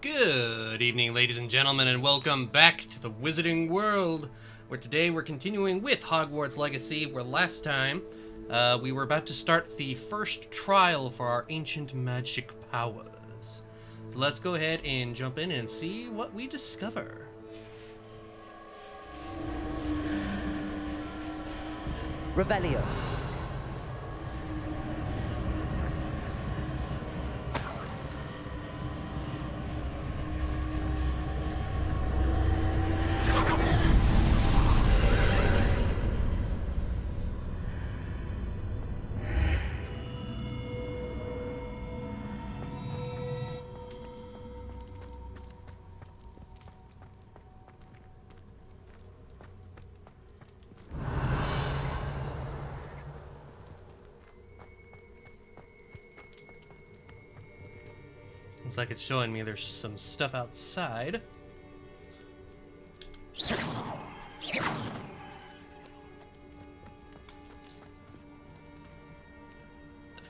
Good evening, ladies and gentlemen, and welcome back to the Wizarding World, where today we're continuing with Hogwarts Legacy, where last time we were about to start the first trial for our ancient magic powers. So let's go ahead and jump in and see what we discover. Revelio. Looks like it's showing me there's some stuff outside. The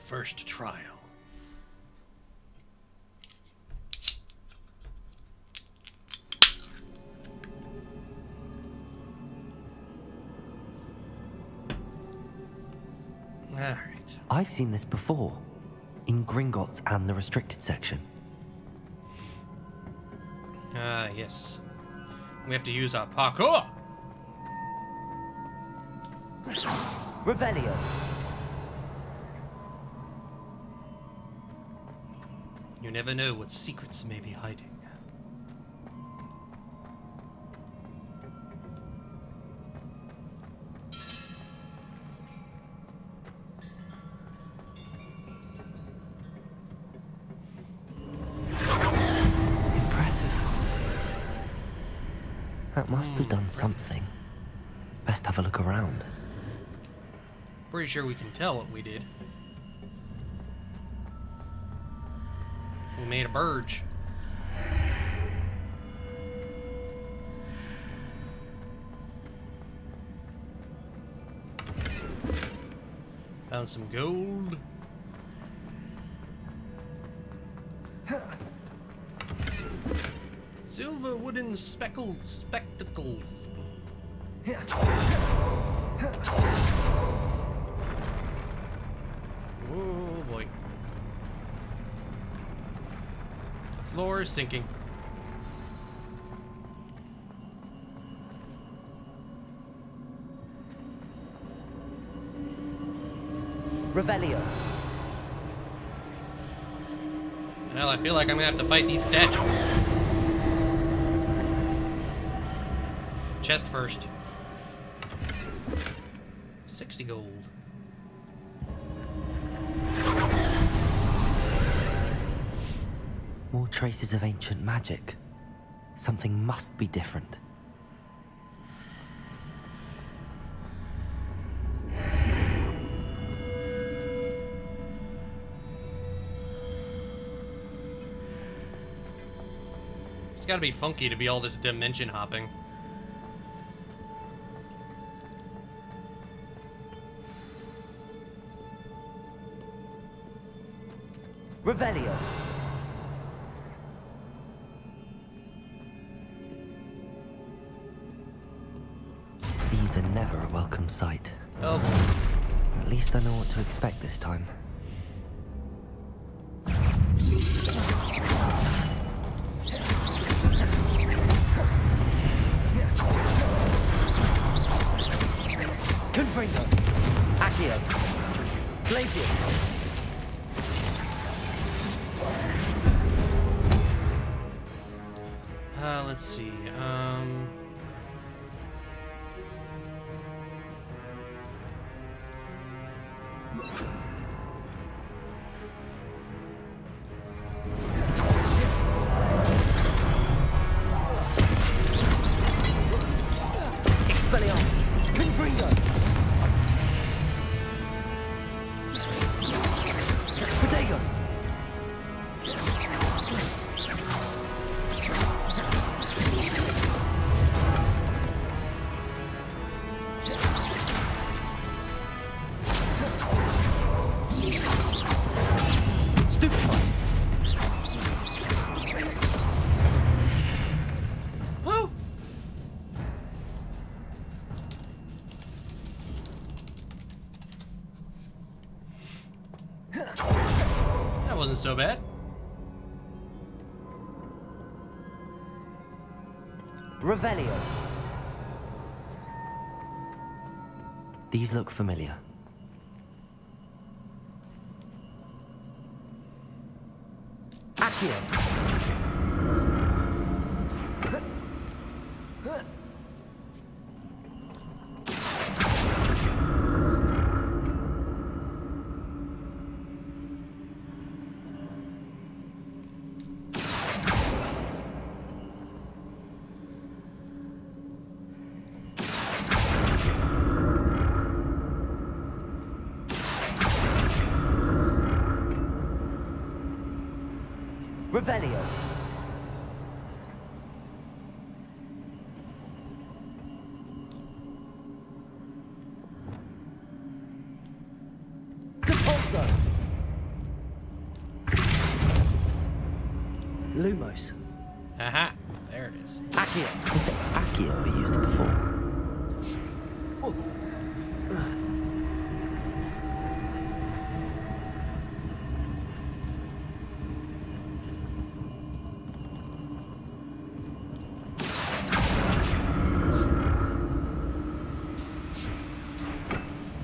first trial. All right. I've seen this before, in Gringotts and the restricted section. Ah, yes. We have to use our parkour! Revelio. You never know what secrets may be hiding. That must have done something. Best have a look around. Pretty sure we can tell what we did. We made a burge. Found some gold. Silver wooden spectacles. Oh boy. The floor is sinking. Revelio. Well, I feel like I'm gonna have to fight these statues. Chest first. 60 gold. More traces of ancient magic. Something must be different. It's gotta be funky to be all this dimension hopping. Revelio. These are never a welcome sight. Oh boy. At least I know what to expect this time. Confringo. Accio. Glacius. Let's see, Expelliarmus. Confringo. Protego. so bad. Revelio. These look familiar. Accio. Revelio. Capozzo. Lumos. Aha, there it is. Accio. Is it Accio we used it before?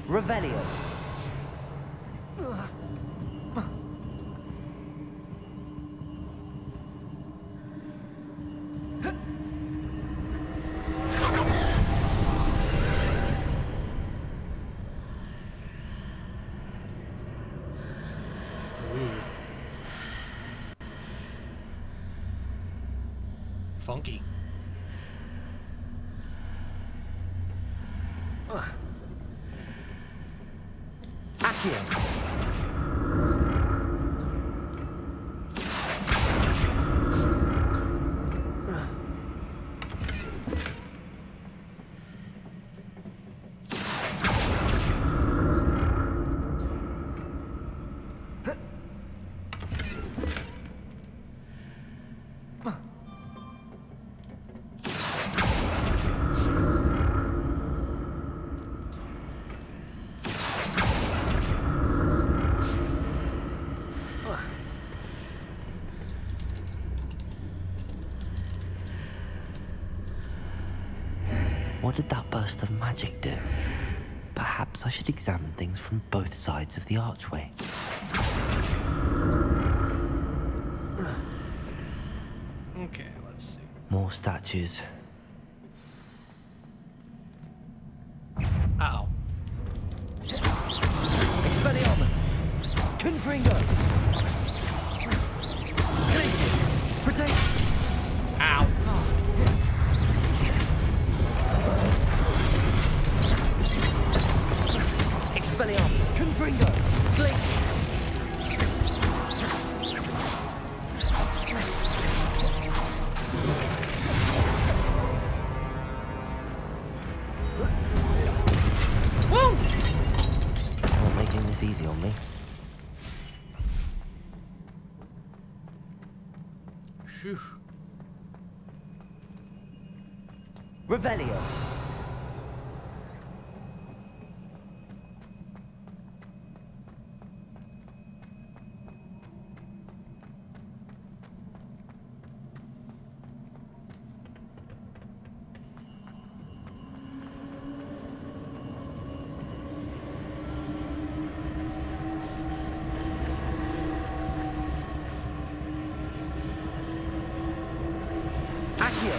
Revelio. Funky. Accio. What did that burst of magic do? Perhaps I should examine things from both sides of the archway. Okay, let's see. More statues. Uh-oh. Expelliarmus! Confringo! Glacius! Protect! Ow. Expelliarmus! Confringo! Glacius! Woo! Not making this easy on me. Phew. Revelio. Accio.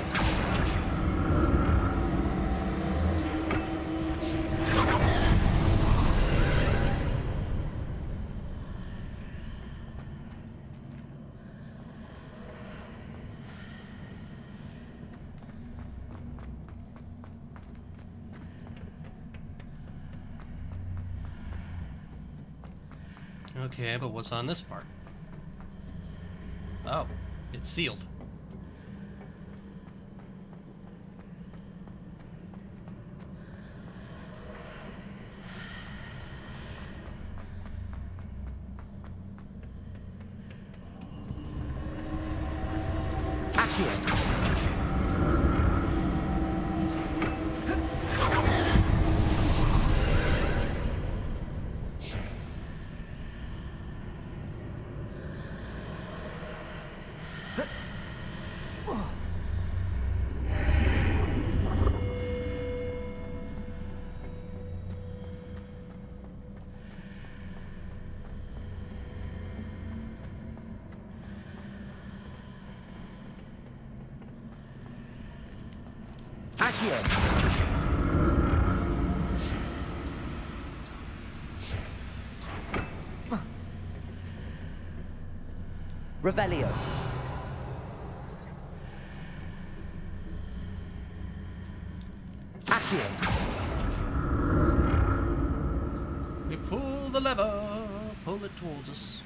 Okay, but what's on this part? Oh, it's sealed. Accio. Accio. Revelio. Accio. We pull the lever, pull it towards us.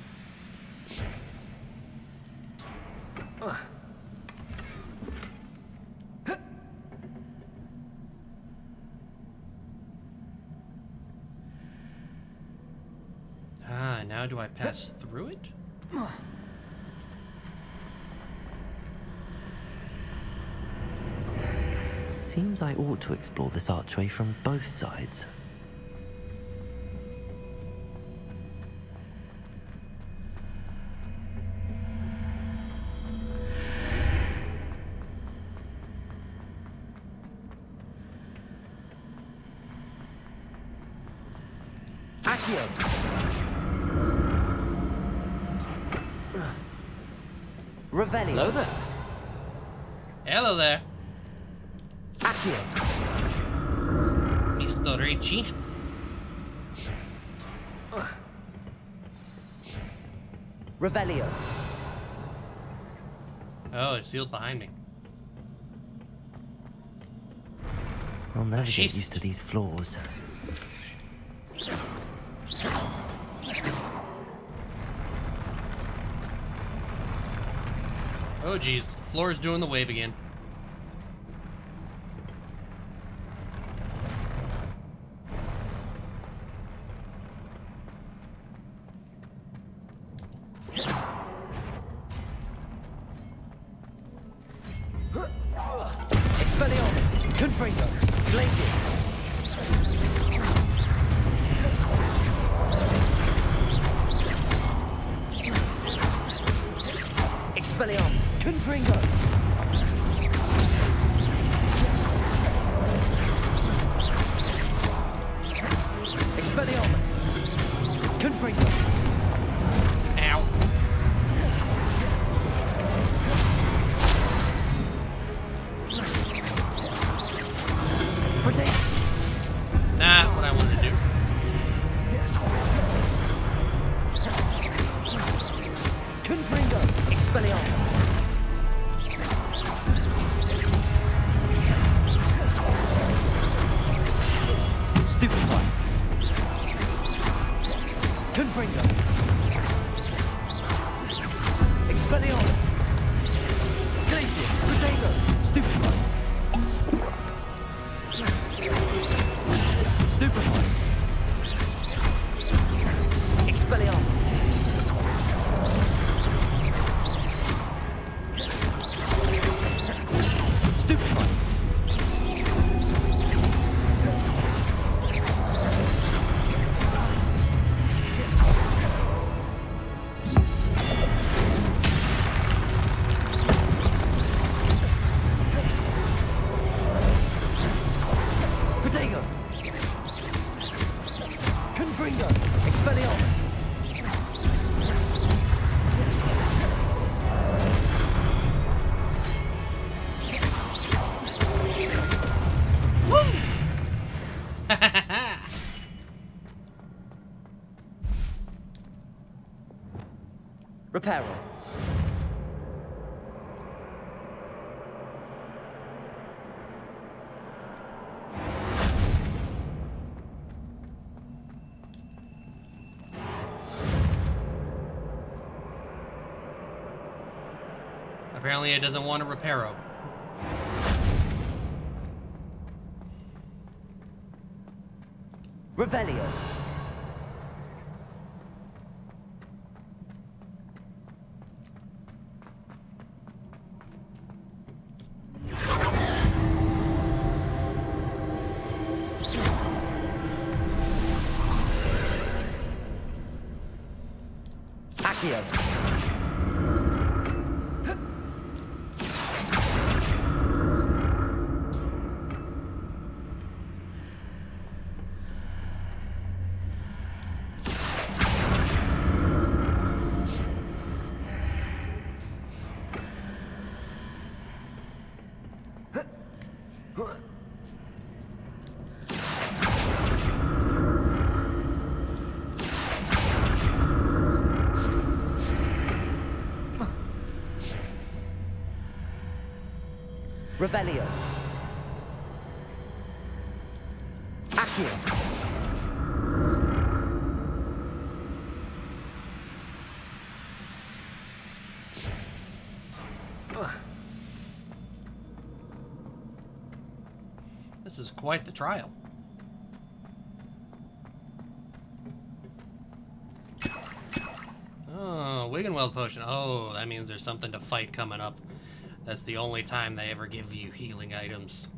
Ah, now do I pass through it? Seems I ought to explore this archway from both sides. Accio. Revelio. Hello there. Hello there, Accio. Mr. Ricci. Revelio. Oh, it's sealed behind me. I'll never get Fascist. used to these floors. Oh geez, the floor's doing the wave again. Expelliarmus. Confringo. Glacius. Expelliarmus. Confringo. Expelliarmus. Confringo. Ow. Protect. Not what I wanted to do. Confringo. Expelliarmus. Stupefy. Confringo. Expelliarmus. Glacius. Potato. Stupefy. Stupefy. Expelliarmus. Stupefy. Potato. Confringo. Expelliarmus. Reparo. Apparently it doesn't want a reparo. Revelio. Accio. Revelio. Accio. This is quite the trial. Oh, Wiggenweld potion. Oh, that means there's something to fight coming up. That's the only time they ever give you healing items.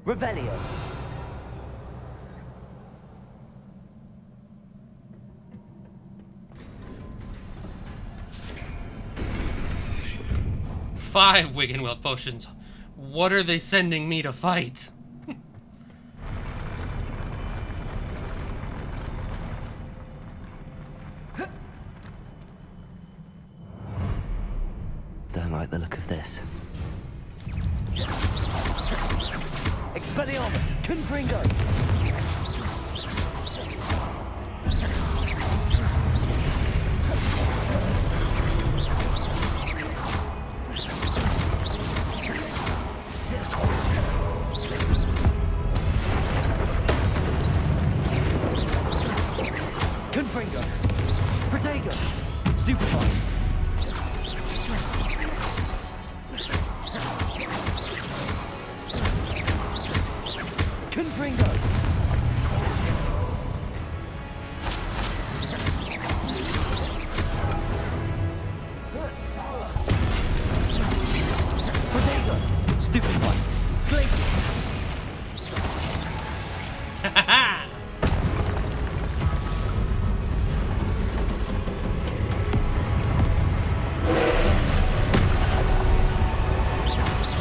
Revelio. Five Wiggenweld potions. What are they sending me to fight? Don't like the look of this. Expelliarmus, Confringo. Confringo. Protego. Stupefy. Confringo. Protego. Stupefy. Glacier.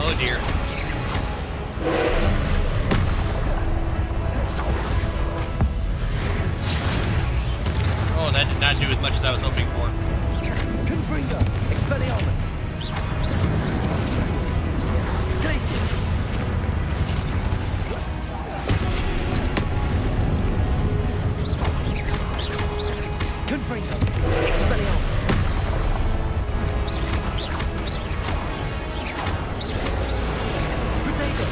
Oh dear. Oh, that did not do as much as I was hoping for. Confringo. Expelliarmus. Glaciers. Confringo. Expelliarmus. Potato.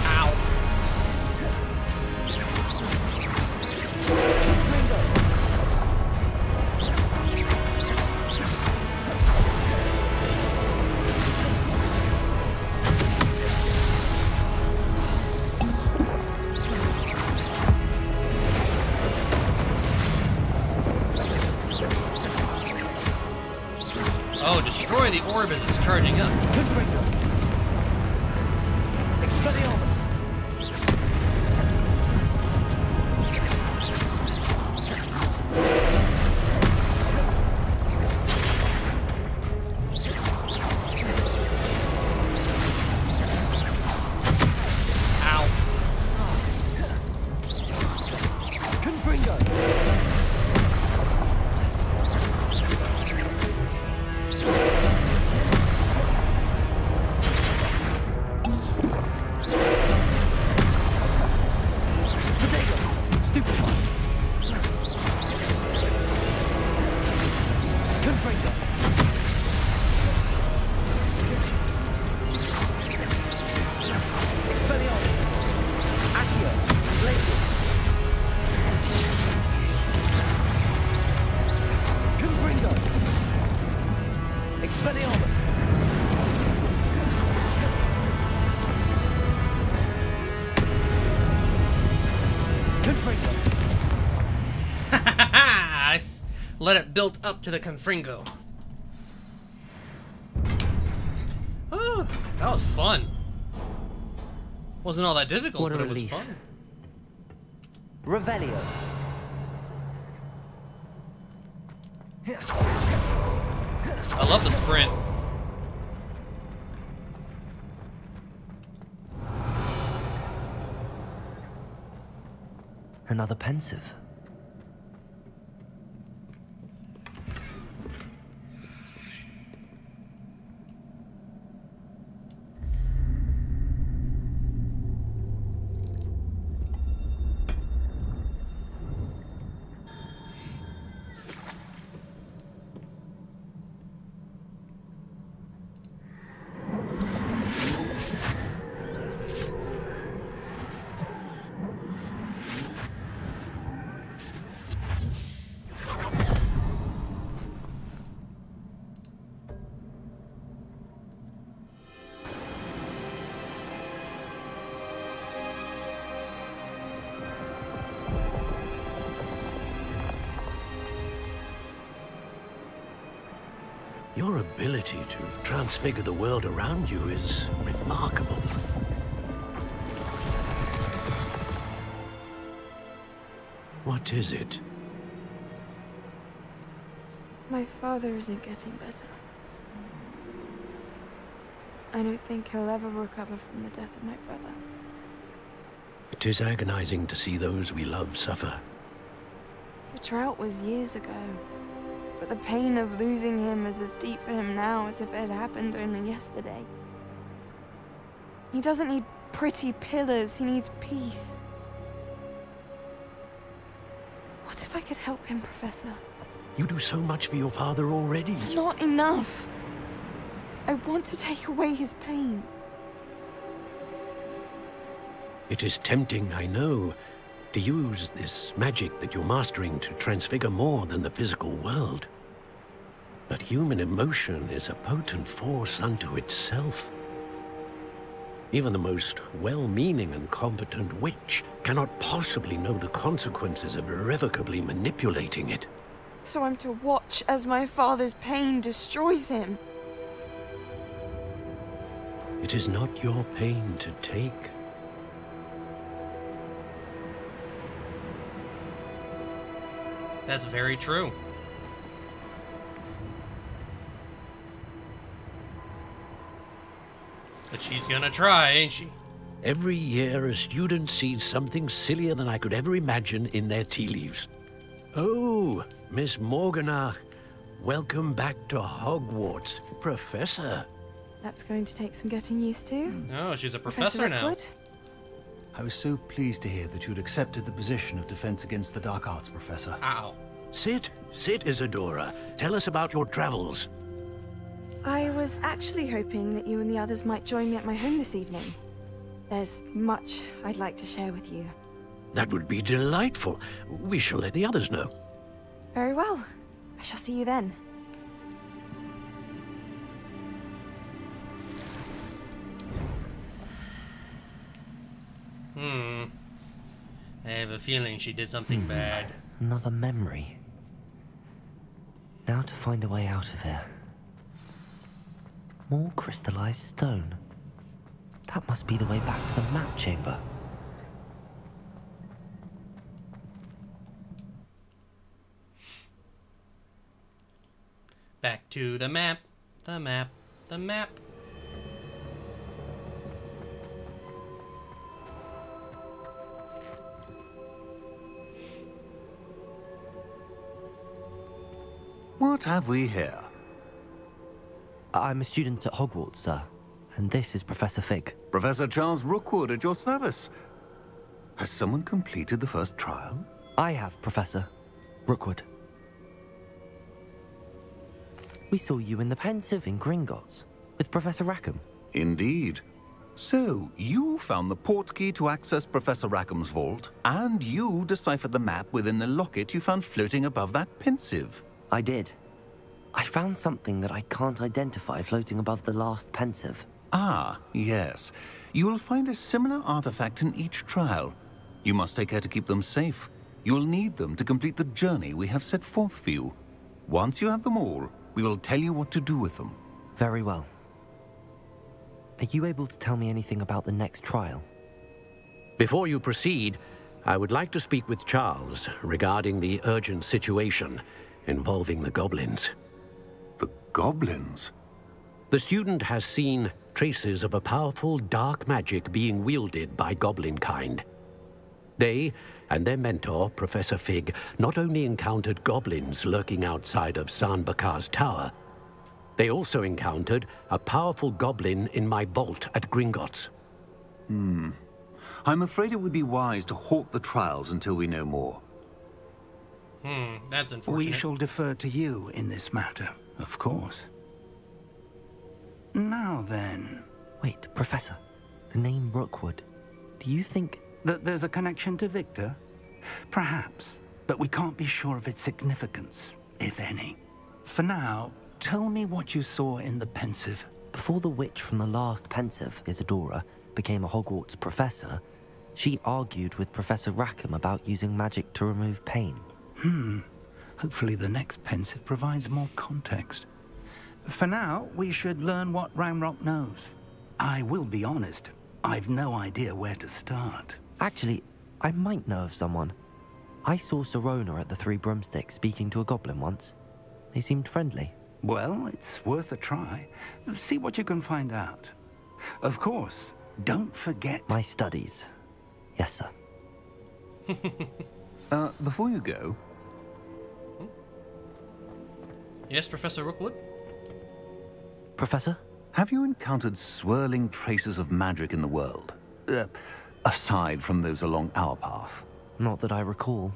Ow. Confringo. Oh, destroy the orb as it's charging up. Confringo. Expelliarmus. Ow. Confringo. Potato. Stupefy. Confringo. Expelliarmus. Accio. Glaciers. Confringo. Expelliarmus. Confringo. Let it build up to the Confringo. Oh, that was fun. Wasn't all that difficult, What a but it was relief. fun. Revelio. I love the sprint. Another pensive. Your ability to transfigure the world around you is remarkable. What is it? My father isn't getting better. I don't think he'll ever recover from the death of my brother. It is agonizing to see those we love suffer. The drought was years ago, but the pain of losing him is as deep for him now as if it had happened only yesterday. He doesn't need pretty pillars, he needs peace. What if I could help him, Professor? You do so much for your father already. It's not enough. I want to take away his pain. It is tempting, I know, to use this magic that you're mastering to transfigure more than the physical world. But human emotion is a potent force unto itself. Even the most well-meaning and competent witch cannot possibly know the consequences of irrevocably manipulating it. So I'm to watch as my father's pain destroys him. It is not your pain to take. That's very true. But she's gonna try, ain't she? Every year, a student sees something sillier than I could ever imagine in their tea leaves. Oh, Miss Morganach, welcome back to Hogwarts, Professor. That's going to take some getting used to. Oh, she's a professor now. Rookwood? I was so pleased to hear that you'd accepted the position of Defense Against the Dark Arts, Professor. Ow. Sit, Isadora. Tell us about your travels. I was actually hoping that you and the others might join me at my home this evening. There's much I'd like to share with you. That would be delightful. We shall let the others know. Very well. I shall see you then. I have a feeling she did something bad. Another memory. Now to find a way out of here. More crystallized stone. That must be the way back to the map chamber. Back to the map, the map, the map. What have we here? I'm a student at Hogwarts, sir. And this is Professor Fig. Professor Charles Rookwood at your service. Has someone completed the first trial? I have, Professor Rookwood. We saw you in the Pensive in Gringotts with Professor Rackham. Indeed. So, you found the portkey to access Professor Rackham's vault, and you deciphered the map within the locket you found floating above that Pensive. I did. I found something that I can't identify floating above the last Pensive. Ah, yes. You will find a similar artifact in each trial. You must take care to keep them safe. You will need them to complete the journey we have set forth for you. Once you have them all, we will tell you what to do with them. Very well. Are you able to tell me anything about the next trial? Before you proceed, I would like to speak with Charles regarding the urgent situation involving the goblins. The goblins? The student has seen traces of a powerful dark magic being wielded by goblin kind. They and their mentor, Professor Fig, not only encountered goblins lurking outside of Sanbakar's tower, they also encountered a powerful goblin in my vault at Gringotts. I'm afraid it would be wise to halt the trials until we know more. That's unfortunate. We shall defer to you in this matter, of course. Now then... Wait, Professor. The name Rookwood. Do you think... that there's a connection to Victor? Perhaps, but we can't be sure of its significance, if any. For now, tell me what you saw in the Pensive. Before the witch from the last Pensive, Isadora, became a Hogwarts professor, she argued with Professor Rackham about using magic to remove pain. Hopefully the next Pensive provides more context. For now, we should learn what Ramrock knows. I will be honest, I've no idea where to start. Actually, I might know of someone. I saw Sirona at the Three Broomsticks speaking to a goblin once. They seemed friendly. Well, it's worth a try. See what you can find out. Of course, don't forget... My studies. Yes, sir. Before you go... Yes, Professor Rookwood? Professor? Have you encountered swirling traces of magic in the world? Aside from those along our path? Not that I recall.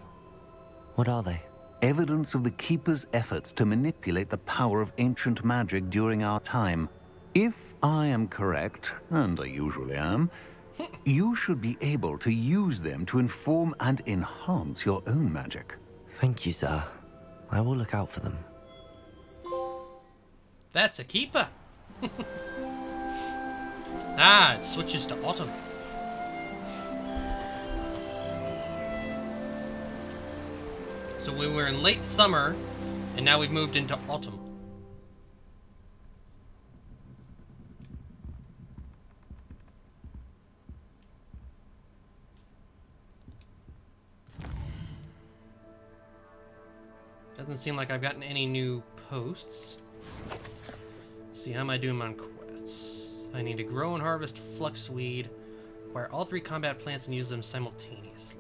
What are they? Evidence of the Keeper's efforts to manipulate the power of ancient magic during our time. If I am correct, and I usually am, you should be able to use them to inform and enhance your own magic. Thank you, sir. I will look out for them. That's a keeper. Ah, it switches to autumn. So we were in late summer, and now we've moved into autumn. Doesn't seem like I've gotten any new posts. See, how am I doing on quests? I need to grow and harvest fluxweed, acquire all 3 combat plants and use them simultaneously.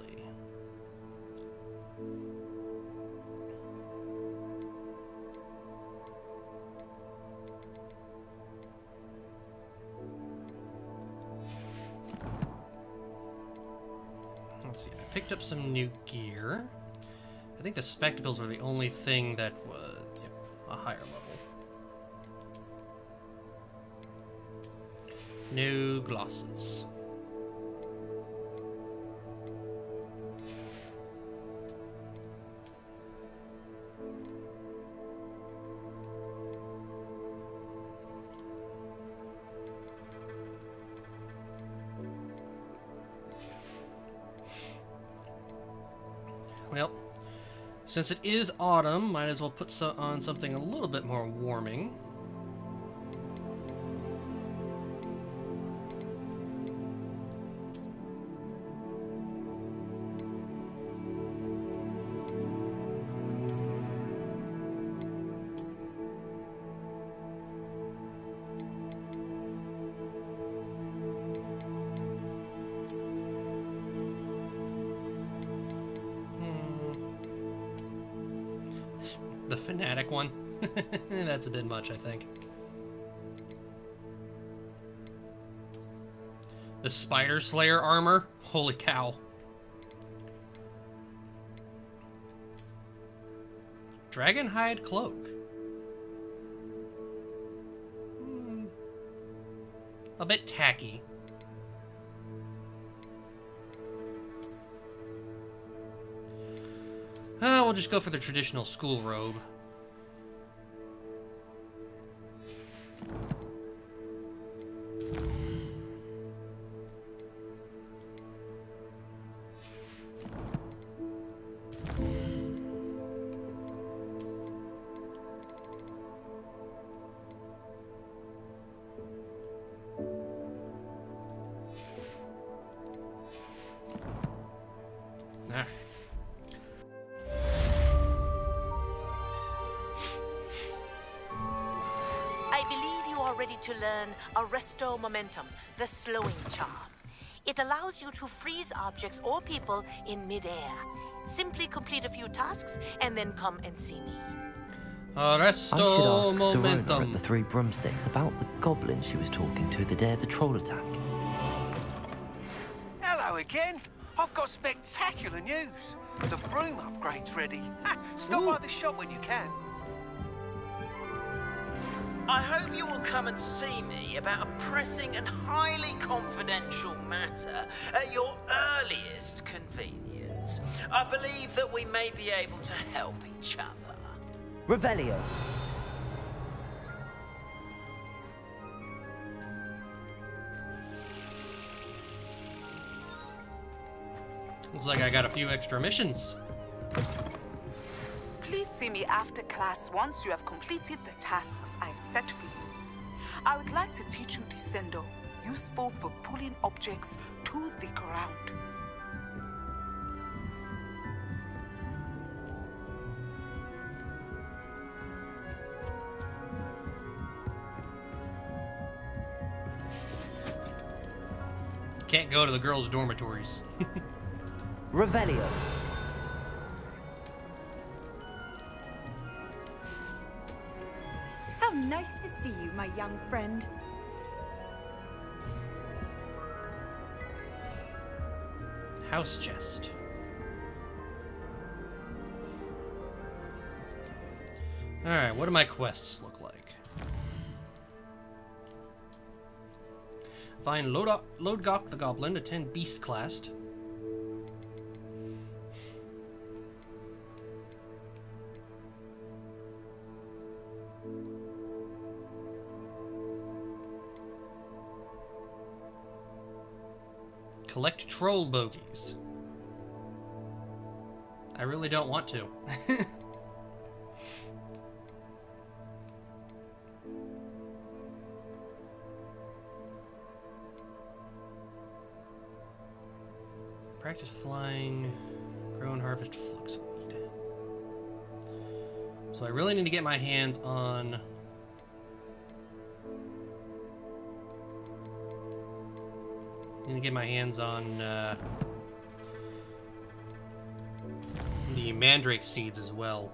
Let's see, I picked up some new gear. I think the spectacles were the only thing that was a higher level. New glosses. Well, since it is autumn, might as well put on something a little bit more warming. The fanatic one. That's a bit much, I think. The Spider Slayer armor? Holy cow. Dragonhide cloak. A bit tacky. We'll just go for the traditional school robe. Ah. Ready to learn Arresto Momentum, the slowing charm. It allows you to freeze objects or people in midair. Simply complete a few tasks and then come and see me. I should Arresto ask Sirona Momentum. at the Three Broomsticks about the goblin she was talking to the day of the troll attack. Hello again. I've got spectacular news. The broom upgrade's ready. Stop by the shop when you can. I hope you will come and see me about a pressing and highly confidential matter at your earliest convenience. I believe that we may be able to help each other. Revelio. Looks like I got a few extra missions. Please see me after class once you have completed the tasks I've set for you. I would like to teach you Descendo, useful for pulling objects to the ground. Can't go to the girls' dormitories. Revelio. How nice to see you, my young friend. House chest. Alright, what do my quests look like? Find Lodgok the Goblin, attend Beast Class. Collect troll bogies. I really don't want to. Practice flying, grow and harvest fluxweed. So I really need to get my hands on the mandrake seeds as well.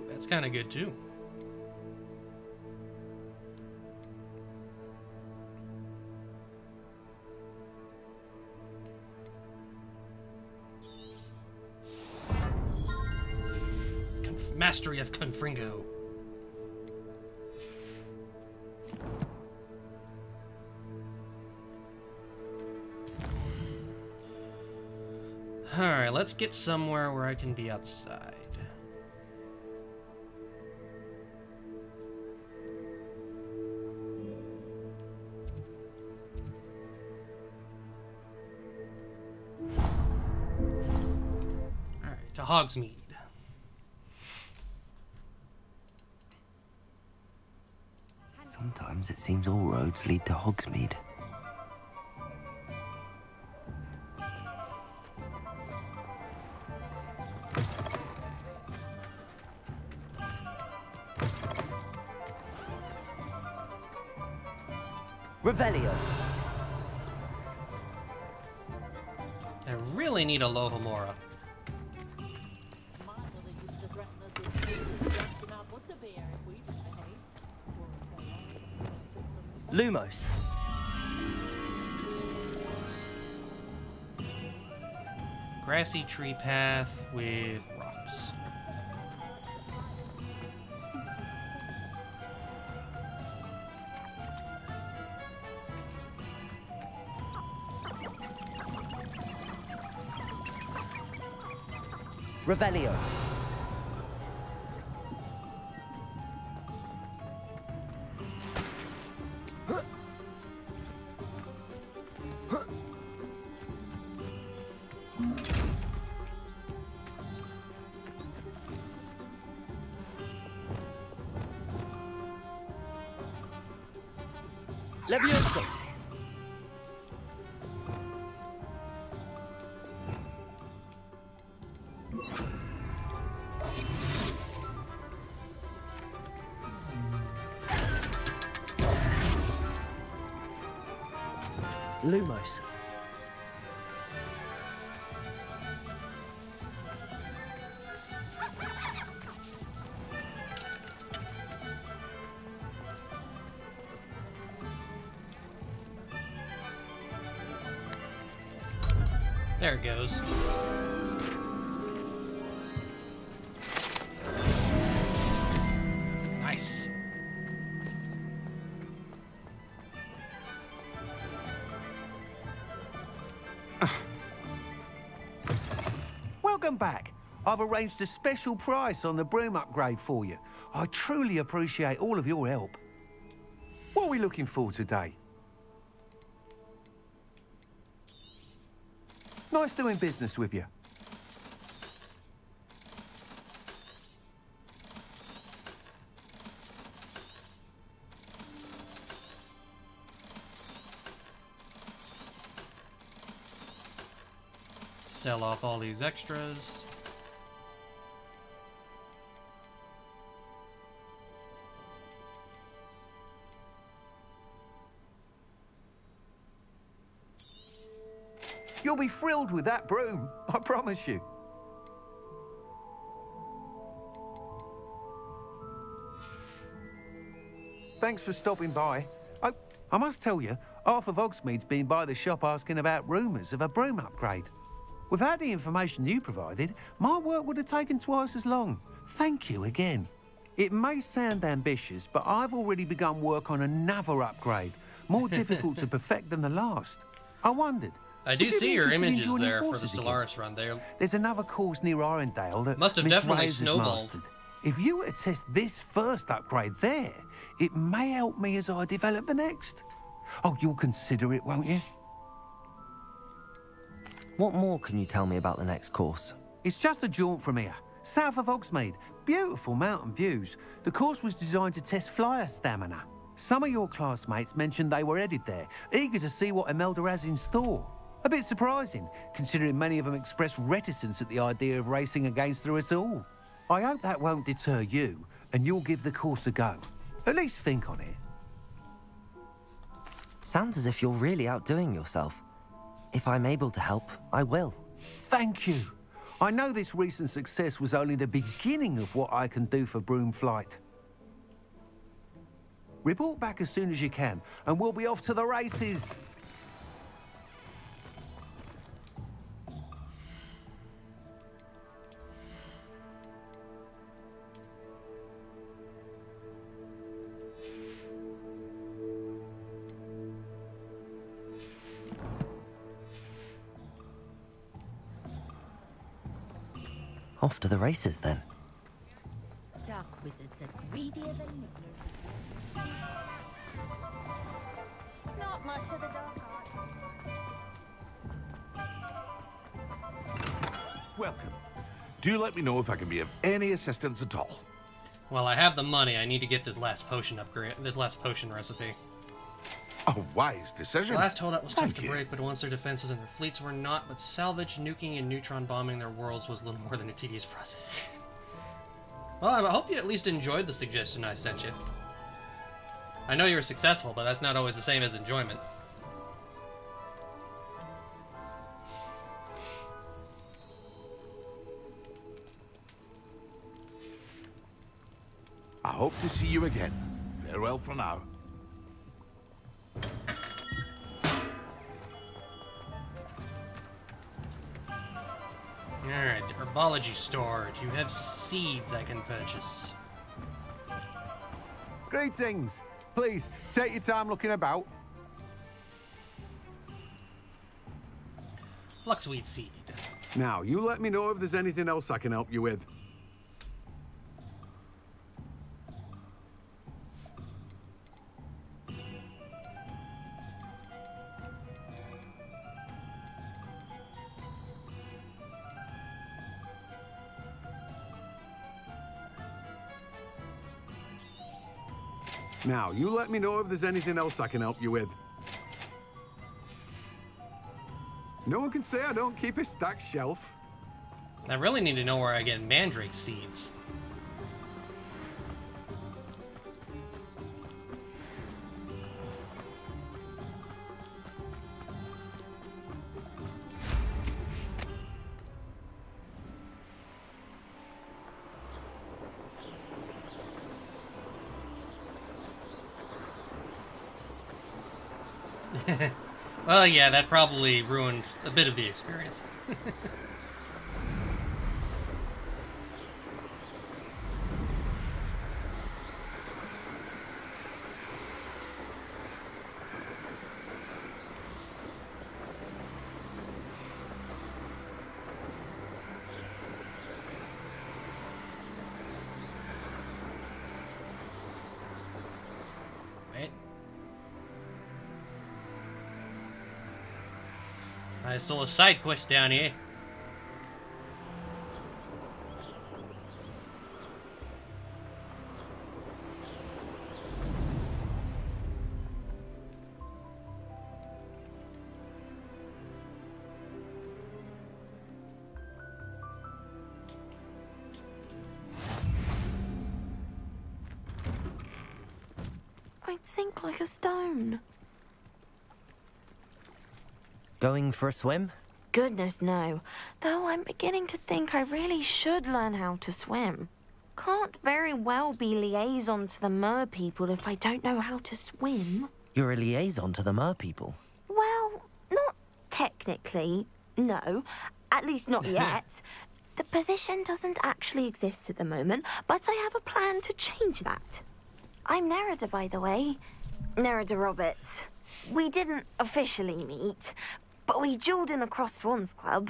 That's kind of good too. Mastery of Confringo. Alright, let's get somewhere where I can be outside. Alright, to Hogsmeade. Sometimes it seems all roads lead to Hogsmeade. Revelio. I really need a Lohamora. Lumos. Grassy tree path with rocks. Revelio. Leviosa. Lumos. There it goes. Nice. Welcome back. I've arranged a special price on the broom upgrade for you. I truly appreciate all of your help. What are we looking for today? Nice doing business with you. Sell off all these extras. You'll be thrilled with that broom, I promise you. Thanks for stopping by. I must tell you, half of Hogsmeade's been by the shop asking about rumours of a broom upgrade. Without the information you provided, my work would have taken twice as long. Thank you again. It may sound ambitious, but I've already begun work on another upgrade, more difficult to perfect than the last. I wondered, I do would you see be your interested in images joining there for the forces again? Stellaris run there. There's another course near Arendelle that Must have Miss definitely Reyes has snowballed. mastered. If you were to test this first upgrade there, it may help me as I develop the next. Oh, you'll consider it, won't you? What more can you tell me about the next course? It's just a jaunt from here, south of Hogsmeade. Beautiful mountain views. The course was designed to test flyer stamina. Some of your classmates mentioned they were headed there, eager to see what Imelda has in store. A bit surprising, considering many of them expressed reticence at the idea of racing against her at all. I hope that won't deter you, and you'll give the course a go. At least think on it. Sounds as if you're really outdoing yourself. If I'm able to help, I will. Thank you. I know this recent success was only the beginning of what I can do for broom flight. Report back as soon as you can, and we'll be off to the races. Off to the races, then. Dark wizards are greedier than nibblers. Not much of the dark art. Welcome. Do let me know if I can be of any assistance at all. Well, I have the money. I need to get this last potion upgrade, this last potion recipe. A wise decision. The last holdout was tough Thank to you. break, but once their defenses and their fleets were not, but salvage, nuking, and neutron bombing their worlds was little more than a tedious process. Well, I hope you at least enjoyed the suggestion I sent you. I know you were successful, but that's not always the same as enjoyment. I hope to see you again. Farewell for now. Alright, herbology store. Do you have seeds I can purchase? Greetings. Please, take your time looking about. Fluxweed seed. Now, you let me know if there's anything else I can help you with. Now, you let me know if there's anything else I can help you with. No one can say I don't keep a stacked shelf. I really need to know where I get mandrake seeds. Well, yeah, that probably ruined a bit of the experience. I saw a side quest down here. I'd sink like a stone. Going for a swim? Goodness, no. Though I'm beginning to think I really should learn how to swim. Can't very well be liaison to the mer people if I don't know how to swim. You're a liaison to the mer people. Well, not technically, no. At least not yet. The position doesn't actually exist at the moment, but I have a plan to change that. I'm Nerida, by the way. Nerida Roberts. We didn't officially meet, but we duelled in the Crossed Swans Club.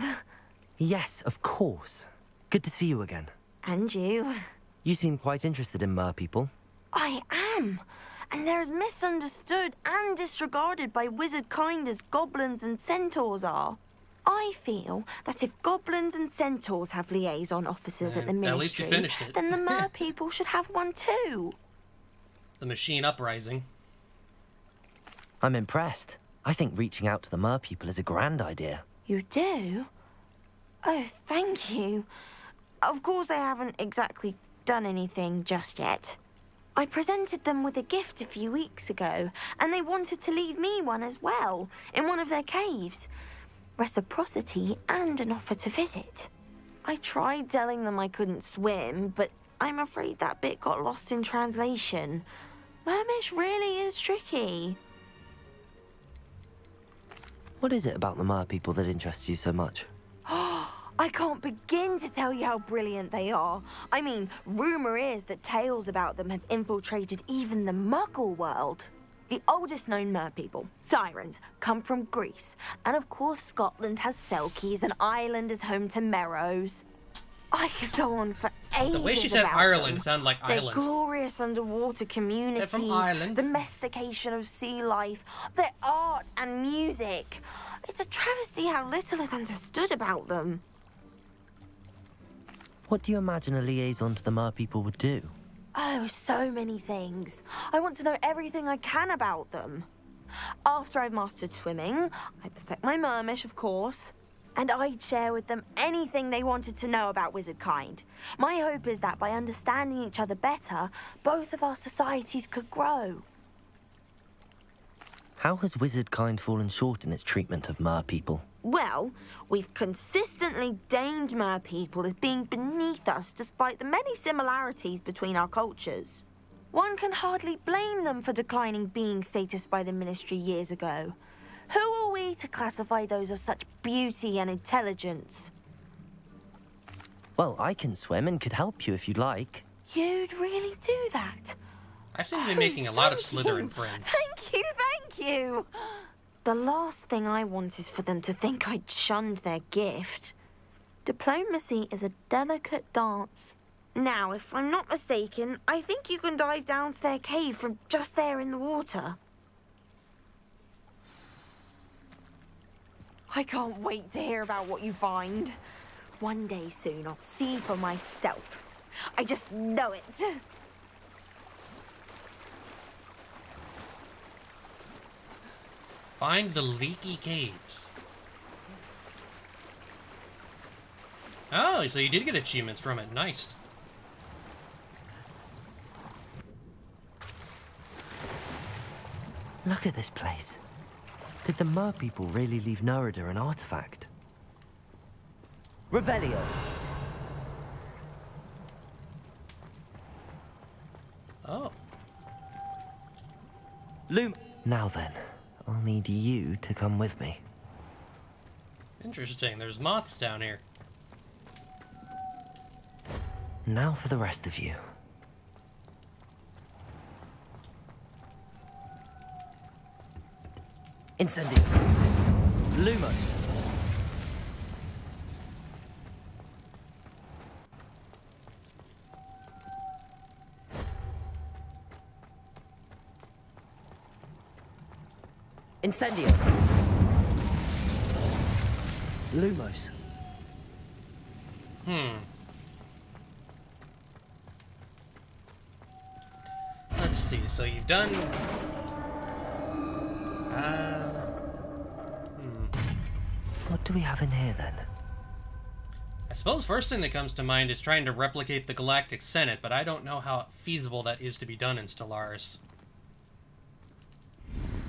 Yes, of course. Good to see you again. And you. You seem quite interested in mer people. I am. And they're as misunderstood and disregarded by wizard kind as goblins and centaurs are. I feel that if goblins and centaurs have liaison officers at the ministry, at least you finished it. then the mer people should have one too. The machine uprising. I'm impressed. I think reaching out to the mer people is a grand idea. You do? Oh, thank you. Of course I haven't exactly done anything just yet. I presented them with a gift a few weeks ago, and they wanted to leave me one as well, in one of their caves. Reciprocity and an offer to visit. I tried telling them I couldn't swim, but I'm afraid that bit got lost in translation. Mermish really is tricky. What is it about the mer people that interests you so much? I can't begin to tell you how brilliant they are. I mean, rumour is that tales about them have infiltrated even the Muggle world. The oldest known mer people, sirens, come from Greece. And of course Scotland has Selkies and Ireland is home to Merrows. I could go on for ages The way she said about Ireland them. sounded like Their Ireland. glorious underwater communities, They're from Ireland. domestication of sea life, their art and music. It's a travesty how little is understood about them. What do you imagine a liaison to the mer people would do? Oh, so many things. I want to know everything I can about them. After I've mastered swimming, I perfect my mermish, of course. And I'd share with them anything they wanted to know about wizard kind. My hope is that by understanding each other better, both of our societies could grow. How has wizard kind fallen short in its treatment of mer people? Well, we've consistently deemed mer people as being beneath us despite the many similarities between our cultures. One can hardly blame them for declining being status by the ministry years ago. Who are we to classify those of such beauty and intelligence? Well, I can swim and could help you if you'd like. You'd really do that? I seem to be making a lot of thank Slytherin you. friends. Thank you, thank you. The last thing I want is for them to think I'd shunned their gift. Diplomacy is a delicate dance. Now, if I'm not mistaken, I think you can dive down to their cave from just there in the water. I can't wait to hear about what you find. One day soon, I'll see for myself. I just know it. Find the leaky caves. Oh, so you did get achievements from it. Nice. Look at this place. Did the mer people really leave Nerida an artifact? Revelio! Oh. Now then, I'll need you to come with me. Interesting. There's moths down here. Now for the rest of you. Incendio. Lumos. Incendio. Lumos. Let's see. So you've done. What do we have in here then? I suppose first thing that comes to mind is trying to replicate the Galactic Senate, but I don't know how feasible that is to be done in Stellaris.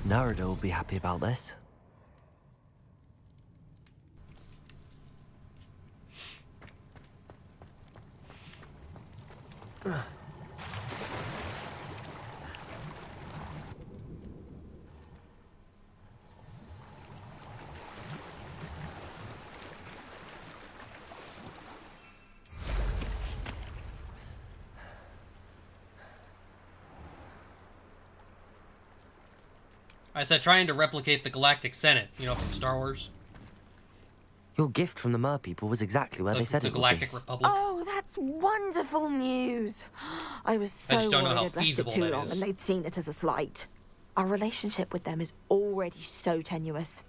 Narada will be happy about this. I said trying to replicate the Galactic Senate, you know, from Star Wars. Your gift from the Mer people was exactly where they said it would be. The Galactic Republic. Oh, that's wonderful news. I was so I just don't know worried how I'd left it feasible too that long is. and they'd seen it as a slight. Our relationship with them is already so tenuous.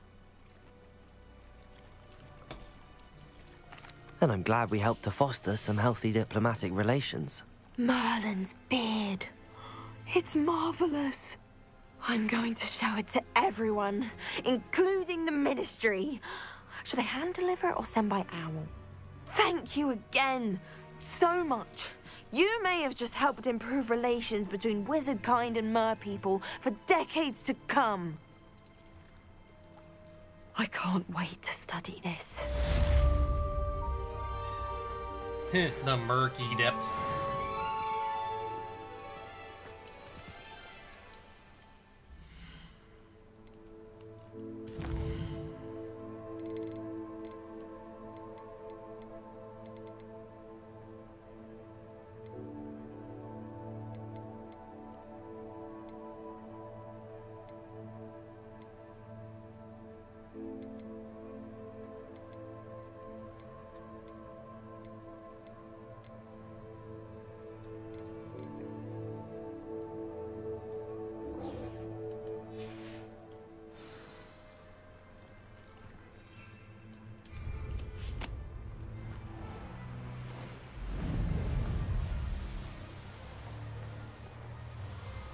Then I'm glad we helped to foster some healthy diplomatic relations. Merlin's beard. It's marvelous. I'm going to show it to everyone, including the Ministry. Should I hand deliver it or send by owl? Thank you again, so much. You may have just helped improve relations between wizard kind and mer people for decades to come. I can't wait to study this. The murky depths.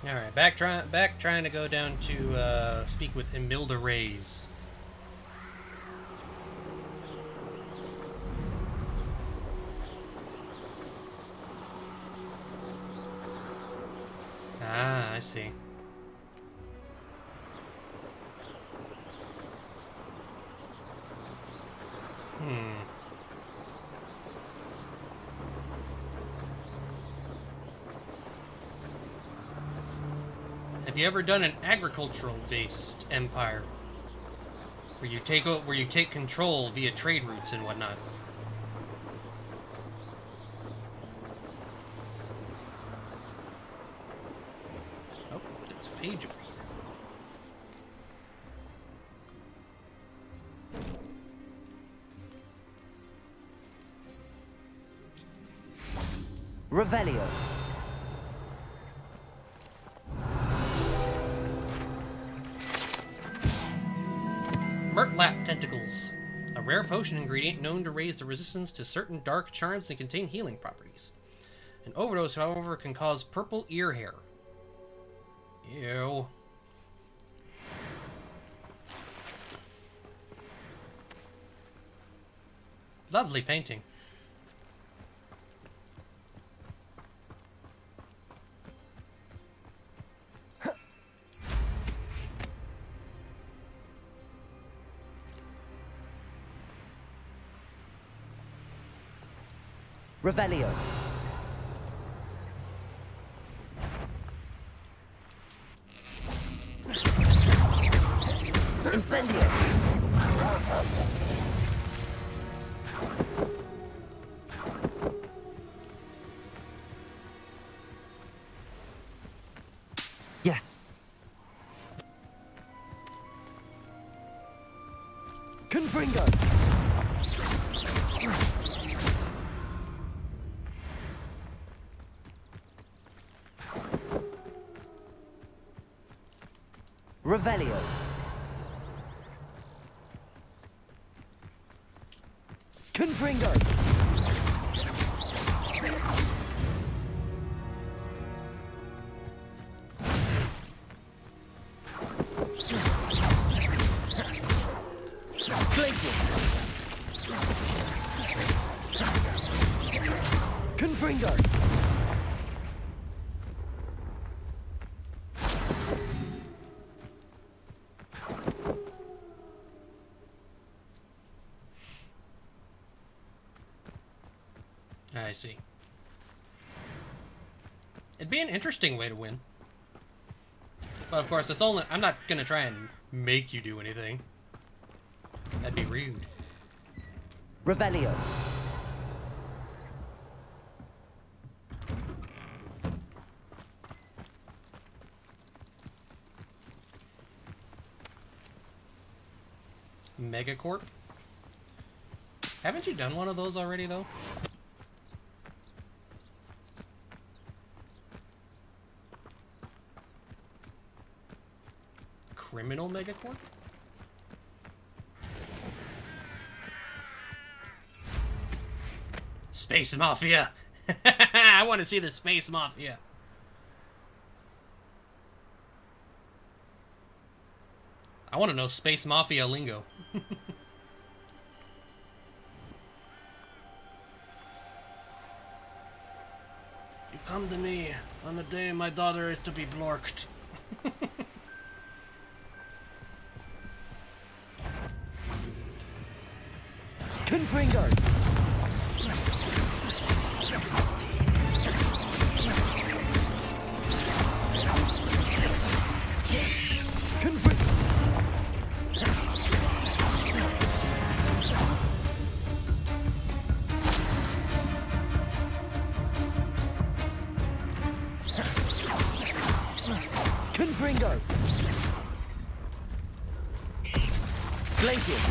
Alright, back trying to go down to speak with Emilda Reyes. Ah, I see. Have you ever done an agricultural-based empire where you take control via trade routes and whatnot? Oh, there's a page over here. Revelio. Murtlap Tentacles. A rare potion ingredient known to raise the resistance to certain dark charms and contain healing properties. An overdose, however, can cause purple ear hair. Ew. Lovely painting. Revelio. Incendio! Yes. Confringo! Revelio. Confringo. Glacius. Confringo. I see. It'd be an interesting way to win. But of course, it's only... I'm not gonna try and make you do anything. That'd be rude. Revelio. Megacorp? Haven't you done one of those already, though? Criminal Megacorp? Space Mafia! I want to see the Space Mafia! I want to know Space Mafia lingo. You come to me on the day my daughter is to be blorked. Confringo. Confringo. Glacius.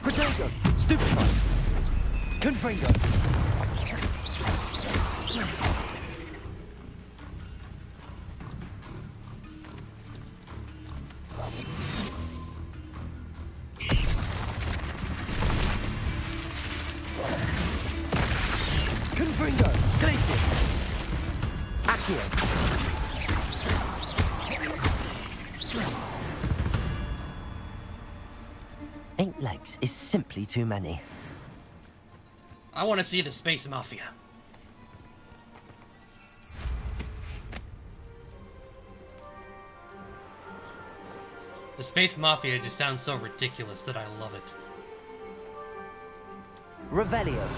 Protego. Stupefy. Confringo. Confringo. Glacius. Accio. Eight legs is simply too many. I want to see the Space Mafia. The Space Mafia just sounds so ridiculous that I love it. Revelio.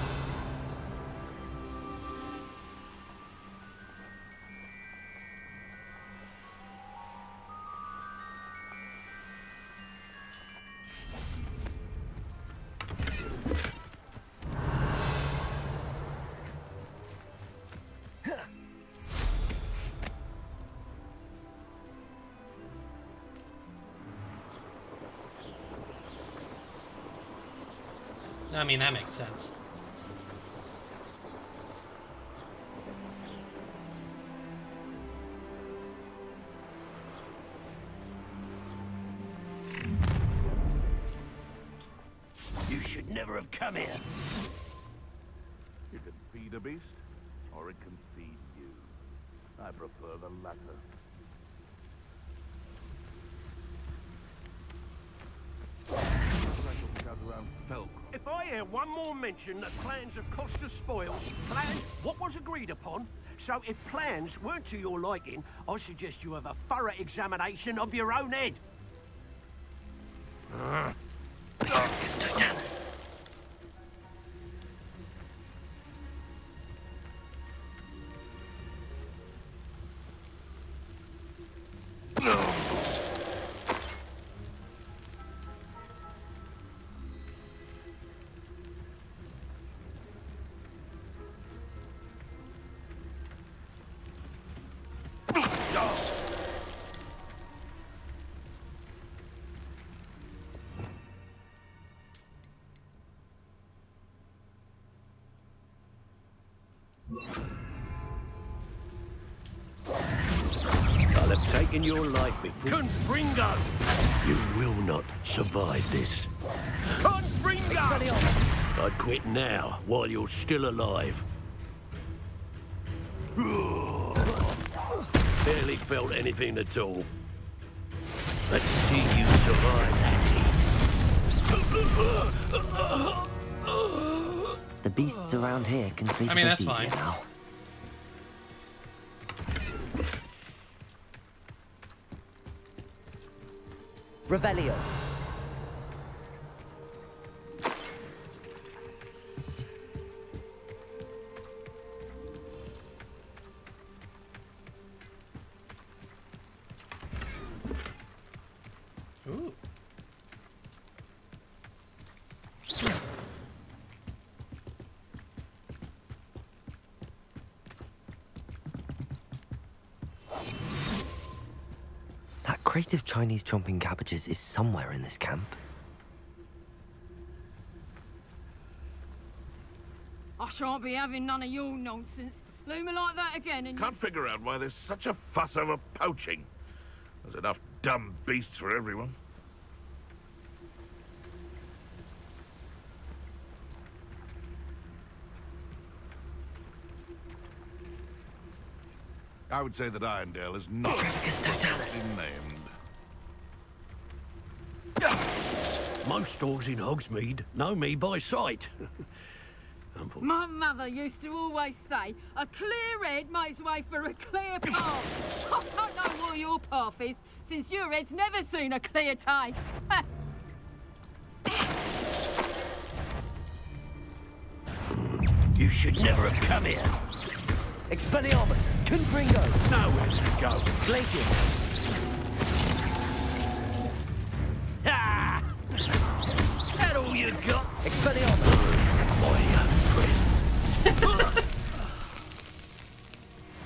I mean, that makes sense. You should never have come here. You can feed a beast, or it can feed you. I prefer the latter. If I hear one more mention that plans have cost us spoils, plans what was agreed upon, so if plans weren't to your liking, I suggest you have a thorough examination of your own head. It's Titanus. No. taken your life before. Confringo! You will not survive this. Confringo! I'd quit now, while you're still alive. Barely felt anything at all. Let's see you survive that heat. The beasts around here can sleep I mean, a that's bit easier fine. now. Revelio. Ooh. That crate of Chinese chomping cabbages is somewhere in this camp. I shan't be having none of your nonsense. Leave me like that again and Can't figure out why there's such a fuss over poaching. There's enough dumb beasts for everyone. I would say that Irondale is not been named. Most stores in Hogsmeade know me by sight. my mother used to always say, a clear head makes way for a clear path. I don't know what your path is, since your head's never seen a clear day. You should never have come here. Expelliarmus! Confringo! Nowhere to go. Glacius! Ah! That all you got? Expelliarmus! My young friend.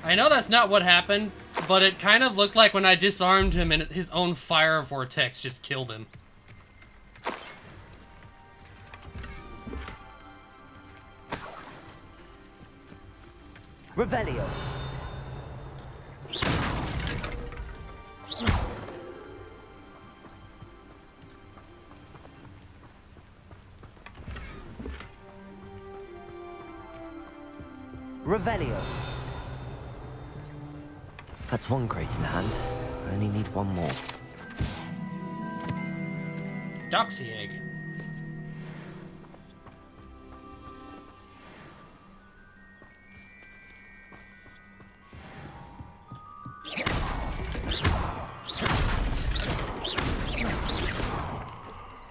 I know that's not what happened, but it kind of looked like when I disarmed him and his own fire vortex just killed him. Revelio. Revelio. That's one crate in hand. I only need one more. Doxy egg.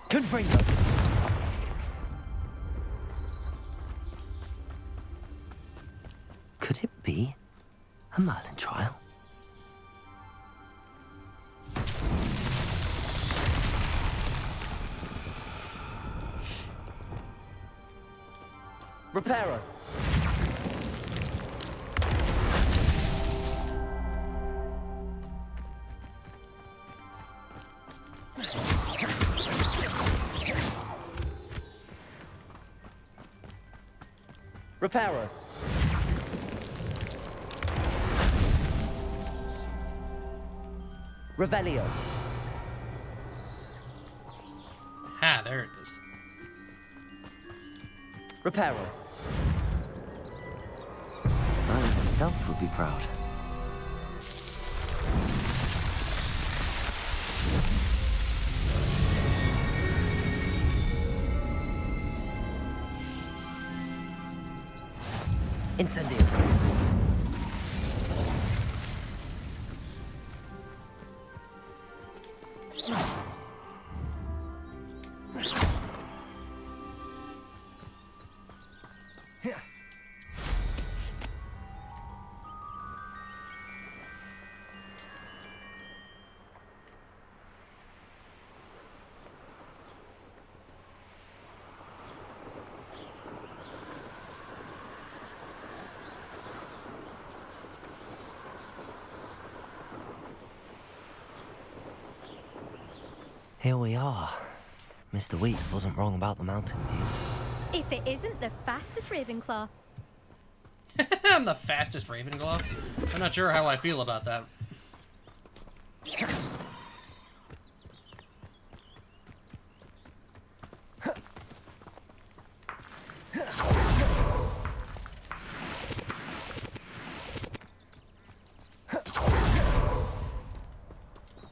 Confringo. Could it be a Merlin trial? Reparo. Reparo. Revelio. Ha, there it is. Reparo. Merlin himself would be proud. Incendio. Here we are. Mr. Weeks wasn't wrong about the mountain views. If it isn't the fastest Ravenclaw. I'm the fastest Ravenclaw. I'm not sure how I feel about that.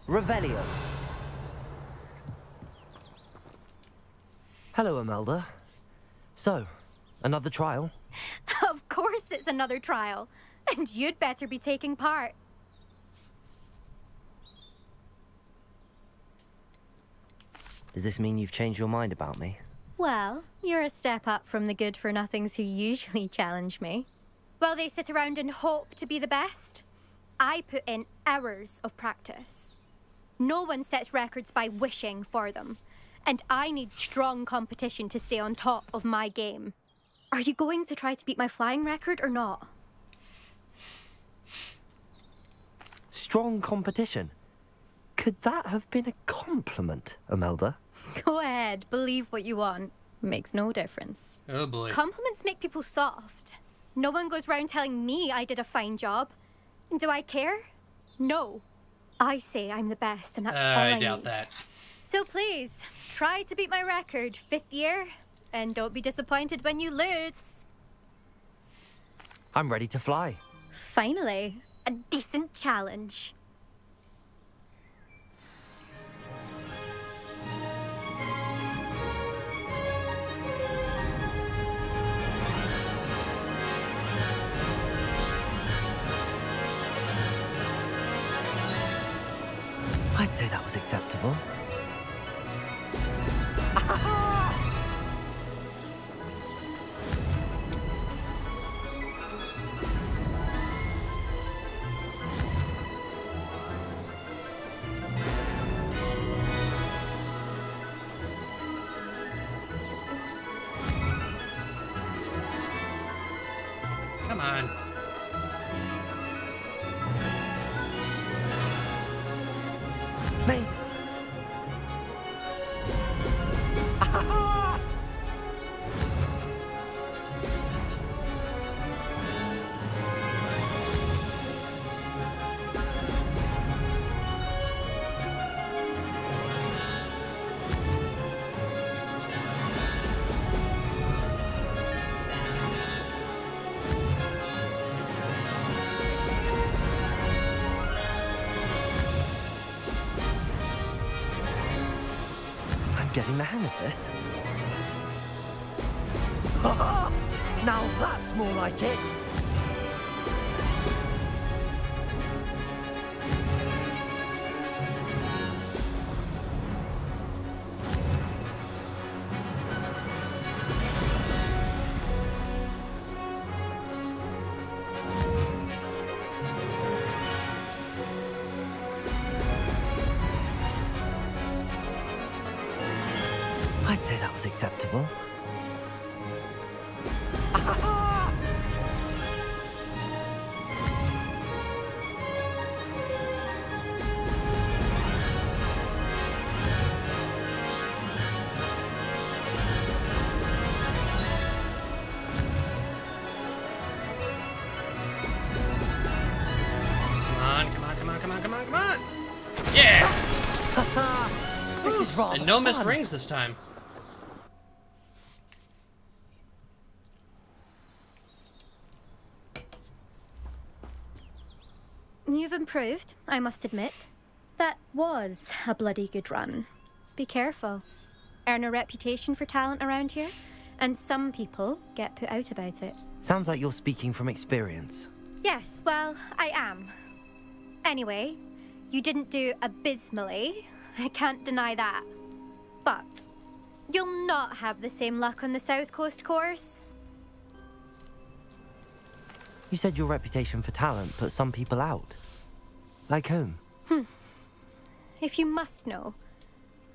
Revelio. Hello, Imelda. So, another trial? Of course it's another trial. And you'd better be taking part. Does this mean you've changed your mind about me? Well, you're a step up from the good-for-nothings who usually challenge me. While they sit around and hope to be the best, I put in hours of practice. No one sets records by wishing for them. And I need strong competition to stay on top of my game. Are you going to try to beat my flying record or not? Strong competition? Could that have been a compliment, Imelda? Go ahead, believe what you want. Makes no difference. Oh boy. Compliments make people soft. No one goes round telling me I did a fine job. And do I care? No. I say I'm the best, and that's all I doubt need. that. So please, try to beat my record, 5th year, and don't be disappointed when you lose. I'm ready to fly. Finally, a decent challenge. I'd say that was acceptable. Come on. Made it. Getting the hang of this. Now that's more like it. I'd say that was acceptable. Come on. Yeah! This is rather And no missed fun. rings this time. You've improved, I must admit. That was a bloody good run. Be careful. Earn a reputation for talent around here, and some people get put out about it. Sounds like you're speaking from experience. Yes, well, I am. Anyway, you didn't do abysmally. I can't deny that. But you'll not have the same luck on the South Coast course. You said your reputation for talent put some people out. Like whom? If you must know,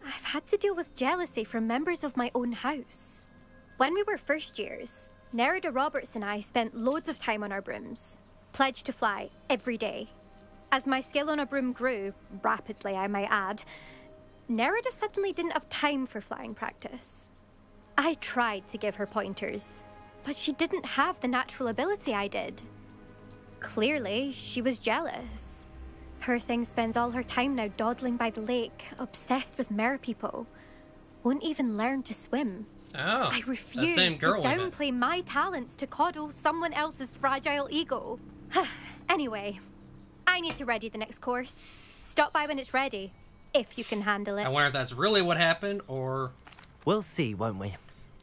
I've had to deal with jealousy from members of my own house. When we were first years, Nerida Roberts and I spent loads of time on our brooms, pledged to fly every day. As my skill on a broom grew, rapidly I might add, Nerida suddenly didn't have time for flying practice. I tried to give her pointers, but she didn't have the natural ability I did. Clearly, she was jealous. Poor thing spends all her time now dawdling by the lake, obsessed with merpeople. Won't even learn to swim. Oh, I refuse same girl to we met. downplay my talents to coddle someone else's fragile ego. Anyway, I need to ready the next course. Stop by when it's ready, if you can handle it. I wonder if that's really what happened, or we'll see, won't we?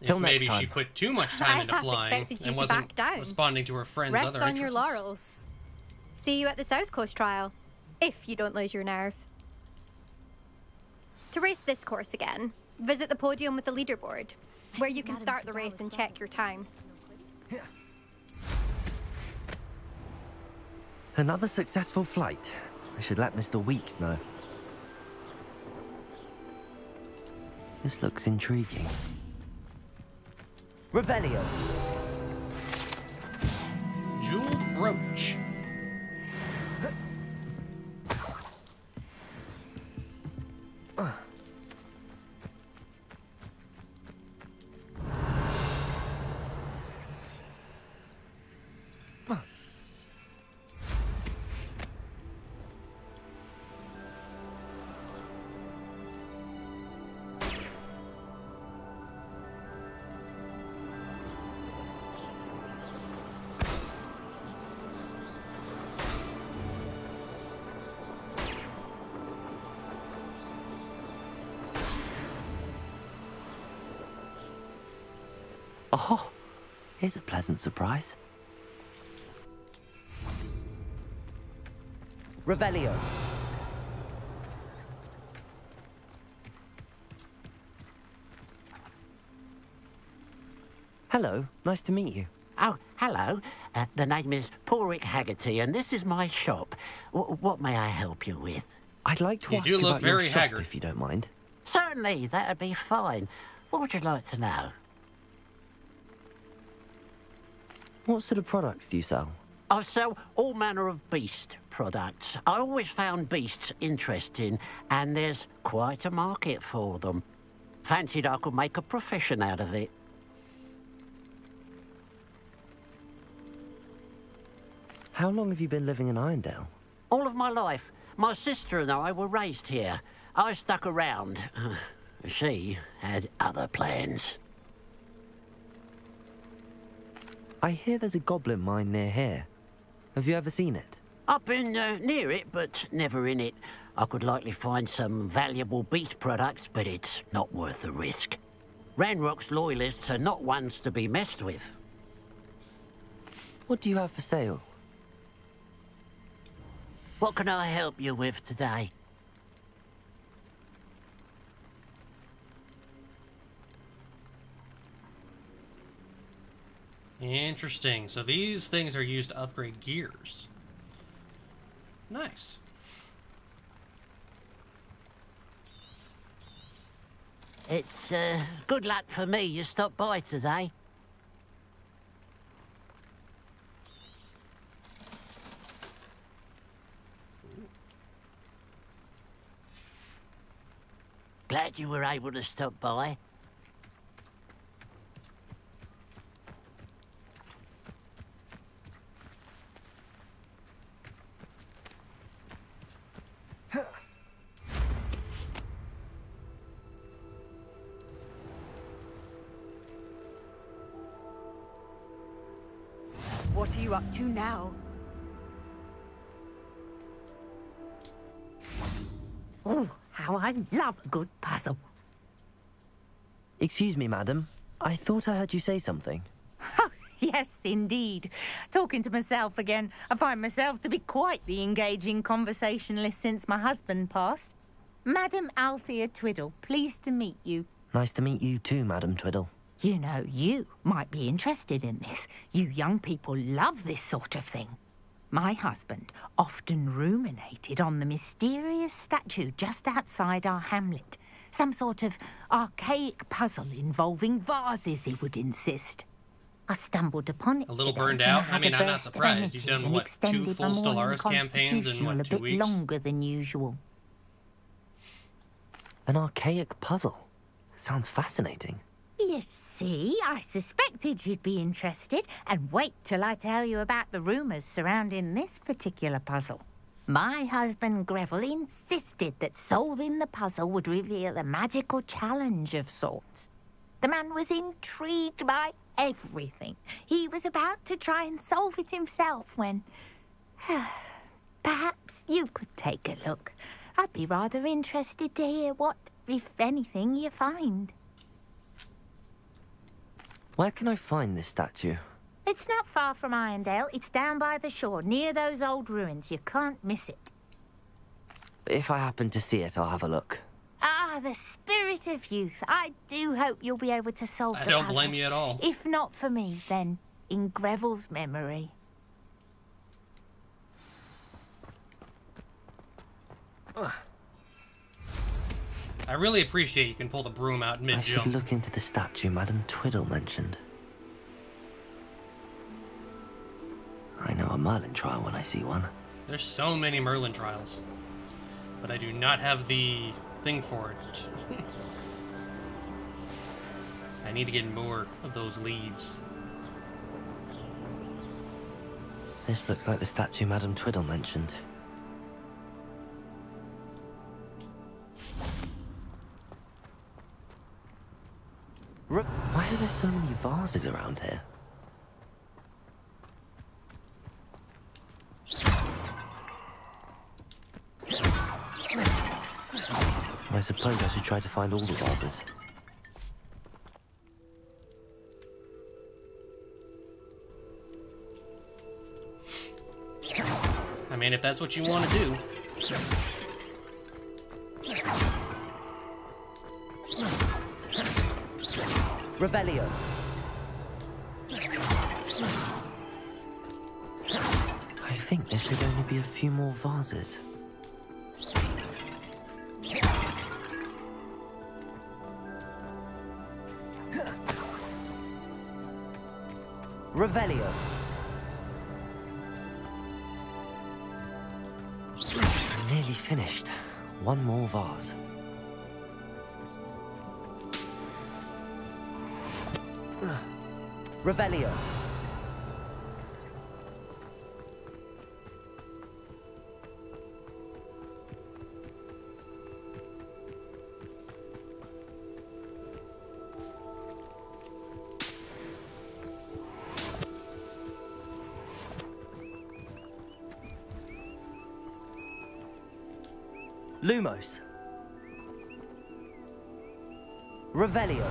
If Till next maybe time. she put too much time into I half flying expected you and to wasn't back down. responding to her friend's Rest other on your interests. laurels. See you at the South Coast trial, if you don't lose your nerve. To race this course again, visit the podium with the leaderboard, where you can start the race and check your time. Another successful flight. I should let Mr. Weeks know. This looks intriguing. Revelio. Jeweled brooch. Oh, here's a pleasant surprise. Revelio. Hello, nice to meet you. Oh, hello. The name is Porrick Haggerty, and this is my shop. What may I help you with? I'd like to You ask do look about your very shop, haggard. if you don't mind. Certainly, that'd be fine. What would you like to know? What sort of products do you sell? I sell all manner of beast products. I always found beasts interesting, and there's quite a market for them. Fancied I could make a profession out of it. How long have you been living in Irondale? All of my life. My sister and I were raised here. I stuck around. She had other plans. I hear there's a goblin mine near here. Have you ever seen it? I've been near it, but never in it. I could likely find some valuable beast products, but it's not worth the risk. Ranrock's loyalists are not ones to be messed with. What do you have for sale? What can I help you with today? Interesting. So these things are used to upgrade gears. Nice. It's good luck for me you stopped by today. Glad you were able to stop by. What are you up to now? Oh, how I love a good puzzle. Excuse me, madam. I thought I heard you say something. Yes, indeed. Talking to myself again. I find myself to be quite the engaging conversationalist since my husband passed. Madam Althea Twiddle, pleased to meet you. Nice to meet you too, Madam Twiddle. You know, you might be interested in this. You young people love this sort of thing. My husband often ruminated on the mysterious statue just outside our hamlet. Some sort of archaic puzzle involving vases, he would insist. I stumbled upon it A little today, burned and I out? had I mean, a I'm not burst of surprised. You've energy done, and what, 2 extended full my morning Stellaris campaigns in, constitutional what, 2 a bit weeks? longer than usual. An archaic puzzle. Sounds fascinating. You see, I suspected you'd be interested, and wait till I tell you about the rumours surrounding this particular puzzle. My husband Greville insisted that solving the puzzle would reveal a magical challenge of sorts. The man was intrigued by everything. He was about to try and solve it himself when... Perhaps you could take a look. I'd be rather interested to hear what, if anything, you find. Where can I find this statue? It's not far from Irondale. It's down by the shore, near those old ruins. You can't miss it. If I happen to see it, I'll have a look. Ah, the spirit of youth. I do hope you'll be able to solve the puzzle. I don't blame you at all. If not for me, then in Greville's memory. I really appreciate you can pull the broom out mid-jump. I should look into the statue Madame Twiddle mentioned. I know a Merlin trial when I see one. There's so many Merlin trials, but I do not have the thing for it. I need to get more of those leaves. This looks like the statue Madame Twiddle mentioned. Why are there so many vases around here? I suppose I should try to find all the vases. I mean, if that's what you want to do. Revelio. I think there should only be a few more vases. Revelio. I'm nearly finished. One more vase. Revelio. Lumos. Revelio.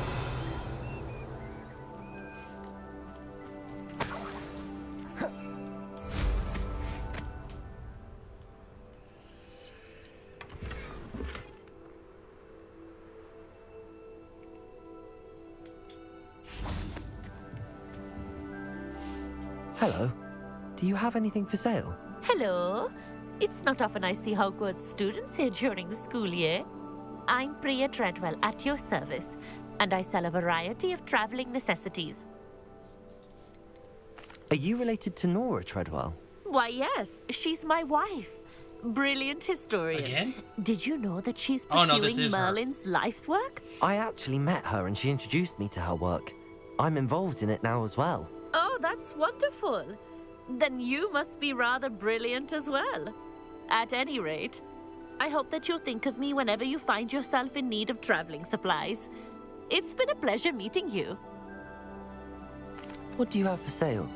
Hello. Do you have anything for sale? Hello. It's not often I see Hogwarts students here during the school year. I'm Priya Treadwell, at your service, and I sell a variety of traveling necessities. Are you related to Nora Treadwell? Why, yes. She's my wife. Brilliant historian. Again? Did you know that she's Oh, pursuing no, this is Merlin's life's work? I actually met her and she introduced me to her work. I'm involved in it now as well. Oh, that's wonderful. Then you must be rather brilliant as well. At any rate, I hope that you'll think of me whenever you find yourself in need of traveling supplies. It's been a pleasure meeting you. What do you have for sale?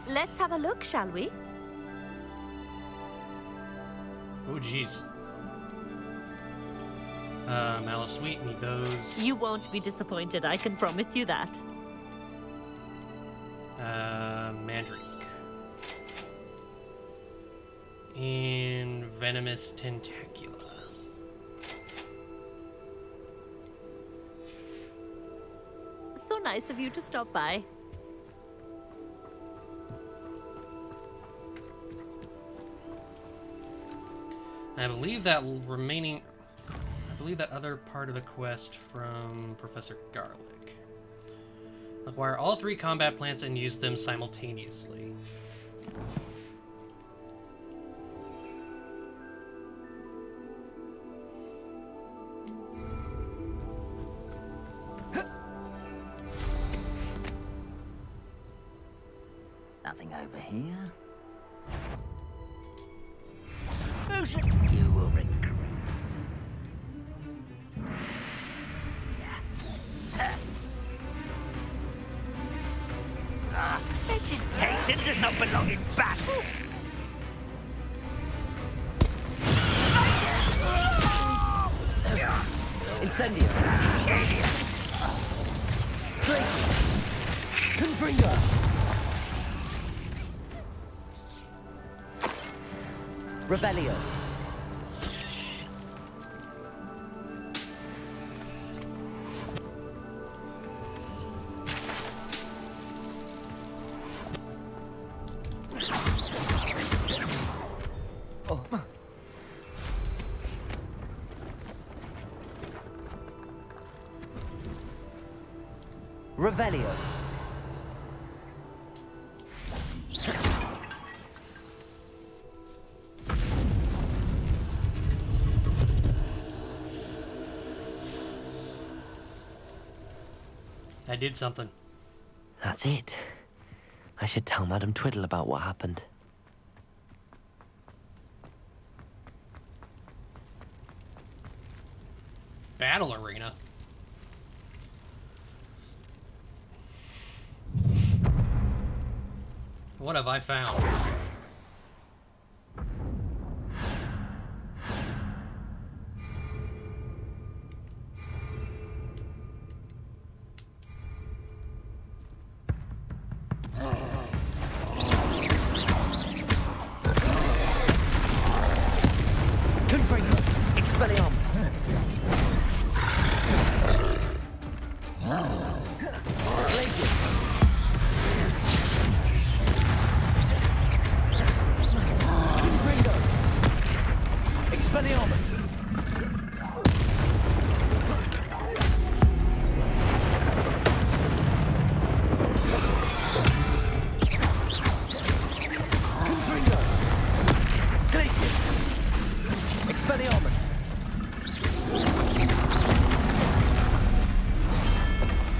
Let's have a look, shall we? Oh, jeez. Mallow Sweet, need those. You won't be disappointed, I can promise you that. Mandrake. And Venomous Tentacula. So nice of you to stop by. I believe that other part of the quest from Professor Garlic. Acquire all 3 combat plants and use them simultaneously. Nothing over here. potion you will regret. Vegetation does not belong in battle. Incendio. Tracy. Confringo. Revelio. Revelio. I did something. That's it. I should tell Madame Twiddle about what happened. Battle arena. What have I found? Confringo. Expelliarmus. Glacius. Confringo. Expelliarmus. Confringo. Glacius. Expelliarmus.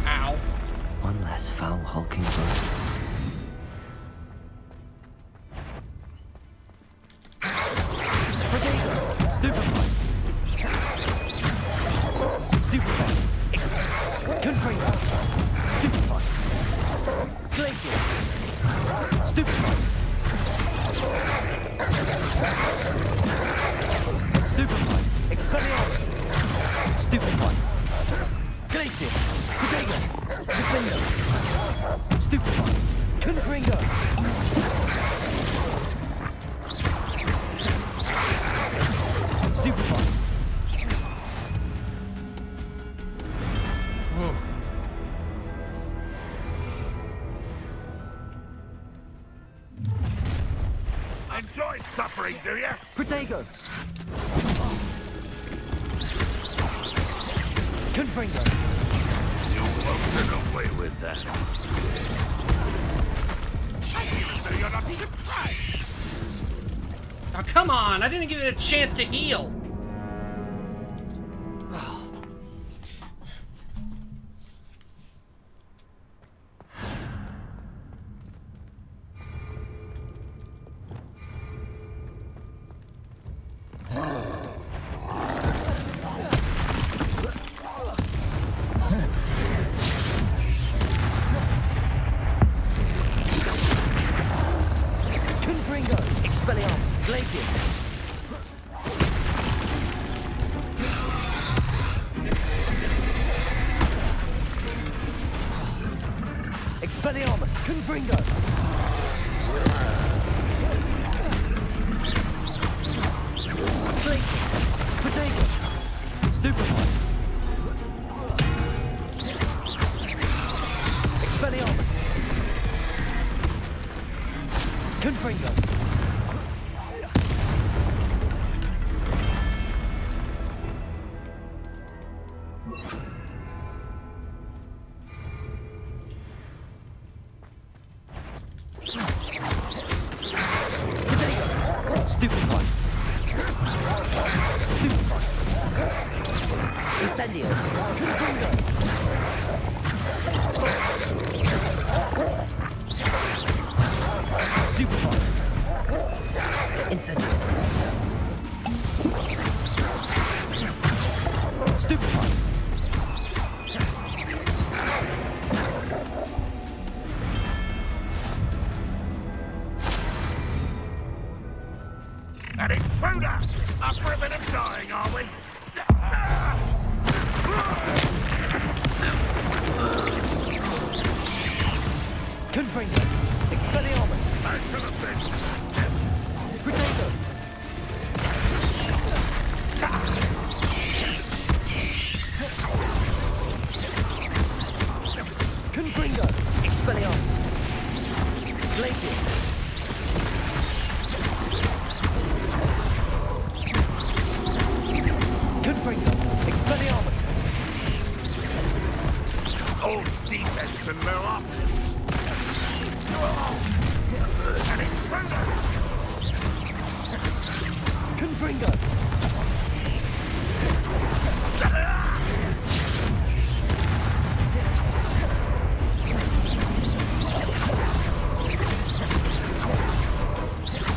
Ow. One less foul hulking bird. Stupefy. Stupefy. Confringo. Stupefy. Glacius. Stupefy. Stupefy. Expelliarmus. Stupefy. Glacius. Protego. Defendo. Stupefy. Confringo. Stupefy. Enjoy suffering, do you? Protego. Confringo. You won't get away with that. I didn't know you're not even trying. Oh, come on! I didn't give it a chance to heal! Confringo. Expelliarmus. Glacius. Expelliarmus. Confringo. Glacius. Protego. Stupefy. Expelliarmus. Confringo. Stupefy. Stupefy. Incendio. Confringo. Stupefy. Incendio. Stupefy. An intruder! Up for a bit of dying, are we? Confringo. Expelliarmus. Back to the bench. Protego. Confringo. Expelliarmus. Glacius. Confringo. Expelliarmus. All defense and low up. An intruder! Confringo.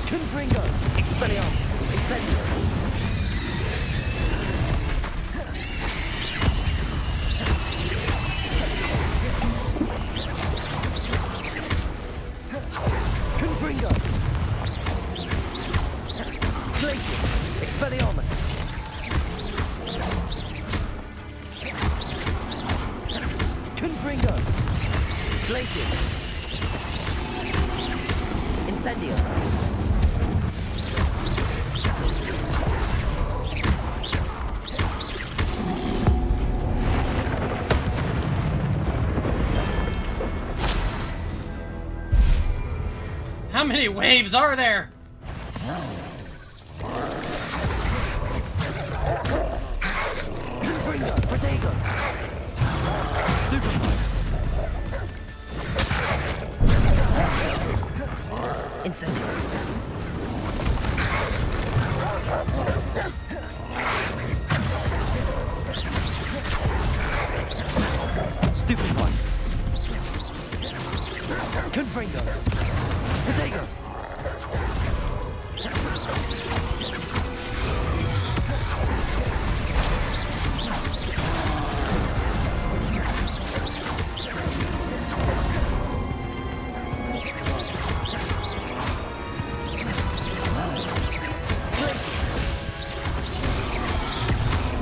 Confringo. Expelliarmus. Incendio. Confringo. Glacius. Expelliarmus. Confringo. Glacius. Incendio. How many waves are there? Confringo. Protego. Stupefy. Incendio. Stupefy. Confringo. Protego.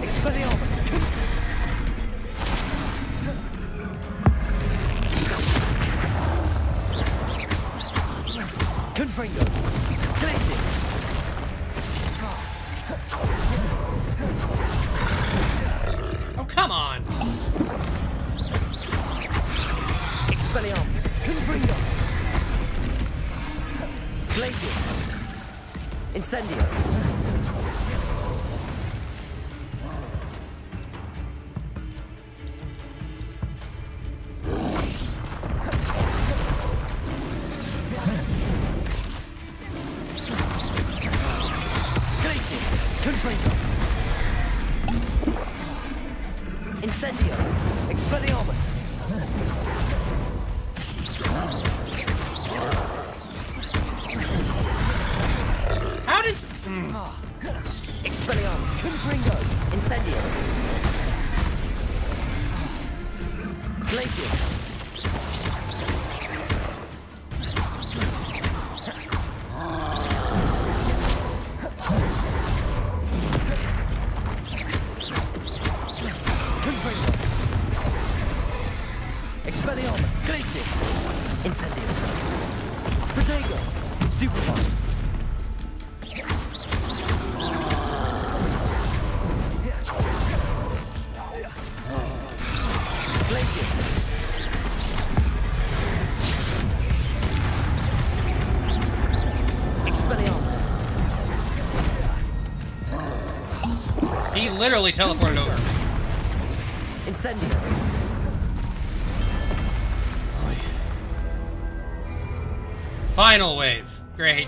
Expelliarmus. Confringo. Glacius. Oh, come on! Expelliarmus. Confringo. Glacius. Incendio. Glacius. Confringo. Incendio. Expelliarmus. How does... Expelliarmus. Confringo. Incendio. Glacius. Confringo. Expelliarmus. Glacius. Incendio. Protego. Stupefy. Glacius. Expelliarmus. He literally teleported over. Incendio. Final wave. Great.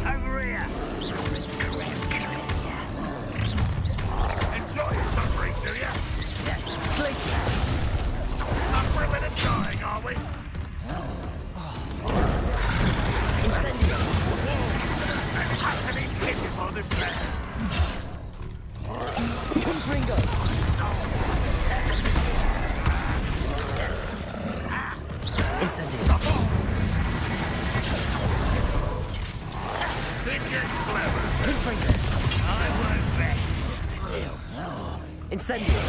Over here! Enjoy suffering, do ya? Glacius. Up for a bit of dying, are we? Incendio. And utterly pitiful despair. Confringo! Incendio! Confringo! Incendio!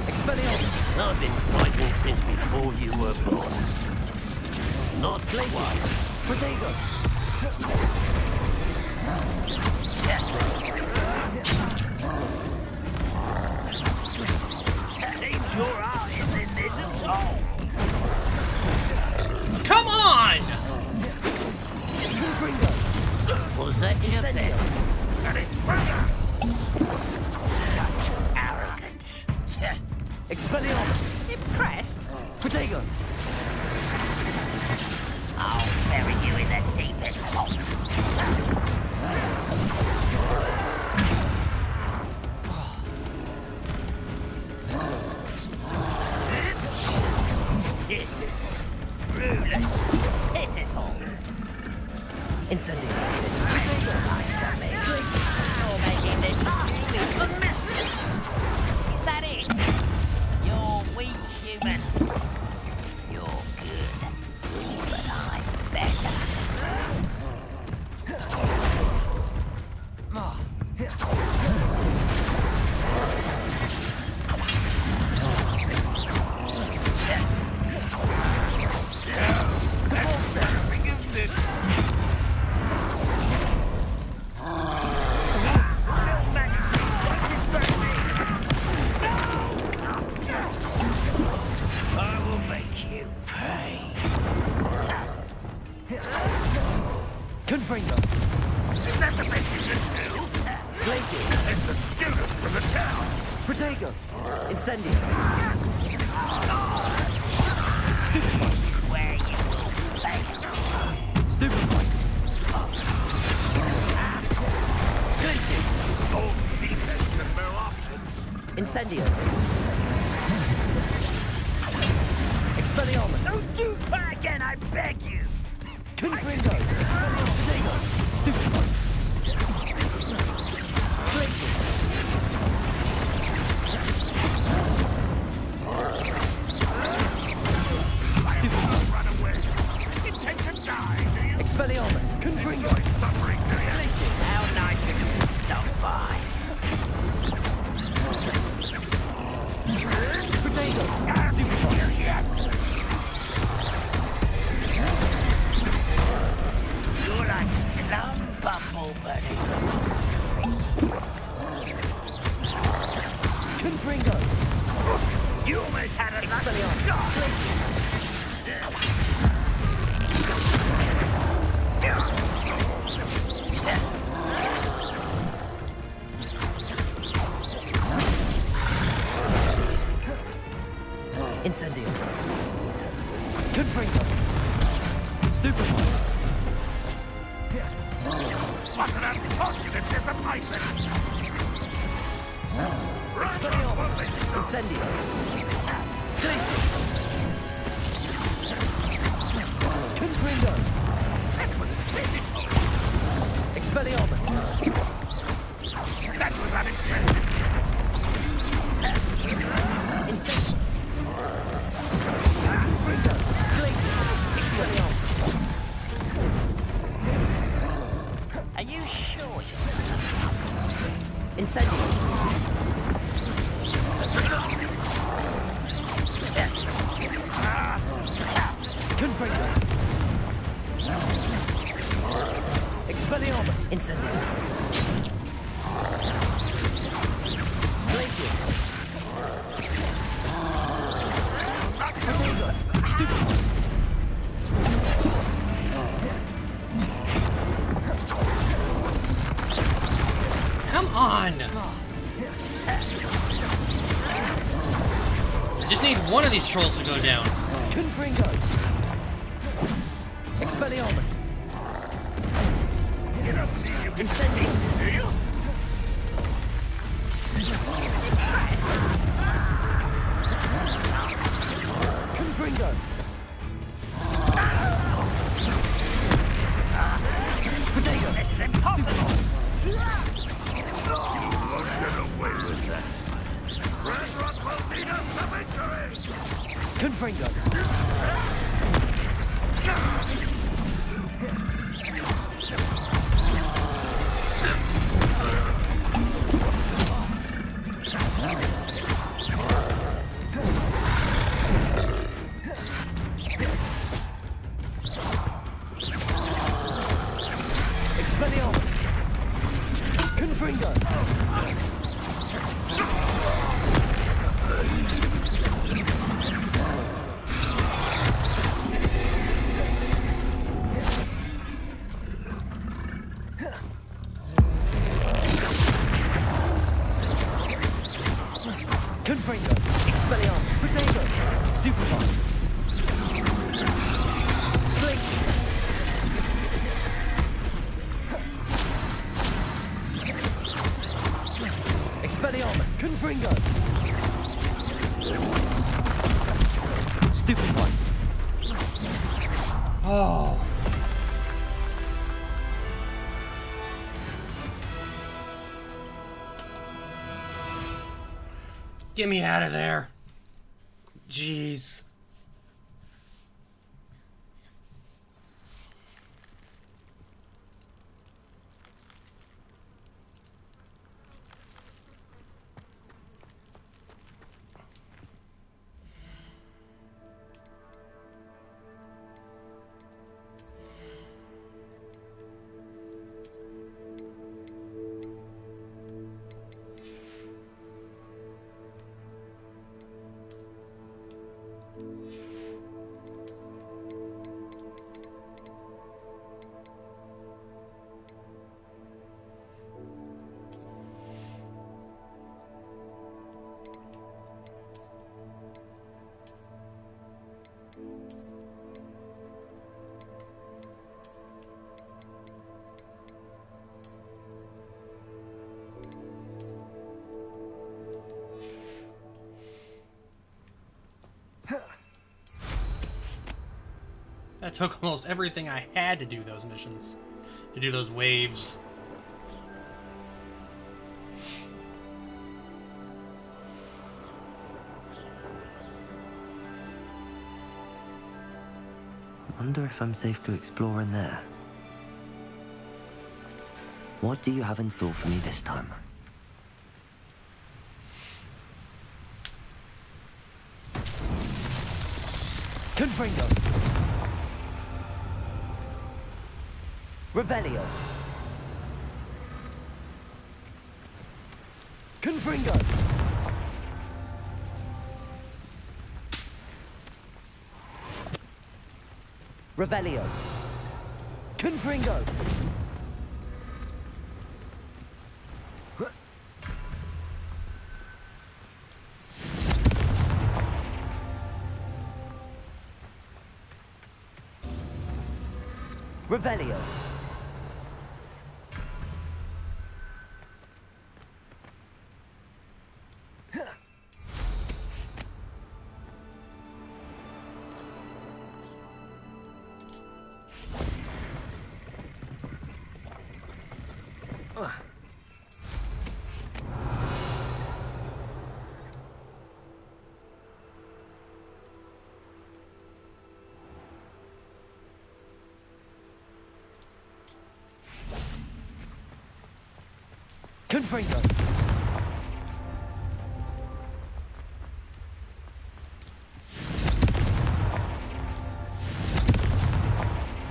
Expelliarmus! I've been fighting since before you were born. Not Glacius! Protego! Seems your heart isn't in this at all. Come on! Was that your best? Such arrogance. Expelliarmus! Impressed? Protego! I'll bury you in the deepest spot. Pitiful. Pitiful. Incendio! You're making this a mess. Is that it? You're weak, human. You're good, but I'm better. Confringo! Is that the best you can do? Glacius! It's the student from the town. Protego! Incendio! Where you will fail. Stupefy! Glacius! All defense and no options. Incendio! Expelliarmus! Don't do that again, I beg you! Confringo! Expelliarmus! Protego! Stupefy! Glacius! Expelliarmus! Confringo! Glacius! How nice of you to stop by. Protego! Stupefy! You're like plum bumble buddy. Confringo! You almost had a Expelliarmus! Glacius! Incendio! Confringo! Stupefy! What an unfortunate disappointment! Expelliarmus! Incendio! Glacius! Confringo! That was pitiful! Expelliarmus! That was unimpressive! Incendio! Confringo! Glacius! Expelliarmus! Are you sure you're Incendio! Confringo! Expelliarmus! Incendio! Glacius! Protego! Stupefy! Come on! I just need one of these trolls to go down. Confringo! Expelliarmus! Incendio! Do you? Confringo! Protego! This is impossible! You won't get away with that. Confringo. Expelliarmus. Confringo. Confringo. Expelliarmus. Protego. Stupefy. Glacier. Expelliarmus. Confringo. Stupefy. Oh. Get me out of there. Jeez. That took almost everything I had to do those missions. To do those waves. Wonder if I'm safe to explore in there. What do you have in store for me this time? Confringo. Revelio. Confringo. Revelio. Confringo. Revelio. Confringo.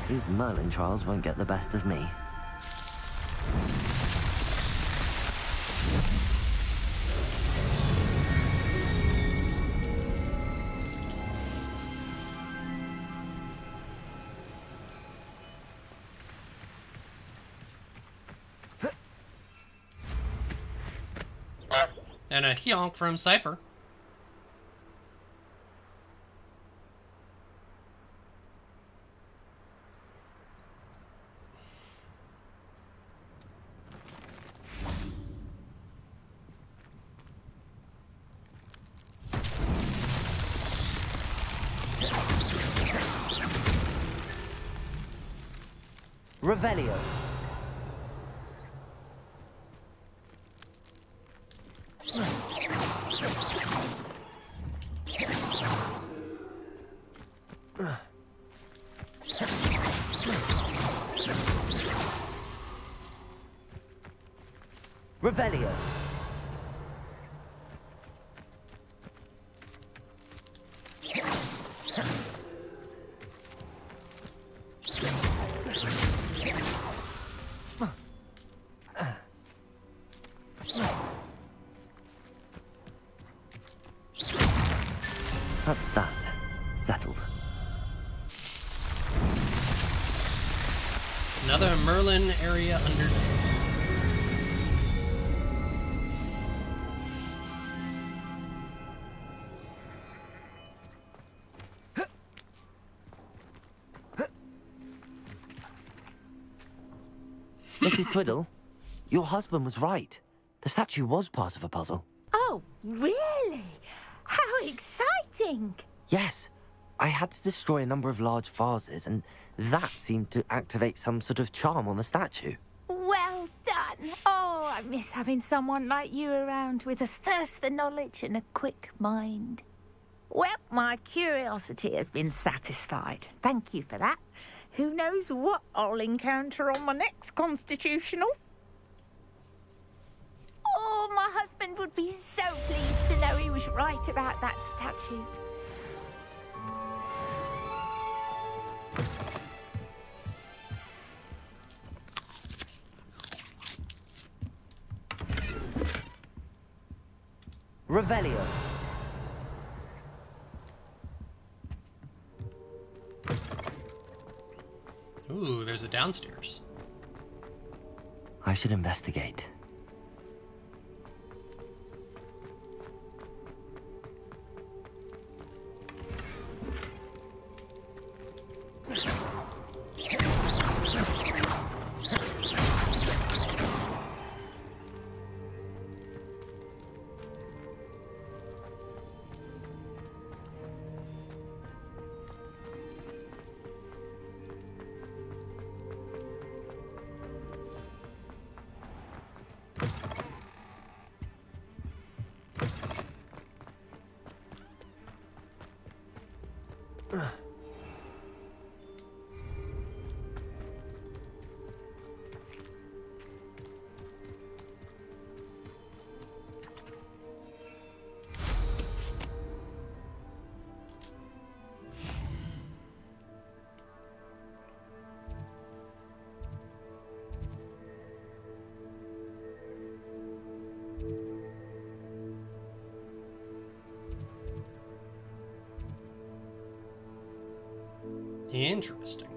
These Merlin trials won't get the best of me. And a hyonk from Cypher. Revelio. Revelio. That's that. Settled. Another Merlin area underneath. Mrs. Twiddle, your husband was right. The statue was part of a puzzle. Oh, really? How exciting! Yes, I had to destroy a number of large vases, and that seemed to activate some sort of charm on the statue. Well done. Oh, I miss having someone like you around with a thirst for knowledge and a quick mind. Well, my curiosity has been satisfied. Thank you for that. Who knows what I'll encounter on my next constitutional? Oh, my husband would be so pleased to know he was right about that statue. Revelio. Ooh, there's a downstairs. I should investigate. Interesting.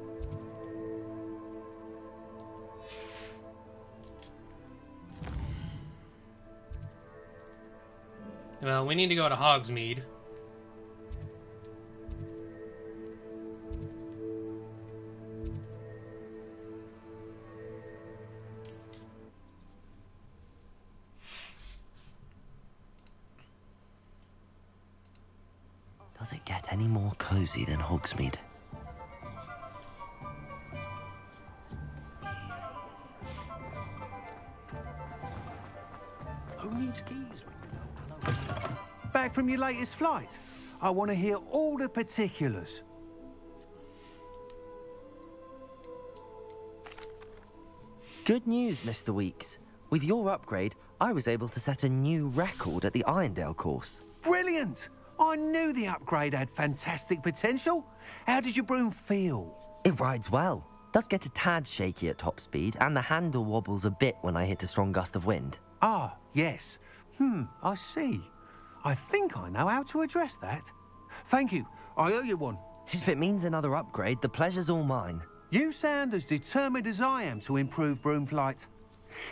Well, we need to go to Hogsmeade. Does it get any more cozy than Hogsmeade? Who needs keys when you know? Back from your latest flight? I want to hear all the particulars. Good news, Mr. Weeks. With your upgrade, I was able to set a new record at the Irondale course. Brilliant! I knew the upgrade had fantastic potential. How did your broom feel? It rides well. Does get a tad shaky at top speed, and the handle wobbles a bit when I hit a strong gust of wind. Ah, yes. I see. I think I know how to address that. Thank you. I owe you one. If it means another upgrade, the pleasure's all mine. You sound as determined as I am to improve broom flight.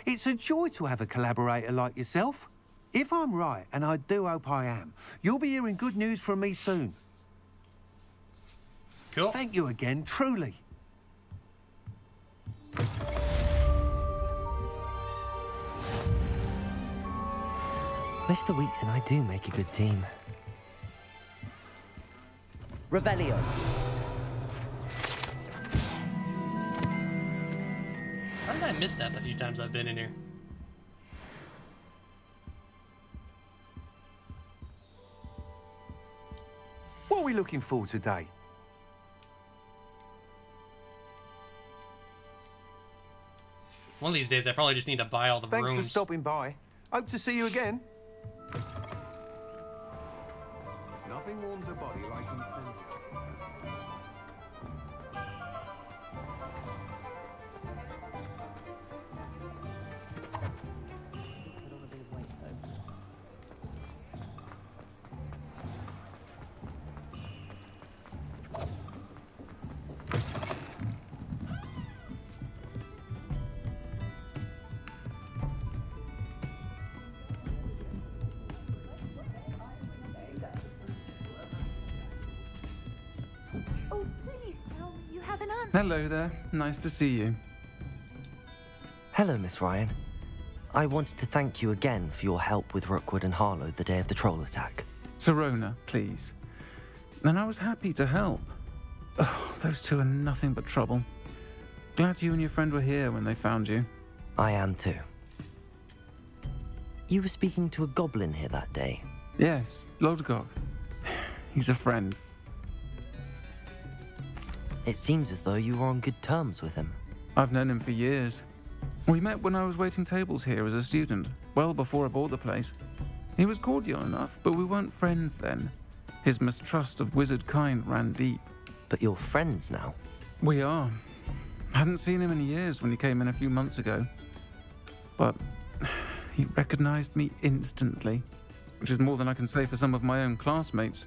It's a joy to have a collaborator like yourself. If I'm right, and I do hope I am, you'll be hearing good news from me soon. Cool. Thank you again, truly. Mr. Weeks and I do make a good team. Revelio. How did I miss that the few times I've been in here? What are we looking for today? One of these days, I probably just need to buy all the Thanks rooms. for stopping by. Hope to see you again. Nothing warms a body like an... Oh, please tell me you have an aunt. Hello there. Nice to see you. Hello, Miss Ryan. I wanted to thank you again for your help with Rookwood and Harlow the day of the troll attack. Sirona, please. And I was happy to help. Oh, those two are nothing but trouble. Glad you and your friend were here when they found you. I am too. You were speaking to a goblin here that day. Yes, Lodgok. He's a friend. It seems as though you were on good terms with him. I've known him for years. We met when I was waiting tables here as a student, well before I bought the place. He was cordial enough, but we weren't friends then. His mistrust of wizard kind ran deep. But you're friends now? We are. Hadn't seen him in years when he came in a few months ago. But he recognized me instantly, which is more than I can say for some of my own classmates.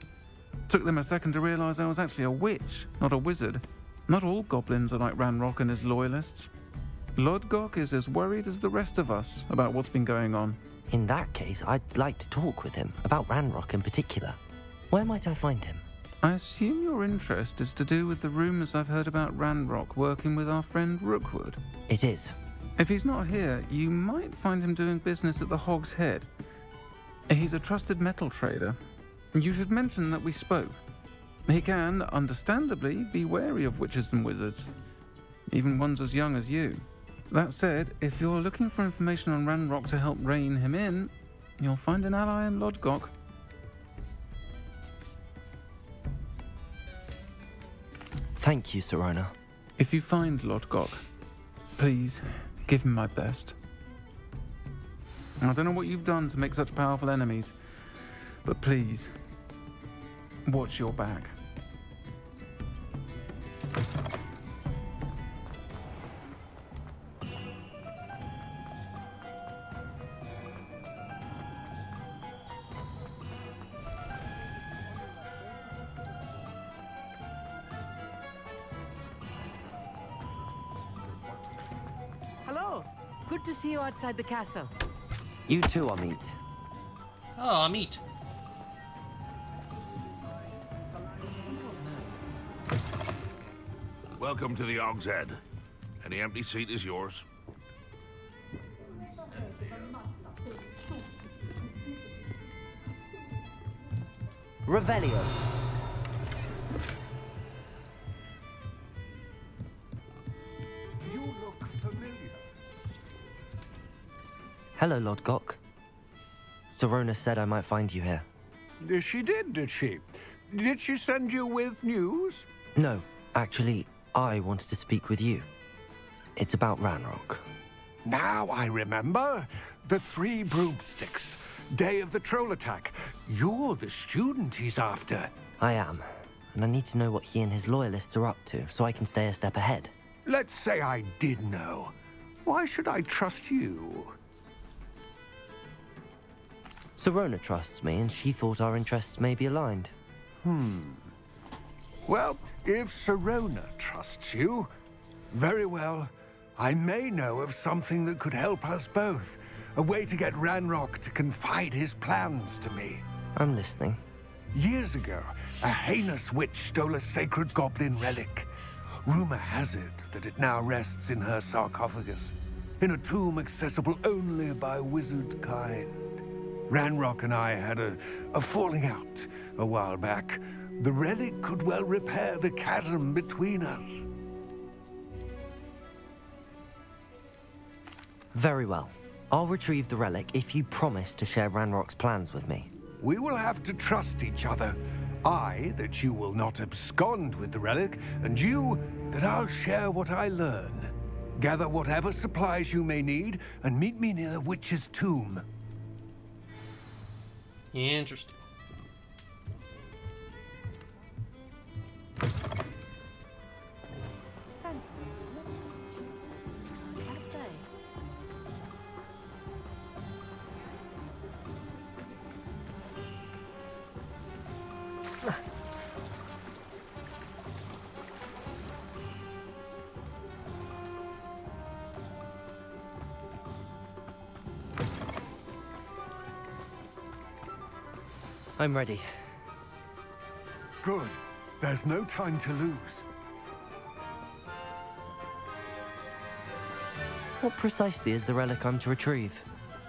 Took them a second to realize I was actually a witch, not a wizard. Not all goblins are like Ranrock and his loyalists. Lodgok is as worried as the rest of us about what's been going on. In that case, I'd like to talk with him, about Ranrock in particular. Where might I find him? I assume your interest is to do with the rumors I've heard about Ranrock working with our friend Rookwood. It is. If he's not here, you might find him doing business at the Hog's Head. He's a trusted metal trader. You should mention that we spoke. He can, understandably, be wary of witches and wizards, even ones as young as you. That said, if you're looking for information on Ranrock to help rein him in, you'll find an ally in Lodgok. Thank you, Sirona. If you find Lodgok, please give him my best. I don't know what you've done to make such powerful enemies, but please, watch your back. Hello. Good to see you outside the castle. You too, Amit. Oh, Amit. Welcome to the Hog's Head. Any empty seat is yours. Revelio. You look familiar. Hello, Lodgok. Sirona said I might find you here. She did she? Did she send you with news? No, actually, I wanted to speak with you. It's about Ranrock. Now I remember. The 3 broomsticks. Day of the troll attack. You're the student he's after. I am, and I need to know what he and his loyalists are up to so I can stay a step ahead. Let's say I did know. Why should I trust you? Sirona trusts me, and she thought our interests may be aligned. Well, if Sirona trusts you, very well. I may know of something that could help us both. A way to get Ranrock to confide his plans to me. I'm listening. Years ago, a heinous witch stole a sacred goblin relic. Rumor has it that it now rests in her sarcophagus, in a tomb accessible only by wizard kind. Ranrock and I had a falling out a while back. The relic could well repair the chasm between us. Very well. I'll retrieve the relic if you promise to share Ranrock's plans with me. We will have to trust each other. I, that you will not abscond with the relic, and you, that I'll share what I learn. Gather whatever supplies you may need, and meet me near the witch's tomb. Interesting. I'm ready. Good. There's no time to lose. What precisely is the relic I'm to retrieve?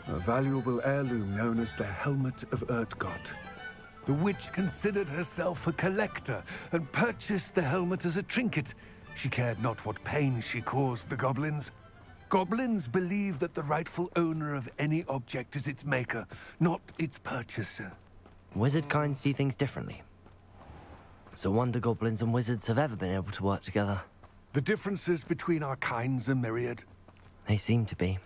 A valuable heirloom known as the Helmet of Urtkot. The witch considered herself a collector and purchased the helmet as a trinket. She cared not what pain she caused the goblins. Goblins believe that the rightful owner of any object is its maker, not its purchaser. Wizard kind see things differently. It's a wonder goblins and wizards have ever been able to work together. The differences between our kinds are myriad. They seem to be.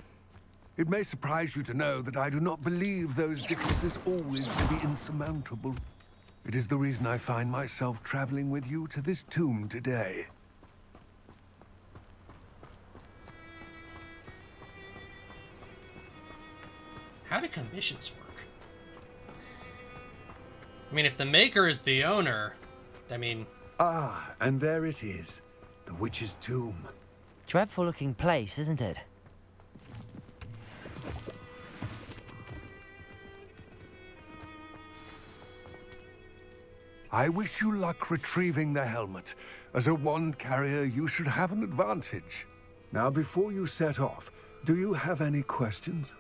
It may surprise you to know that I do not believe those differences always to be insurmountable. It is the reason I find myself traveling with you to this tomb today. How do commissions work? I mean, if the maker is the owner, I mean... Ah, and there it is. The witch's tomb. Dreadful looking place, isn't it? I wish you luck retrieving the helmet. As a wand carrier, you should have an advantage. Now, before you set off, do you have any questions?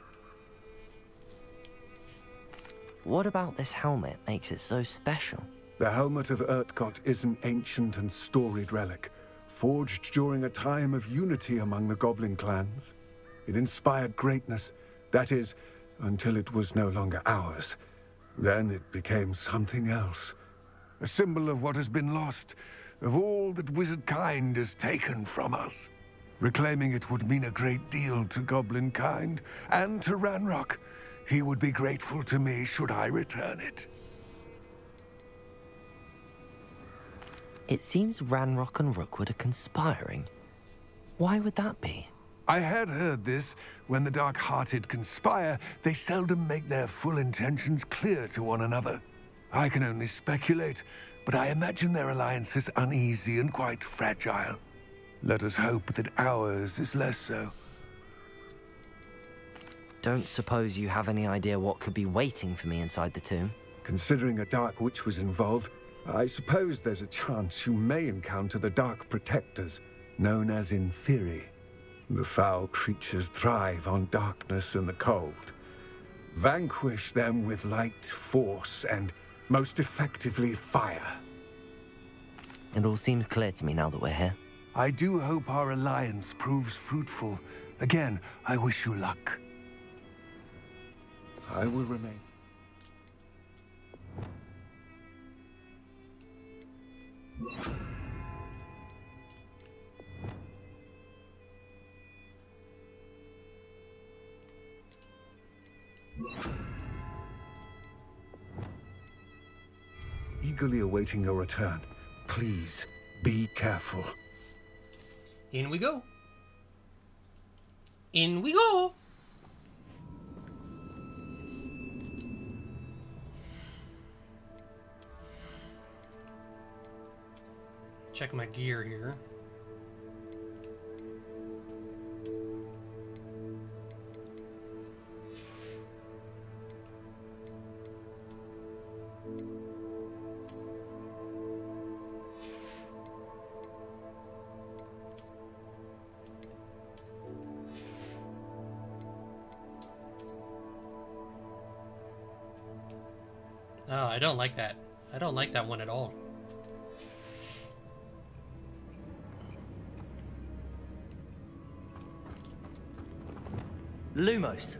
What about this helmet makes it so special? The Helmet of Urtkot is an ancient and storied relic, forged during a time of unity among the goblin clans. It inspired greatness, that is, until it was no longer ours. Then it became something else. A symbol of what has been lost, of all that wizard kind has taken from us. Reclaiming it would mean a great deal to goblin kind, and to Ranrock. He would be grateful to me should I return it. It seems Ranrock and Rookwood are conspiring. Why would that be? I had heard this. When the dark-hearted conspire, they seldom make their full intentions clear to one another. I can only speculate, but I imagine their alliance is uneasy and quite fragile. Let us hope that ours is less so. Don't suppose you have any idea what could be waiting for me inside the tomb? Considering a Dark Witch was involved, I suppose there's a chance you may encounter the Dark Protectors, known as Inferi. The foul creatures thrive on darkness and the cold. Vanquish them with light, force, and most effectively fire. It all seems clear to me now that we're here. I do hope our alliance proves fruitful. Again, I wish you luck. I will remain. Eagerly awaiting your return. Please, be careful. In we go. In we go. Check my gear here. Oh, I don't like that. I don't like that one at all. Lumos.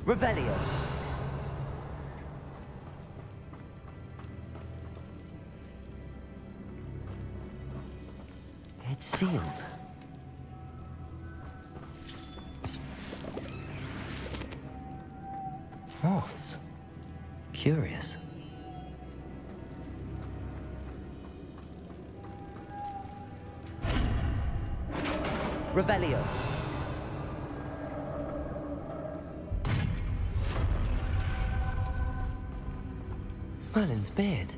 Revelio. It's sealed. Moths. Curious. Revelio. Merlin's beard.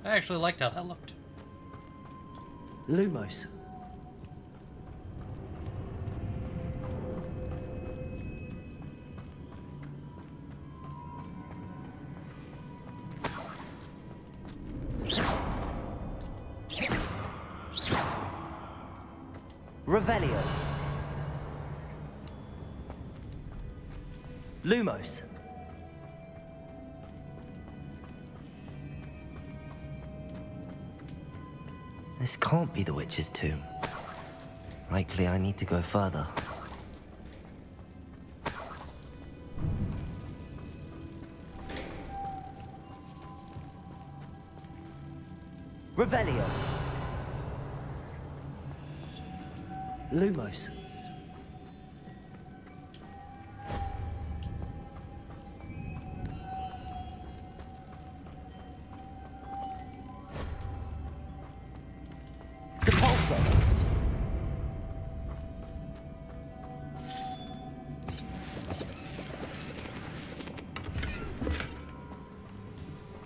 I actually liked how that looked. Lumos. Revelio. Lumos. This can't be the witch's tomb. Likely I need to go further. Revelio. Lumos.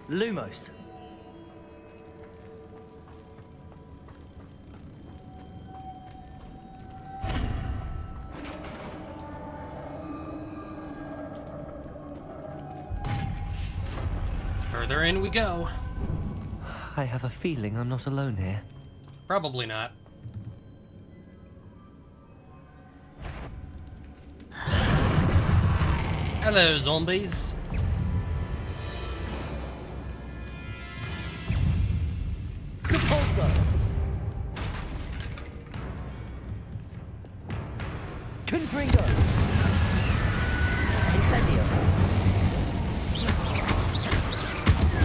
Lumos. Further in we go. I have a feeling I'm not alone here. Probably not. Hello, zombies. Repulsor. Confringo. Incendio.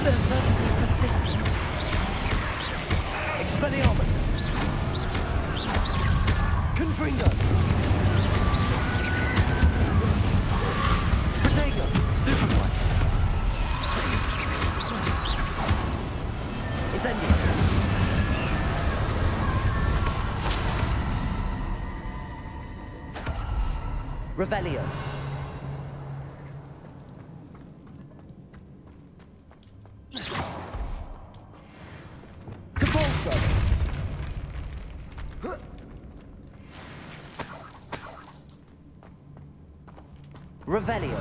They're certainly persistent. Expelliarmus. Confringo. Protego. Stupefy. Incendio. Revelio. Repulsor. Revelio.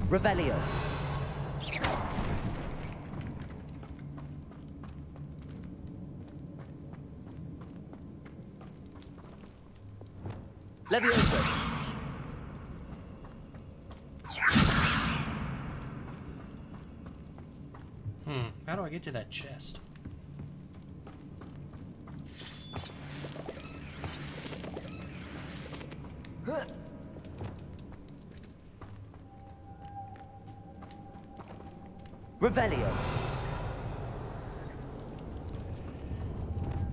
Revelio. Levioso. How do I get to that chest? Revelio.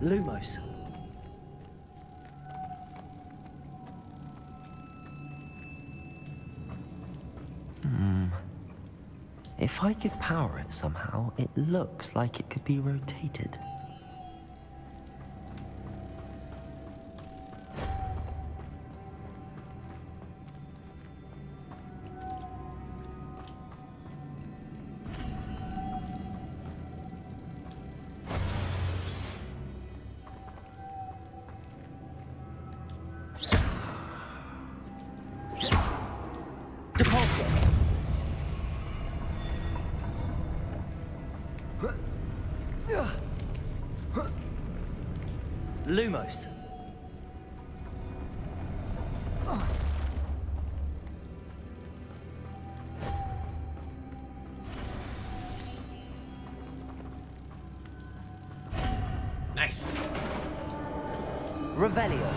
Lumos. If I could power it somehow, it looks like it could be rotated. Lumos. Nice. Revelio.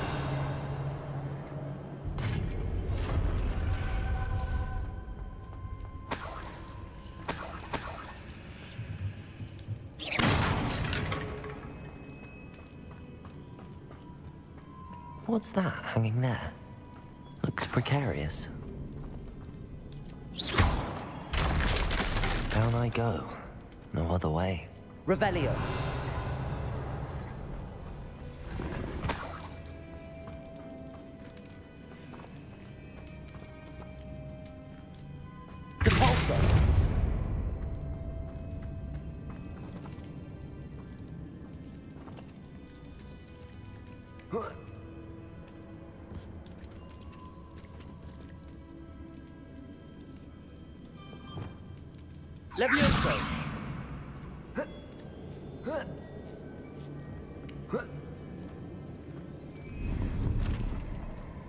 What's that hanging there? Looks precarious. Down I go. No other way. Revelio. Depulso. Levioso.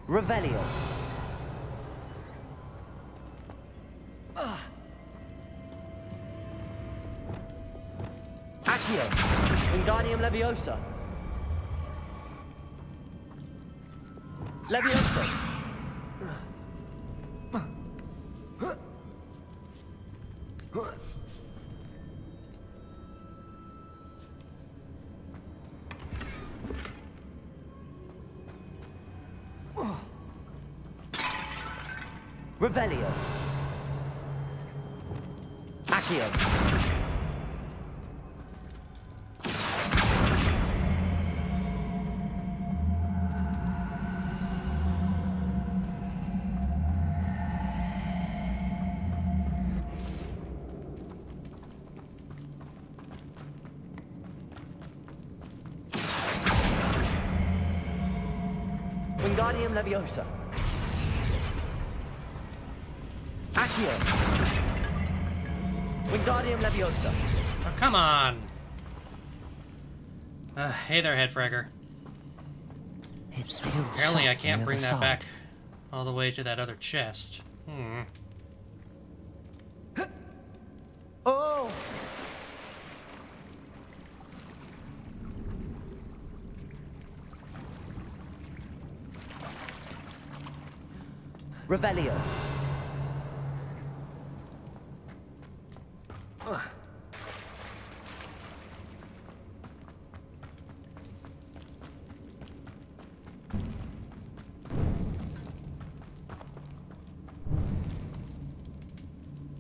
Revelio. Accio. Wingardium Leviosa. Levioso. Revelio. Accio. Wingardium Leviosa. Accio. Wingardium Leviosa. Oh, come on. Hey there, Headfragger. It's sealed. Apparently I shut can't from the bring other that side. back all the way to that other chest. Oh! Revelio.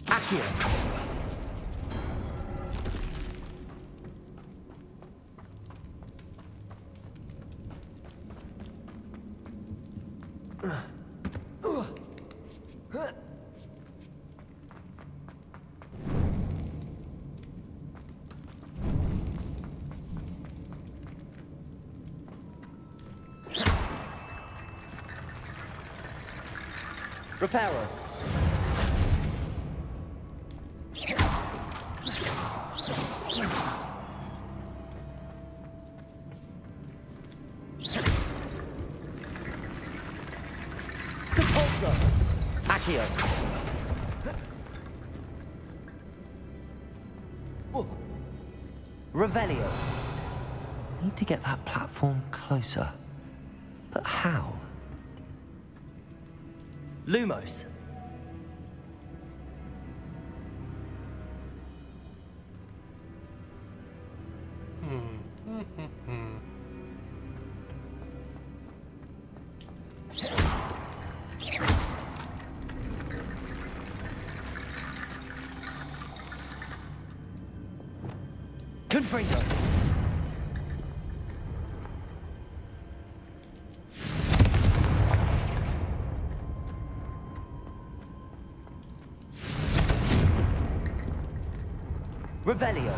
Accio. Reparo. Compulso. Accio. Revelio. Need to get that platform closer. But how? Lumos. Confringo. Revelio.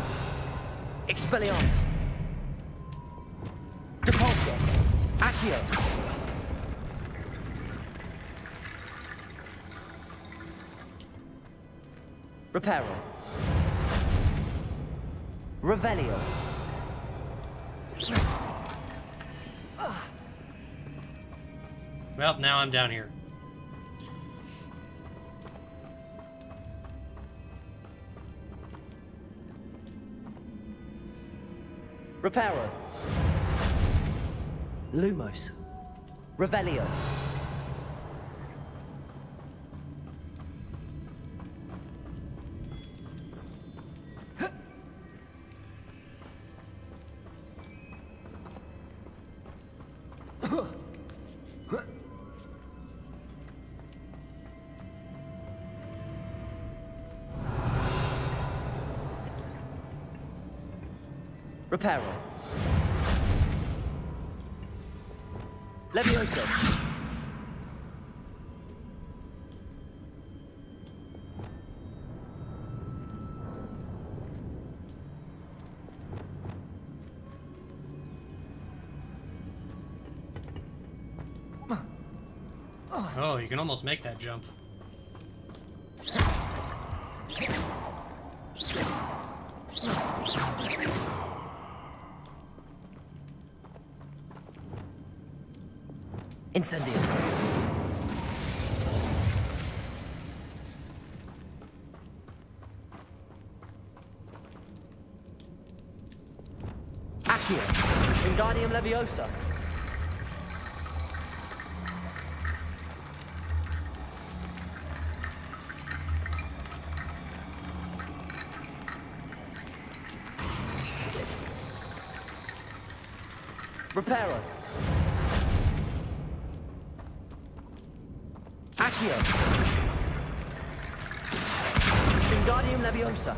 Expelliarmus. Depulso. Accio. Reparo. Revelio. Well, now I'm down here. Reparo. Lumos. Revelio. Reparo. Levioso. Oh, you can almost make that jump. Incendio. Accio. Wingardium Leviosa. Reparo. Accio. Wingardium Leviosa.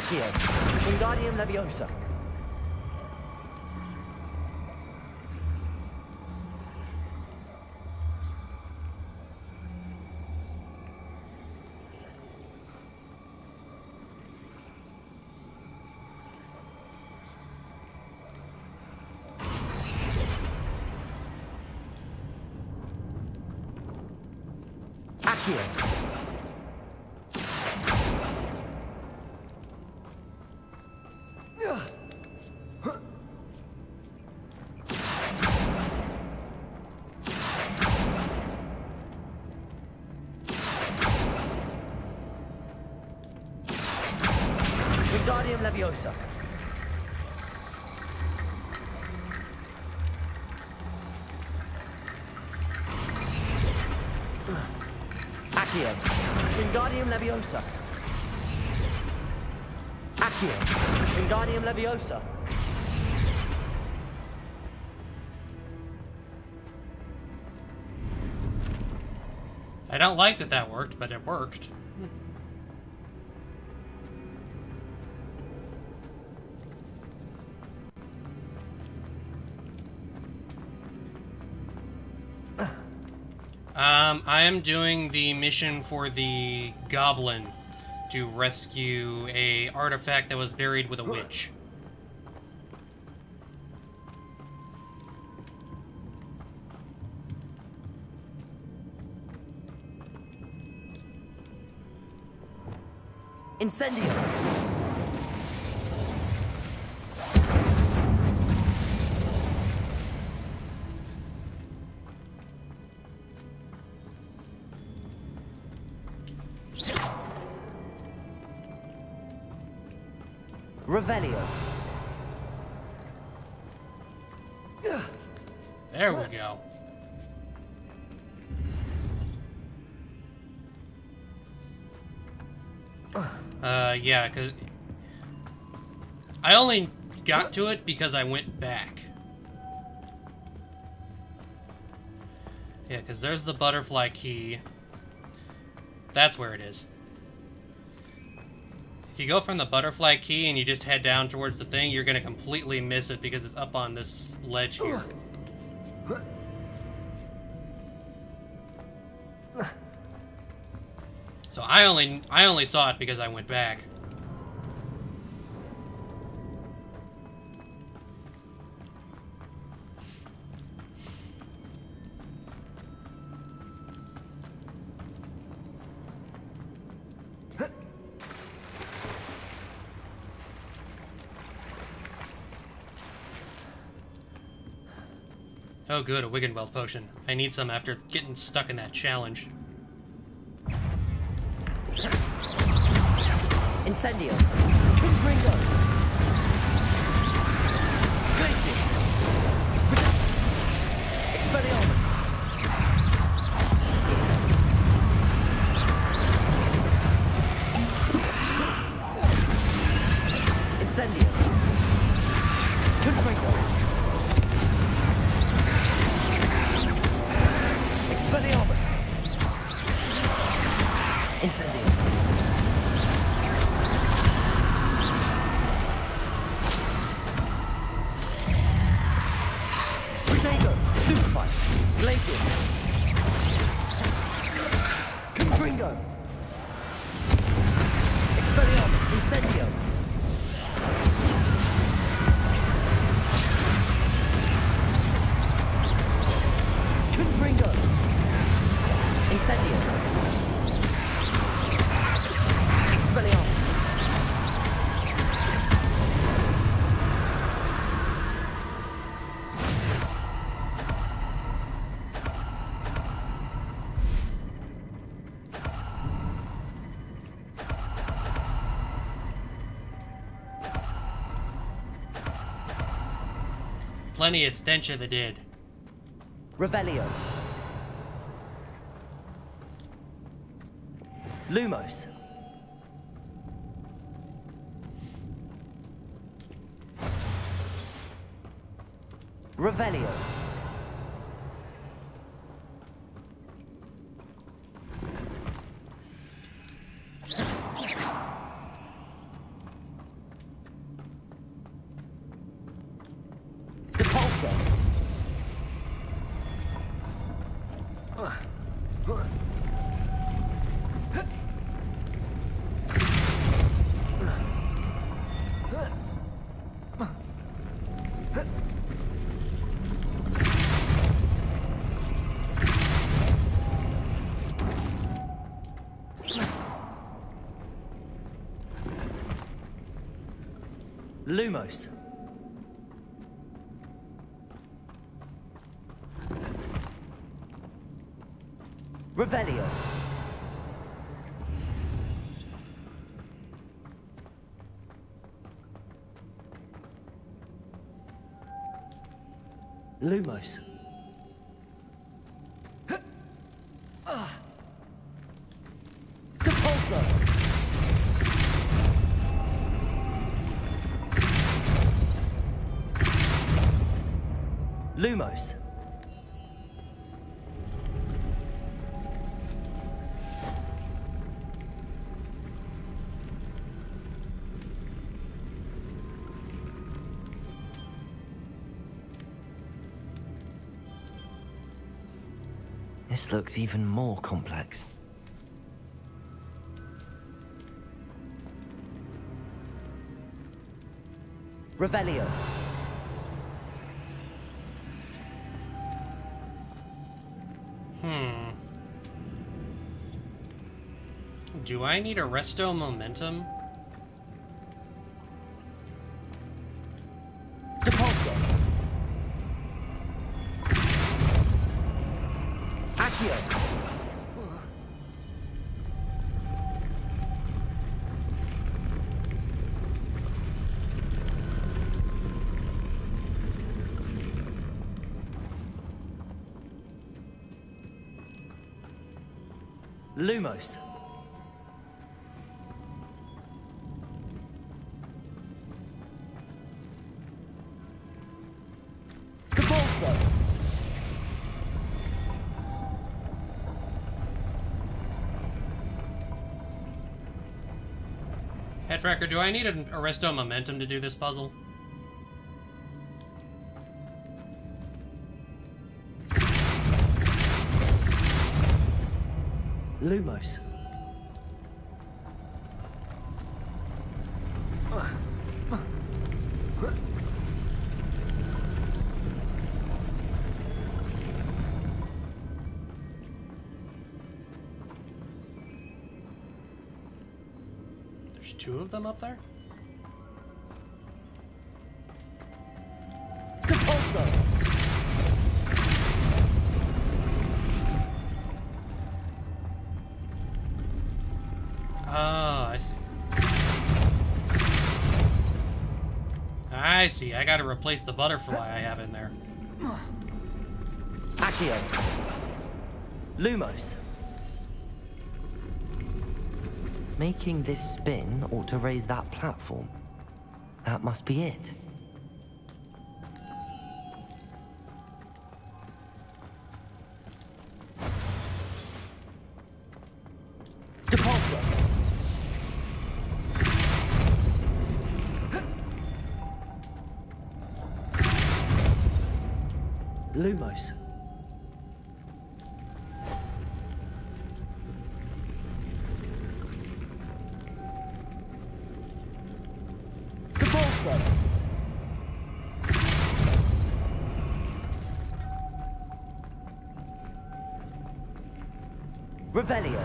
Accio. Wingardium Leviosa. Accio. Wingardium Leviosa. Accio. Wingardium Leviosa. Accio. Wingardium Leviosa. I don't like that that worked, but it worked. I am doing the mission for the goblin to rescue a artifact that was buried with a witch. Incendio. Revelio. There we go. Yeah, because I only got to it because I went back. Yeah, because there's the butterfly key. That's where it is. If you go from the butterfly key and you just head down towards the thing, you're going to completely miss it because it's up on this ledge here. So I only saw it because I went back. Oh good, a Wiggenweld potion. I need some after getting stuck in that challenge. Incendio. Confringo. Glacius. Expelliarmus. Incendio. Confringo. Expelliarmus. Incendio. Protego. Stupefy. Glacius. Confringo. Expelliarmus. Incendio. Confringo. Incendio. Expelliarmus. Plenty of stench of the dead. Revelio. Lumos. Revelio. Depulso. Lumos. Revelio. Lumos. Depulso. Lumos. This looks even more complex. Revelio. Do I need a resto momentum? Depulso. Accio. Lumos. Depulso. Headfracker, do I need an Arresto Momentum to do this puzzle? Lumos. There's two of them up there? Depulso. I see. I gotta replace the butterfly I have in there. Accio. Lumos. Making this spin ought to raise that platform. That must be it. Depulsor. Lumos. Depulsor. Revelio.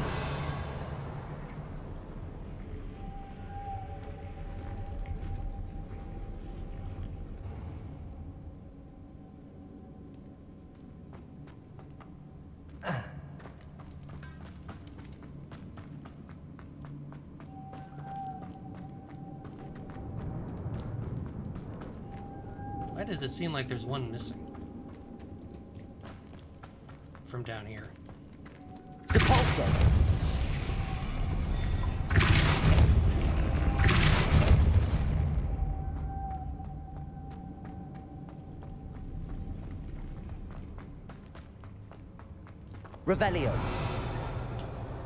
Why does it seem like there's one missing? From down here. Depulsor. Revelio.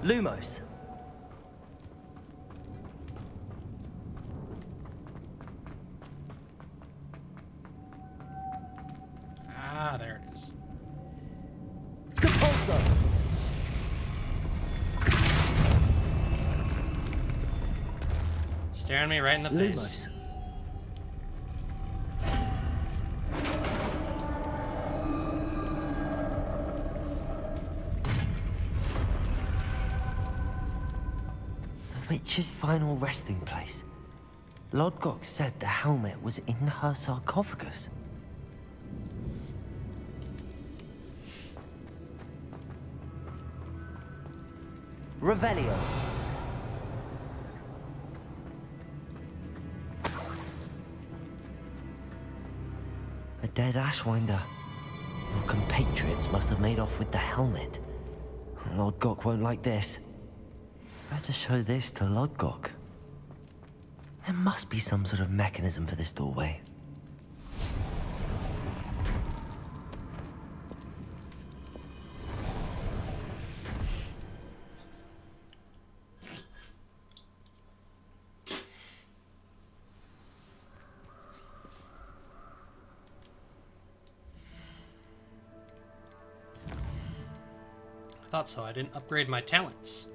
Lumos. Ah, there it is. Depulsor. Staring me right in the face. Lumos. The witch's final resting place. Lodgok said the helmet was in her sarcophagus. Revelio. A dead Ashwinder. Your compatriots must have made off with the helmet. Lodgok won't like this. Better show this to Lodgok. There must be some sort of mechanism for this doorway. I thought so. I didn't upgrade my talents.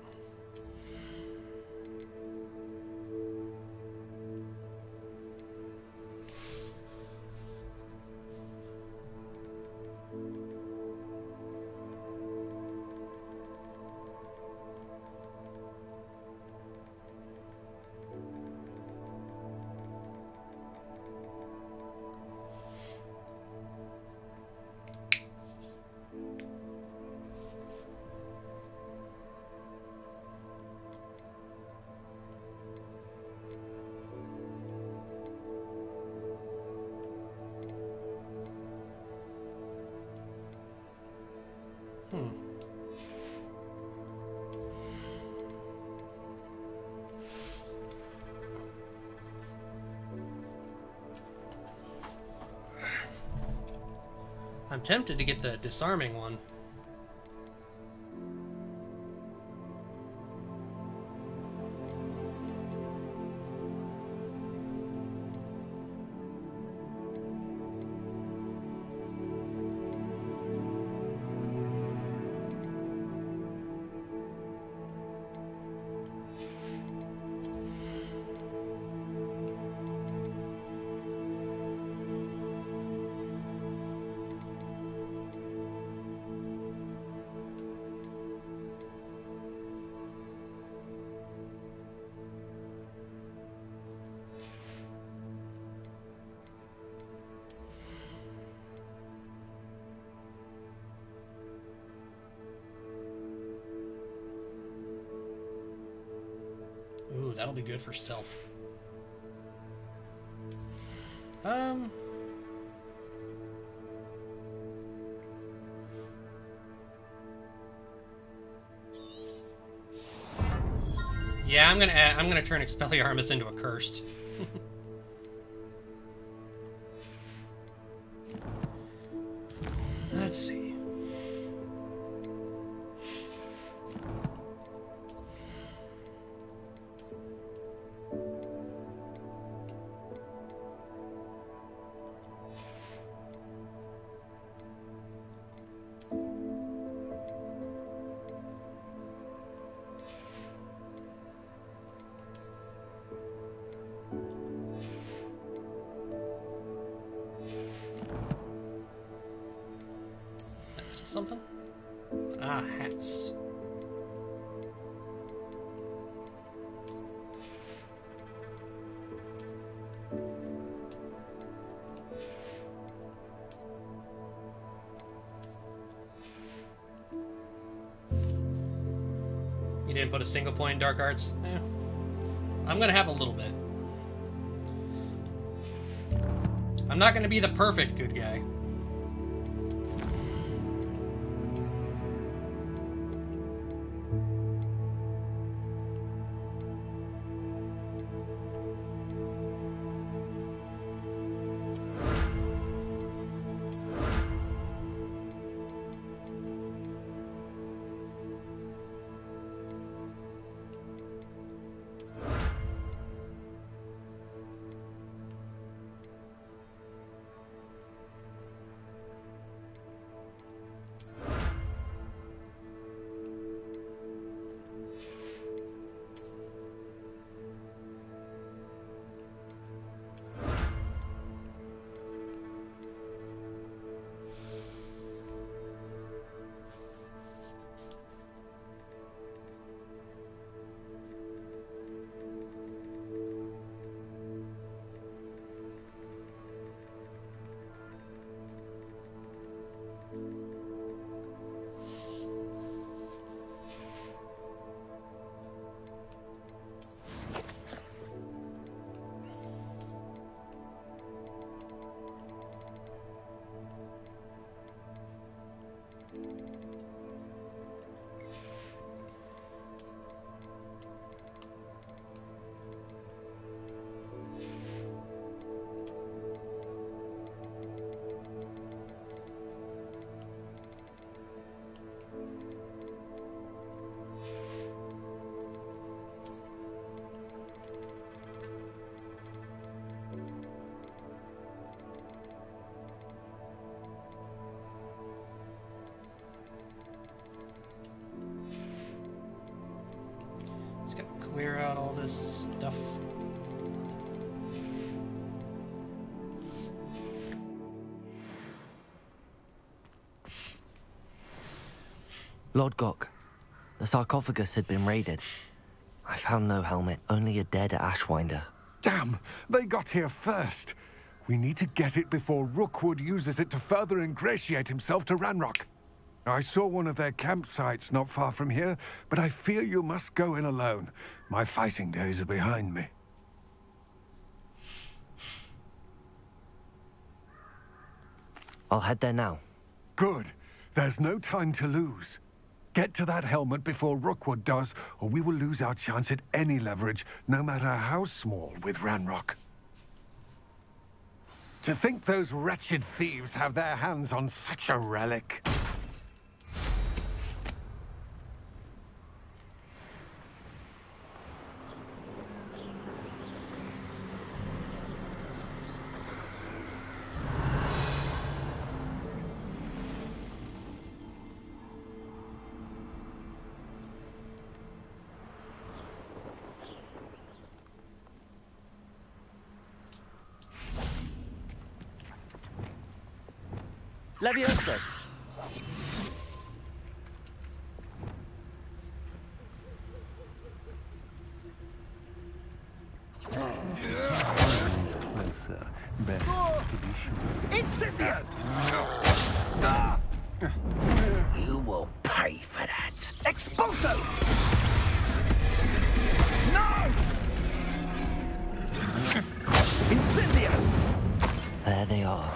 I'm tempted to get the disarming one. Ooh, that'll be good for stealth. Yeah, I'm gonna turn Expelliarmus into a curse. Let's see. Something? Ah, hats. You didn't put a single point in Dark Arts? Eh. I'm gonna have a little bit. I'm not gonna be the perfect good guy. Clear out all this stuff. Lord Gok, the sarcophagus had been raided. I found no helmet, only a dead Ashwinder. Damn! They got here first. We need to get it before Rookwood uses it to further ingratiate himself to Ranrock. I saw one of their campsites not far from here, but I fear you must go in alone. My fighting days are behind me. I'll head there now. Good. There's no time to lose. Get to that helmet before Rookwood does, or we will lose our chance at any leverage, no matter how small, with Ranrock. To think those wretched thieves have their hands on such a relic. Leviosa. Closer. Best to be sure. Incipient! You will pay for that. Expulso! No! Incendio! There they are.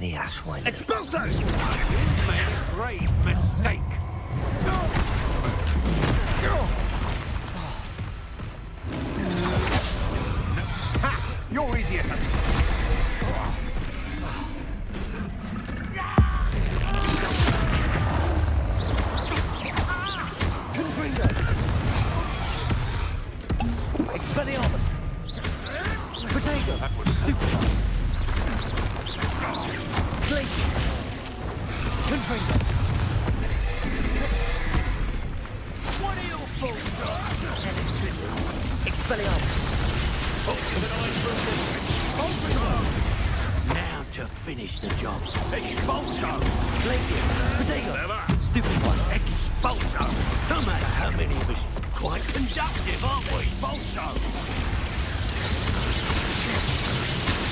The Ashwinders. Expulso! He's made a grave mistake. Ha! You're easy as a... Expelliarmus! Protego! That was stupid. Glacius! Confringo! What are your faults, Expelliarmus! Now to finish the job. Expulso! Glacius! Protego! Stupid one. Expulso! No matter how many of us, quite conductive, aren't we? Expulso!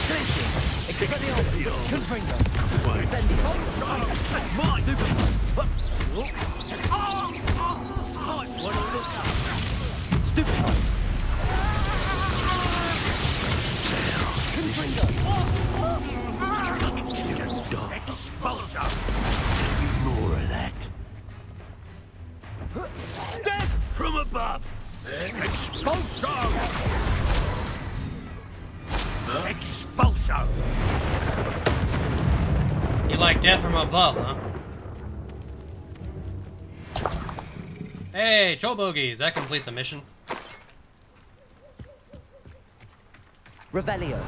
Glacius! Expelliarmus! Confringo! Incendio! That's mine! Stupid one! Might want to look up. Stupid one! Confringo! Expulso! More of that. Death from above! Expulso! Expulso! You like death from above, huh? Hey, troll bogies, that completes a mission. Revelio.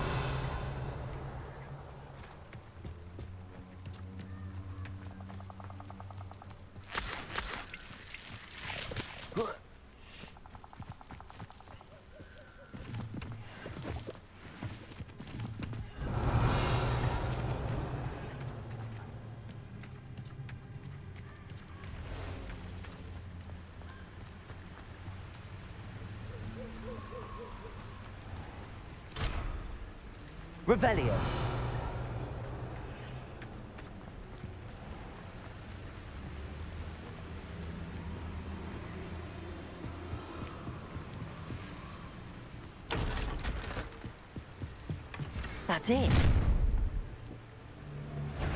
Revelio. That's it.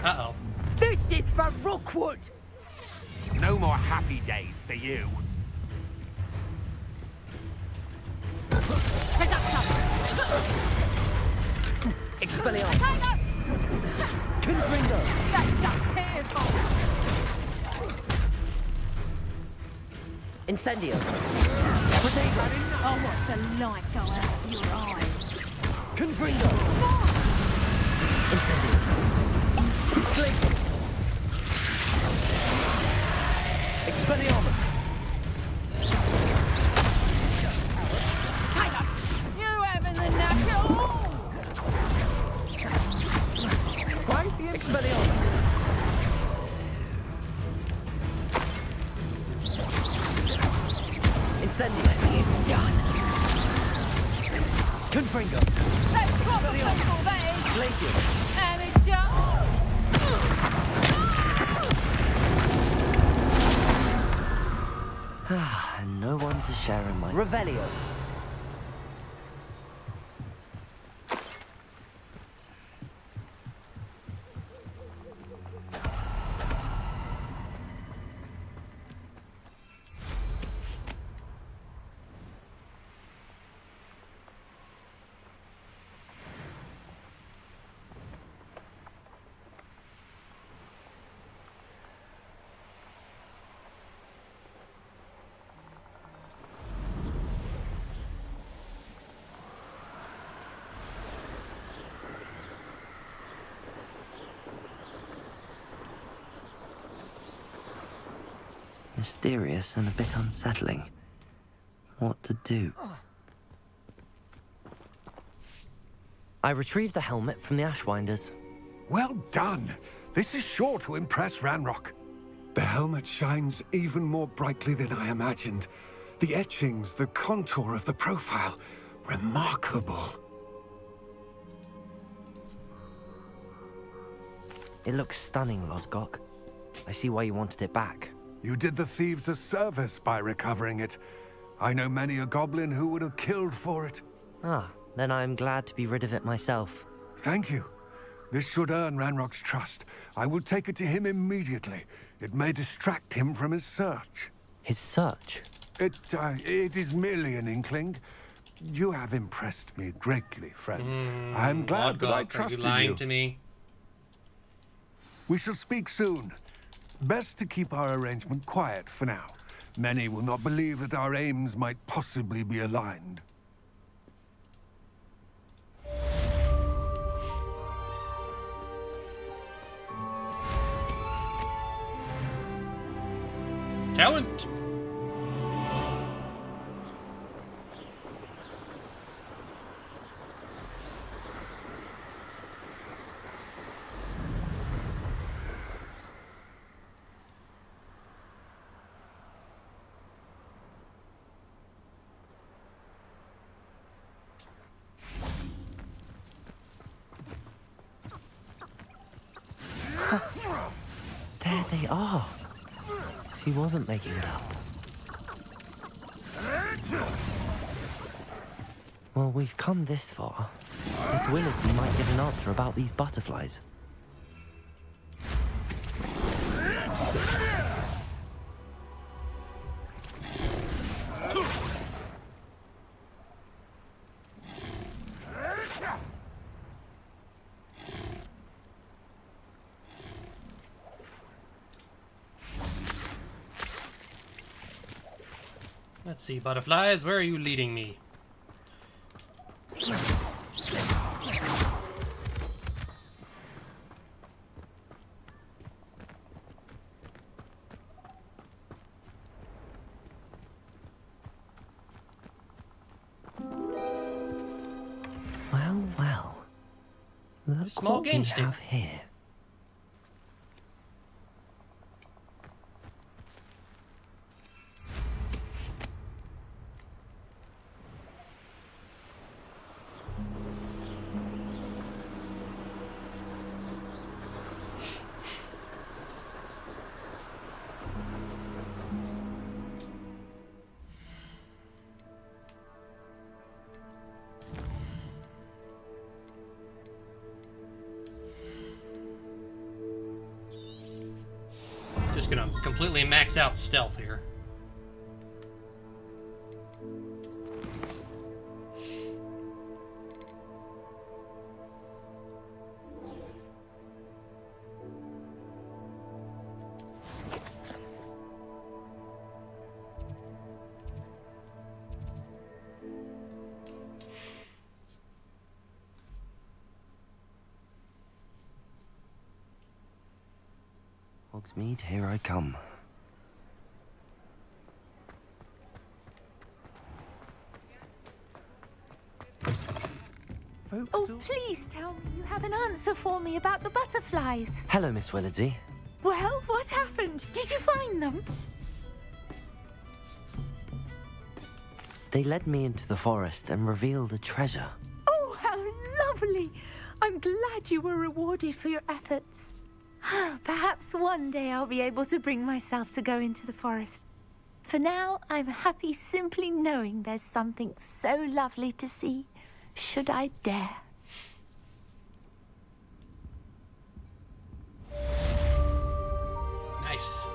Uh-oh. This is for Rookwood! No more happy days for you. Expelliarmus! Confringo! That's just painful! Incendio! I'll watch the light go out of your eyes. Confringo! Incendio! Glacius! Expelliarmus! You having the knack at all? Expelliarmus! Incendio! Done! Confringo! That's proper football, that is! Glacius! Amateur! And no one to share in my... Revelio! Mysterious and a bit unsettling. What to do? I retrieved the helmet from the Ashwinders. Well done. This is sure to impress Ranrock. The helmet shines even more brightly than I imagined. The etchings, the contour of the profile. Remarkable. It looks stunning, Lodgok. I see why you wanted it back. You did the thieves a service by recovering it. I know many a goblin who would have killed for it. Ah, then I'm glad to be rid of it myself. Thank you. This should earn Ranrock's trust. I will take it to him immediately. It may distract him from his search. His search? It is merely an inkling. You have impressed me greatly, friend. I am glad that I trusted you. Are you lying to me? We shall speak soon. Best to keep our arrangement quiet for now. Many will not believe that our aims might possibly be aligned. Talent! There they are. She wasn't making it up. Well, we've come this far. Miss Willardsy might get an answer about these butterflies. Let's see, butterflies, where are you leading me? Well, well. Look Small what game we stick. have here. Just gonna completely max out stealth here. Hogsmeade, here I come. Oh, please tell me you have an answer for me about the butterflies. Hello, Miss Willardsy. Well, what happened? Did you find them? They led me into the forest and revealed a treasure. Oh, how lovely! I'm glad you were rewarded for your efforts. Perhaps one day I'll be able to bring myself to go into the forest. For now, I'm happy simply knowing there's something so lovely to see, should I dare. Nice.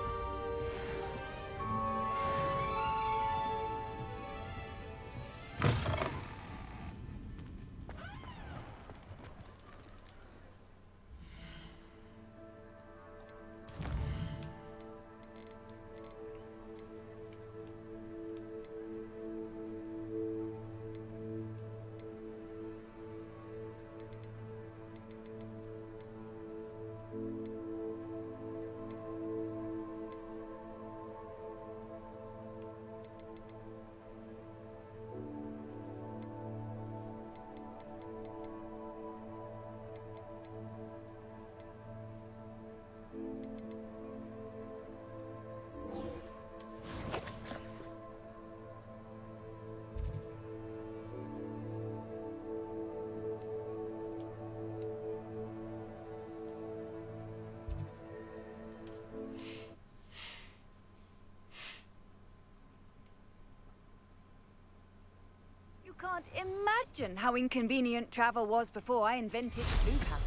You can't imagine how inconvenient travel was before I invented blue powder.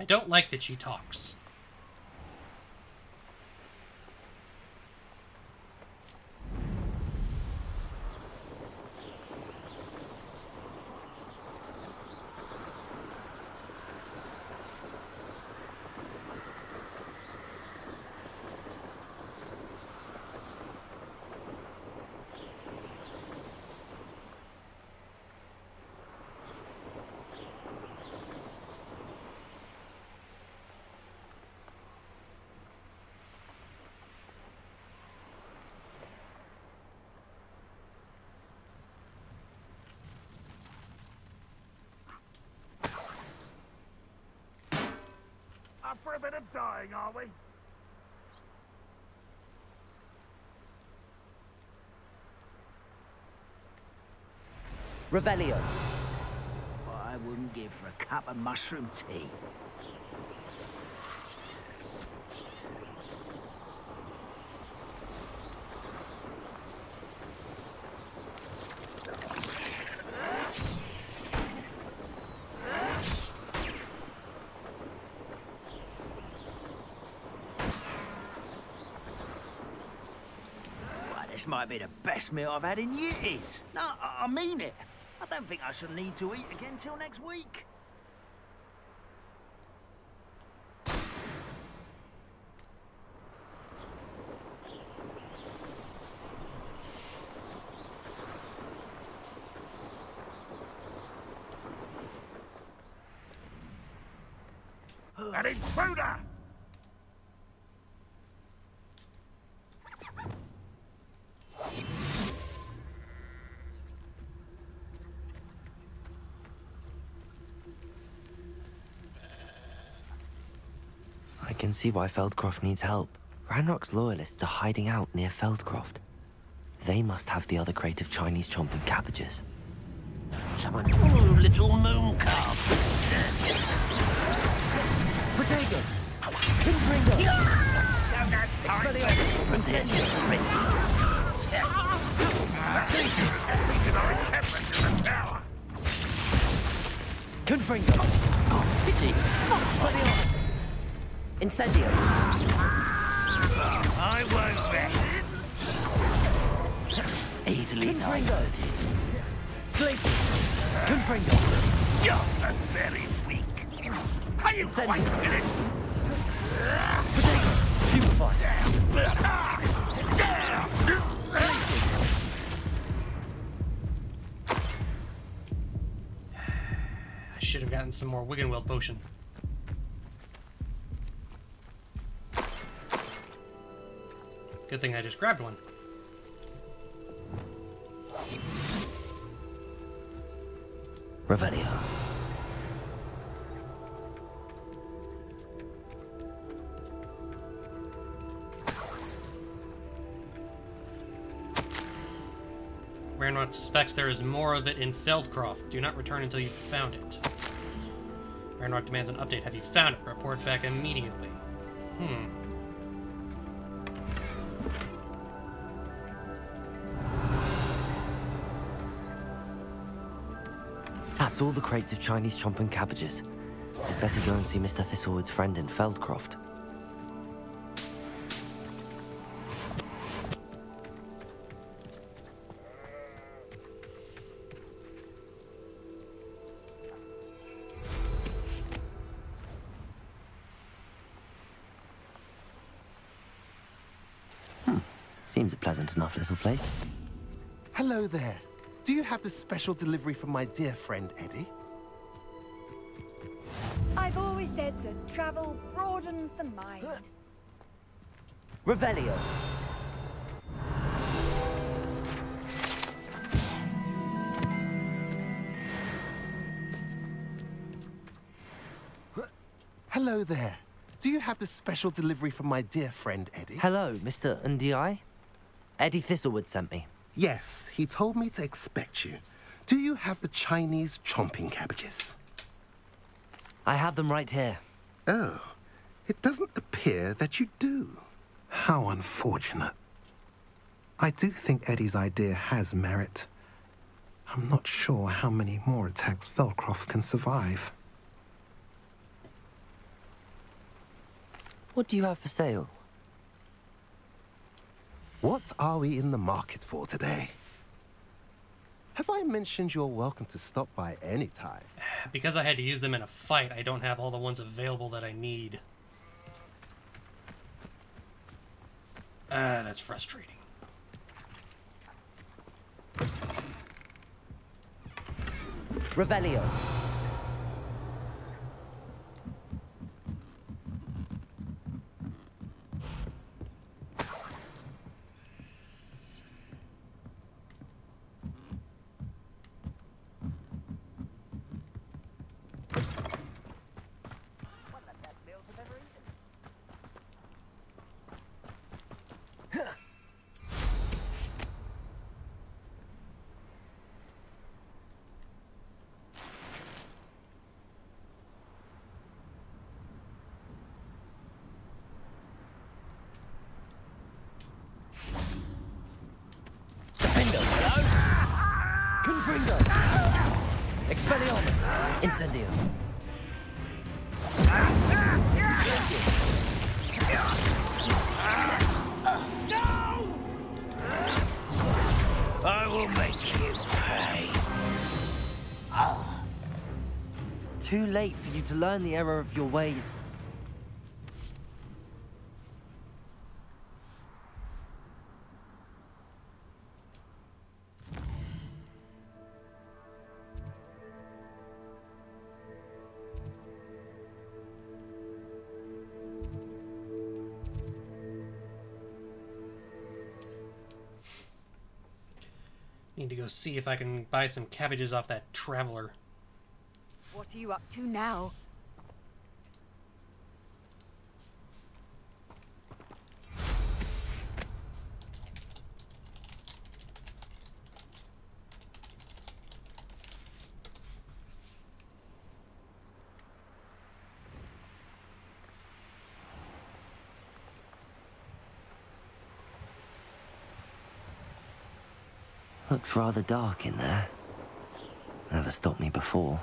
I don't like that she talks. Up for a bit of dying, are we? Revelio. What I wouldn't give for a cup of mushroom tea. This might be the best meal I've had in years. No, I mean it. I don't think I shall need to eat again till next week. An intruder! I can see why Feldcroft needs help. Ranrock's loyalists are hiding out near Feldcroft. They must have the other crate of Chinese chomping cabbages. Someone, oh, little moon calf. Potato! Confringo! Expelliarmus! Confringo! Pity! Expelliarmus! Incendio! I won't rest. Easily diverted. Glacius! Confringo! You're very weak. Are you quite finished? Potato! Purify! I should have gotten some more Wiggenweld potion. Good thing I just grabbed one. Revelio. Ranrock suspects there is more of it in Feldcroft. Do not return until you've found it. Ranrock demands an update. Have you found it? Report back immediately. That's all the crates of Chinese chomping cabbages. I'd better go and see Mr. Thistlewood's friend in Feldcroft. Seems a pleasant enough little place. Hello there. Do you have the special delivery from my dear friend Eddie? I've always said that travel broadens the mind. Revelio. Hello there. Do you have the special delivery from my dear friend Eddie? Hello, Mr. Ndi. Eddie Thistlewood sent me. Yes, he told me to expect you. Do you have the Chinese chomping cabbages? I have them right here. Oh, it doesn't appear that you do. How unfortunate. I do think Eddie's idea has merit. I'm not sure how many more attacks Feldcroft can survive. What do you have for sale? What are we in the market for today? Have I mentioned you're welcome to stop by any time? Because I had to use them in a fight, I don't have all the ones available that I need. That's frustrating. Revelio. Confringo! Expelliarmus! Incendio! I will make you pay. Too late for you to learn the error of your ways. Need to go see if I can buy some cabbages off that traveler. What are you up to now? Looks rather dark in there. Never stopped me before.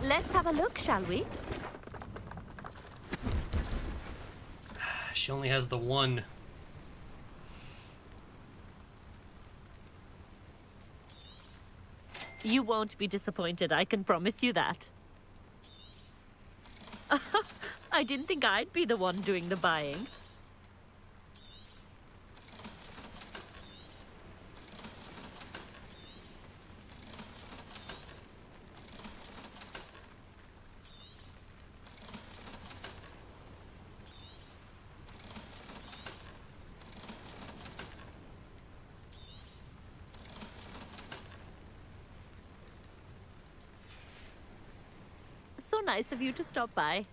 Let's have a look, shall we? She only has the one. You won't be disappointed, I can promise you that. I didn't think I'd be the one doing the buying. So nice of you to stop by.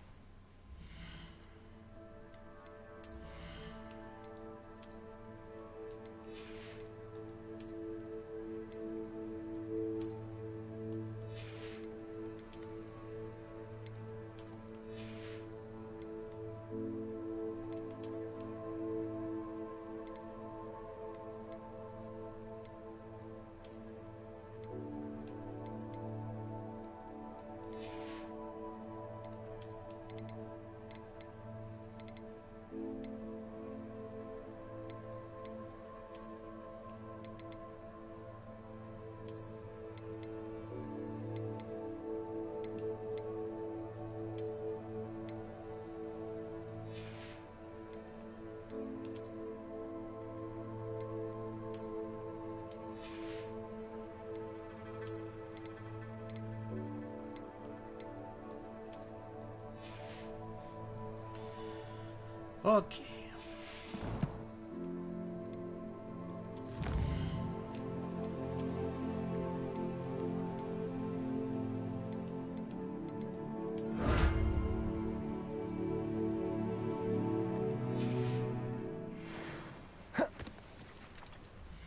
Okay.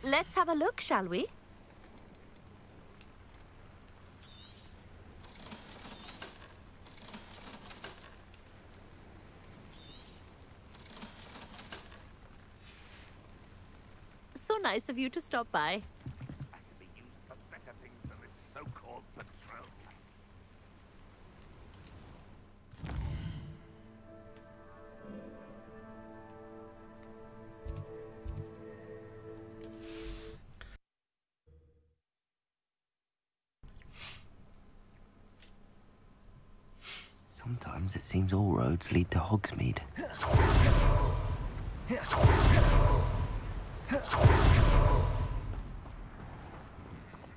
Let's have a look, shall we? nice of you to stop by. Be used for better things than this so-called patrol. Sometimes it seems all roads lead to Hogsmeade.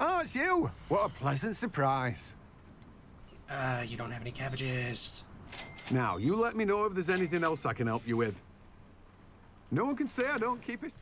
Oh, it's you! What a pleasant surprise. You don't have any cabbages. Now, you let me know if there's anything else I can help you with. No one can say I don't keep his...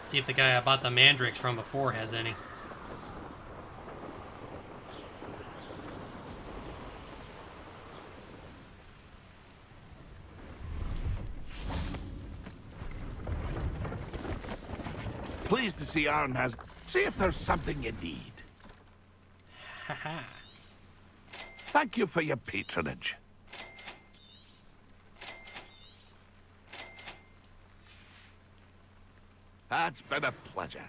See if the guy I bought the mandrakes from before has any. Pleased to see Aaron has... See if there's something you need. Haha. Thank you for your patronage. It's been a pleasure.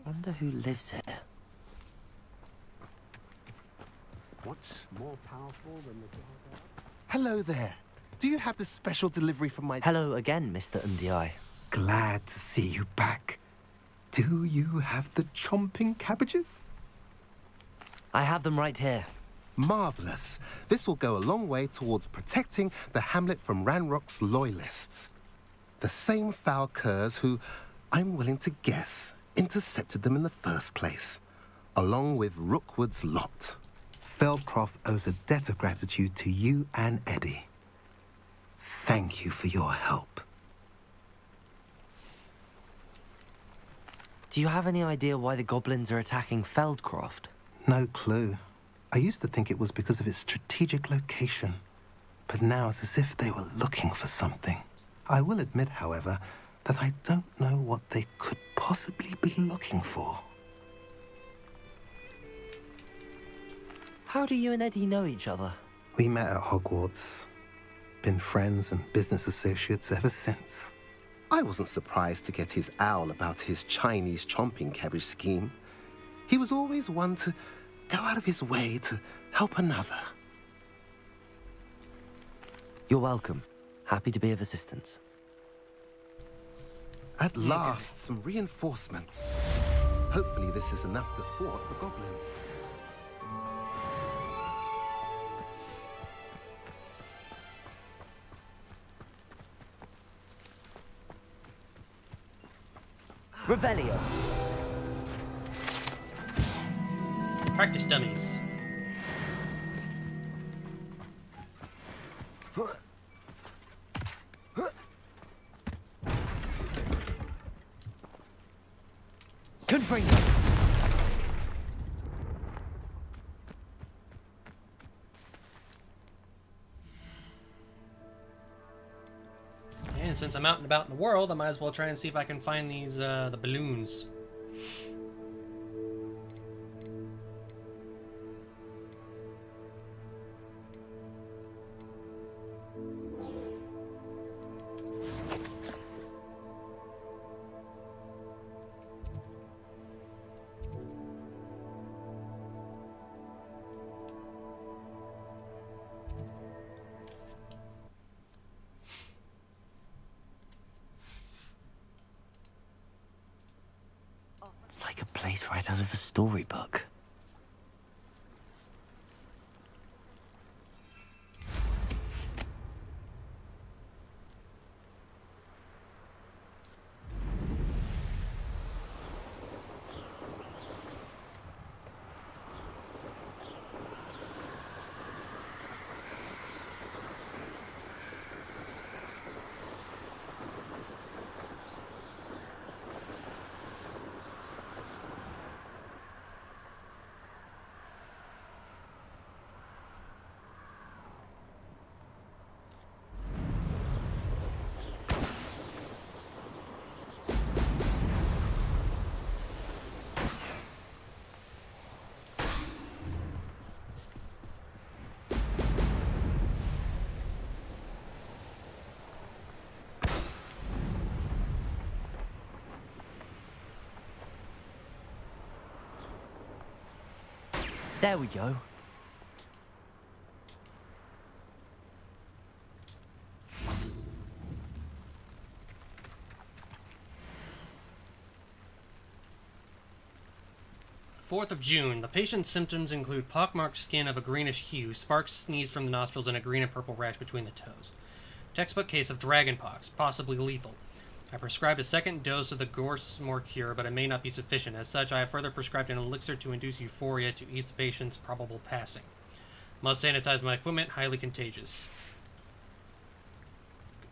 Wonder who lives here. What's more powerful than the Hello there. Do you have the special delivery from my... Hello again, Mr. Undiai. Glad to see you back. Do you have the chomping cabbages? I have them right here. Marvellous. This will go a long way towards protecting the hamlet from Ranrock's loyalists. The same foul curs who, I'm willing to guess, intercepted them in the first place, along with Rookwood's lot. Feldcroft owes a debt of gratitude to you and Eddie. Thank you for your help. Do you have any idea why the goblins are attacking Feldcroft? No clue. I used to think it was because of its strategic location, but now it's as if they were looking for something. I will admit, however, that I don't know what they could possibly be looking for. How do you and Eddie know each other? We met at Hogwarts. Been friends and business associates ever since. I wasn't surprised to get his owl about his Chinese chomping cabbage scheme. He was always one to go out of his way to help another. You're welcome. Happy to be of assistance. At last, some reinforcements. Hopefully this is enough to thwart the goblins. Revelio. Practice dummies. Confringo. And since I'm out and about in the world, I might as well try and see if I can find these, the balloons. It's like a place right out of a storybook. There we go. 4th of June. The patient's symptoms include pockmarked skin of a greenish hue, sparks sneezed from the nostrils, and a green and purple rash between the toes. Textbook case of dragonpox, possibly lethal. I prescribed a second dose of the Gorsmore cure, but it may not be sufficient. As such, I have further prescribed an elixir to induce euphoria to ease the patient's probable passing. Must sanitize my equipment, highly contagious.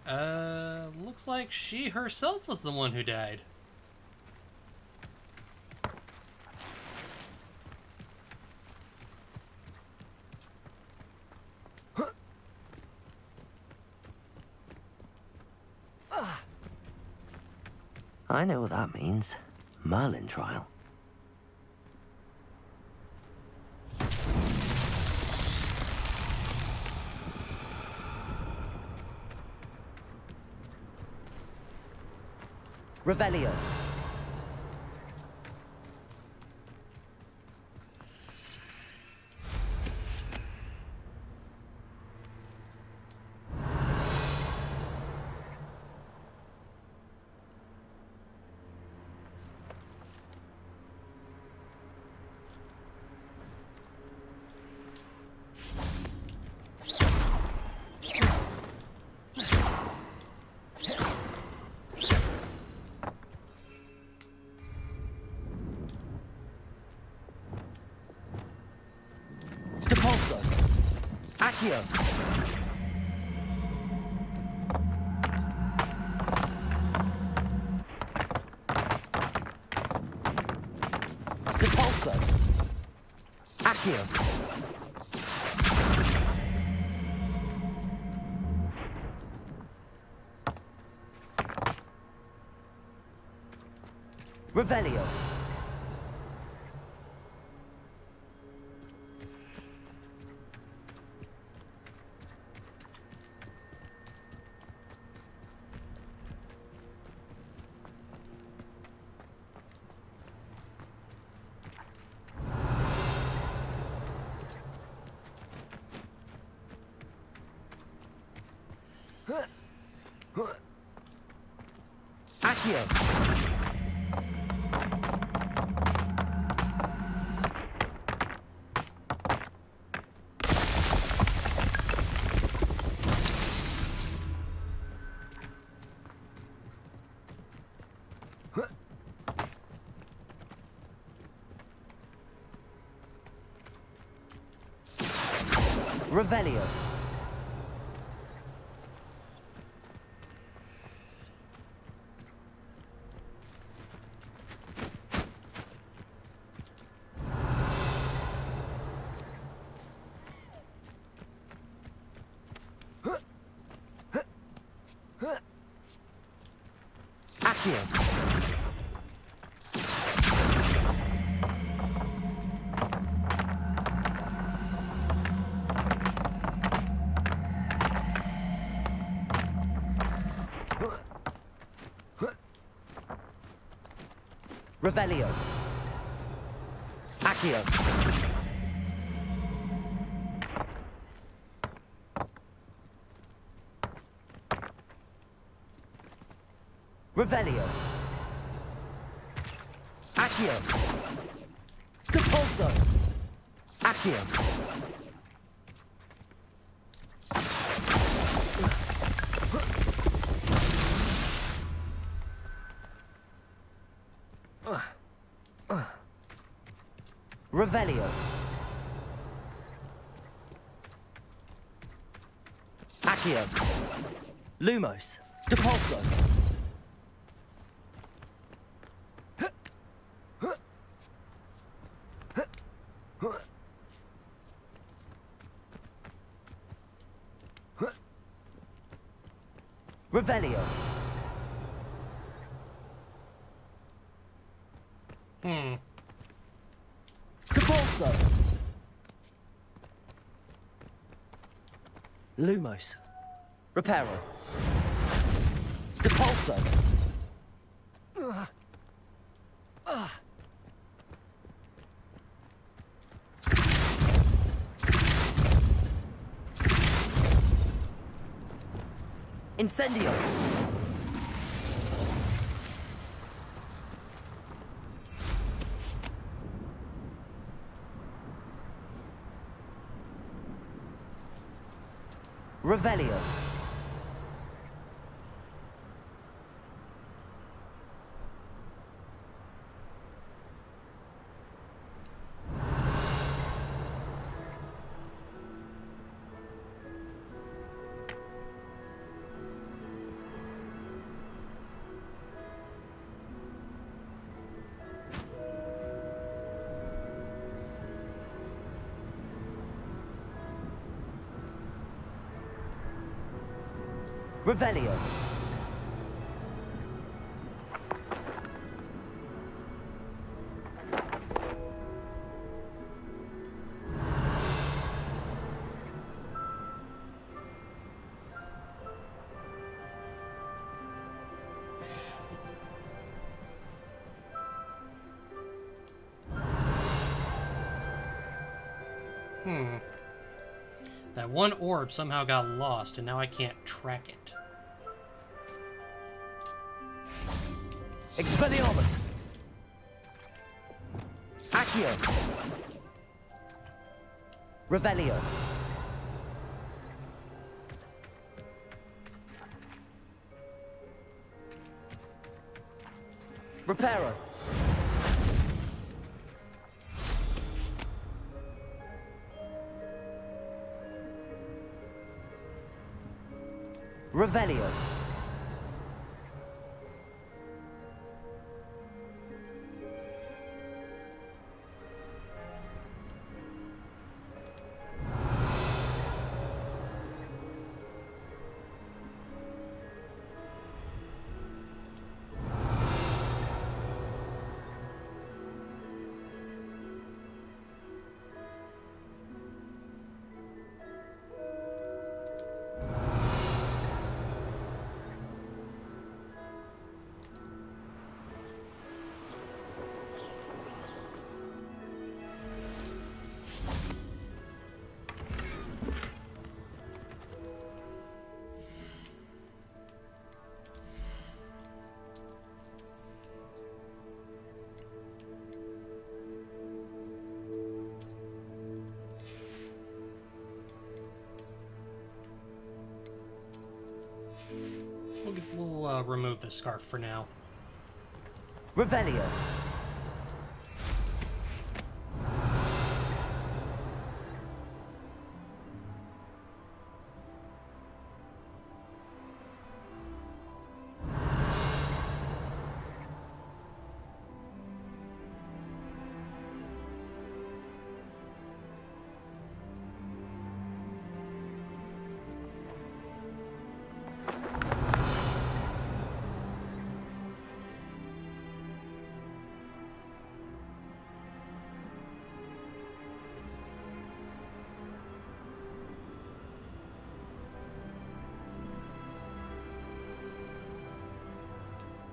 Looks like she herself was the one who died. I know what that means. Merlin trial. Revelio. Accio. Depulso. Accio. Revelio. Accio. Revelio. Accio. Revelio. Accio. Revelio. Accio. Accio. Depulso. Accio. Revelio. Accio. Lumos. Depulso. Revelio. Depulso. Lumos. Reparo. Depulso. Incendio. Revelio. Revelio. That one orb somehow got lost, and now I can't track it. Expelliarmus. Accio. Revelio. Reparo. Revelio. We'll remove the scarf for now. Revelio.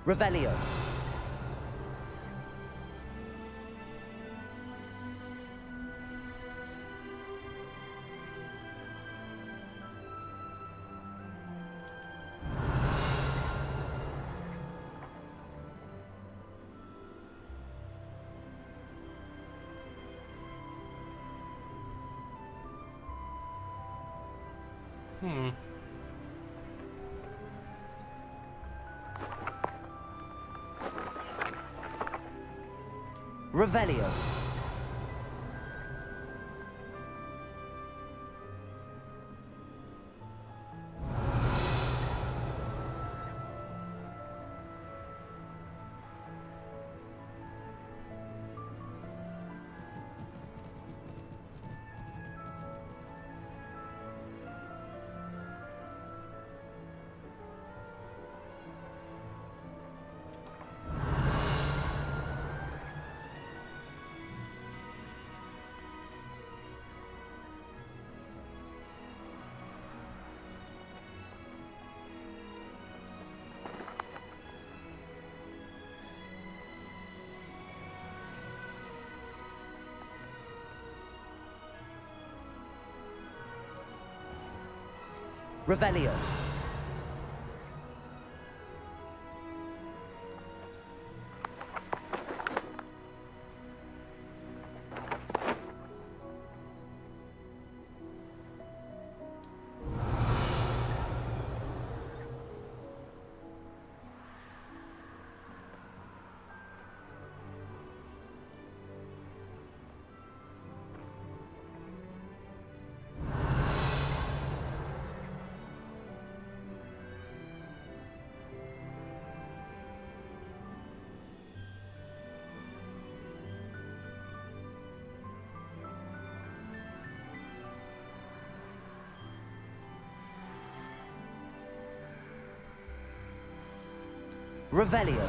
Revelio. Revelio. Revelio. Revelio.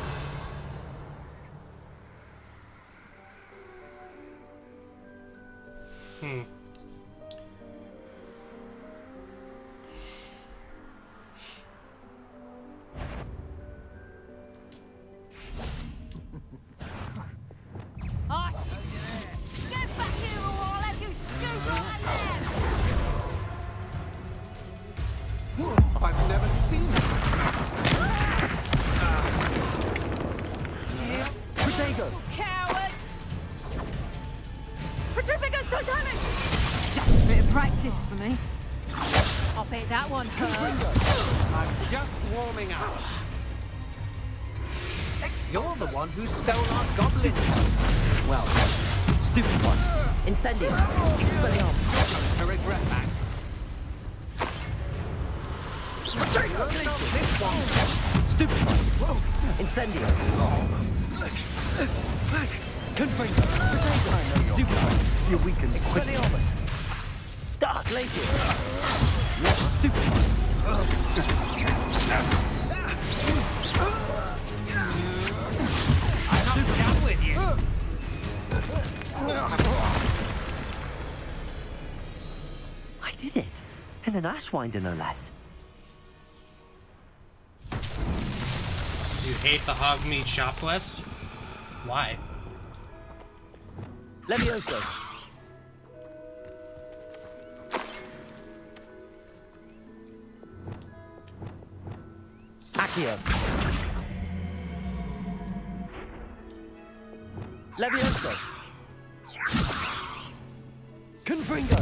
Get back here or I'll have you shoot right there! I've never seen it. Protego. Coward! Petrificus totalis! Just a bit of practice for me. I'll bet that one hurt. I'm just warming up. You're the one who stole our goblin. Well, stupid one. Incendio. Expelliarmus. To regret that. This one. Stupid one. Incendio. Confringo. Protego. Stupid one. You're weakened. Expelliarmus. Dark Glacier. Stupid one. I'm not done with you. I did it. And an Ashwinder, no less. You hate the Hogmeat shop quest? Why? Levioso. Accio. Levioso. Confringo.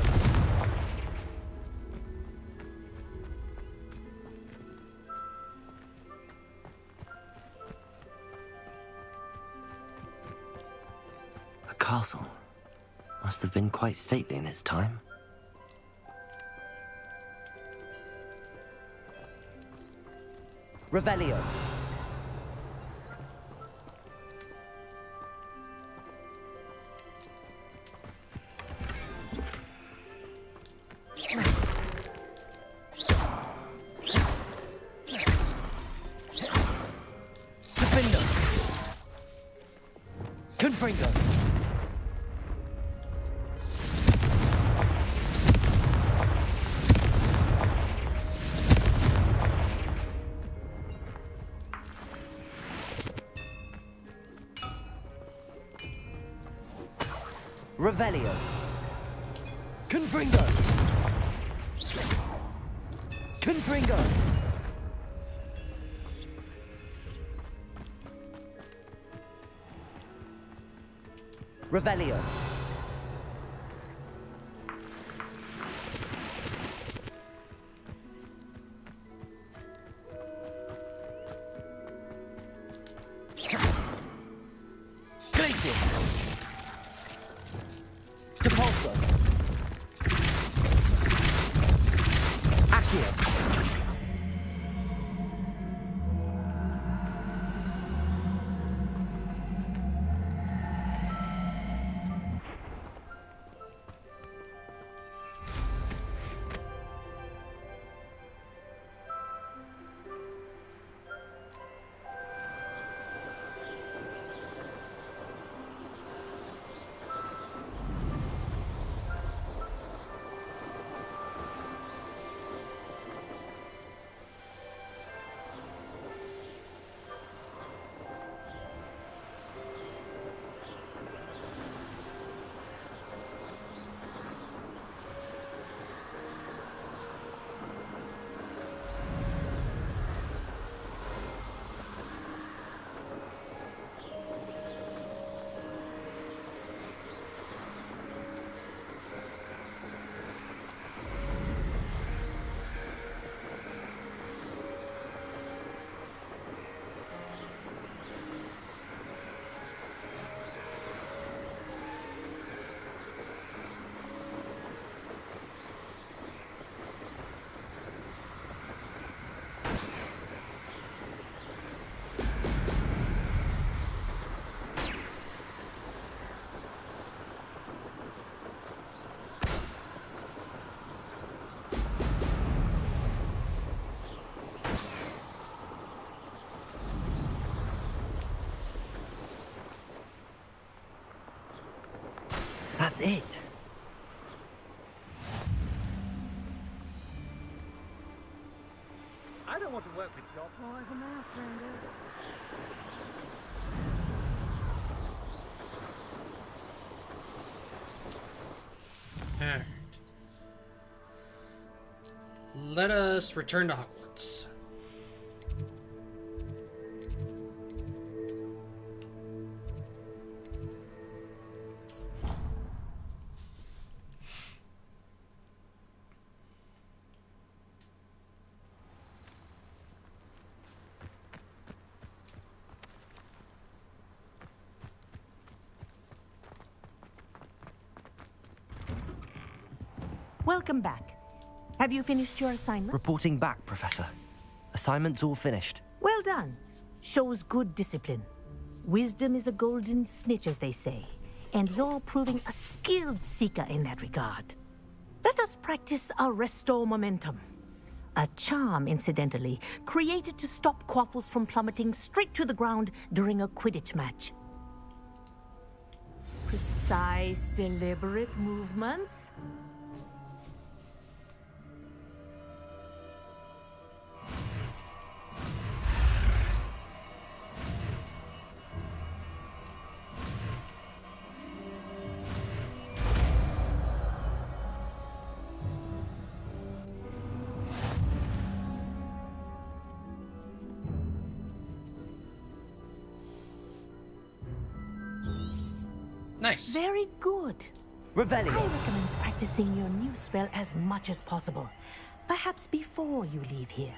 A castle. Must have been quite stately in its time. Revelio. Defendo. Confringo. Revelio. Confringo. Confringo. Revelio. That's it. I don't want to work with your poison Outlander. Alright. Let us return to Hogwarts. Welcome back. Have you finished your assignment? Reporting back, Professor. Assignment's all finished. Well done. Shows good discipline. Wisdom is a golden snitch, as they say, and you're proving a skilled seeker in that regard. Let us practice our restore momentum. A charm, incidentally, created to stop quaffles from plummeting straight to the ground during a Quidditch match. Precise, deliberate movements. Nice. Very good. Revelio. I recommend practicing your new spell as much as possible. Perhaps before you leave here.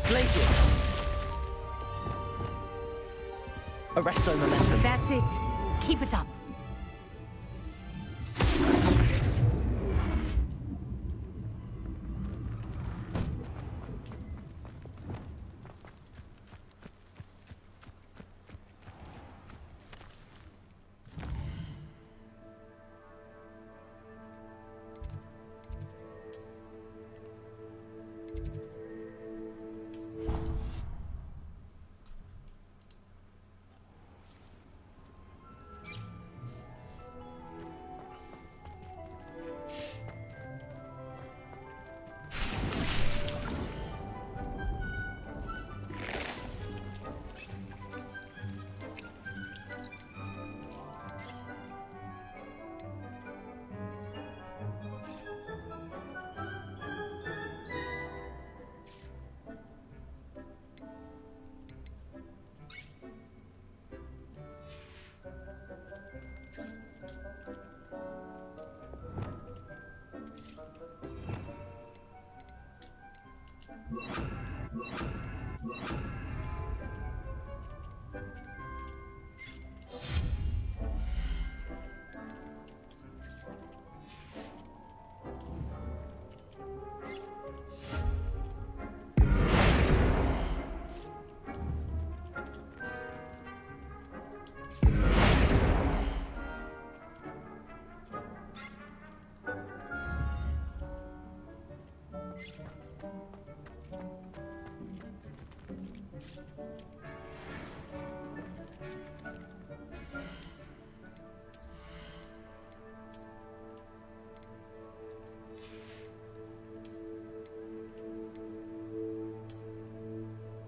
Glacius. Arresto momentum. That's it. Keep it up.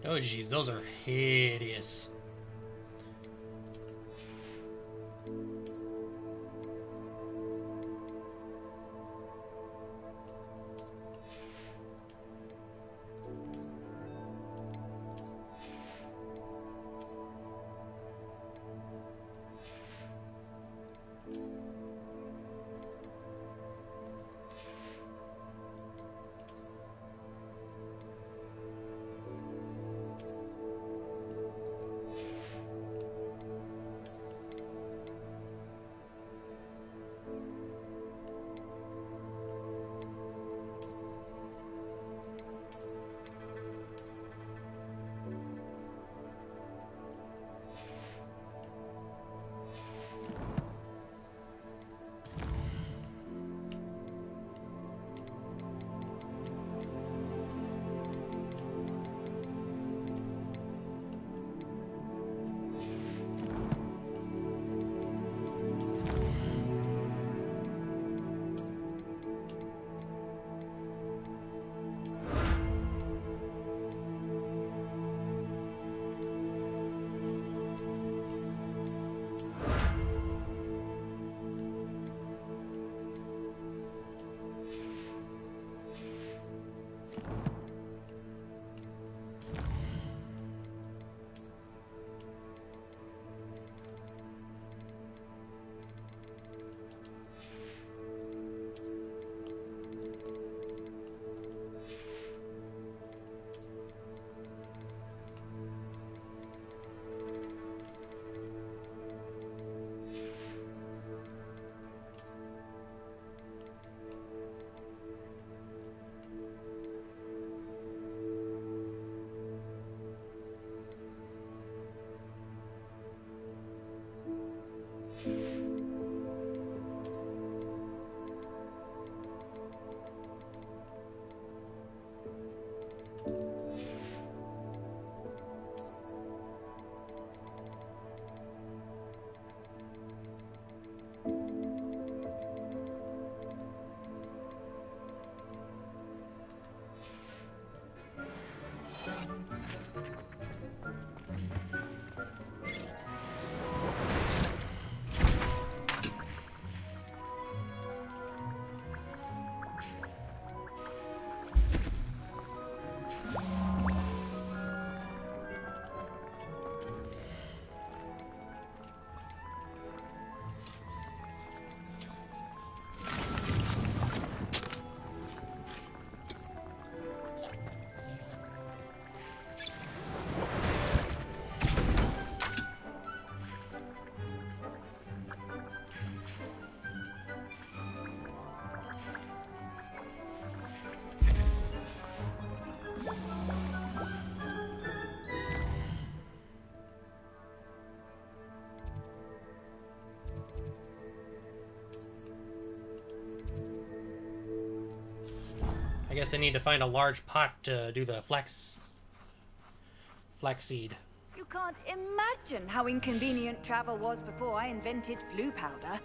Oh jeez, those are hideous. guess I need to find a large pot to do the flaxseed. You can't imagine how inconvenient travel was before I invented flu powder.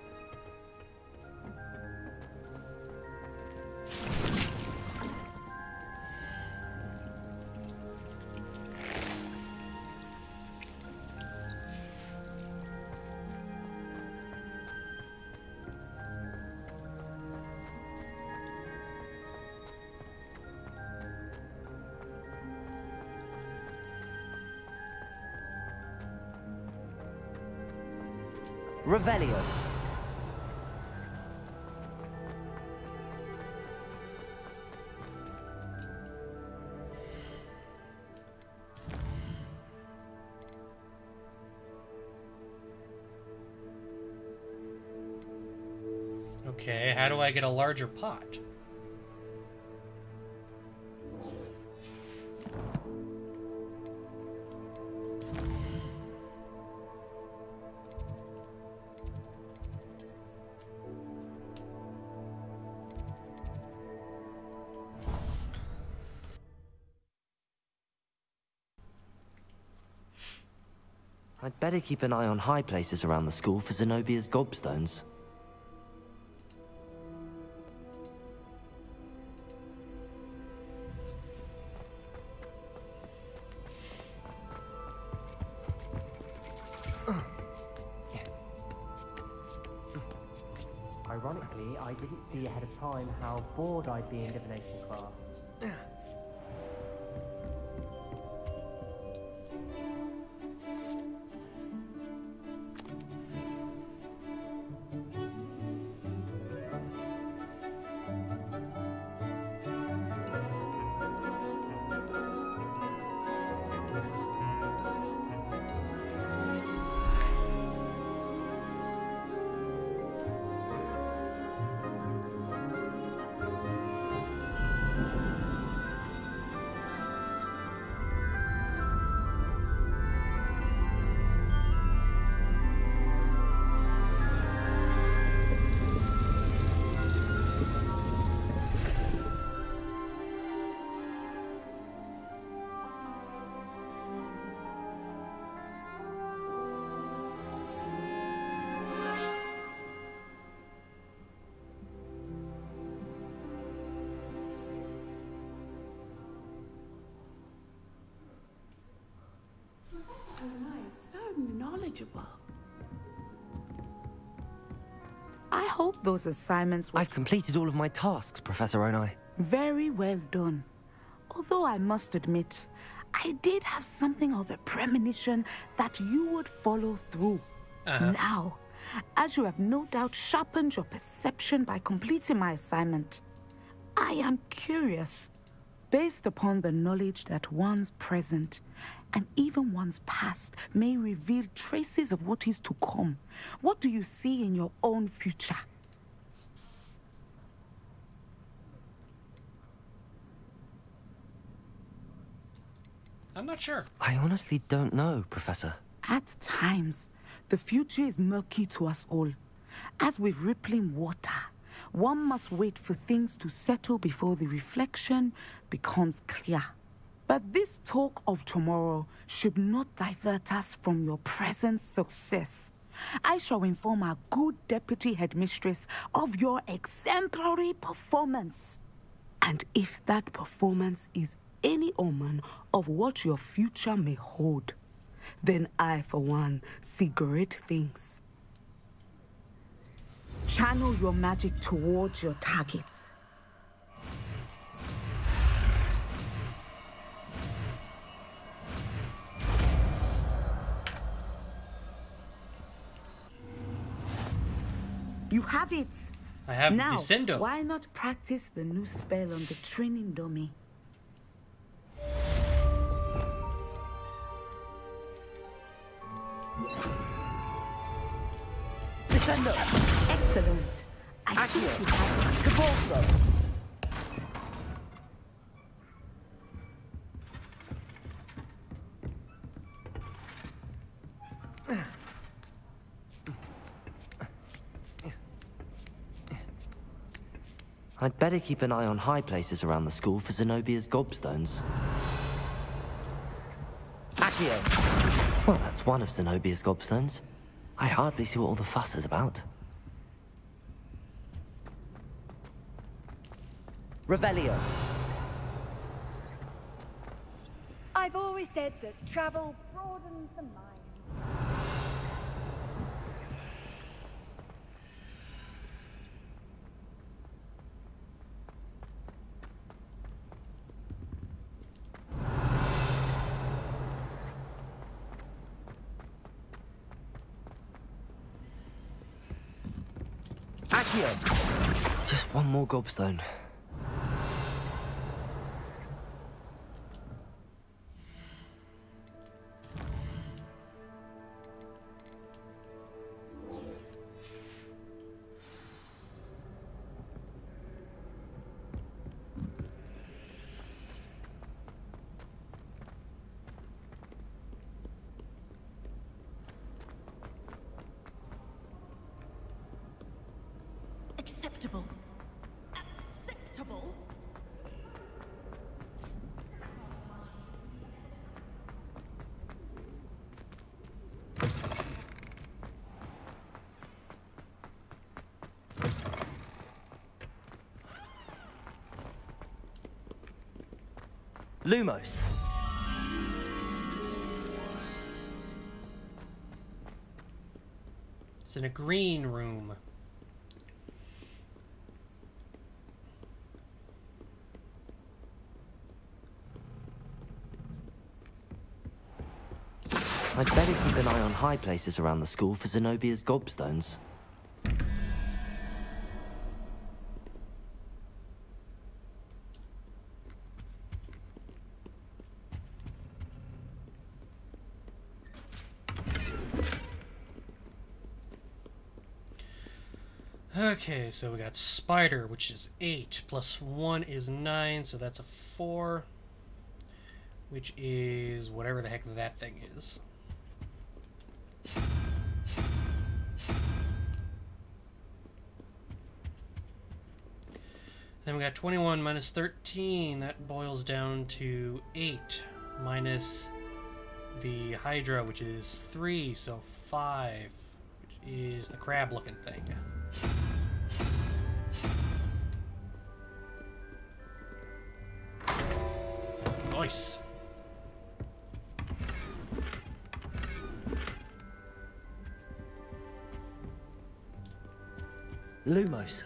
Revelio. Okay, how do I get a larger pot? I'd better keep an eye on high places around the school for Zenobia's gobstones. Ironically, I didn't see ahead of time how bored I'd be in divination class. So knowledgeable. I hope those assignments were... I've completed all of my tasks, Professor Onai. Very well done. Although I must admit, I did have something of a premonition that you would follow through. Now, as you have no doubt sharpened your perception by completing my assignment, I am curious, based upon the knowledge that one's present and even one's past may reveal traces of what is to come. What do you see in your own future? I'm not sure. I honestly don't know, Professor. At times, the future is murky to us all. As with rippling water, one must wait for things to settle before the reflection becomes clear. But this talk of tomorrow should not divert us from your present success. I shall inform our good deputy headmistress of your exemplary performance. And if that performance is any omen of what your future may hold, then I, for one, see great things. Channel your magic towards your targets. You have it. I have now, Descendo. Why not practice the new spell on the training dummy? Descendo! Excellent. I think you have Capulso! I'd better keep an eye on high places around the school for Zenobia's gobstones. Accio! Well, that's one of Zenobia's gobstones. I hardly see what all the fuss is about. Revelio. I've always said that travel broadens the mind. Accio! Just one more gobstone. Acceptable. Acceptable? Lumos. It's in a green room. I'd better keep an eye on high places around the school for Zenobia's gobstones. Okay, so we got Spider, which is 8, plus 1 is 9, so that's a 4, which is whatever the heck that thing is. Then we got 21 minus 13, that boils down to 8, minus the Hydra, which is 3, so 5, which is the crab-looking thing. Nice. Lumos.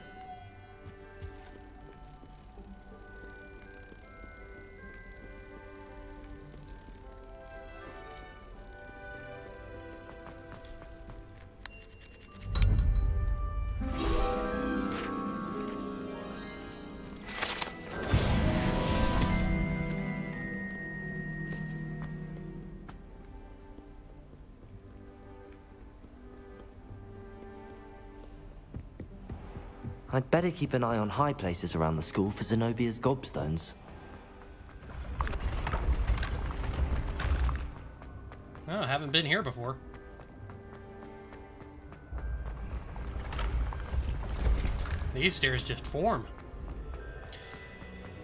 I'd better keep an eye on high places around the school for Zenobia's gobstones. Oh, I haven't been here before. These stairs just form.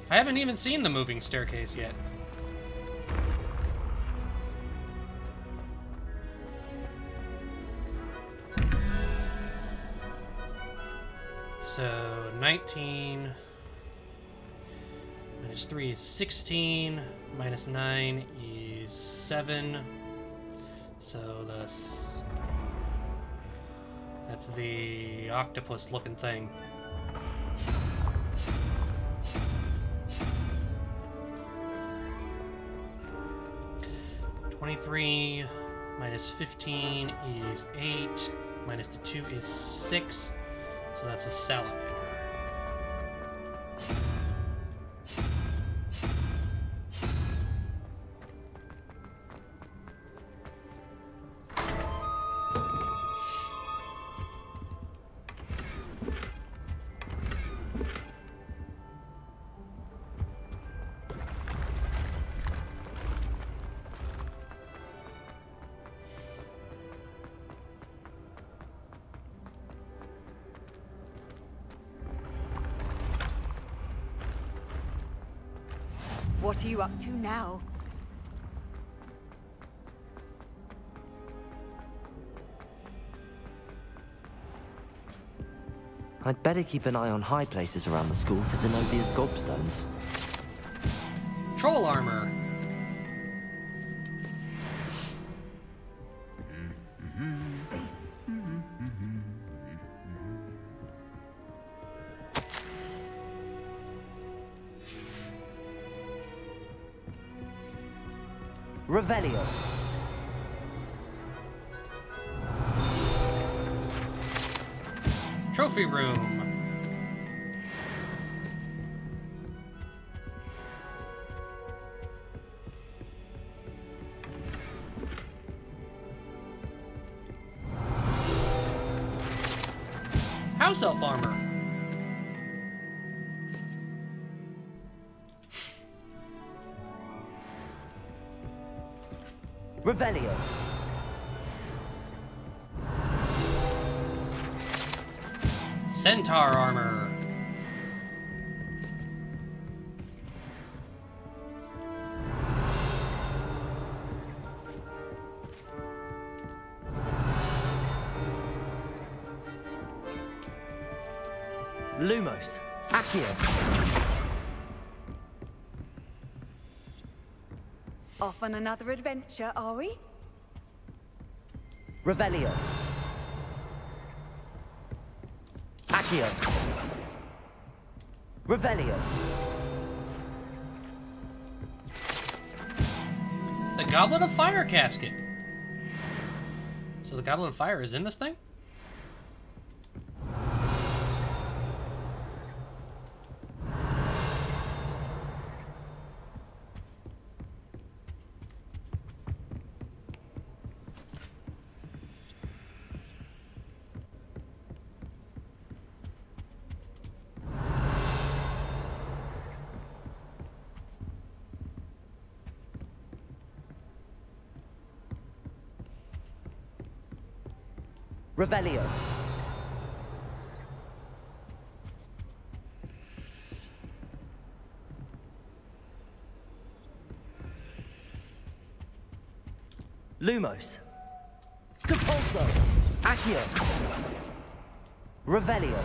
I haven't even seen the moving staircase yet. So 19 minus 3 is 16, minus 9 is 7. So that's the octopus looking thing. (23) minus 15 is 8, minus the 2 is 6. So that's a salamander. What are you up to now? I'd better keep an eye on high places around the school for Zenobia's gobstones. Troll armor. Revelio. Trophy room. House elf armor. Revelio. Centaur armor. Lumos. Accio. Off on another adventure, are we? Revelio. Accio. Revelio. The Goblet of Fire casket. So the Goblet of Fire is in this thing? Revelio. Lumos. Capulso. Accio. Revelio.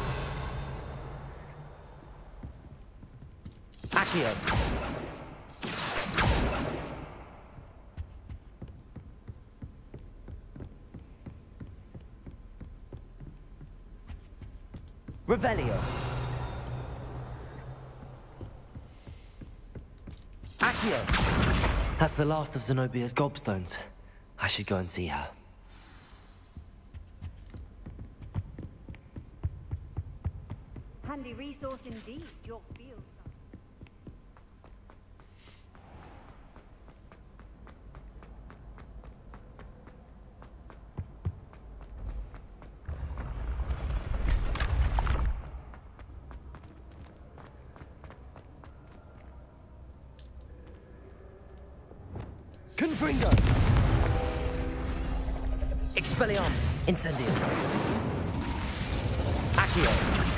Accio. Revelio. Accio. That's the last of Zenobia's gobstones. I should go and see her. Handy resource indeed, your field. Confringo! Expelliarmus! Incendio! Accio!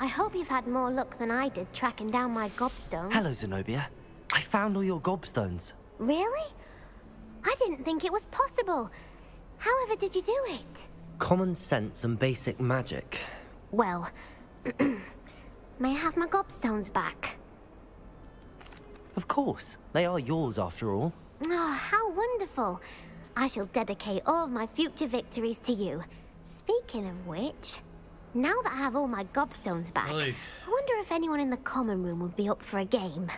I hope you've had more luck than I did tracking down my gobstone. Hello, Zenobia. I found all your gobstones. Really? I didn't think it was possible. However did you do it? Common sense and basic magic. Well, may I have my gobstones back? Of course. They are yours after all. Oh, how wonderful. I shall dedicate all of my future victories to you. Speaking of which, now that I have all my gobstones back, Oy. I wonder if anyone in the common room would be up for a game.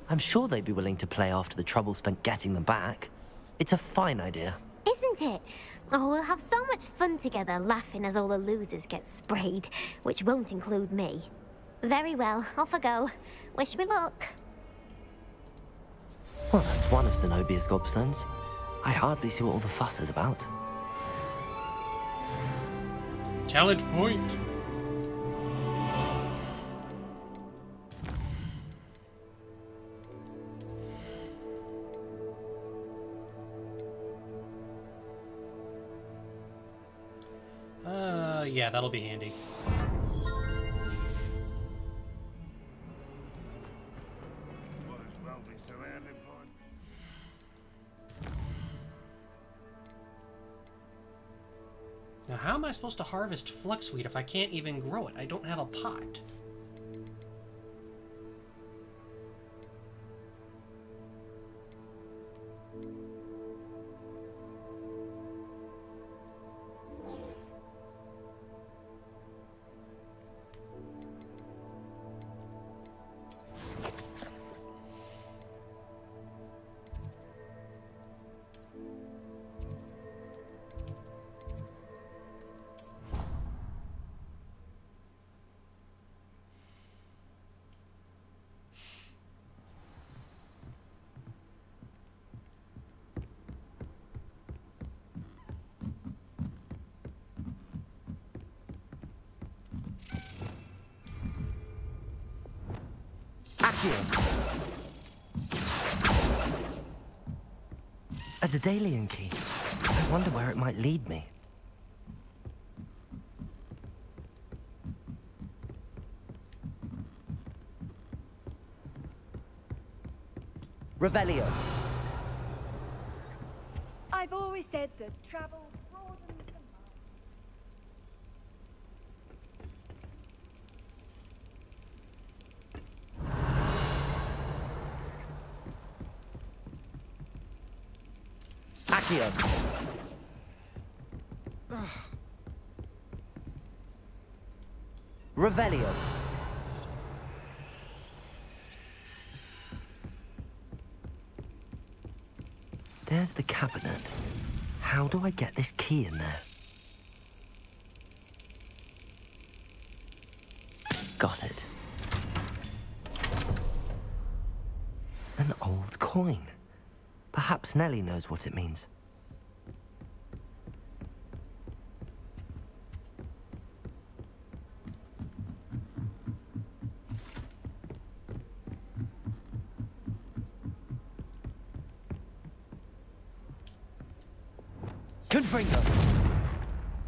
I'm sure they'd be willing to play after the trouble spent getting them back. It's a fine idea. Isn't it? Oh, we'll have so much fun together laughing as all the losers get sprayed, which won't include me. Very well, off I go. Wish me luck. Well, that's one of Zenobia's gobstones. I hardly see what all the fuss is about. Talent point. Yeah, that'll be handy. Now, how am I supposed to harvest fluxweed if I can't even grow it? I don't have a pot. A Daedalian key. I wonder where it might lead me. Revelio. I've always said that travel broadens the mind. Accio. Revelio. There's the cabinet. How do I get this key in there? Got it. An old coin. Perhaps Nellie knows what it means. Confringo.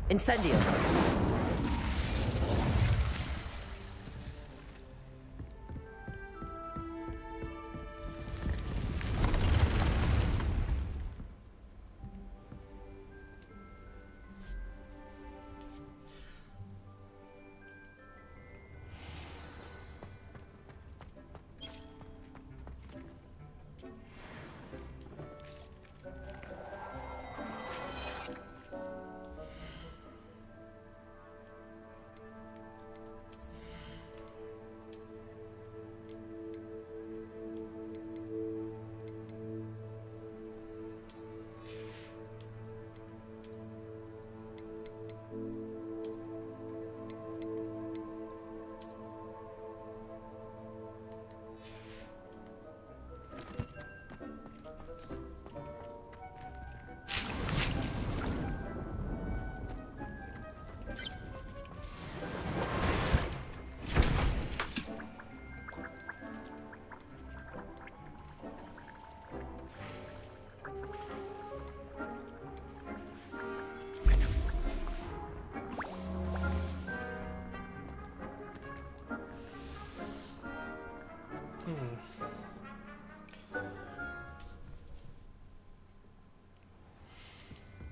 Incendio.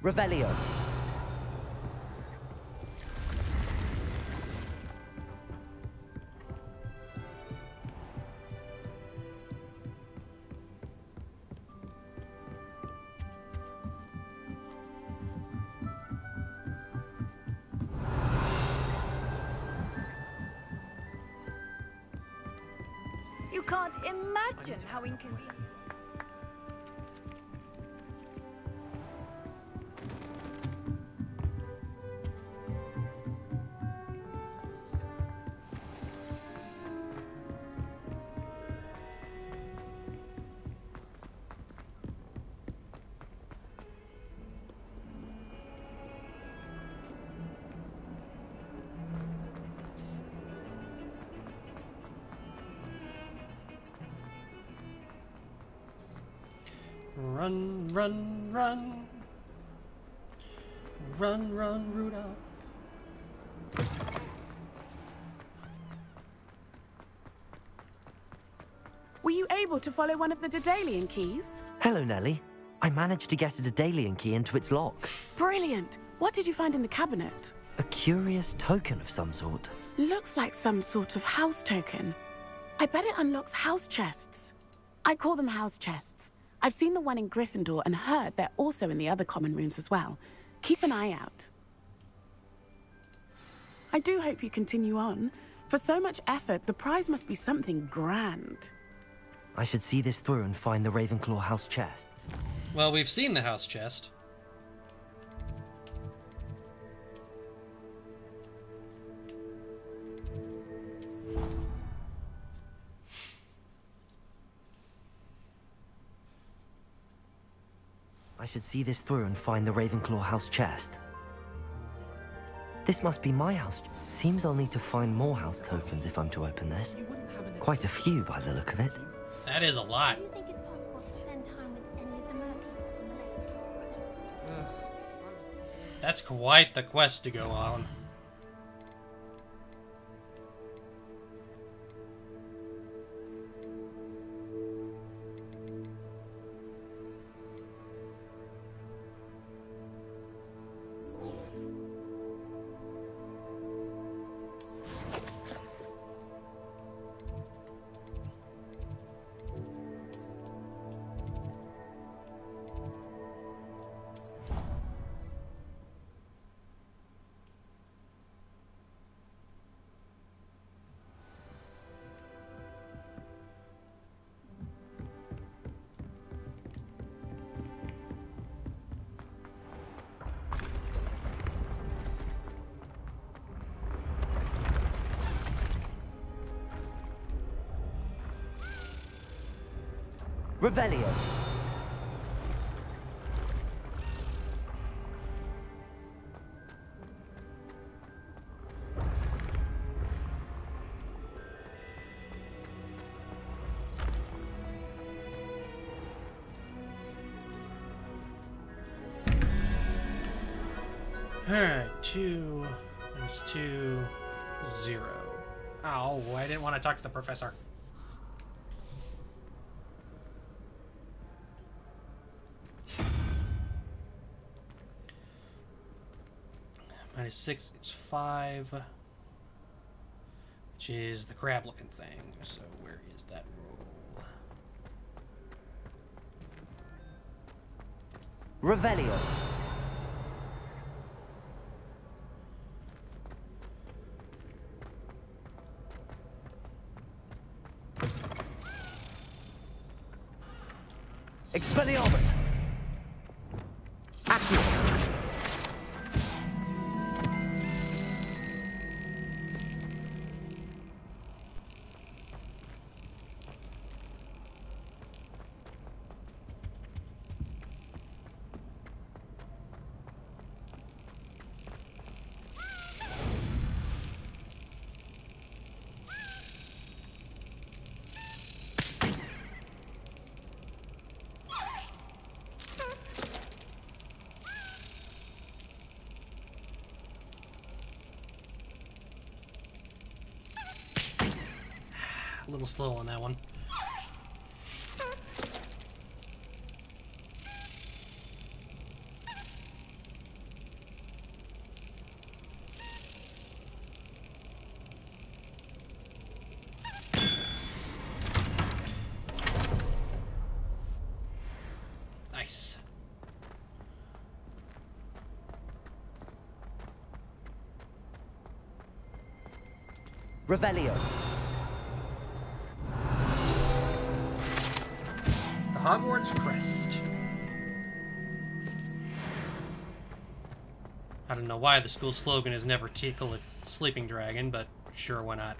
Revelio. You can't imagine how inconvenient. Run, run, run. Run, run, Rudolph. Were you able to follow one of the Daedalian keys? Hello, Nellie. I managed to get a Daedalian key into its lock. Brilliant. What did you find in the cabinet? A curious token of some sort. Looks like some sort of house token. I bet it unlocks house chests. I call them house chests. I've seen the one in Gryffindor and heard they're also in the other common rooms as well. Keep an eye out. I do hope you continue on. For so much effort, the prize must be something grand. I should see this through and find the Ravenclaw house chest. Well, we've seen the house chest. I should see this through and find the Ravenclaw house chest. This must be my house. Seems I'll need to find more house tokens if I'm to open this. Quite a few by the look of it. That is a lot. Do you think it's possible to spend time with any of the merpeople from the lake? That's quite the quest to go on. Revelio. Alright, 2 minus 2, 0. Oh, I didn't want to talk to the professor. Minus 6 is 5, which is the crab-looking thing. So where is that roll? Revelio. Expelliarmus. Accio. A little slow on that one. Nice. Revelio. Hogwarts crest. I don't know why the school slogan is never tickle a sleeping dragon, but sure, why not?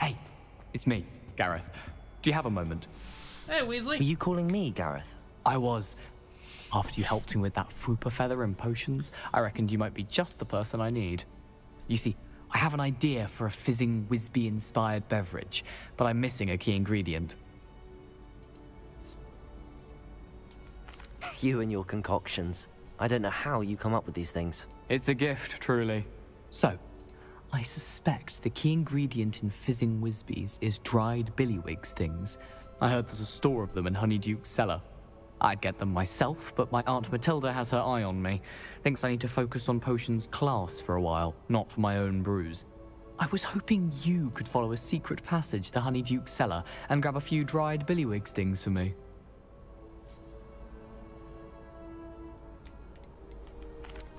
Hey, it's me, Gareth. Do you have a moment? Hey, Weasley. Were you calling me, Gareth? I was. After you helped me with that Fwooper feather and potions, I reckoned you might be just the person I need. You see, I have an idea for a fizzing Whizbee-inspired beverage, but I'm missing a key ingredient. You and your concoctions. I don't know how you come up with these things. It's a gift, truly. So, I suspect the key ingredient in fizzing Whizbees is dried billywig stings. I heard there's a store of them in Honeyduke's cellar. I'd get them myself, but my Aunt Matilda has her eye on me. Thinks I need to focus on potions class for a while, not for my own brews. I was hoping you could follow a secret passage to Honeyduke's cellar and grab a few dried billywig stings for me.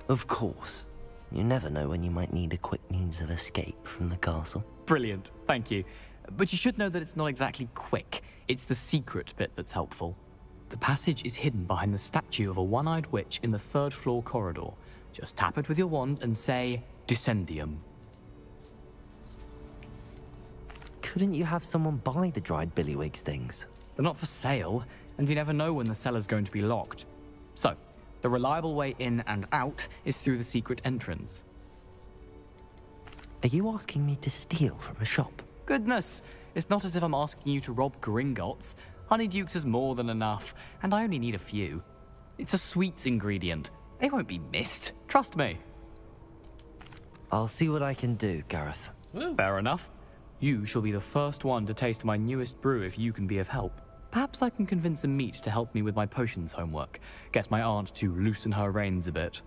Of course. You never know when you might need a quick means of escape from the castle. Brilliant, thank you. But you should know that it's not exactly quick. It's the secret bit that's helpful. The passage is hidden behind the statue of a one-eyed witch in the third-floor corridor. Just tap it with your wand and say, Descendium. Couldn't you have someone buy the dried billywig things? They're not for sale, and you never know when the cellar's going to be locked. So, the reliable way in and out is through the secret entrance. Are you asking me to steal from a shop? Goodness, it's not as if I'm asking you to rob Gringotts. Honeyduke's is more than enough, and I only need a few. It's a sweets ingredient. They won't be missed. Trust me. I'll see what I can do, Gareth. Fair enough. You shall be the first one to taste my newest brew if you can be of help. Perhaps I can convince a meat to help me with my potions homework. Get my aunt to loosen her reins a bit.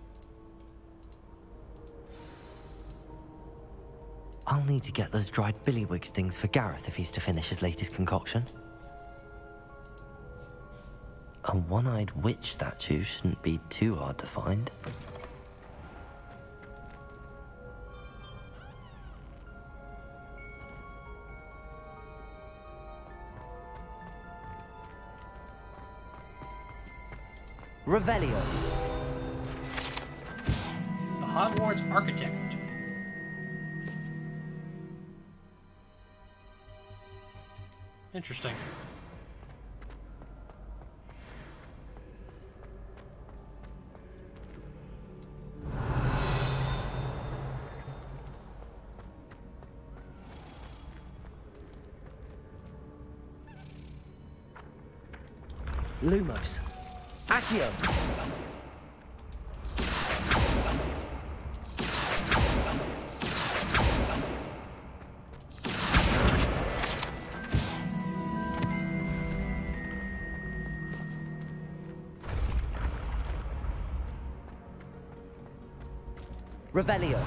I'll need to get those dried billywig things for Gareth if he's to finish his latest concoction. A one-eyed witch statue shouldn't be too hard to find. Revelio. The Hogwarts architect. Interesting. Lumos. Accio. Revelio.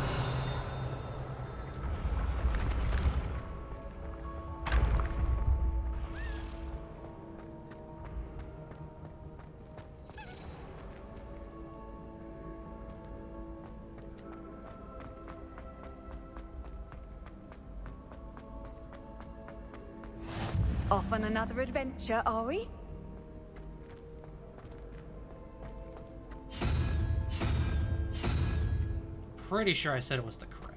Off on another adventure, are we? Pretty sure I said it was the crab.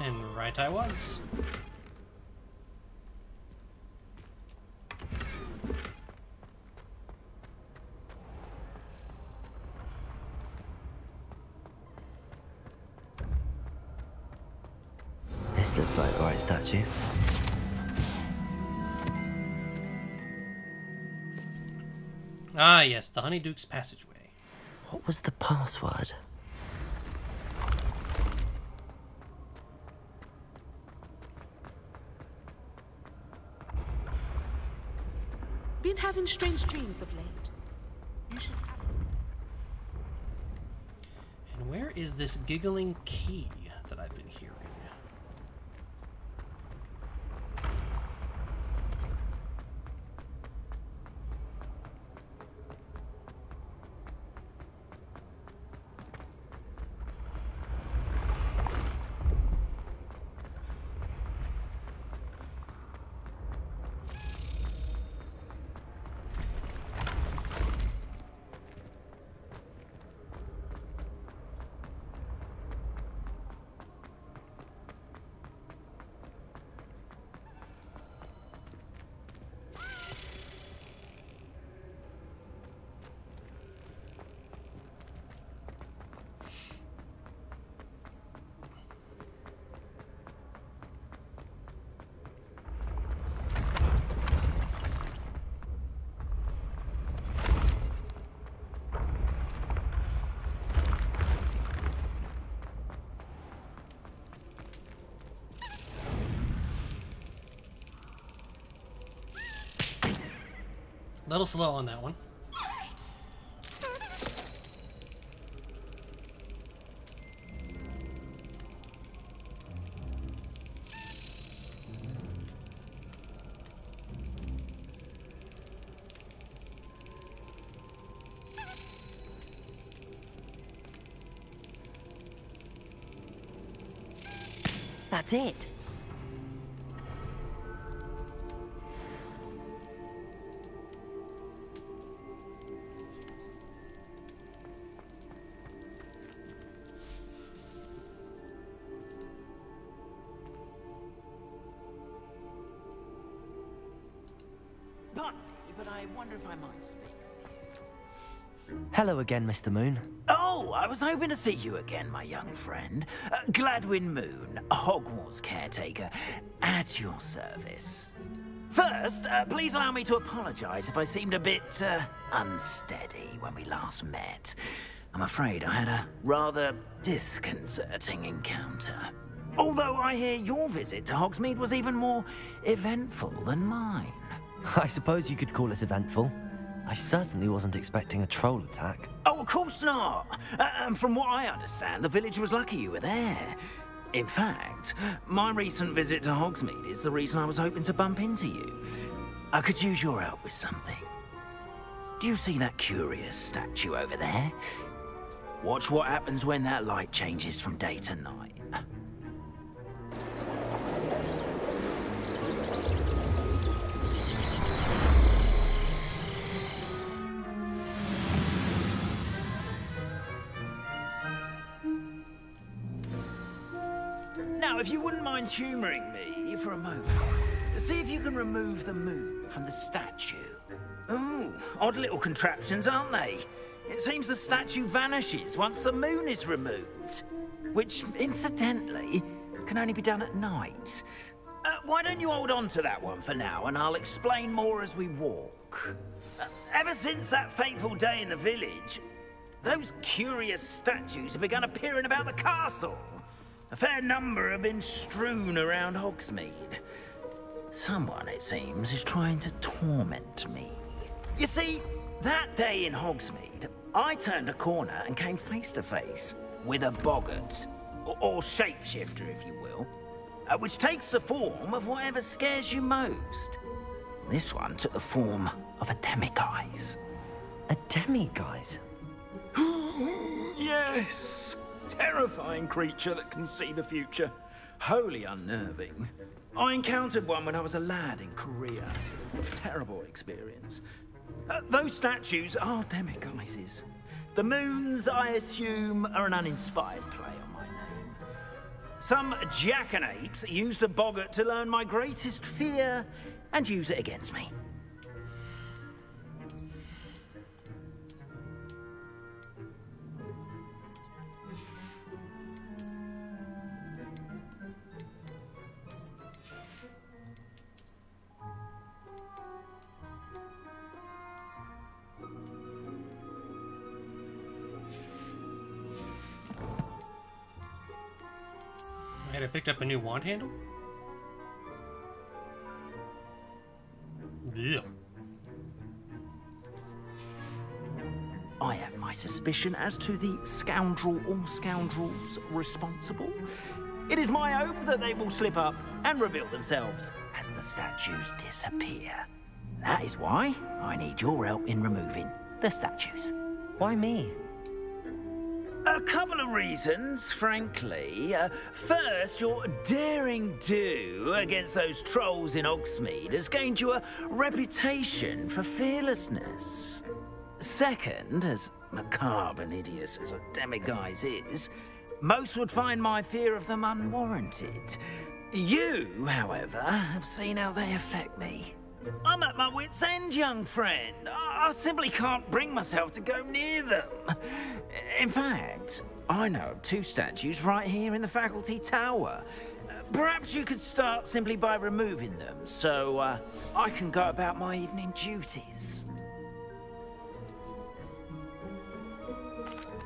And right I was. This looks like the right statue. Ah, yes, the Honeyduke's passageway. What was the password? Been having strange dreams of late. And where is this giggling key that I've been hearing? A little slow on that one. That's it. Pardon me, but I wonder if I might speak with you. Hello again, Mr. Moon. Oh, I was hoping to see you again, my young friend. Gladwin Moon, Hogwarts caretaker, at your service. First, please allow me to apologize if I seemed a bit unsteady when we last met. I'm afraid I had a rather disconcerting encounter. Although I hear your visit to Hogsmeade was even more eventful than mine. I suppose you could call it eventful. I certainly wasn't expecting a troll attack. Oh, of course not. And from what I understand, the village was lucky you were there. In fact, my recent visit to Hogsmeade is the reason I was hoping to bump into you. I could use your help with something. Do you see that curious statue over there? Watch what happens when that light changes from day to night. Now, if you wouldn't mind humoring me for a moment, see if you can remove the moon from the statue. Ooh, odd little contraptions, aren't they? It seems the statue vanishes once the moon is removed, which, incidentally, can only be done at night. Why don't you hold on to that one for now, and I'll explain more as we walk. Ever since that fateful day in the village, those curious statues have begun appearing about the castle. A fair number have been strewn around Hogsmeade. Someone, it seems, is trying to torment me. You see, that day in Hogsmeade, I turned a corner and came face to face with a boggart, or shapeshifter, if you will, which takes the form of whatever scares you most. This one took the form of a demiguise. A demiguise? Yes! Terrifying creature that can see the future. Wholly unnerving. I encountered one when I was a lad in Korea. Terrible experience. Those statues are demiguises. The moons, I assume, are an uninspired play on my name. Some jackanapes used a boggart to learn my greatest fear and use it against me. I picked up a new wand handle. Yeah. my suspicion as to the scoundrel or scoundrels responsible. It is my hope that they will slip up and reveal themselves as the statues disappear. That is why I need your help in removing the statues. Why me? A couple of reasons, frankly. First, your daring do against those trolls in Hogsmeade has gained you a reputation for fearlessness. Second, as macabre and hideous as a demiguise is, most would find my fear of them unwarranted. You, however, have seen how they affect me. I'm at my wit's end, young friend. I simply can't bring myself to go near them. In fact, I know of 2 statues right here in the faculty tower. Perhaps you could start simply by removing them, so I can go about my evening duties.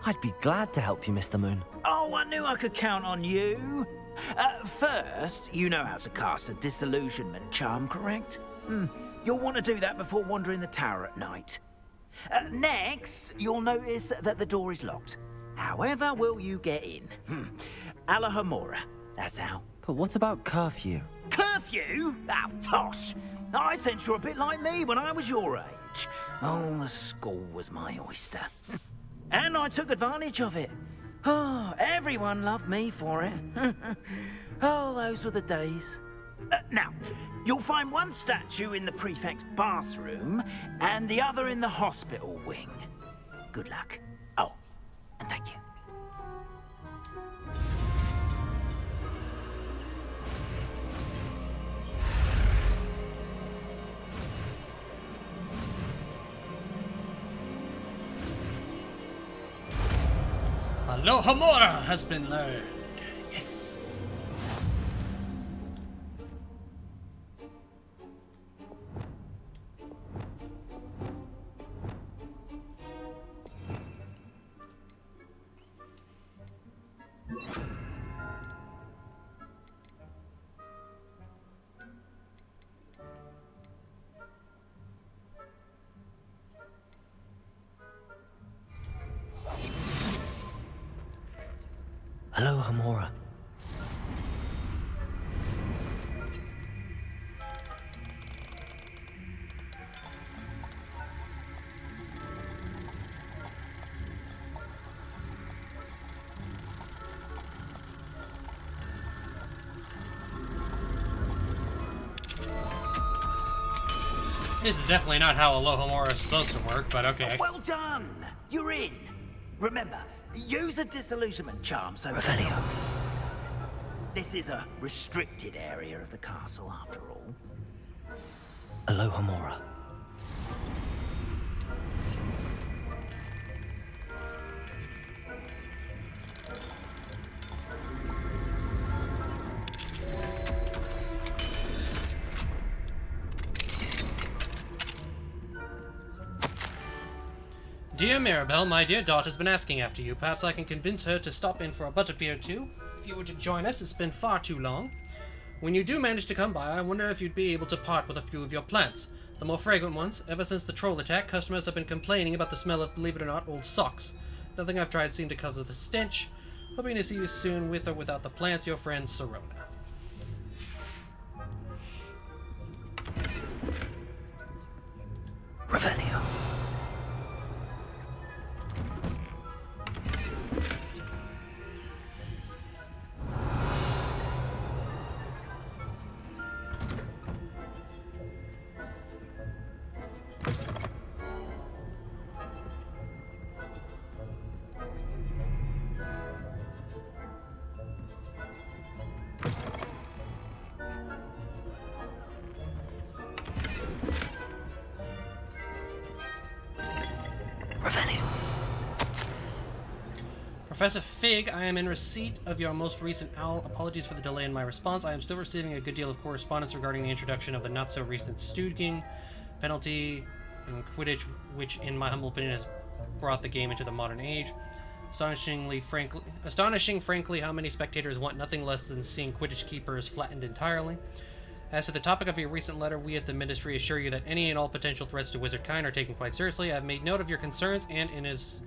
I'd be glad to help you, Mr. Moon. Oh, I knew I could count on you. First, you know how to cast a disillusionment charm, correct? You'll want to do that before wandering the tower at night. Next, you'll notice that the door is locked. However will you get in? Alahomora, that's how. But what about curfew? Curfew? Oh, tosh! I sense you're a bit like me when I was your age. Oh, the school was my oyster. And I took advantage of it. Oh, everyone loved me for it. Oh, those were the days. Now, you'll find one statue in the prefect's bathroom and the other in the hospital wing. Good luck. Oh, and thank you. Alohomora has been learned. Yes. Alohomora. This is definitely not how Alohomora is supposed to work, but okay. Well done! You're in. Remember, use a disillusionment charm so... Revelio. This is a restricted area of the castle, after all. Alohomora. Dear Mirabelle, my dear daughter's been asking after you. Perhaps I can convince her to stop in for a butterbeer or 2. If you were to join us, it's been far too long. When you do manage to come by, I wonder if you'd be able to part with a few of your plants. The more fragrant ones. Ever since the troll attack, customers have been complaining about the smell of, believe it or not, old socks. Nothing I've tried seemed to cover the stench. Hoping to see you soon with or without the plants, your friend Serona. Revelio. Professor Fig, I am in receipt of your most recent owl. Apologies for the delay in my response. I am still receiving a good deal of correspondence regarding the introduction of the not-so-recent Stuging penalty in Quidditch, which, in my humble opinion, has brought the game into the modern age. Astonishing, frankly, how many spectators want nothing less than seeing Quidditch keepers flattened entirely. As to the topic of your recent letter, we at the Ministry assure you that any and all potential threats to wizard kind are taken quite seriously. I have made note of your concerns, and in as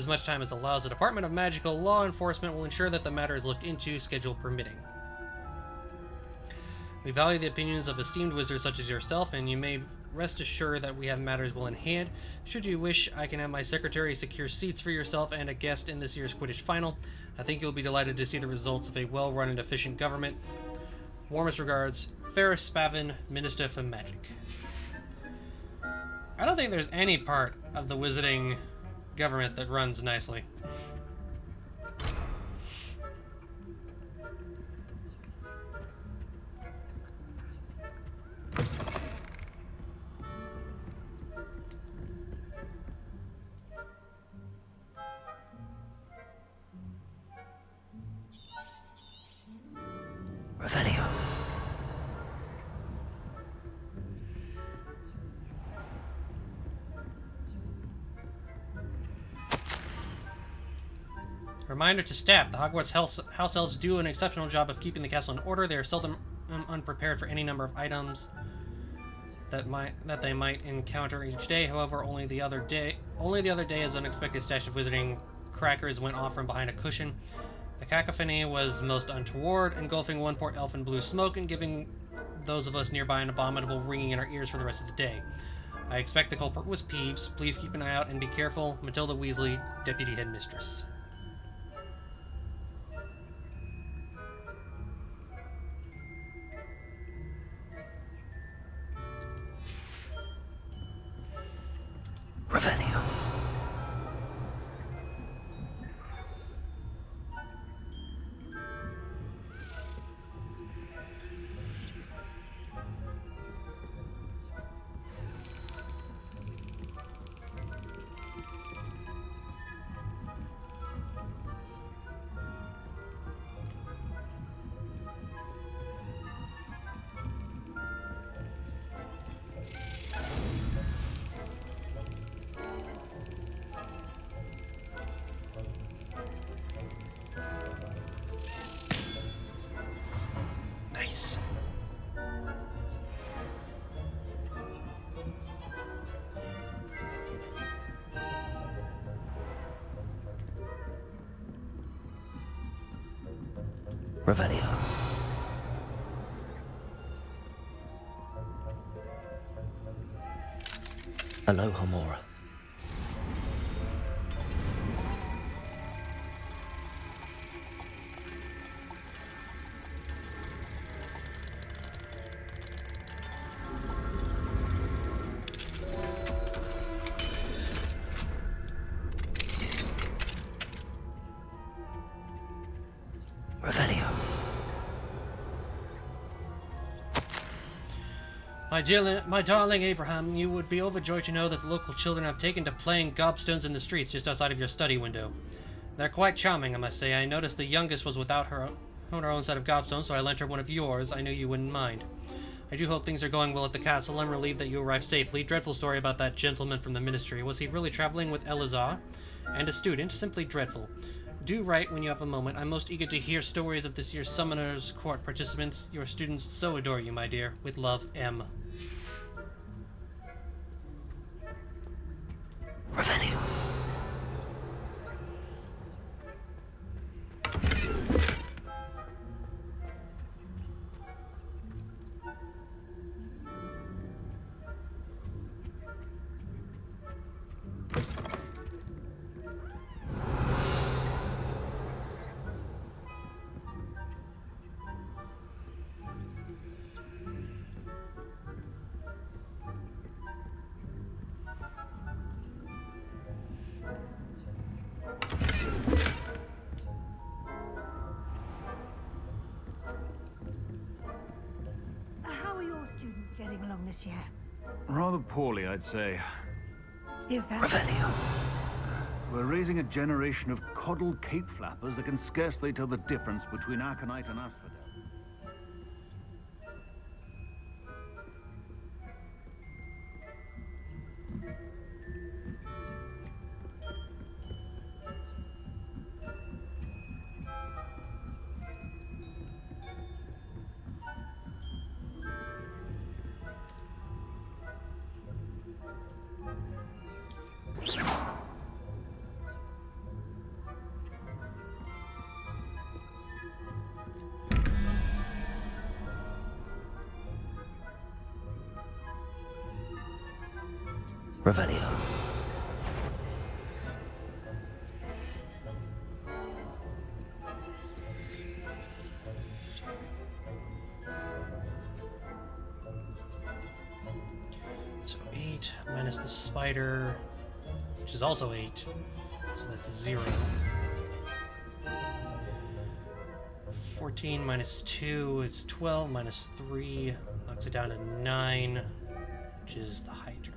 much time as allows, the Department of Magical Law Enforcement will ensure that the matter is looked into, schedule permitting. We value the opinions of esteemed wizards such as yourself, and you may rest assured that we have matters well in hand. Should you wish, I can have my secretary secure seats for yourself and a guest in this year's Quidditch final. I think you'll be delighted to see the results of a well-run and efficient government. Warmest regards, Ferris Spavin, Minister for Magic. I don't think there's any part of the wizarding government that runs nicely. Revelio. Reminder to staff, the Hogwarts House Elves do an exceptional job of keeping the castle in order. They are seldom unprepared for any number of items that they might encounter each day. However, only the other day an unexpected stash of wizarding crackers went off from behind a cushion. The cacophony was most untoward, engulfing one poor elf in blue smoke and giving those of us nearby an abominable ringing in our ears for the rest of the day. I expect the culprit was Peeves. Please keep an eye out and be careful. Matilda Weasley, Deputy Headmistress. Revelio. Nice. Revelio. Aloha Mora. Revelio. My darling Abraham, you would be overjoyed to know that the local children have taken to playing gobstones in the streets just outside of your study window. They're quite charming, I must say. I noticed the youngest was without her own set of gobstones, so I lent her one of yours. I knew you wouldn't mind. I do hope things are going well at the castle. I'm relieved that you arrived safely. Dreadful story about that gentleman from the Ministry. Was he really traveling with Elazar? And a student? Simply dreadful. Do write when you have a moment. I'm most eager to hear stories of this year's Summoner's Court participants. Your students so adore you, my dear. With love, M. Revelio. How are your students getting along this year? Rather poorly, I'd say. Is that... Revelio. We're raising a generation of coddled cape flappers that can scarcely tell the difference between Aconite and Asphodel. Revelio. So 8 minus the spider, which is also 8. So that's a 0. 14 minus 2 is 12, minus 3 knocks it down to 9, which is the Hydra.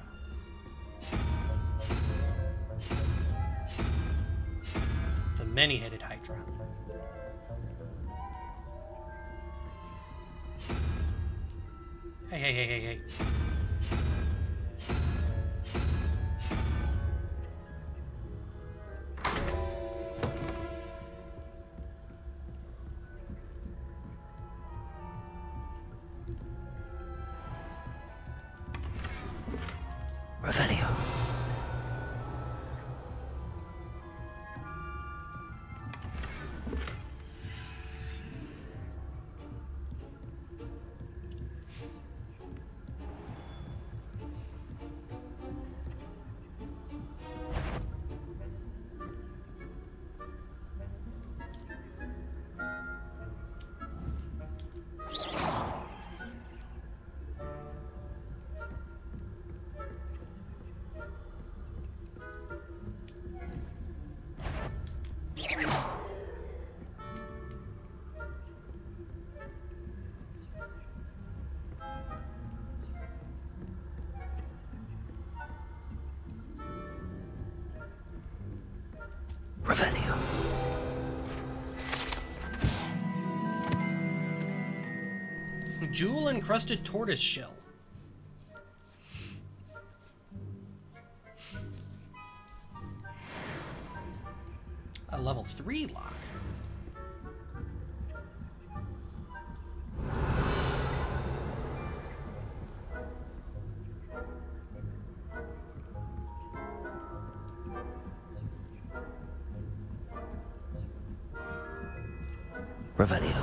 The many-headed Hydra. Hey, hey, hey, hey, hey. Revelio. Revelio. Jewel-encrusted tortoise shell. A level 3 lock. Revelio.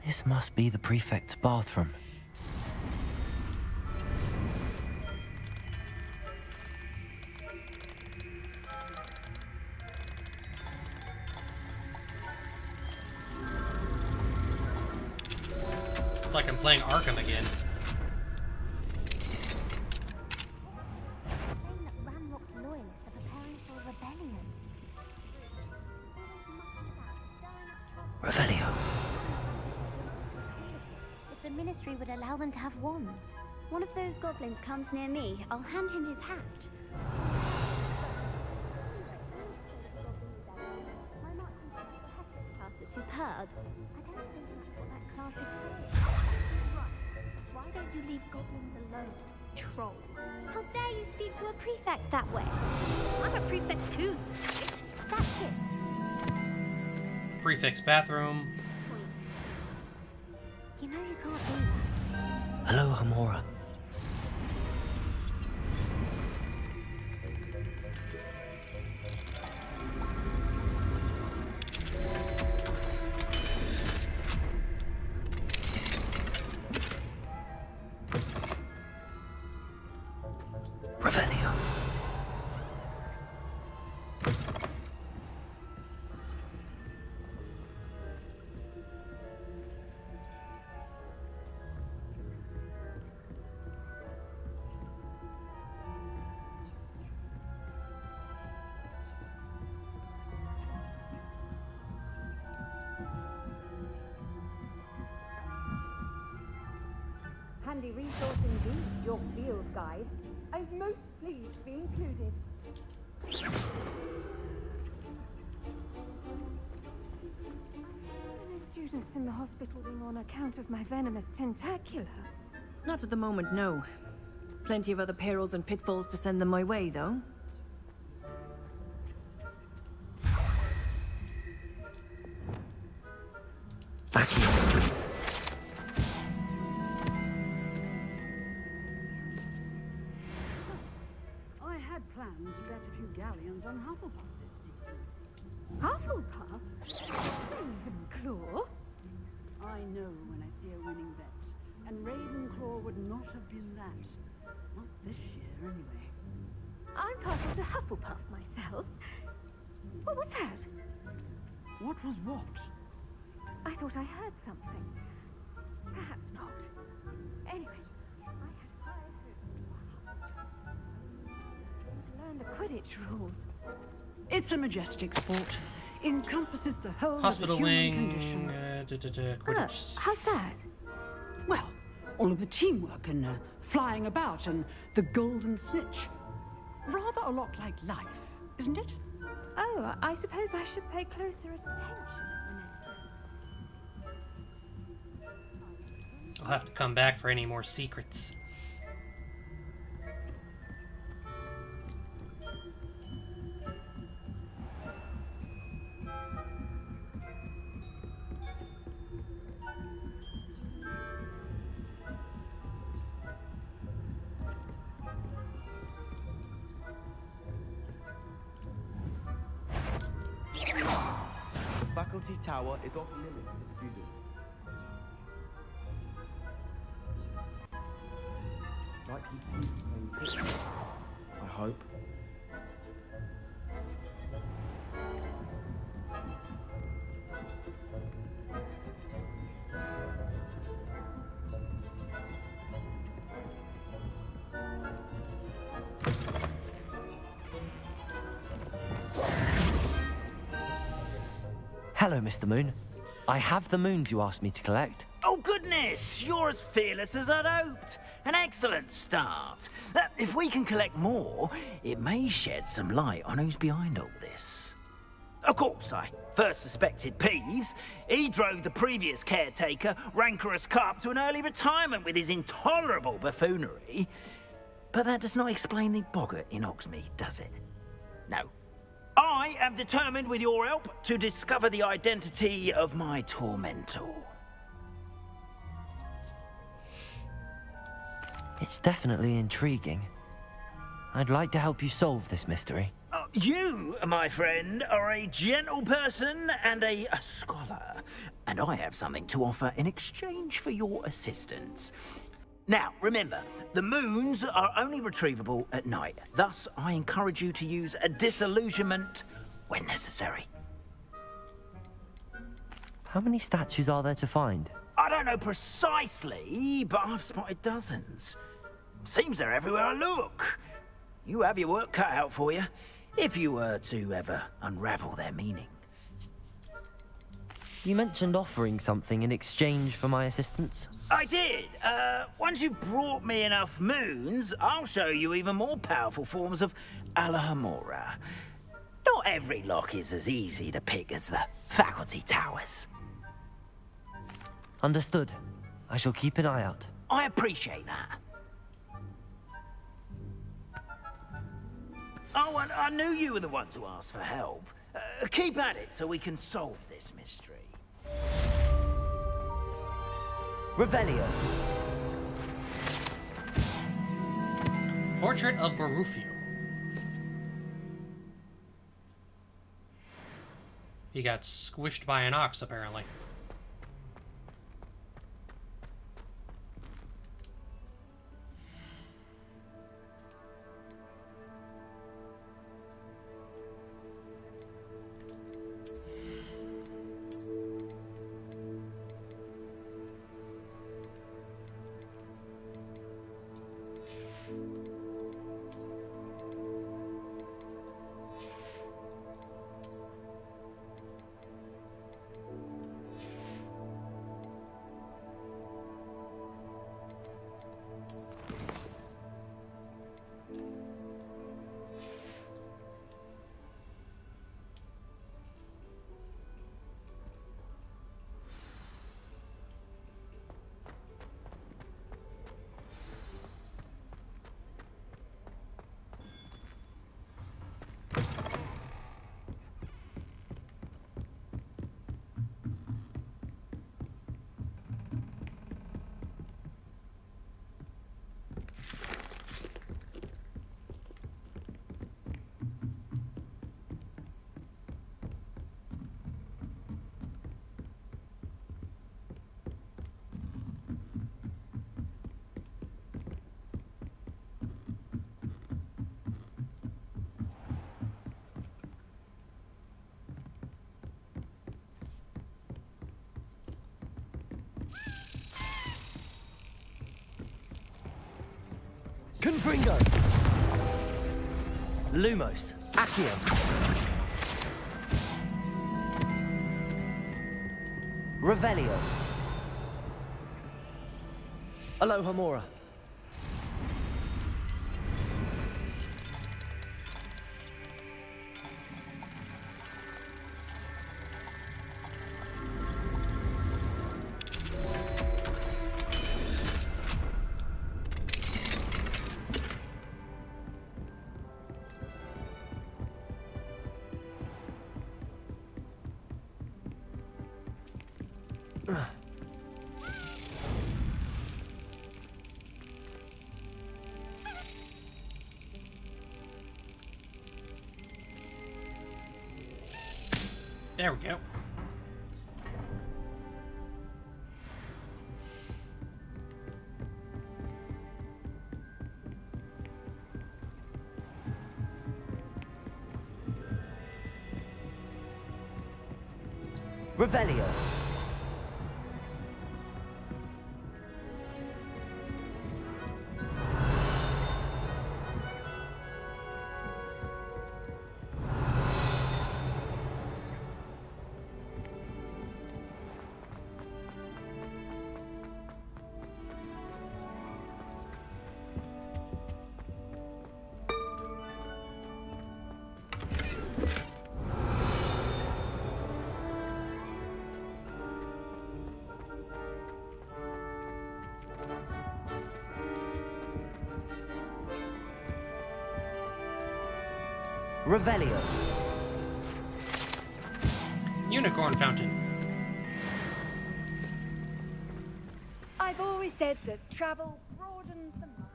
This must be the prefect's bathroom. It's like I'm playing Arkham again. Revelio. If the Ministry would allow them to have wands. One of those goblins comes near me, I'll hand him his hat. Class is superb. I don't think that's what that class is for. Why don't you leave goblins alone, troll? How dare you speak to a prefect that way? I'm a prefect too, right? That's it. Prefect's bathroom. You know you can't do that. Hello, Hamora. Revelio. Handy resource indeed, your field guide. I'm most pleased to be included. The students in the hospital wing on account of my venomous tentacula. Not at the moment, no. Plenty of other perils and pitfalls to send them my way, though. I had planned hoping to get a few galleons on Hufflepuff this season. Hufflepuff? Ravenclaw? I know when I see a winning bet, and Ravenclaw would not have been that. Not this year, anyway. I'm partial to Hufflepuff myself. What was that? What was what? I thought I heard something. Perhaps not. Anyway, I had high hopes. Learn the Quidditch rules. It's a majestic sport. Encompasses the whole Hospital of the human wing. condition. Quidditch. How's that? Well, all of the teamwork and flying about and the golden snitch. Rather a lot like life, isn't it? Oh, I suppose I should pay closer attention the next time. I'll have to come back for any more secrets. The faculty tower is off limits to students. Likely to be playing cricket, I hope. Hello, Mr. Moon. I have the moons you asked me to collect. Oh, goodness! You're as fearless as I'd hoped. An excellent start. If we can collect more, it may shed some light on who's behind all this. Of course, I first suspected Peeves. He drove the previous caretaker, Rancorous Carp, to an early retirement with his intolerable buffoonery. But that does not explain the boggart in Hogsmeade, does it? No. I am determined, with your help, to discover the identity of my tormentor. It's definitely intriguing. I'd like to help you solve this mystery. You, my friend, are a gentle person and a scholar, and I have something to offer in exchange for your assistance. Now, remember, the moons are only retrievable at night. Thus, I encourage you to use a disillusionment when necessary. How many statues are there to find? I don't know precisely, but I've spotted dozens. Seems they're everywhere I look. You have your work cut out for you, if you were to ever unravel their meaning. You mentioned offering something in exchange for my assistance. I did. Once you've brought me enough moons, I'll show you even more powerful forms of Alohomora. Not every lock is as easy to pick as the faculty towers. Understood. I shall keep an eye out. I appreciate that. Oh, and I knew you were the one to ask for help. Keep at it so we can solve this mystery. Revelio. Portrait of Barufio. He got squished by an ox, apparently. Confringo! Lumos. Accio. Revelio. Alohomora. There we go. Revelio. Revelio. Unicorn Fountain. I've always said that travel broadens the mind.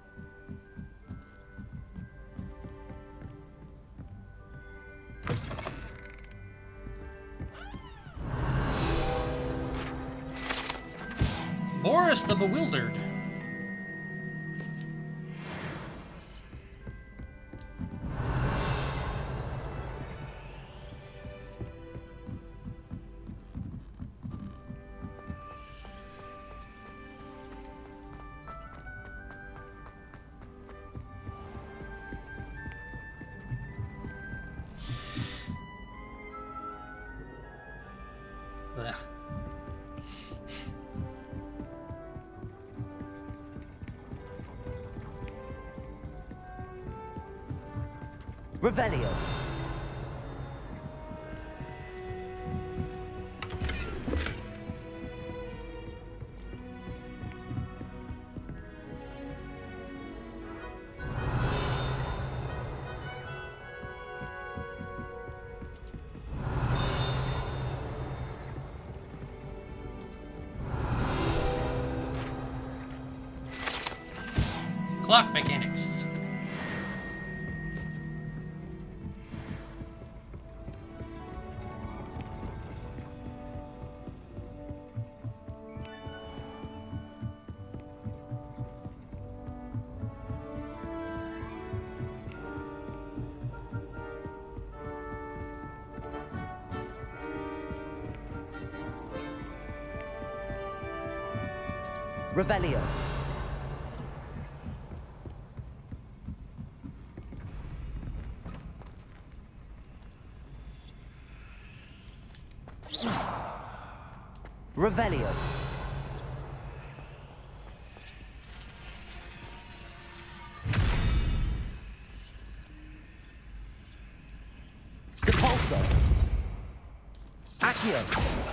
Boris the Bewildered. Ugh. Revelio. Clock mechanics. Revelio. Revelio. Depulso. Accio.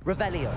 Revelio.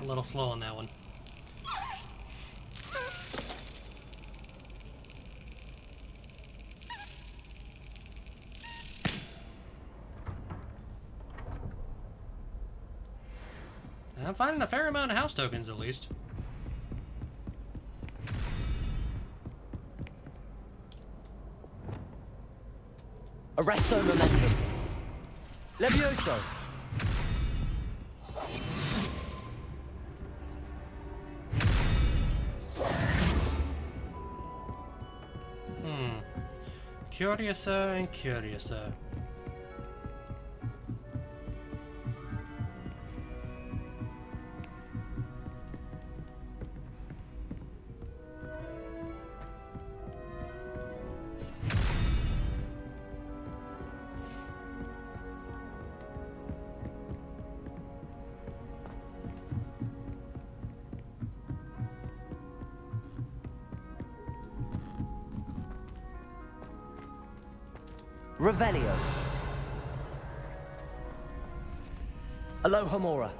A little slow on that one. I'm finding a fair amount of house tokens, at least. Arresto momentum. Levioso. Curiouser and curiouser. Revelio. Alohomora.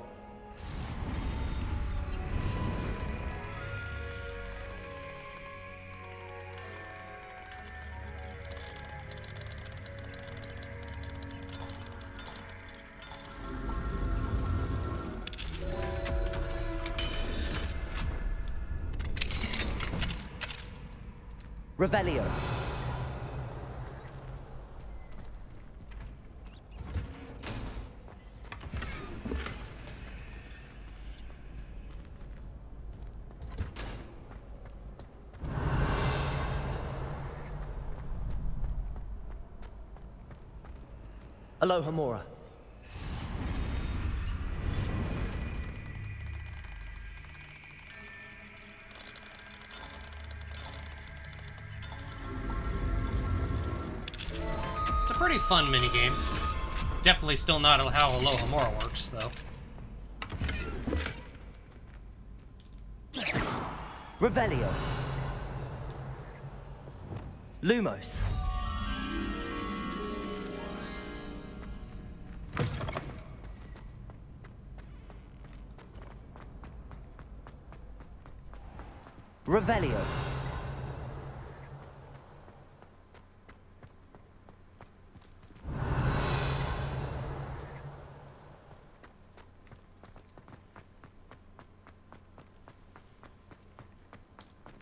Revelio. Alohomora. It's a pretty fun minigame. Definitely still not how Alohomora works, though. Revelio. Lumos. Revelio.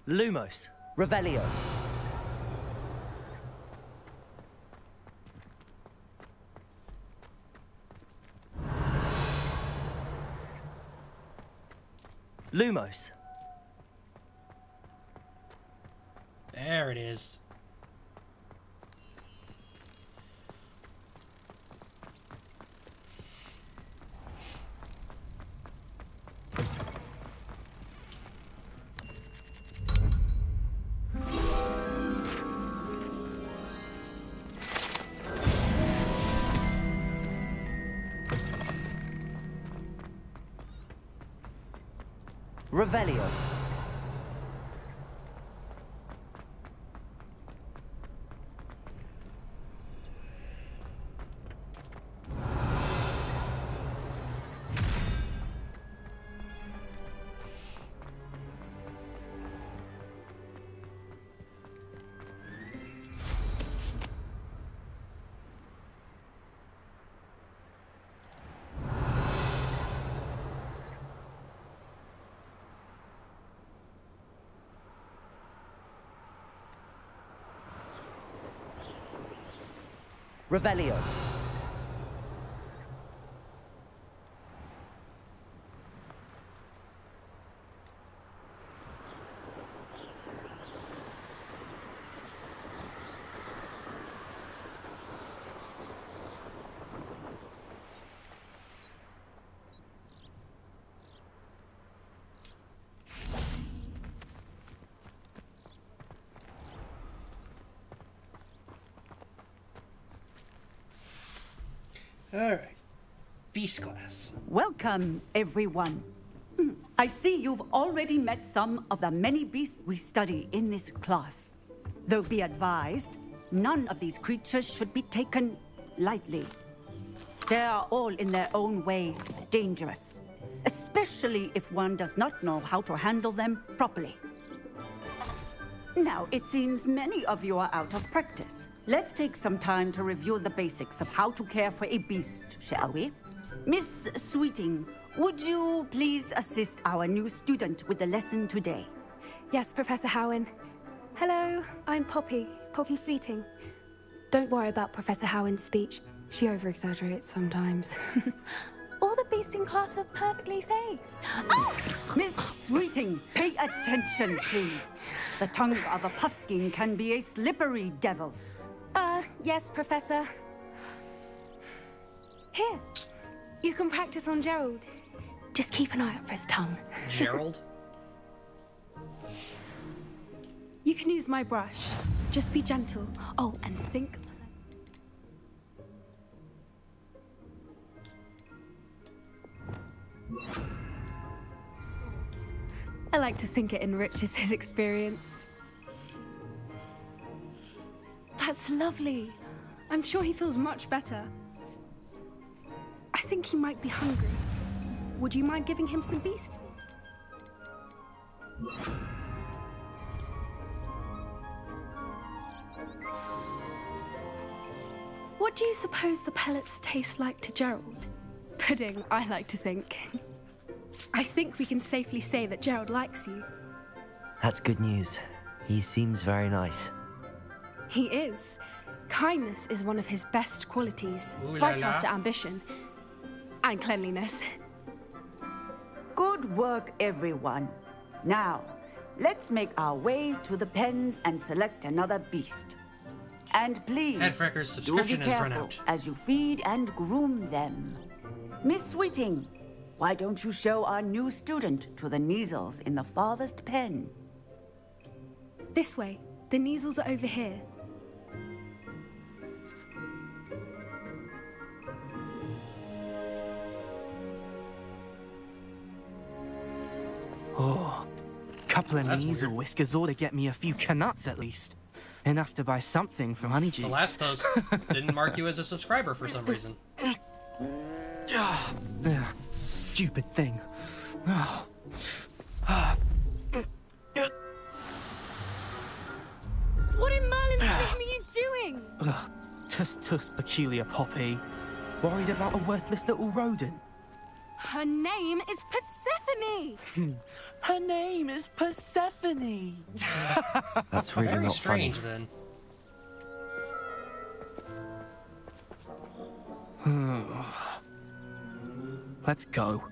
Lumos. Revelio. Lumos. There it is. Revelio. Revelio. Alright. Beast class. Welcome, everyone. I see you've already met some of the many beasts we study in this class. Though be advised, none of these creatures should be taken lightly. They are all in their own way dangerous. especially if one does not know how to handle them properly. Now, it seems many of you are out of practice. Let's take some time to review the basics of how to care for a beast, shall we? Miss Sweeting, would you please assist our new student with the lesson today? Yes, Professor Howen. Hello, I'm Poppy Sweeting. Don't worry about Professor Howen's speech. She over-exaggerates sometimes. All the beasts in class are perfectly safe. Oh! Miss Sweeting, pay attention, please. The tongue of a puffskein can be a slippery devil. Yes, Professor. Here, you can practice on Gerald. Just keep an eye out for his tongue. Gerald? You can use my brush. Just be gentle. Oh, and think. I like to think it enriches his experience. That's lovely. I'm sure he feels much better. I think he might be hungry. Would you mind giving him some beast food? What do you suppose the pellets taste like to Gerald? Pudding, I like to think. I think we can safely say that Gerald likes you. That's good news. He seems very nice. He is. Kindness is one of his best qualities, Ooh la right la. after ambition. And cleanliness. Good work, everyone. Now, let's make our way to the pens and select another beast. And please, Headfrecker's do be subscription has run careful out. as you feed and groom them. Miss Sweeting, why don't you show our new student to the Neasels in the farthest pen? This way. The Neasels are over here. Oh, couple of Neasel whiskers ought to get me a few canuts at least. Enough to buy something from Honeydukes. The last post didn't mark you as a subscriber for some reason. Stupid thing. What in Merlin's name are you doing? Tuss, peculiar Poppy. Worried about a worthless little rodent. Her name is Persephone! Her name is Persephone! That's really Very not strange, funny. Then. Let's go.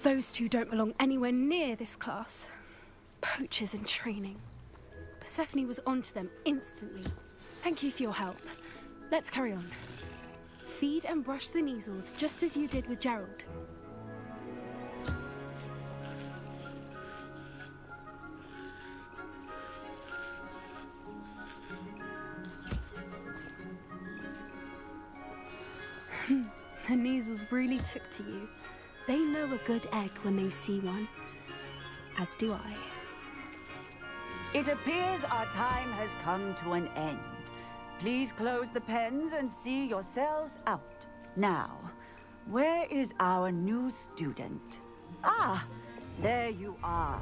Those two don't belong anywhere near this class. Poachers in training. Persephone was onto them instantly. Thank you for your help. Let's carry on. Feed and brush the Neasels just as you did with Gerald. The Neasels really took to you. They know a good egg when they see one. As do I. It appears our time has come to an end. Please close the pens and see yourselves out. Now, where is our new student? Ah, there you are.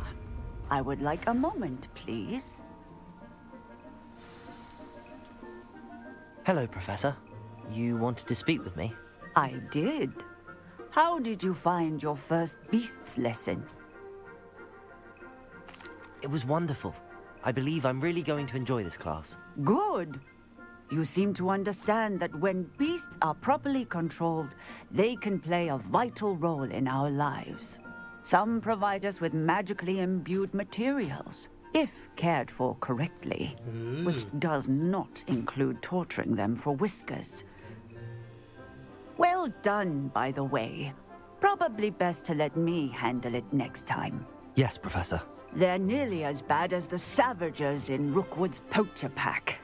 I would like a moment, please. Hello, Professor. You wanted to speak with me? I did. How did you find your first beasts lesson? It was wonderful. I believe I'm really going to enjoy this class. Good. You seem to understand that when beasts are properly controlled, they can play a vital role in our lives. Some provide us with magically imbued materials, if cared for correctly, which does not include torturing them for whiskers. Well done, by the way. Probably best to let me handle it next time. Yes, Professor. They're nearly as bad as the Savagers in Rookwood's poacher pack.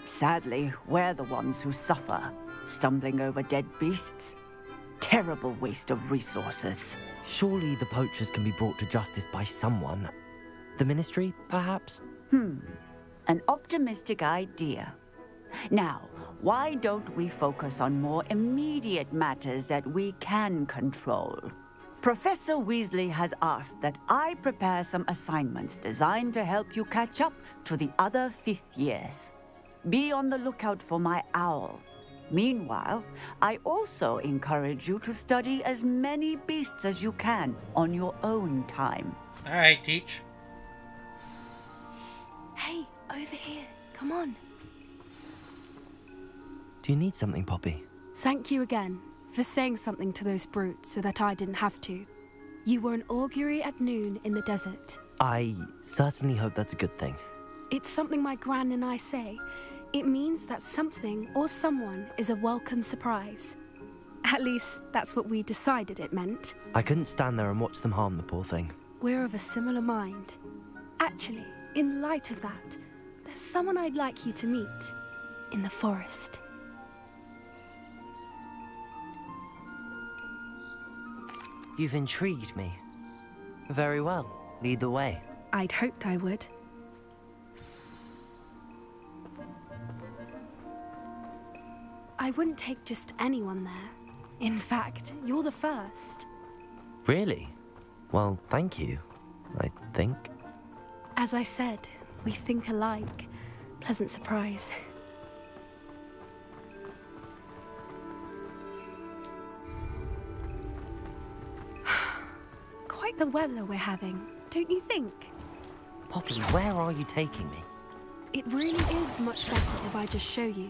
Sadly, we're the ones who suffer, stumbling over dead beasts. Terrible waste of resources. Surely the poachers can be brought to justice by someone. The Ministry, perhaps? An optimistic idea. Now, why don't we focus on more immediate matters that we can control? Professor Weasley has asked that I prepare some assignments designed to help you catch up to the other 5th years. Be on the lookout for my owl. Meanwhile, I also encourage you to study as many beasts as you can on your own time. All right, Teach. Hey, over here. Come on. Do you need something, Poppy? Thank you again for saying something to those brutes so that I didn't have to. You were an augury at noon in the desert. I certainly hope that's a good thing. It's something my gran and I say. It means that something or someone is a welcome surprise. At least, that's what we decided it meant. I couldn't stand there and watch them harm the poor thing. We're of a similar mind. Actually, in light of that, there's someone I'd like you to meet in the forest. You've intrigued me. Very well. Lead the way. I'd hoped I would. I wouldn't take just anyone there. In fact, you're the first. Really? Well, thank you, I think. As I said, we think alike. Pleasant surprise. Quite the weather we're having, don't you think? Poppy, where are you taking me? It really is much better if I just show you.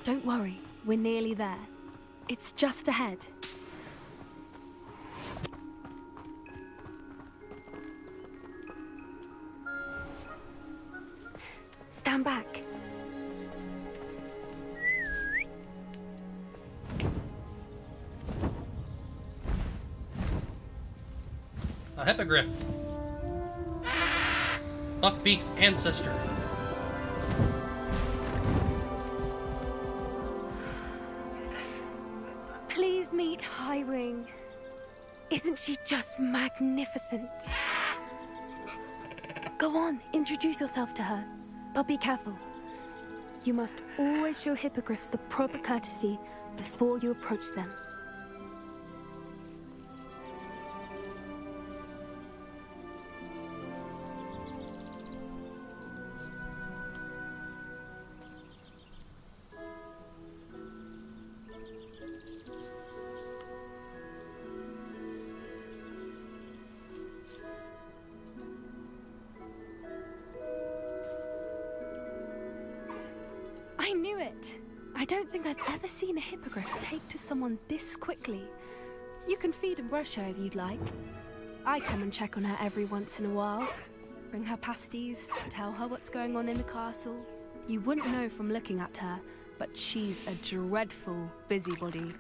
Don't worry, we're nearly there. It's just ahead. Stand back. A hippogriff. Buckbeak's ancestor. Please meet Highwing. Isn't she just magnificent? Go on, introduce yourself to her. But be careful. You must always show hippogriffs the proper courtesy before you approach them. I knew it! I don't think I've ever seen a hippogriff take to someone this quickly. You can feed and brush her if you'd like. I come and check on her every once in a while. Bring her pasties, tell her what's going on in the castle. You wouldn't know from looking at her, but she's a dreadful busybody.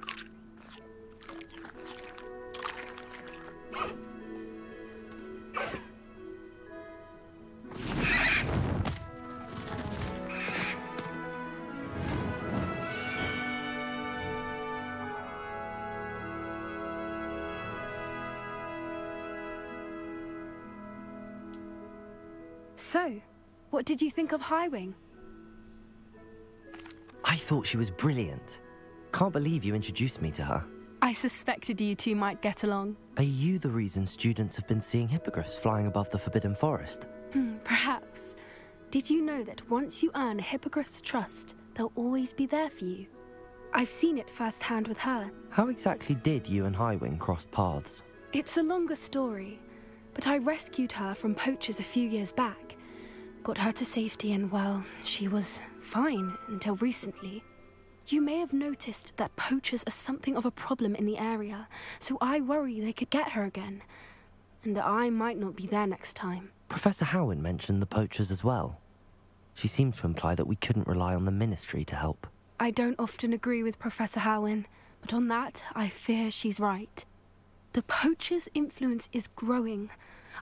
So, what did you think of Highwing? I thought she was brilliant. Can't believe you introduced me to her. I suspected you two might get along. Are you the reason students have been seeing hippogriffs flying above the Forbidden Forest? Perhaps. Did you know that once you earn a hippogriff's trust, they'll always be there for you? I've seen it firsthand with her. How exactly did you and Highwing cross paths? It's a longer story, but I rescued her from poachers a few years back. Got her to safety and, well, she was fine until recently. You may have noticed that poachers are something of a problem in the area, so I worry they could get her again. And I might not be there next time. Professor Howin mentioned the poachers as well. She seemed to imply that we couldn't rely on the Ministry to help. I don't often agree with Professor Howin, but on that, I fear she's right. The poachers' influence is growing.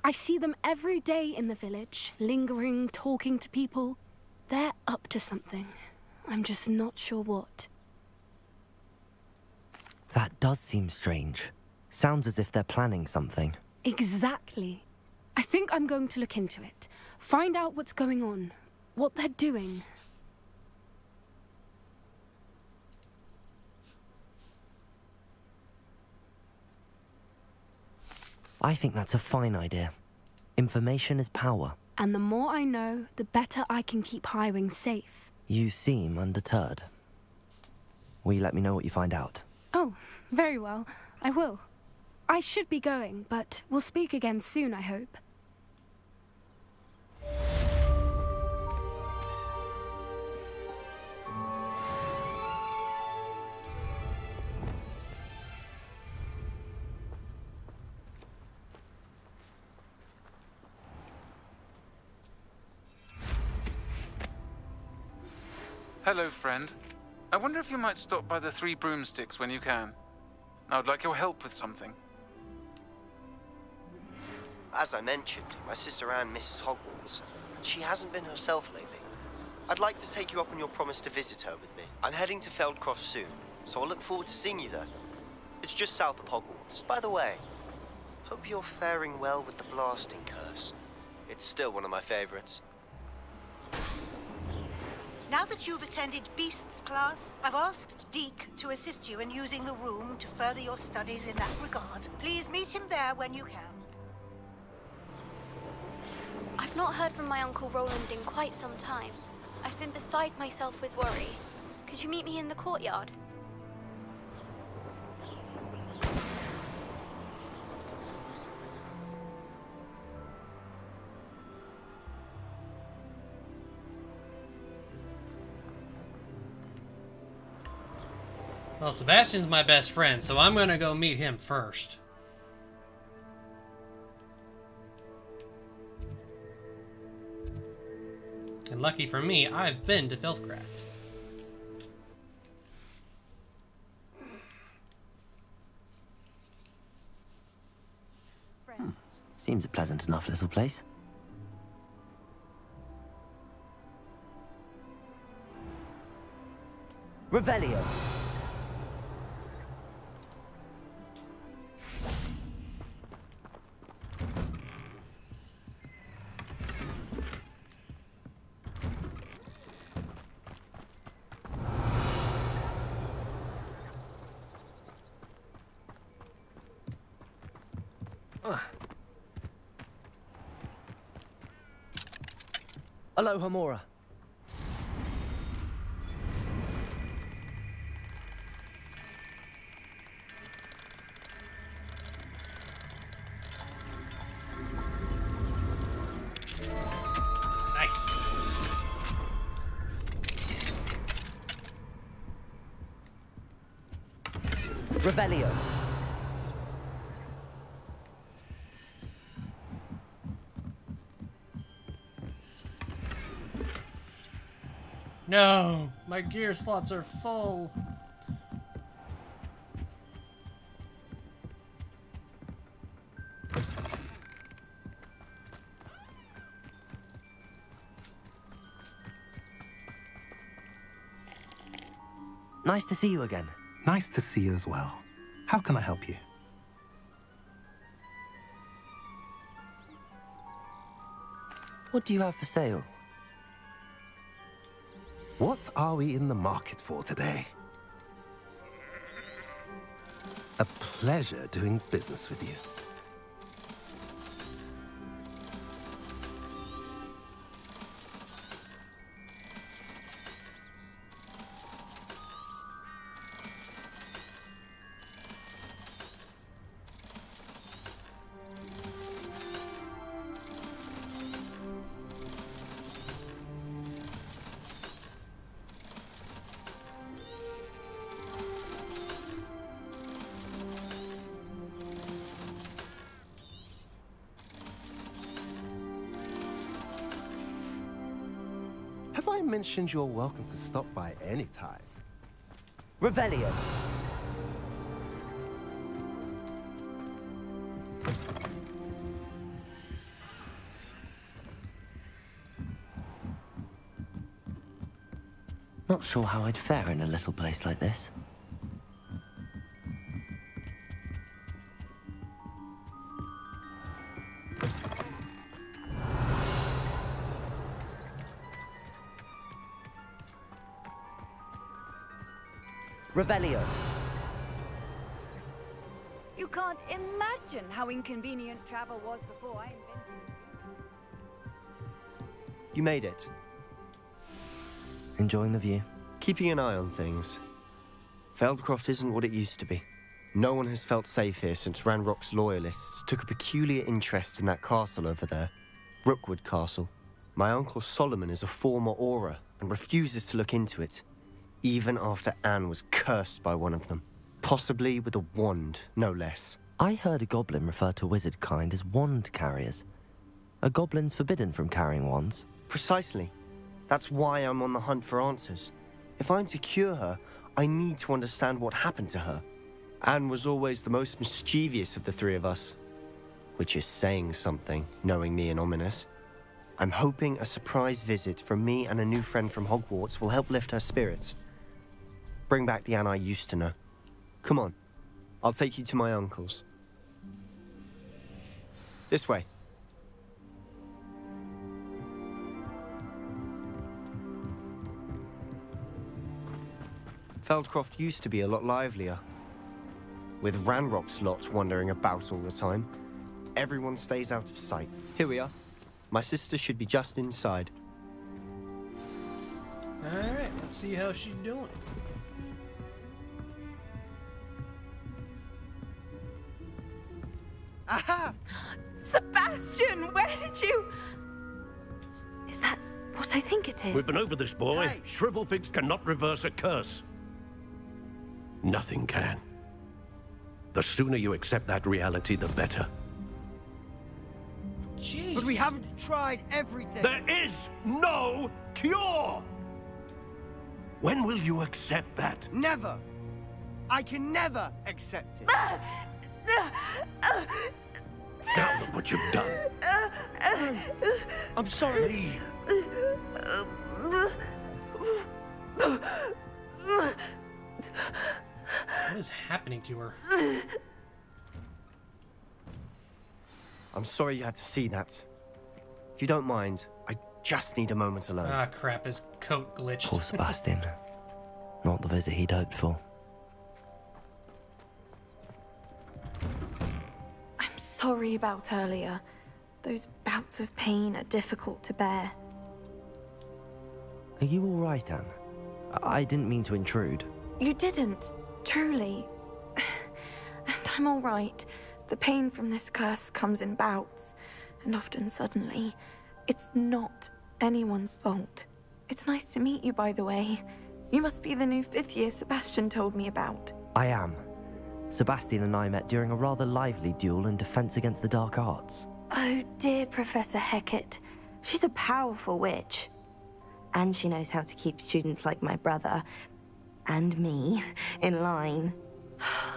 I see them every day in the village, lingering, talking to people. They're up to something. I'm just not sure what. That does seem strange. Sounds as if they're planning something. Exactly. I think I'm going to look into it. Find out what's going on. What they're doing. I think that's a fine idea. Information is power. And the more I know, the better I can keep Highwing safe. You seem undeterred. Will you let me know what you find out? Oh, very well. I will. I should be going, but we'll speak again soon, I hope. Hello, friend. I wonder if you might stop by the Three Broomsticks when you can. I would like your help with something. As I mentioned, my sister Anne misses Hogwarts, and she hasn't been herself lately. I'd like to take you up on your promise to visit her with me. I'm heading to Feldcroft soon, so I'll look forward to seeing you there. It's just south of Hogwarts. By the way, hope you're faring well with the blasting curse. It's still one of my favorites. Now that you've attended Beasts class, I've asked Deke to assist you in using the room to further your studies in that regard. Please meet him there when you can. I've not heard from my Uncle Roland in quite some time. I've been beside myself with worry. Could you meet me in the courtyard? Well, Sebastian's my best friend, so I'm gonna go meet him first. And lucky for me, I've been to Filthcraft. Seems a pleasant enough little place. Revelio. Aloha Mora. Nice. Revelio. No, my gear slots are full. Nice to see you again. Nice to see you as well. How can I help you? What do you have for sale? What are we in the market for today? A pleasure doing business with you. Have I mentioned you're welcome to stop by any time? Revelio. Not sure how I'd fare in a little place like this. Revelio. You can't imagine how inconvenient travel was before I invented it. You made it. Enjoying the view? Keeping an eye on things. Feldcroft isn't what it used to be. No one has felt safe here since Ranrock's loyalists took a peculiar interest in that castle over there. Rookwood Castle. My uncle Solomon is a former Auror and refuses to look into it, even after Anne was cursed by one of them. Possibly with a wand, no less. I heard a goblin refer to wizard kind as wand carriers. Are goblins forbidden from carrying wands? Precisely. That's why I'm on the hunt for answers. If I'm to cure her, I need to understand what happened to her. Anne was always the most mischievous of the three of us. Which is saying something, knowing me and Ominous. I'm hoping a surprise visit from me and a new friend from Hogwarts will help lift her spirits. Bring back the Anne I used to know. Come on, I'll take you to my uncle's. This way. Feldcroft used to be a lot livelier. With Ranrock's lot wandering about all the time. Everyone stays out of sight. Here we are. My sister should be just inside. Alright, let's see how she's doing. Aha! Sebastian, where did you... Is that what I think it is? We've been over this, boy. Hey. Shrivelfigs cannot reverse a curse. Nothing can. The sooner you accept that reality, the better. Jeez. But we haven't tried everything. There is no cure! When will you accept that? Never. I can never accept it. Now look what you've done. I'm sorry. What is happening to her? I'm sorry you had to see that. If you don't mind, I just need a moment alone. Ah, crap, his coat glitched. Poor Sebastian. Not the visit he'd hoped for. I'm sorry about earlier. Those bouts of pain are difficult to bear. Are you all right, Anne? I didn't mean to intrude. You didn't, truly. And I'm all right. The pain from this curse comes in bouts, and often suddenly. It's not anyone's fault. It's nice to meet you, by the way. You must be the new 5th year Sebastian told me about. I am. Sebastian and I met during a rather lively duel in Defense Against the Dark Arts. Oh, dear Professor Hecat. She's a powerful witch. And she knows how to keep students like my brother, and me, in line.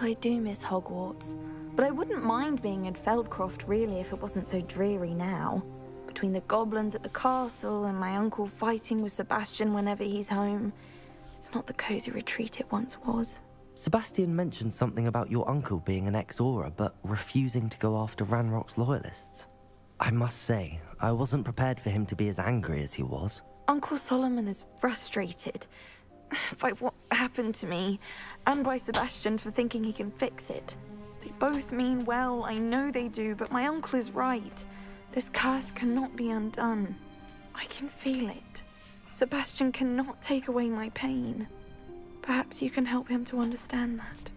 I do miss Hogwarts, but I wouldn't mind being in Feldcroft, really, if it wasn't so dreary now. Between the goblins at the castle and my uncle fighting with Sebastian whenever he's home, it's not the cozy retreat it once was. Sebastian mentioned something about your uncle being an ex-Auror, but refusing to go after Ranrock's loyalists. I must say, I wasn't prepared for him to be as angry as he was. Uncle Solomon is frustrated by what happened to me, and by Sebastian for thinking he can fix it. They both mean well, I know they do, but my uncle is right. This curse cannot be undone. I can feel it. Sebastian cannot take away my pain. Perhaps you can help him to understand that.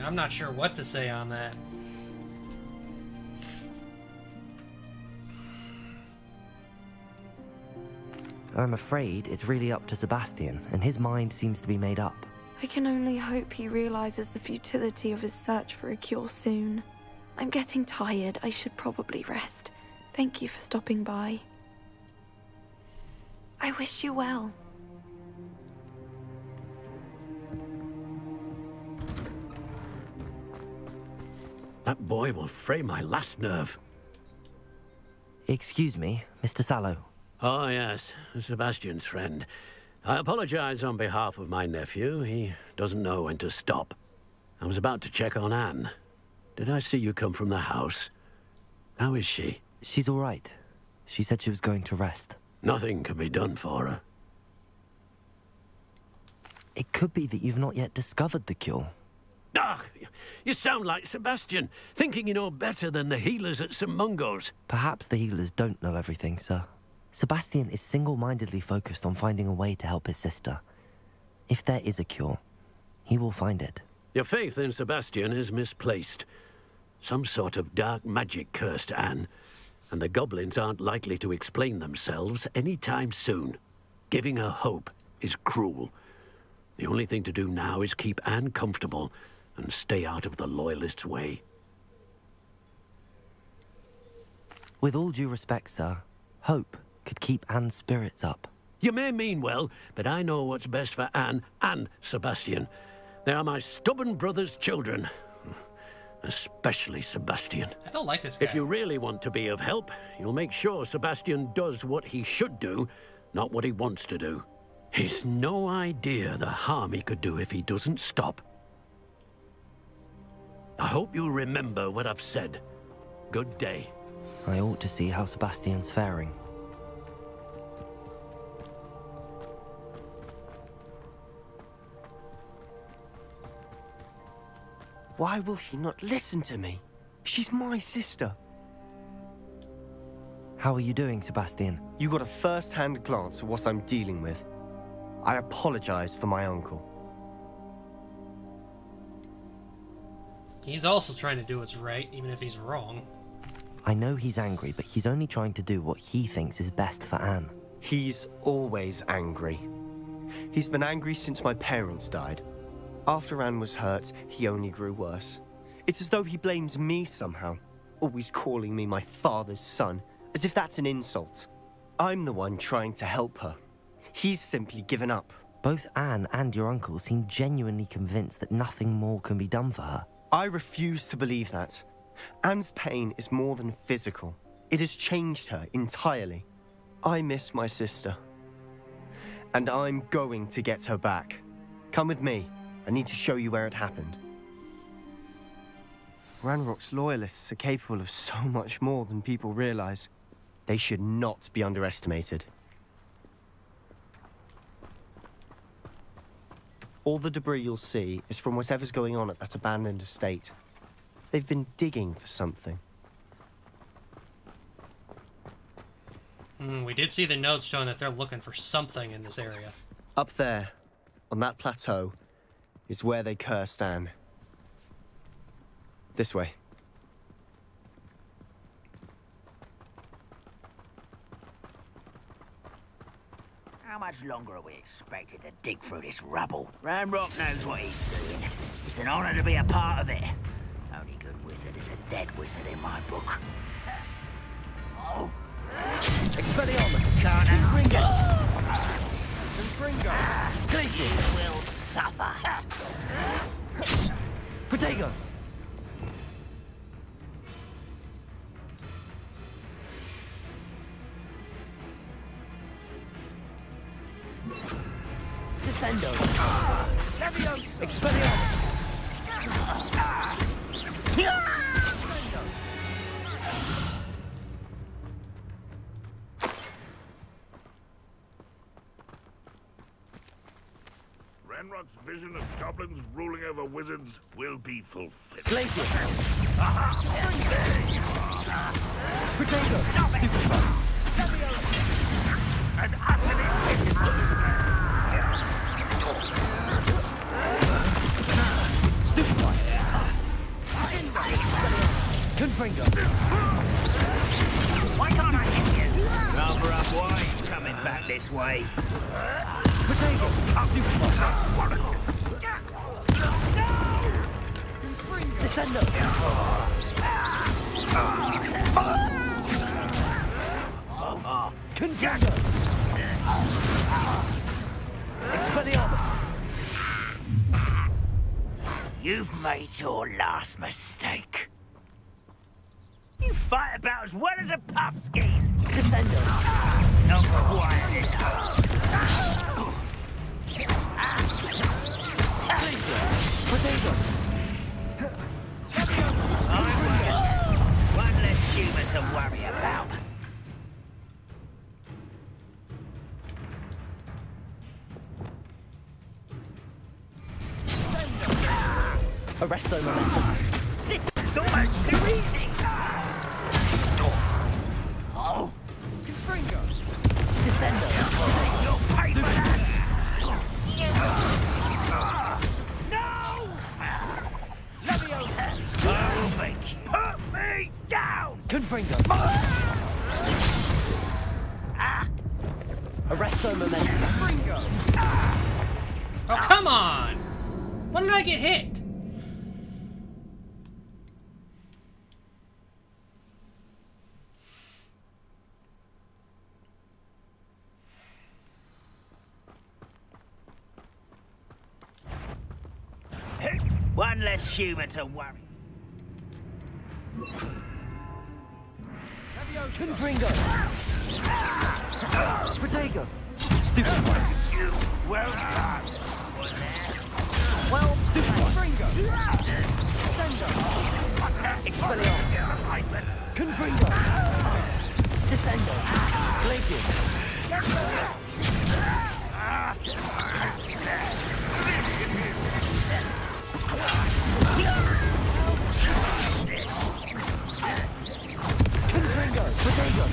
I'm not sure what to say on that. I'm afraid it's really up to Sebastian, and his mind seems to be made up. I can only hope he realizes the futility of his search for a cure soon. I'm getting tired. I should probably rest. Thank you for stopping by. I wish you well. That boy will fray my last nerve. Excuse me, Mr. Sallow. Oh, yes, Sebastian's friend. I apologize on behalf of my nephew. He doesn't know when to stop. I was about to check on Anne. Did I see you come from the house? How is she? She's all right. She said she was going to rest. Nothing can be done for her. It could be that you've not yet discovered the cure. Ah, you sound like Sebastian, thinking you know better than the healers at St. Mungo's. Perhaps the healers don't know everything, sir. Sebastian is single-mindedly focused on finding a way to help his sister. If there is a cure, he will find it. Your faith in Sebastian is misplaced. Some sort of dark magic cursed Anne, and the goblins aren't likely to explain themselves anytime soon. Giving her hope is cruel. The only thing to do now is keep Anne comfortable and stay out of the Loyalists' way. With all due respect, sir, hope could keep Anne's spirits up. You may mean well, but I know what's best for Anne and Sebastian. They are my stubborn brother's children. Especially Sebastian. I don't like this guy. If you really want to be of help, you'll make sure Sebastian does what he should do, not what he wants to do. He's no idea the harm he could do if he doesn't stop. I hope you'll remember what I've said. Good day. I ought to see how Sebastian's faring. Why will he not listen to me? She's my sister. How are you doing, Sebastian? You got a first-hand glance at what I'm dealing with. I apologize for my uncle. He's also trying to do what's right, even if he's wrong. I know he's angry, but he's only trying to do what he thinks is best for Anne. He's always angry. He's been angry since my parents died. After Anne was hurt, he only grew worse. It's as though he blames me somehow, always calling me my father's son, as if that's an insult. I'm the one trying to help her. He's simply given up. Both Anne and your uncle seem genuinely convinced that nothing more can be done for her. I refuse to believe that. Anne's pain is more than physical. It has changed her entirely. I miss my sister. And I'm going to get her back. Come with me. I need to show you where it happened. Ranrock's loyalists are capable of so much more than people realize. They should not be underestimated. All the debris you'll see is from whatever's going on at that abandoned estate. They've been digging for something. We did see the notes showing that they're looking for something in this area. Up there, on that plateau, is where they cursed Anne. This way. How much longer are we expected to dig through this rubble? Ranrock knows what he's doing. It's an honor to be a part of it. Only good wizard is a dead wizard in my book. Oh. Expelliarmus! Confringo! Glacius will suffer. Protego! Descendo! Expelliarmus! Ranrock's vision of goblins ruling over wizards will be fulfilled. Glacius! Potato! Stop it! And utterly Stupefy! Confringo! Why can't I hit you? Rather up why you coming back this way. Potato! Descendo! Confringo! Expelliarmus! You've made your last mistake. You fight about as well as a puffskein. Descendo! Not quiet enough. Potato! One less human to worry about. Arresto momentum. This is almost too easy! Oh! Confringo! Descendo! Take your pay for that! No! Leviosa! I will make you. Put me down! Confringo! Arresto momentum. Confringo! Oh, come on! When did I get hit? One less human to worry. Confringo! Protego! Stupid one. Well done. Well, stupid one. Confringo! Descendo! Expelliarmus! Confringo! Descendo! Glacius! Confringo! Protego!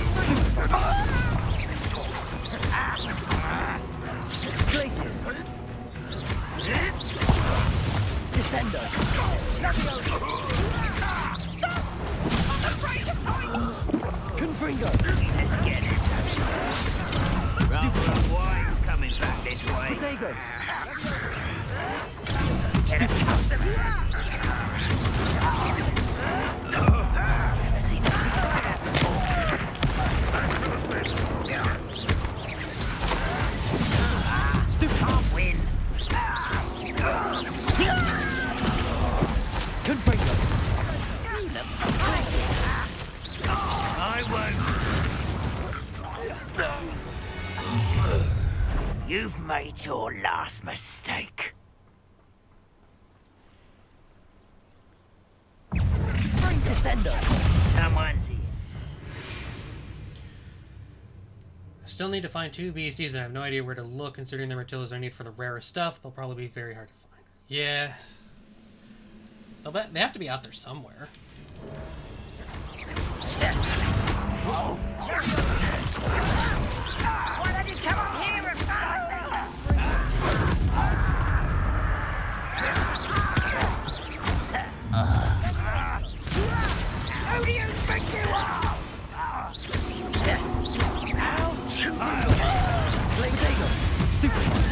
Glacius! Descendo! Confringo! Let's get this. Stupid wine's coming back this way. Protego! Can't win. Confringo! I won't. You've made your last mistake. Descendo! Someone's here. Still need to find 2 beasties, and I have no idea where to look, considering the materials I need for the rarest stuff. They'll probably be very hard to find. Yeah. They have to be out there somewhere. Why don't you come up here and find me? Who do you think you are? Protego! Stupid one!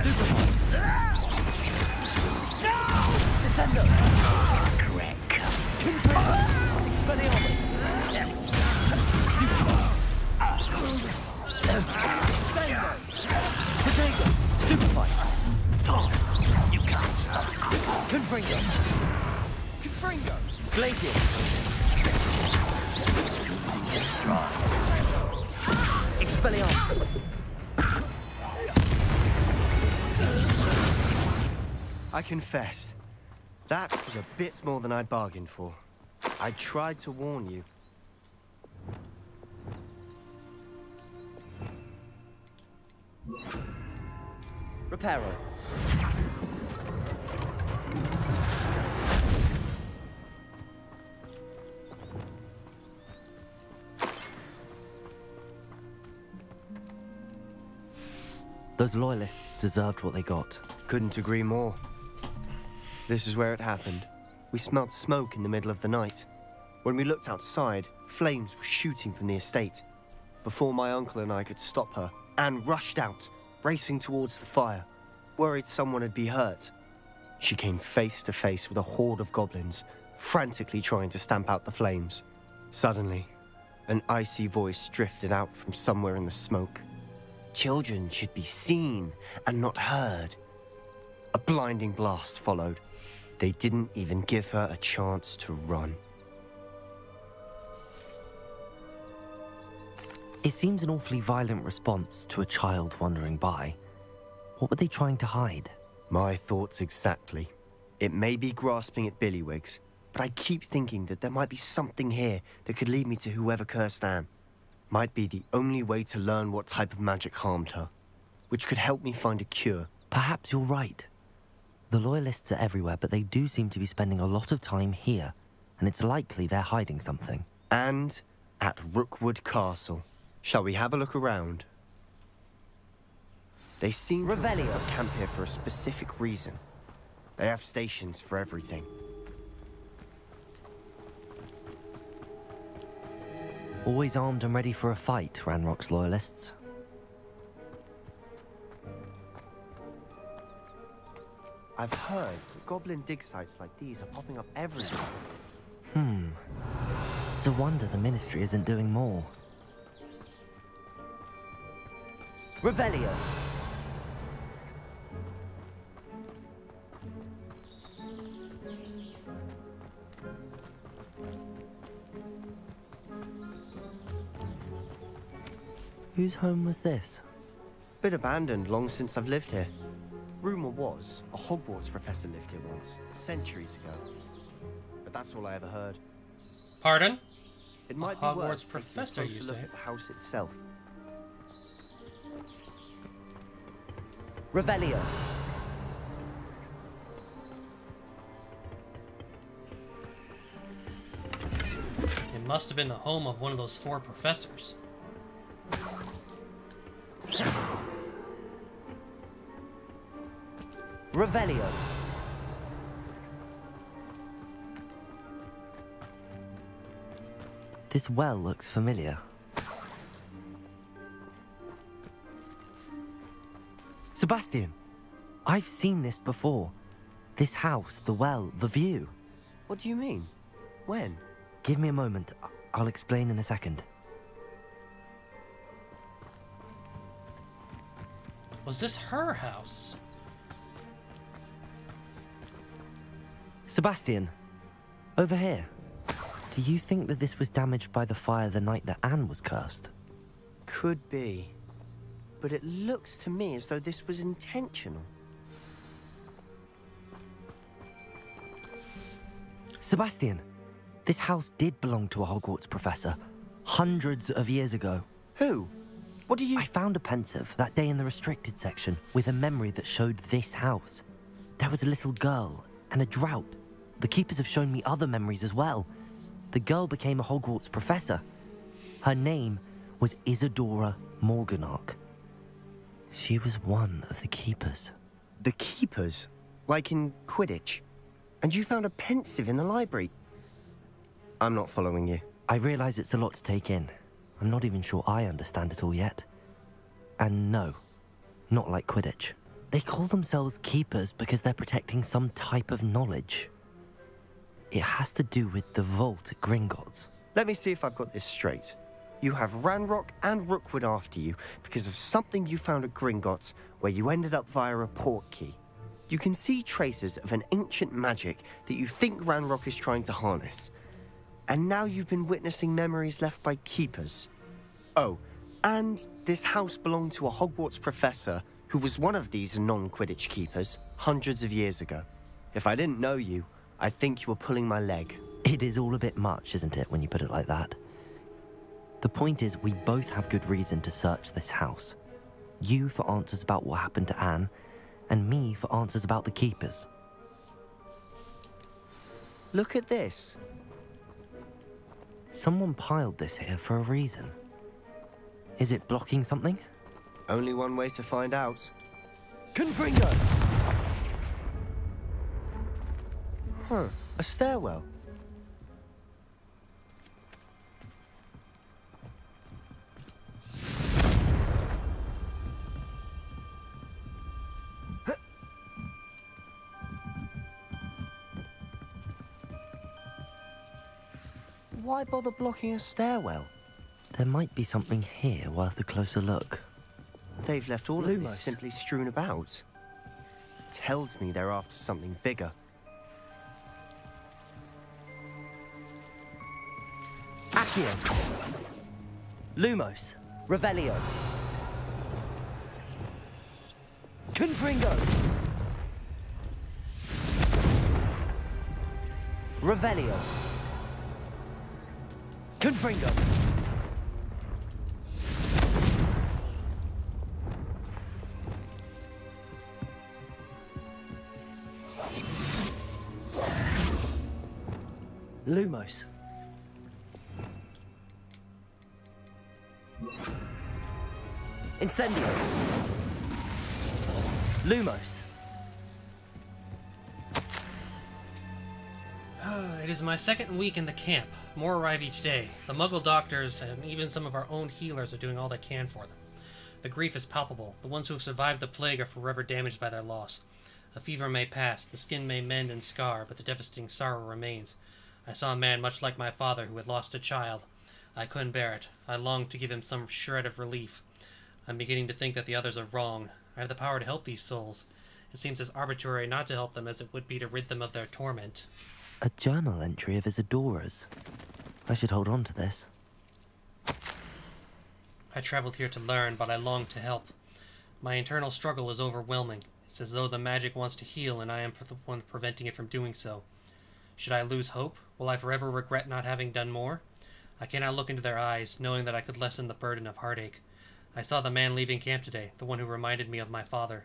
Stupid one! Descendo! Correct. Expelliarmus! Stupid one! Descendo! Protego! Stupid one! You can't stop. Confringo! Confringo! Glacius! Expelliarmus! I confess, that was a bit more than I'd bargained for. I tried to warn you. Reparo. Those loyalists deserved what they got. Couldn't agree more. This is where it happened. We smelled smoke in the middle of the night. When we looked outside, flames were shooting from the estate. Before my uncle and I could stop her, Anne rushed out, racing towards the fire, worried someone had been hurt. She came face to face with a horde of goblins, frantically trying to stamp out the flames. Suddenly, an icy voice drifted out from somewhere in the smoke. Children should be seen and not heard. A blinding blast followed. They didn't even give her a chance to run. It seems an awfully violent response to a child wandering by. What were they trying to hide? My thoughts exactly. It may be grasping at Billywigs, but I keep thinking that there might be something here that could lead me to whoever cursed Anne. Might be the only way to learn what type of magic harmed her. which could help me find a cure. Perhaps you're right. The Loyalists are everywhere, but they do seem to be spending a lot of time here, and it's likely they're hiding something. And at Rookwood Castle. Shall we have a look around? They seem to have set up camp here for a specific reason. They have stations for everything. Always armed and ready for a fight, Ranrock's Loyalists. I've heard that goblin dig sites like these are popping up everywhere. It's a wonder the Ministry isn't doing more. Revelio! Whose home was this? Been abandoned long since I've lived here. Rumour was, a Hogwarts professor lived here once, centuries ago. But that's all I ever heard. Pardon? It might be Hogwarts worth professor, taking a you closer look say? at the house itself. Revelio! It must have been the home of one of those 4 professors. Revelio! This well looks familiar. Sebastian! I've seen this before. This house, the well, the view. What do you mean? When? Give me a moment. I'll explain in a second. Was this her house? Sebastian, over here. Do you think that this was damaged by the fire the night that Anne was cursed? Could be. But it looks to me as though this was intentional. Sebastian, this house did belong to a Hogwarts professor, hundreds of years ago. Who? What do you... I found a pensive that day in the restricted section with a memory that showed this house. There was a little girl and a drought. The keepers have shown me other memories as well. The girl became a Hogwarts professor. Her name was Isadora Morganach. She was one of the keepers. The keepers? Like in Quidditch? And you found a pensive in the library? I'm not following you. I realize it's a lot to take in. I'm not even sure I understand it all yet. And no, not like Quidditch. They call themselves keepers because they're protecting some type of knowledge. It has to do with the vault at Gringotts. Let me see if I've got this straight. You have Ranrock and Rookwood after you because of something you found at Gringotts where you ended up via a port key. You can see traces of an ancient magic that you think Ranrock is trying to harness. And now you've been witnessing memories left by keepers. Oh, and this house belonged to a Hogwarts professor who was one of these non-Quidditch keepers hundreds of years ago. If I didn't know you, I'd think you were pulling my leg. It is all a bit much, isn't it, when you put it like that? The point is, we both have good reason to search this house. You for answers about what happened to Anne, and me for answers about the keepers. Look at this. Someone piled this here for a reason. Is it blocking something? Only one way to find out. Confringo! Huh, a stairwell. Why bother blocking a stairwell? There might be something here worth a closer look. They've left all of this simply strewn about. Tells me they're after something bigger. Accio! Lumos! Revelio! Confringo! Revelio! Confringo! Lumos. Incendio. Lumos. It is my second week in the camp. More arrive each day. The Muggle doctors and even some of our own healers are doing all they can for them. The grief is palpable. The ones who have survived the plague are forever damaged by their loss. A fever may pass, the skin may mend and scar, but the devastating sorrow remains. I saw a man much like my father who had lost a child. I couldn't bear it. I longed to give him some shred of relief. I'm beginning to think that the others are wrong. I have the power to help these souls. It seems as arbitrary not to help them as it would be to rid them of their torment. A journal entry of Isadora's. I should hold on to this. I traveled here to learn, but I long to help. My internal struggle is overwhelming. It's as though the magic wants to heal, and I am the one preventing it from doing so. Should I lose hope? Will I forever regret not having done more? I cannot look into their eyes, knowing that I could lessen the burden of heartache. I saw the man leaving camp today, the one who reminded me of my father.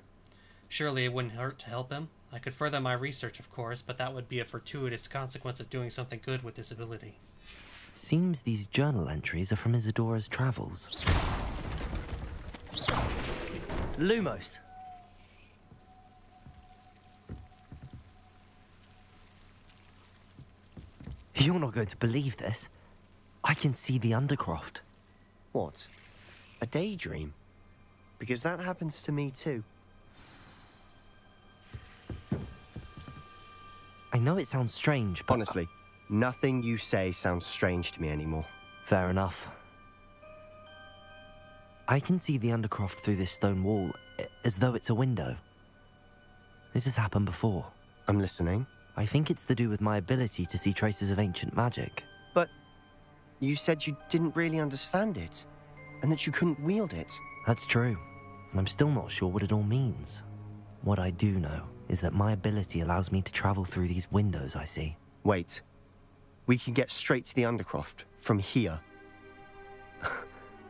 Surely it wouldn't hurt to help him. I could further my research, of course, but that would be a fortuitous consequence of doing something good with this ability. Seems these journal entries are from Isadora's travels. Lumos. You're not going to believe this. I can see the Undercroft. What? A daydream? Because that happens to me too. I know it sounds strange, but... Honestly, nothing you say sounds strange to me anymore. Fair enough. I can see the Undercroft through this stone wall, as though it's a window. This has happened before. I'm listening. I think it's to do with my ability to see traces of ancient magic. But you said you didn't really understand it, and that you couldn't wield it. That's true, and I'm still not sure what it all means. What I do know is that my ability allows me to travel through these windows I see. Wait. We can get straight to the Undercroft from here.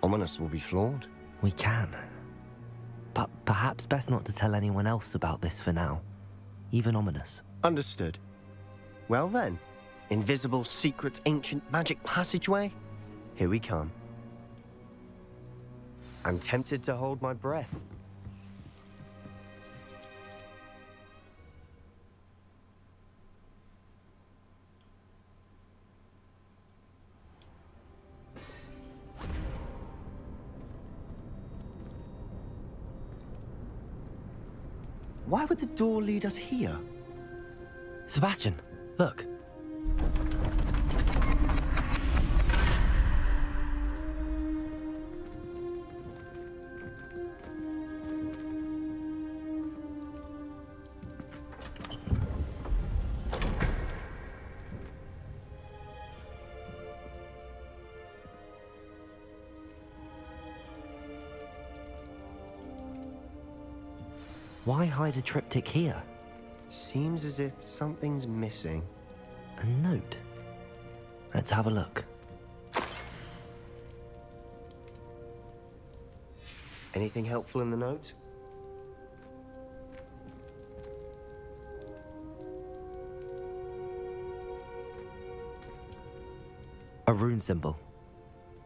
Ominous will be floored. We can. But perhaps best not to tell anyone else about this for now. Even Ominous. Understood. Well then, invisible, secret, ancient magic passageway? Here we come. I'm tempted to hold my breath. Why would the door lead us here? Sebastian, look. Why hide a triptych here? Seems as if something's missing. A note. Let's have a look. Anything helpful in the note? A rune symbol.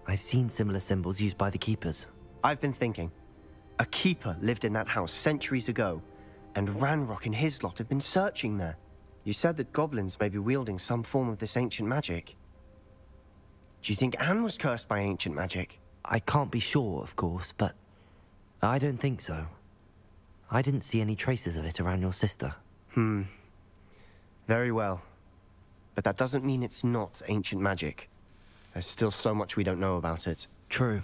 I've seen similar symbols used by the keepers. I've been thinking. A keeper lived in that house centuries ago, and Ranrock and his lot have been searching there. You said that goblins may be wielding some form of this ancient magic. Do you think Anne was cursed by ancient magic? I can't be sure, of course, but I don't think so. I didn't see any traces of it around your sister. Very well. But that doesn't mean it's not ancient magic. There's still so much we don't know about it. True.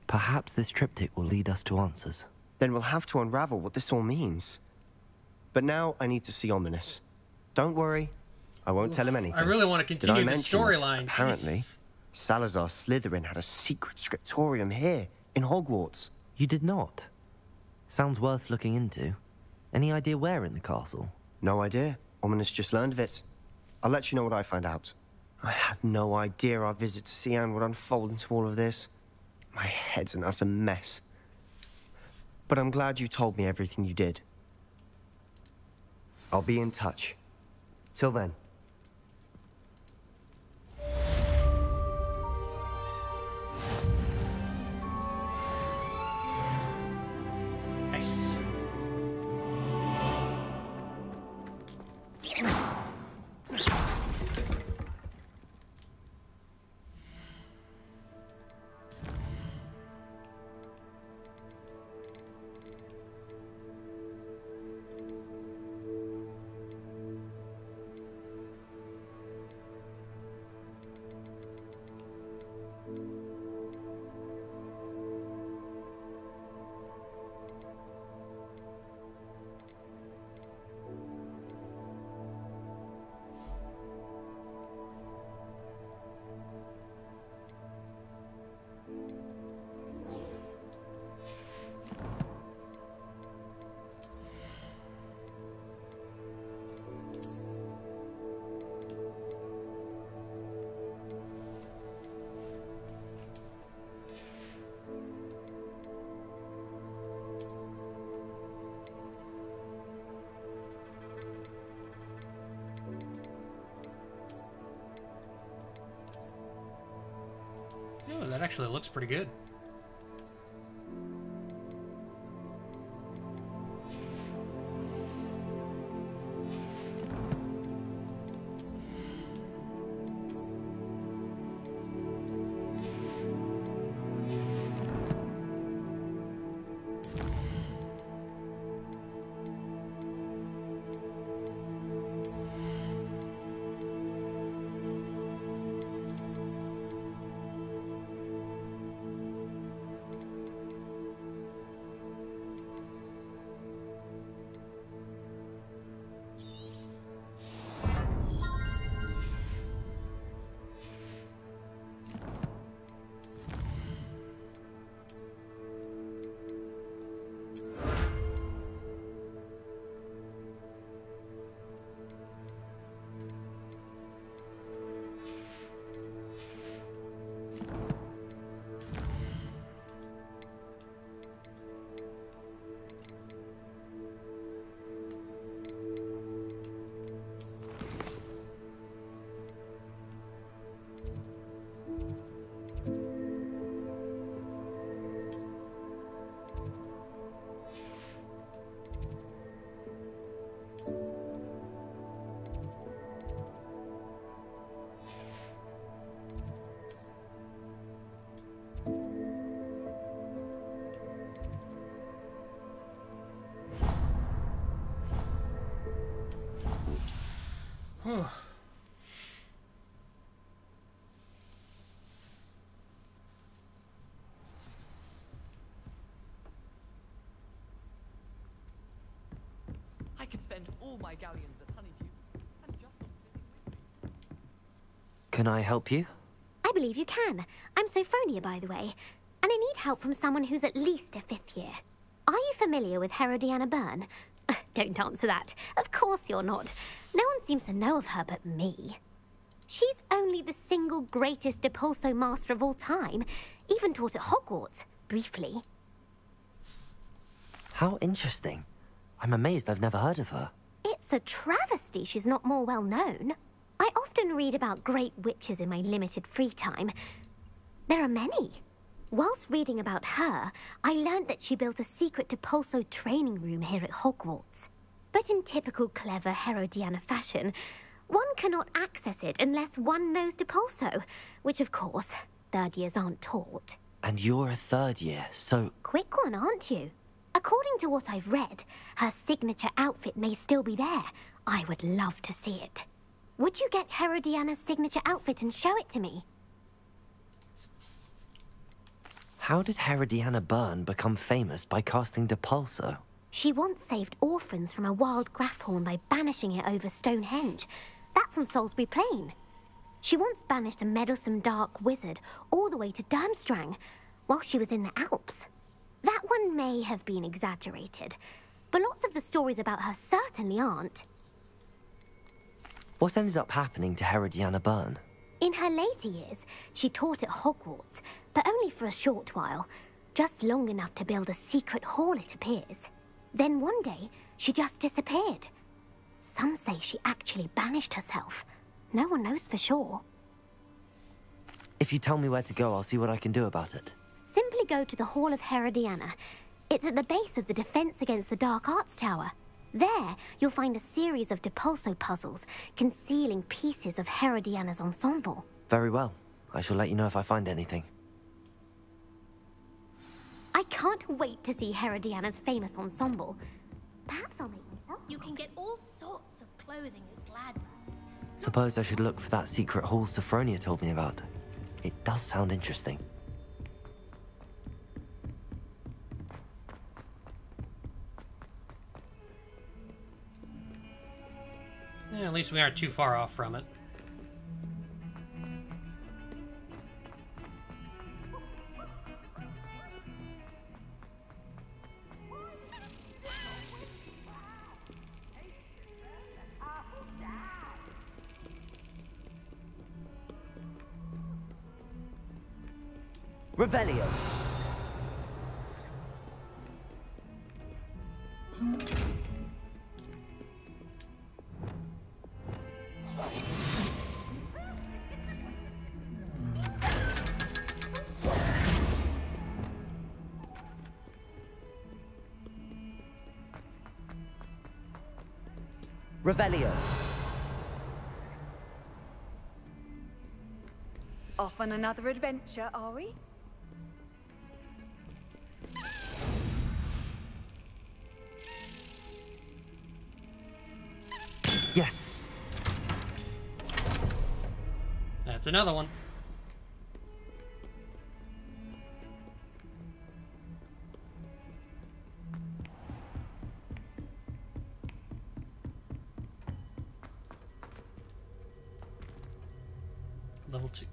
Perhaps this triptych will lead us to answers. Then we'll have to unravel what this all means. But now I need to see Ominous. Don't worry, I won't tell him anything. I really want to continue the storyline. Apparently, Jesus. Salazar Slytherin had a secret scriptorium here, in Hogwarts. You did not? Sounds worth looking into. Any idea where in the castle? No idea. Ominous just learned of it. I'll let you know what I find out. I had no idea our visit to Sian would unfold into all of this. My head's an utter mess. But I'm glad you told me everything you did. I'll be in touch. Till then, Oh, that actually looks pretty good. I could spend all my galleons at Honeydews and just not living with me. Can I help you? I believe you can. I'm Sophronia, by the way, and I need help from someone who's at least a 5th year. Are you familiar with Herodiana Byrne? Don't answer that. Of course you're not. No one seems to know of her but me. She's only the single greatest Depulso master of all time, even taught at Hogwarts, briefly. How interesting. I'm amazed I've never heard of her. It's a travesty she's not more well known. I often read about great witches in my limited free time. There are many. Whilst reading about her, I learned that she built a secret Depulso training room here at Hogwarts. But in typical clever Herodiana fashion, one cannot access it unless one knows Depulso, which of course, 3rd years aren't taught. And you're a 3rd year, so... Quick one, aren't you? According to what I've read, her signature outfit may still be there. I would love to see it. Would you get Herodiana's signature outfit and show it to me? How did Herodiana Byrne become famous by casting Depulso? She once saved orphans from a wild Grafhorn by banishing it over Stonehenge. That's on Salisbury Plain. She once banished a meddlesome dark wizard all the way to Durmstrang while she was in the Alps. That one may have been exaggerated, but lots of the stories about her certainly aren't. What ended up happening to Herodiana Byrne? In her later years, she taught at Hogwarts, but only for a short while, just long enough to build a secret hall, it appears. Then one day, she just disappeared. Some say she actually banished herself. No one knows for sure. If you tell me where to go, I'll see what I can do about it. Simply go to the Hall of Herodiana. It's at the base of the Defense Against the Dark Arts Tower. There, you'll find a series of Depulso puzzles concealing pieces of Herodiana's ensemble. Very well. I shall let you know if I find anything. I can't wait to see Herodiana's famous ensemble. Perhaps I'll make myself. You can get all sorts of clothing at Gladman's. Suppose I should look for that secret hall Sophronia told me about. It does sound interesting. Yeah, at least we aren't too far off from it. Revelio. Revelio. Off on another adventure, are we? Yes. That's another one. Level 2.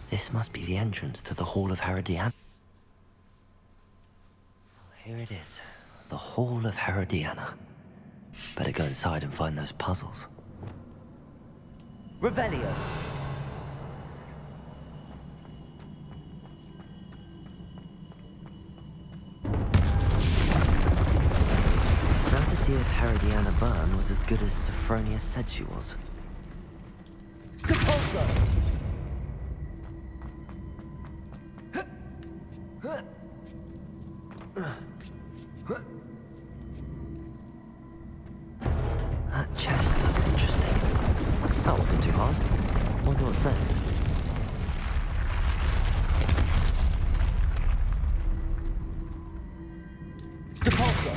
This must be the entrance to the Hall of Herodiana. Here it is. The Hall of Herodiana. Better go inside and find those puzzles. Revelio. Now to see if Herodiana Byrne was as good as Sophronia said she was. Depulso! That chest looks interesting. That wasn't too hard. Wonder what's next. Depulso!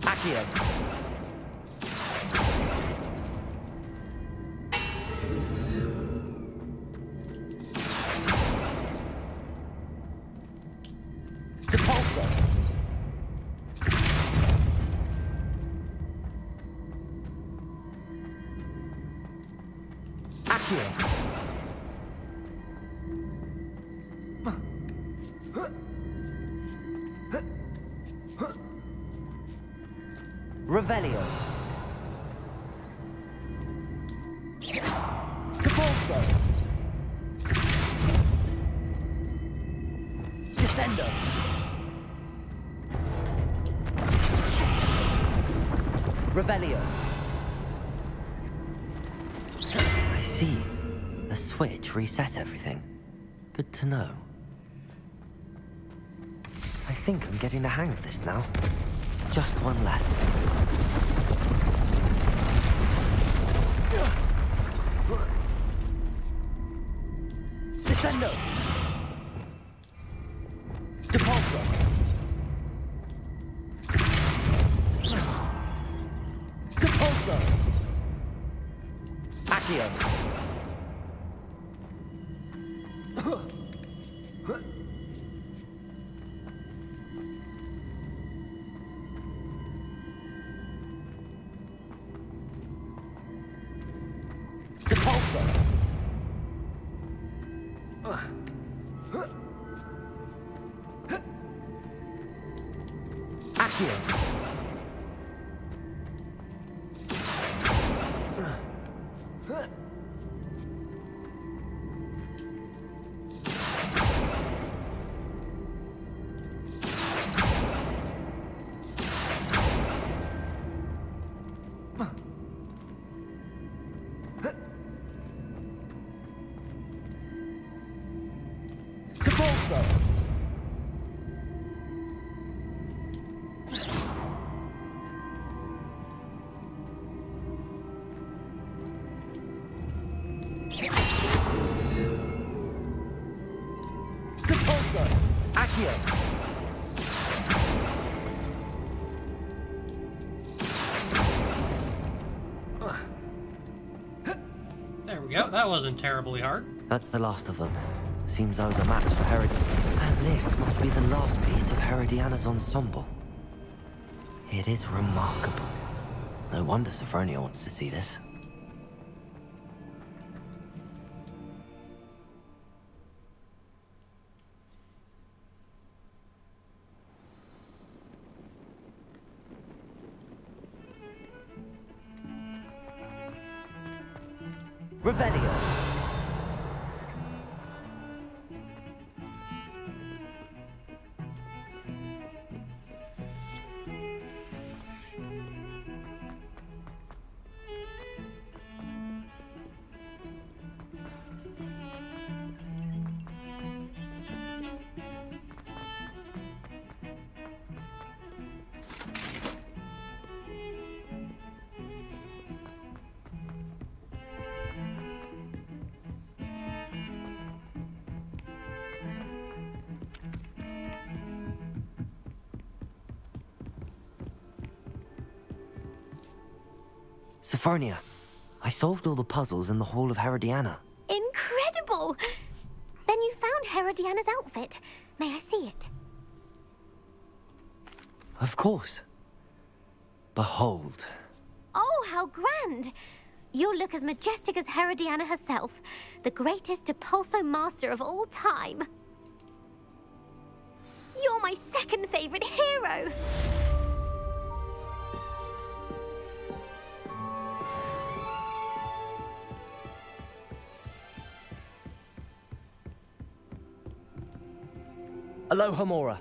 Accio! Depulso! Accio! Revelio! Depulso! Descendo! Revelio. I see. The switch reset everything. Good to know. I think I'm getting the hang of this now. Just one left. Descendo! Depulso! Depulso! Accio! Depulso! Accio. There we go. That wasn't terribly hard. That's the last of them. Seems I was a match for Herod. And this must be the last piece of Herodiana's ensemble. It is remarkable. No wonder Sophronia wants to see this. Revelio. Sophronia, I solved all the puzzles in the Hall of Herodiana. Incredible! Then you found Herodiana's outfit. May I see it? Of course. Behold. Oh, how grand! You'll look as majestic as Herodiana herself, the greatest Depulso master of all time. You're my second favorite hero! Aloha Mora.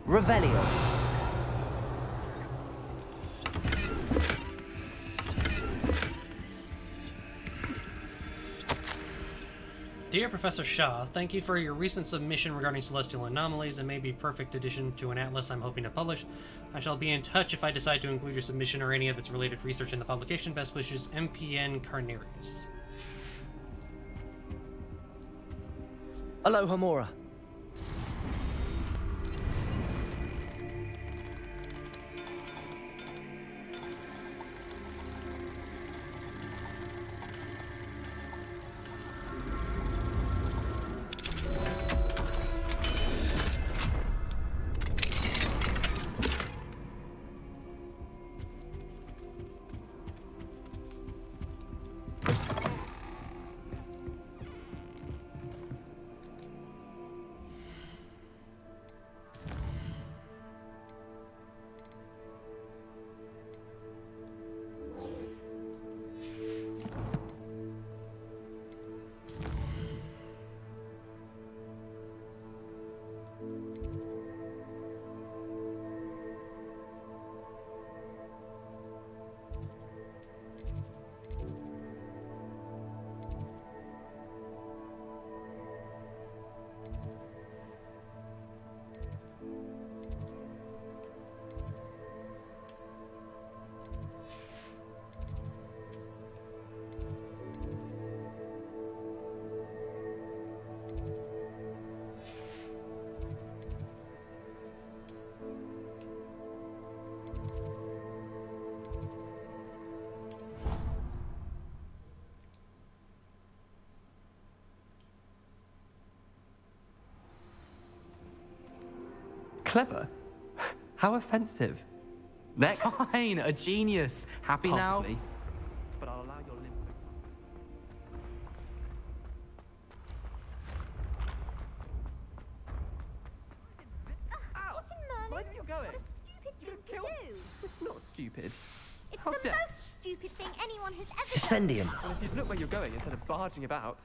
Revelio. Dear Professor Shaw, thank you for your recent submission regarding celestial anomalies. It may be a perfect addition to an atlas I'm hoping to publish. I shall be in touch if I decide to include your submission or any of its related research in the publication. Best wishes, MPN Carnarius. Aloha Mora. Clever? How offensive. Next. Fine, a genius. Happy Possibly. now? But I'll allow your limp. Mind where you're going. Stupid thing to do. It's not stupid. It's How the dare- most stupid thing anyone has ever Descendium. Well, if you'd look where you're going instead of barging about.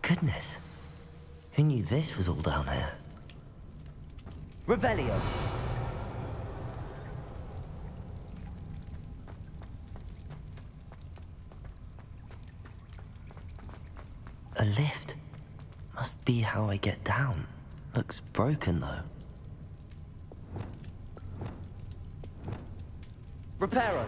Goodness. Who knew this was all down here? Revelio. A lift. Must be how I get down. Looks broken though. Reparo.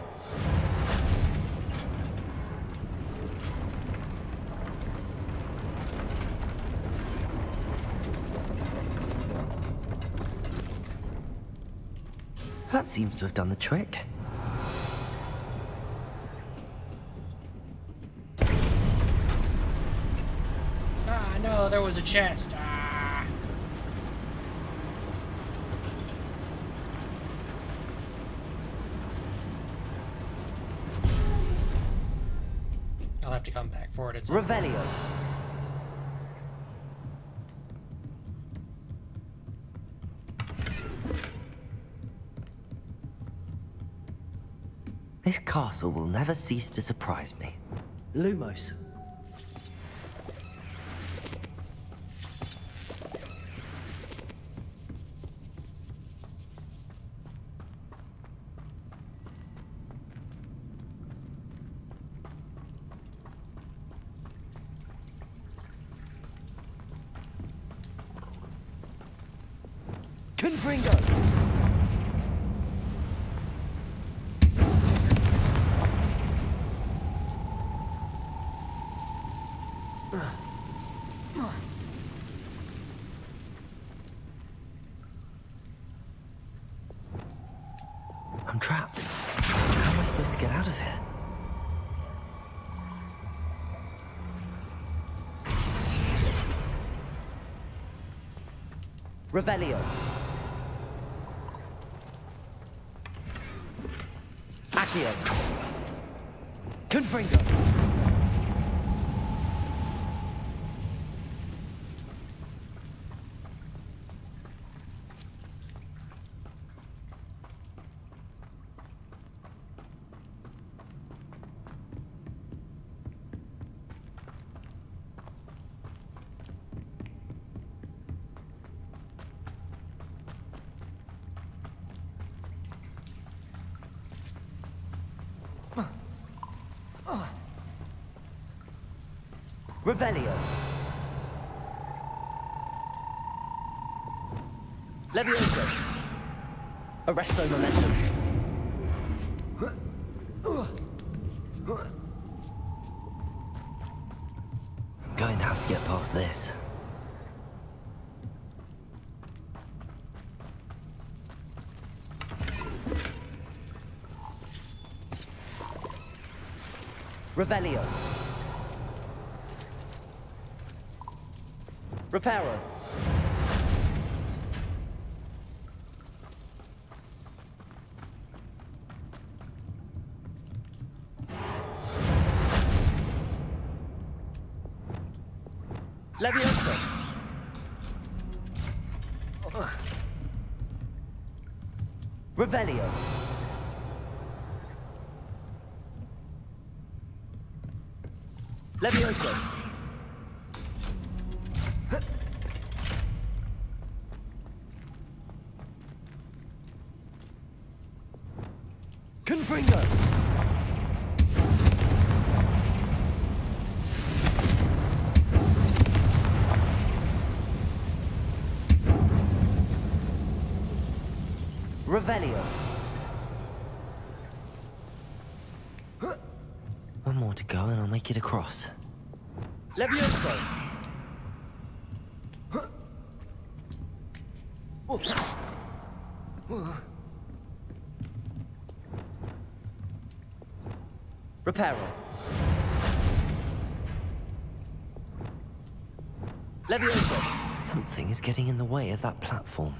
That seems to have done the trick. Ah, no, there was a chest. Ah. I'll have to come back for it at some point. Revelio. This castle will never cease to surprise me. Lumos. Confringo. I'm trapped. How am I supposed to get out of here? Revelio. Accio. Confringo. Revelio. Levioso. Arresto momentum. I'm going to have to get past this. Revelio. Reparo. Levioso. Revelio. Levioso. Confringo. Revelio. One more to go and I'll make it across. Levioso. Reparo. Levioso. Something is getting in the way of that platform.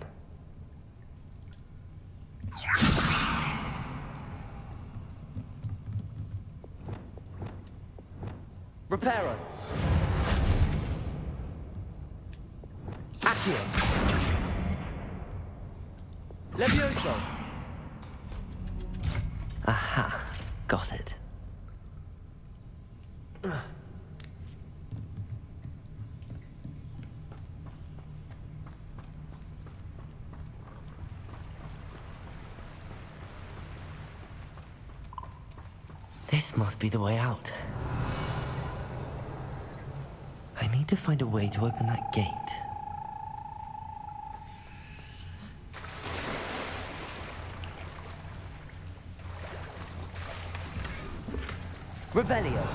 Reparo. Accio. Levioso. Aha, got it. This must be the way out. I need to find a way to open that gate. Revelio.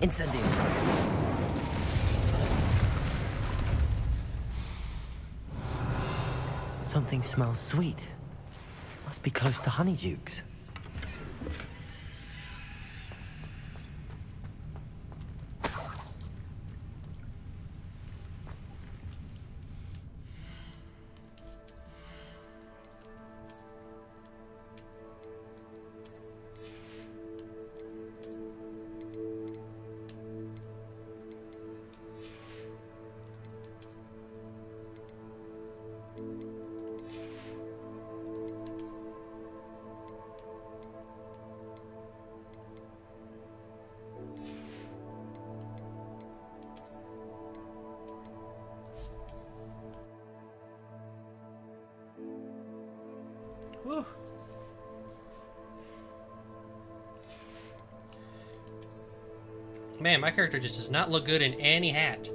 Incendio. Something smells sweet. Must be close to Honeydukes. Whew. Man, my character just does not look good in any hat.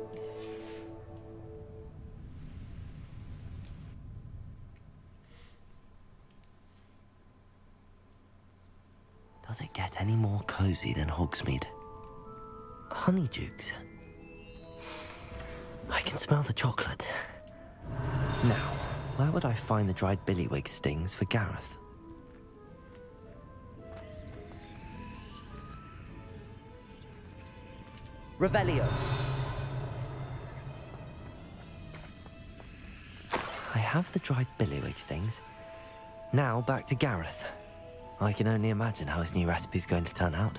Does it get any more cozy than Hogsmeade? Honeydukes. I can smell the chocolate. Now, where would I find the dried billywig stings for Gareth? Revelio. I have the dried billywig stings. Now back to Gareth. I can only imagine how his new recipe's going to turn out.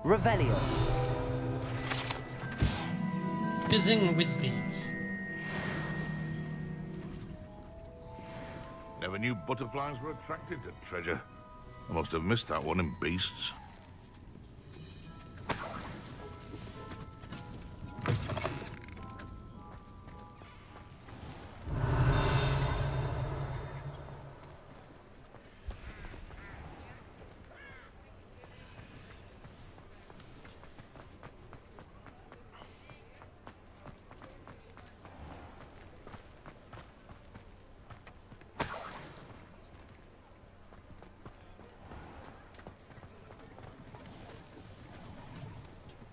Revelio. Fizzing Whizbeats. Never knew butterflies were attracted to treasure. I must have missed that one in Beasts.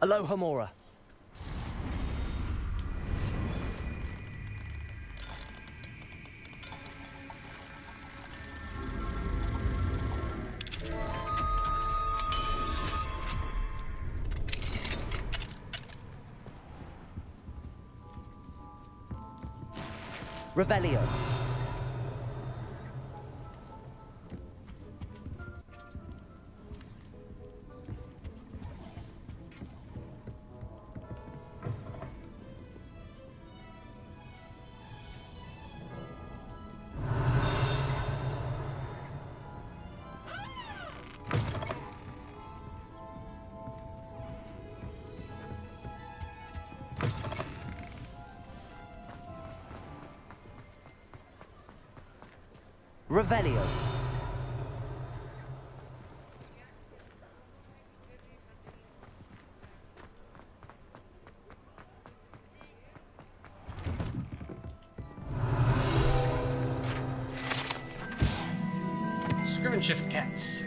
Aloha Mora. Revelio. Revelio. Scriven Shift Cats.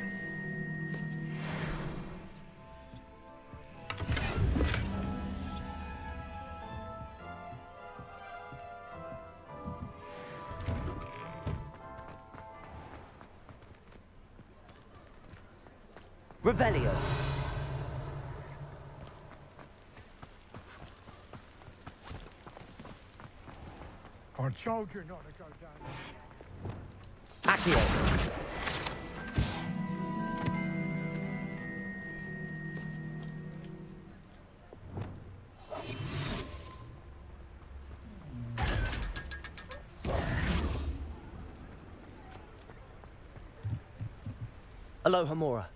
Revelio. I told you not to go down. Accio. Aloha Mora.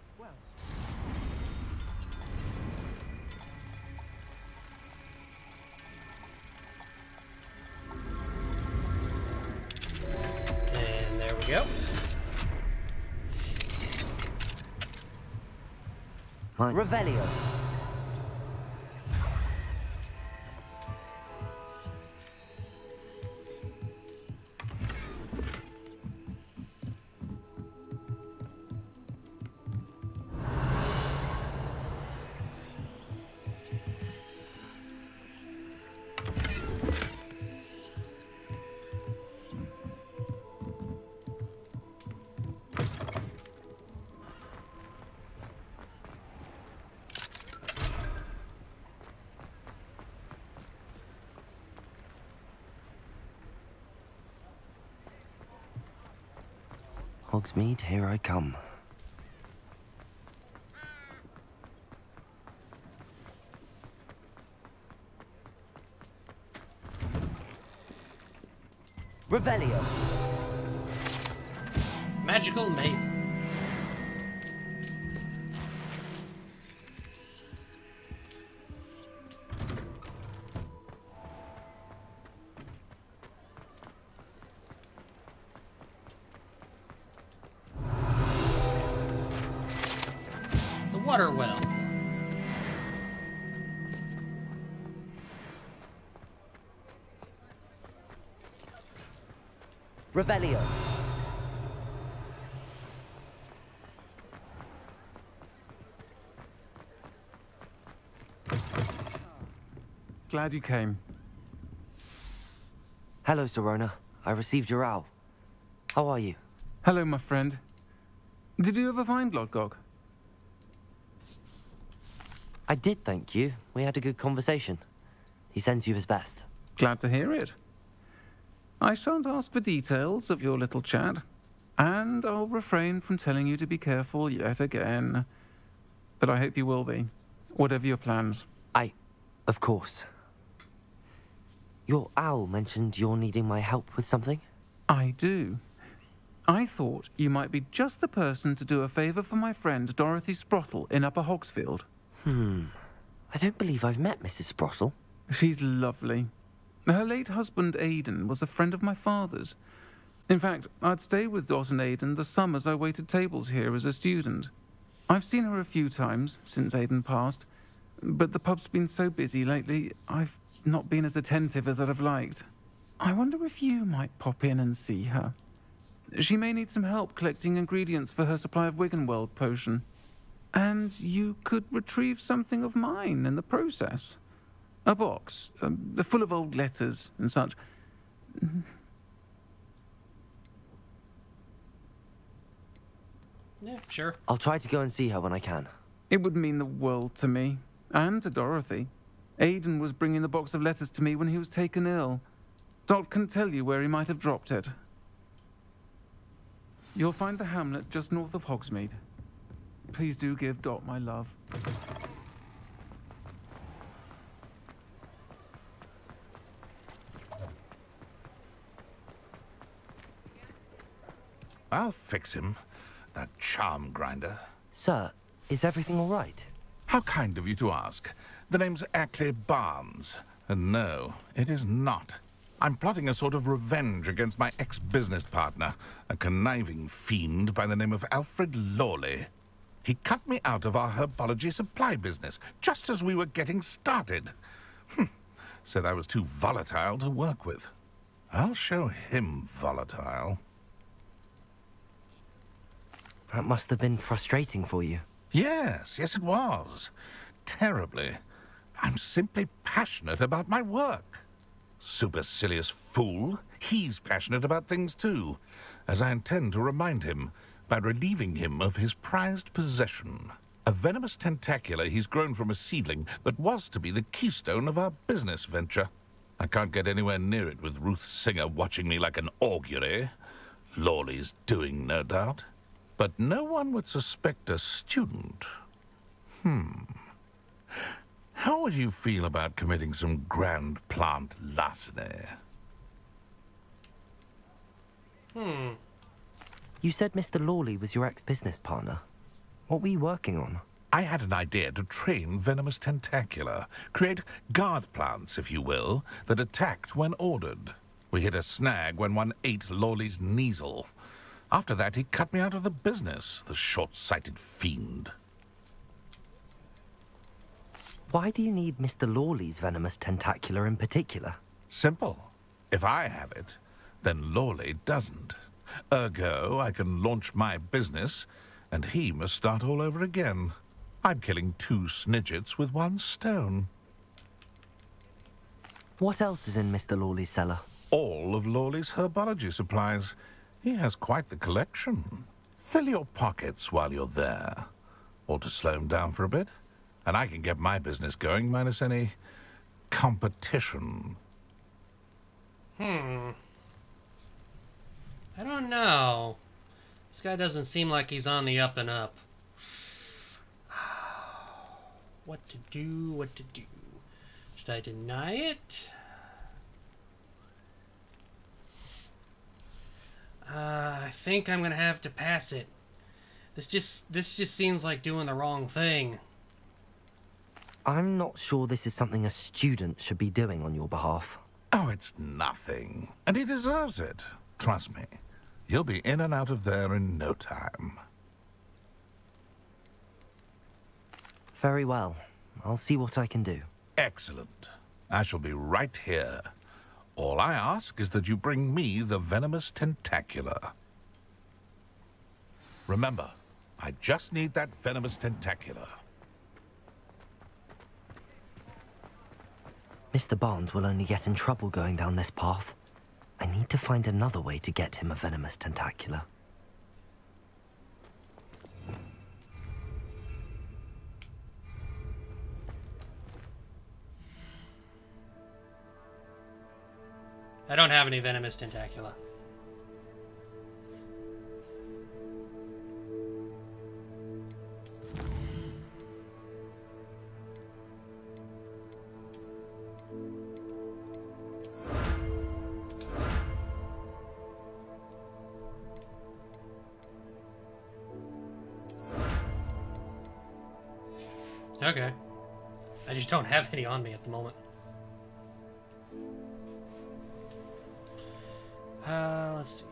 And there we go. Revelio. Hogsmeade, here I come. Revelio. Magical mate. Water well. Revelio. Glad you came. Hello, Serona. I received your owl. How are you? Hello, my friend. Did you ever find Lodgok? I did, thank you. We had a good conversation. He sends you his best. Glad to hear it. I shan't ask for details of your little chat, and I'll refrain from telling you to be careful yet again. But I hope you will be, whatever your plans. Of course. Your owl mentioned you're needing my help with something? I do. I thought you might be just the person to do a favor for my friend Dorothy Sprottle in Upper Hogsfield. I don't believe I've met Mrs. Sprottle. She's lovely. Her late husband, Aidan, was a friend of my father's. In fact, I'd stay with Dot and Aidan the summers I waited tables here as a student. I've seen her a few times since Aidan passed, but the pub's been so busy lately, I've not been as attentive as I'd have liked. I wonder if you might pop in and see her. She may need some help collecting ingredients for her supply of Wiggenweld potion. And you could retrieve something of mine in the process. A box, full of old letters and such. Yeah, sure. I'll try to go and see her when I can. It would mean the world to me, and to Dorothy. Aidan was bringing the box of letters to me when he was taken ill. Dot can tell you where he might have dropped it. You'll find the hamlet just north of Hogsmeade. Please do give Dot my love. I'll fix him, that charm grinder. Sir, is everything all right? How kind of you to ask. The name's Ackley Barnes. And no, it is not. I'm plotting a sort of revenge against my ex-business partner, a conniving fiend by the name of Alfred Lawley. He cut me out of our herbology supply business, just as we were getting started. Said I was too volatile to work with. I'll show him volatile. That must have been frustrating for you. Yes, yes it was. Terribly. I'm simply passionate about my work. Supercilious fool. He's passionate about things too, as I intend to remind him by relieving him of his prized possession. A venomous tentacula he's grown from a seedling that was to be the keystone of our business venture. I can't get anywhere near it with Ruth Singer watching me like an augury. Lawley's doing, no doubt. But no one would suspect a student. How would you feel about committing some grand plant larceny? You said Mr. Lawley was your ex-business partner. What were you working on? I had an idea to train venomous tentacula. Create guard plants, if you will, that attacked when ordered. We hit a snag when one ate Lawley's Kneasel. After that, he cut me out of the business, the short-sighted fiend. Why do you need Mr. Lawley's venomous tentacula in particular? Simple. If I have it, then Lawley doesn't. Ergo, I can launch my business, and he must start all over again. I'm killing 2 snidgets with 1 stone. What else is in Mr. Lawley's cellar? All of Lawley's herbology supplies. He has quite the collection. Fill your pockets while you're there. Or to slow him down for a bit. And I can get my business going minus any competition. I don't know. This guy doesn't seem like he's on the up and up. What to do, what to do. Should I deny it? I think I'm gonna have to pass it. This just seems like doing the wrong thing. I'm not sure this is something a student should be doing on your behalf. Oh, it's nothing. And he deserves it. Trust me. You'll be in and out of there in no time. Very well. I'll see what I can do. Excellent. I shall be right here. All I ask is that you bring me the venomous tentacula. Remember, I just need that venomous tentacula. Mr. Barnes will only get in trouble going down this path. I need to find another way to get him a venomous tentacula. I don't have any venomous tentacula. Okay. I just don't have any on me at the moment. Let's see.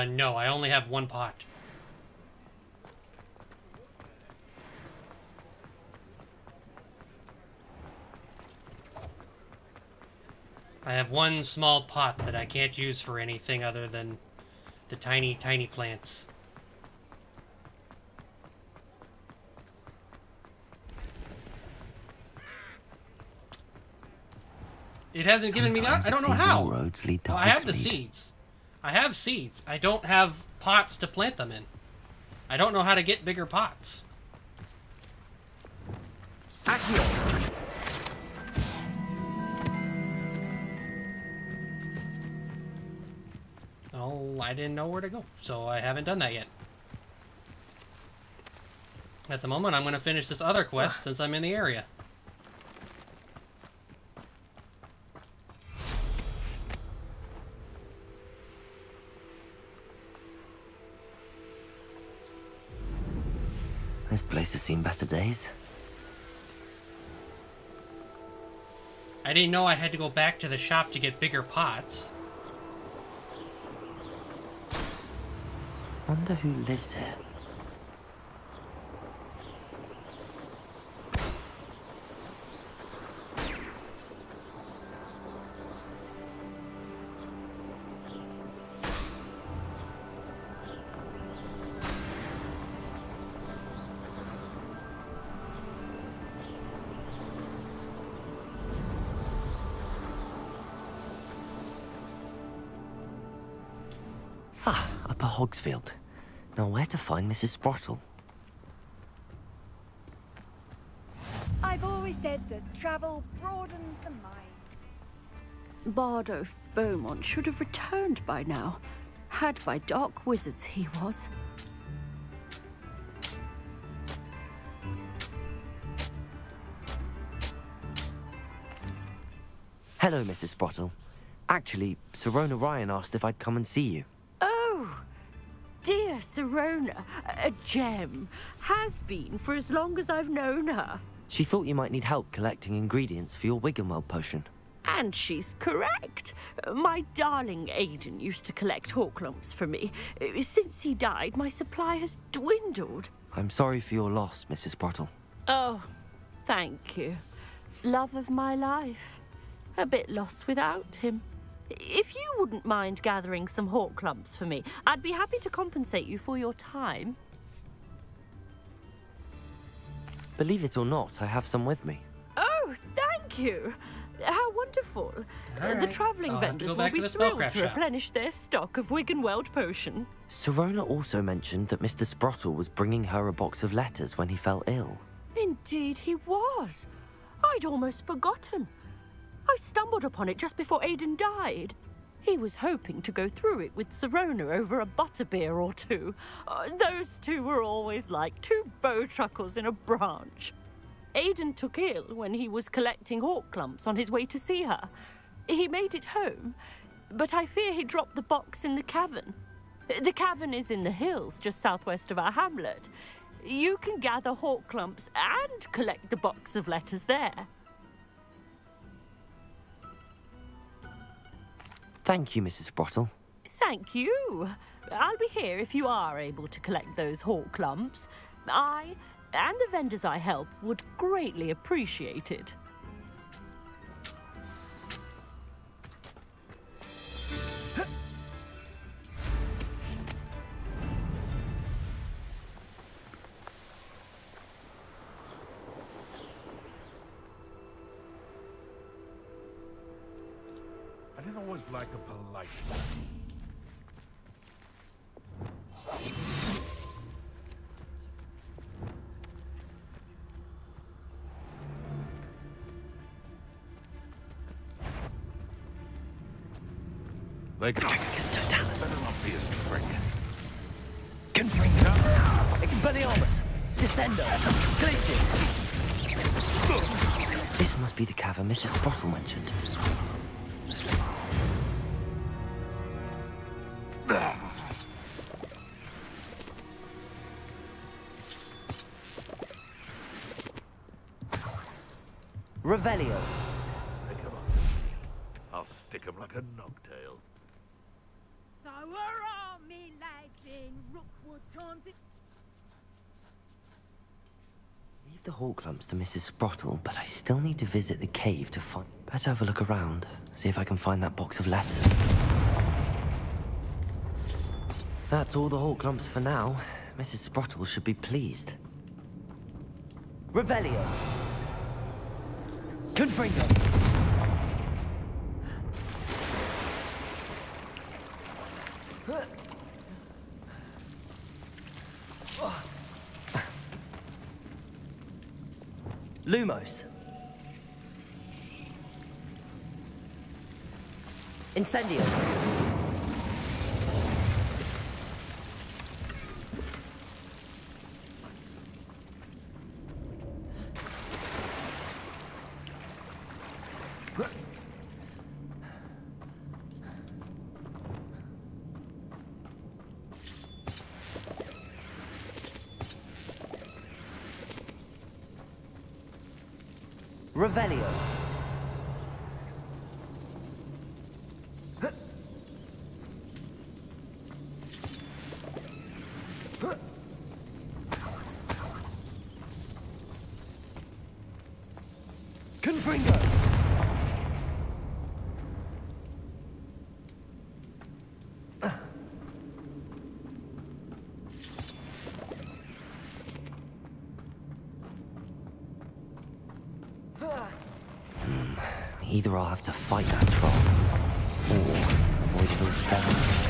No, I only have 1 pot. I have 1 small pot that I can't use for anything other than the tiny, tiny plants. It hasn't given me that. I don't know how. Roads lead to I have the Hogsmeade. seeds. I have seeds. I don't have pots to plant them in. I don't know how to get bigger pots. Oh, I didn't know where to go, so I haven't done that yet. At the moment, I'm going to finish this other quest since I'm in the area. This place has seen better days. I didn't know I had to go back to the shop to get bigger pots. Wonder who lives here. Ah, up at Hogsfield. Now where to find Mrs. Sprottle? I've always said that travel broadens the mind. Bardolph Beaumont should have returned by now. Had by dark wizards he was. Hello, Mrs. Sprottle. Actually, Sirona Ryan asked if I'd come and see you. Oh, dear Sirona, a gem. Has been for as long as I've known her. She thought you might need help collecting ingredients for your Wiggenweld potion. And she's correct. My darling Aidan used to collect Horklumps for me. Since he died, my supply has dwindled. I'm sorry for your loss, Mrs. Sprottle. Oh, thank you. Love of my life. A bit lost without him. If you wouldn't mind gathering some Horklumps for me, I'd be happy to compensate you for your time. Believe it or not, I have some with me. Oh, thank you. How wonderful. All The right. travelling I'll have to vendors go will back be to the thrilled spellcraft to shop. replenish their stock of Wiggenweld potion. Sirona also mentioned that Mr. Sprottle was bringing her a box of letters when he fell ill. Indeed he was. I'd almost forgotten. I stumbled upon it just before Aidan died. He was hoping to go through it with Sirona over a butterbeer or two. Those two were always like two bowtruckles in a branch. Aidan took ill when he was collecting Horklumps on his way to see her. He made it home, but I fear he dropped the box in the cavern. The cavern is in the hills just southwest of our hamlet. You can gather Horklumps and collect the box of letters there. Thank you, Mrs. Sprottle. Thank you. I'll be here if you are able to collect those Horklumps. I and the vendors I help would greatly appreciate it. I didn't always like a polite. They can't. Better not be a trick. Confringo! Expelliarmus! Descendo! Glacius! This must be the cavern Mrs. Sprottle mentioned. Revelio! Come on. I'll stick him like a nogtail. So we're all me lads in Rookwood Taunton. Leave the Horklumps to Mrs. Sprottle, but I still need to visit the cave to find... Better have a look around, see if I can find that box of letters. That's all the Horklumps for now. Mrs. Sprottle should be pleased. Revelio! Confringo! Lumos. Incendio. Revelio. Confringo. Either I'll have to fight that troll, or avoid it altogether.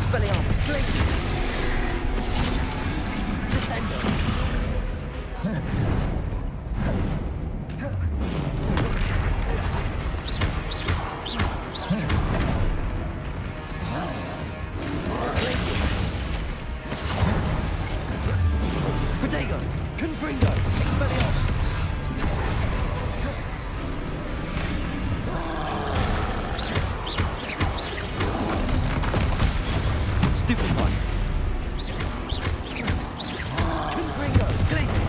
Expelliarmus. Glacius. Descendo. Protego! Confringo! Expelliarmus! Stupid one! Confringo! Glacius!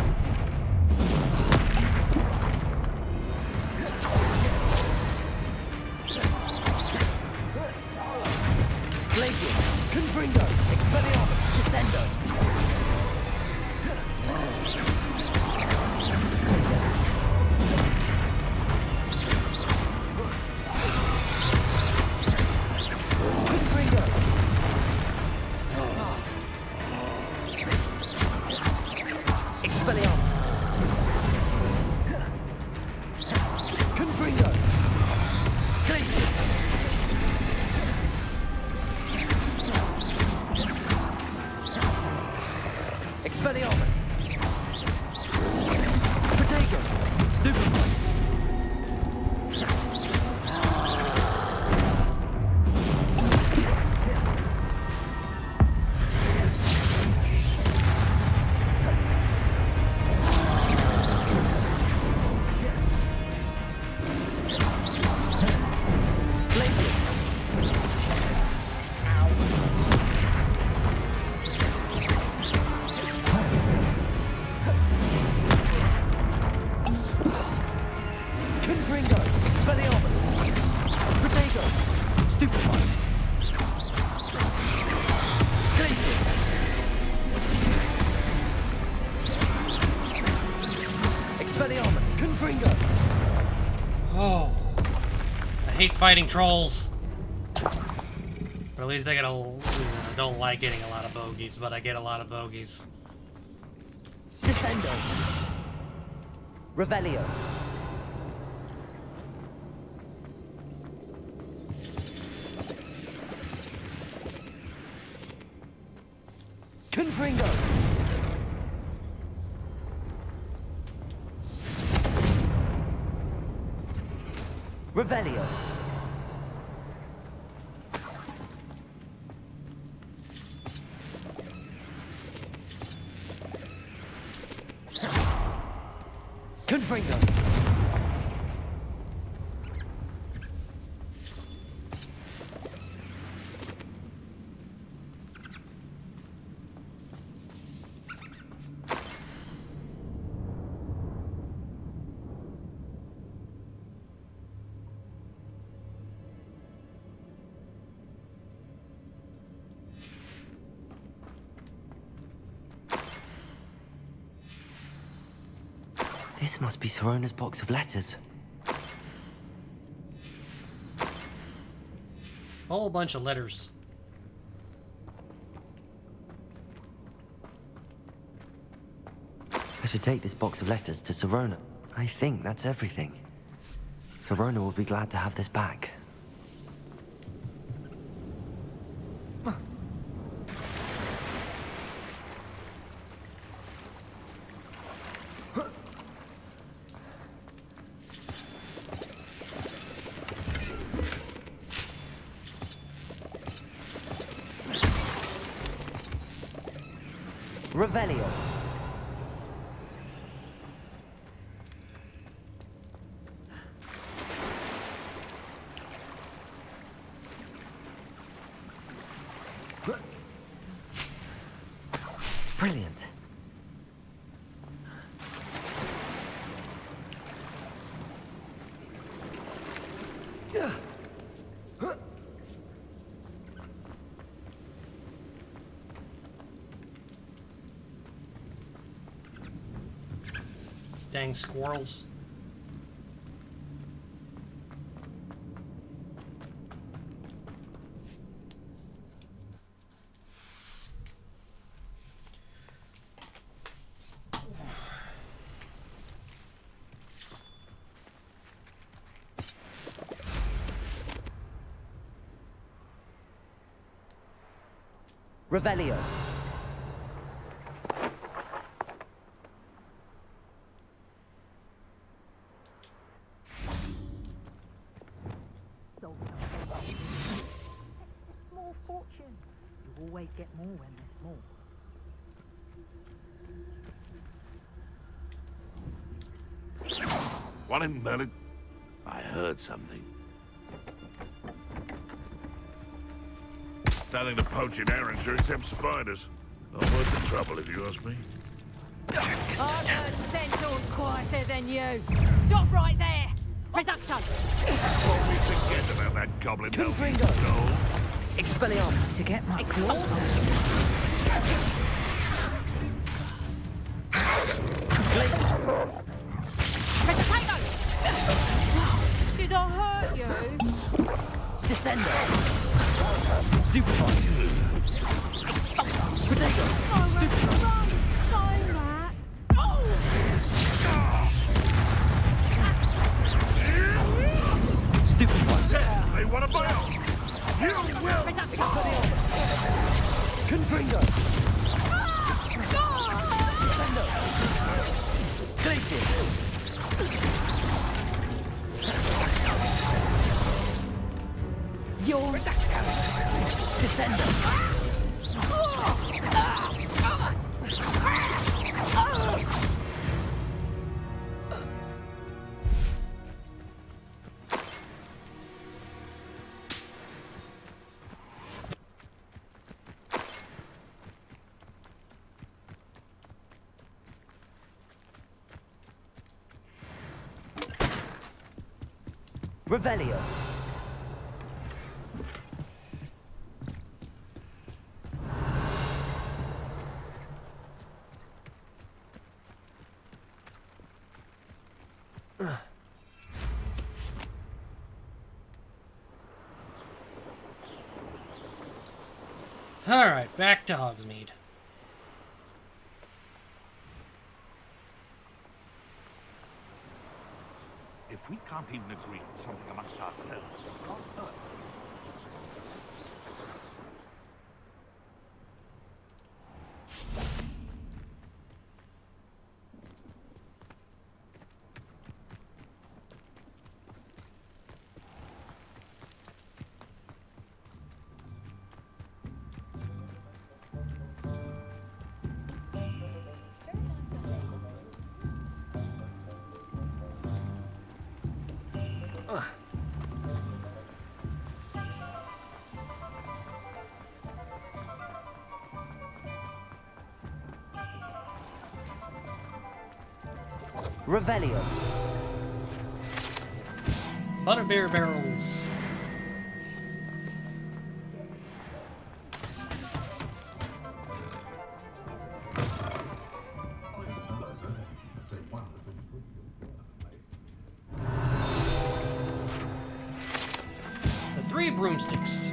Glacius! Confringo! Expelliarmus! Descendo! Expelliarmus! Confringo! Glacius! Expelliarmus! Protego! Stupid one! Confringo! Expelliarmus! Protego! Stupid one! Glacius! Expelliarmus! Confringo! Oh. I hate fighting trolls. Or at least I don't like getting a lot of bogeys, but I get a lot of bogeys. Descendo! Revelio! Confringo! Revelio! Confringo! This must be Sorona's box of letters. Whole bunch of letters. I should take this box of letters to Sorona. I think that's everything. Sorona will be glad to have this back. Revelio! Brilliant. Dang squirrels. Revelio. Small fortune. You always get more when they're small. Want him, Merlin? I heard something. Nothing to poach in Arrowshire except spiders. Not worth the trouble, if you ask me. I've heard centaurs quieter than you. Stop right there. Reducto. What we forget about that goblin Confringo. no. Expelliarmus. To get my claws. Did I hurt you? Descender. Stupefy. Protego. Stupefy. Sign that. Stupefy. Yes, they want to buy off. You will. Expelliarmus. Confringo. Descendo. Glacius. Your Descender. Revelio. Alright, back to Hogsmeade. If we can't even agree on something amongst ourselves, we can't hurt. Revelio. Butterbeer barrels. The 3 broomsticks.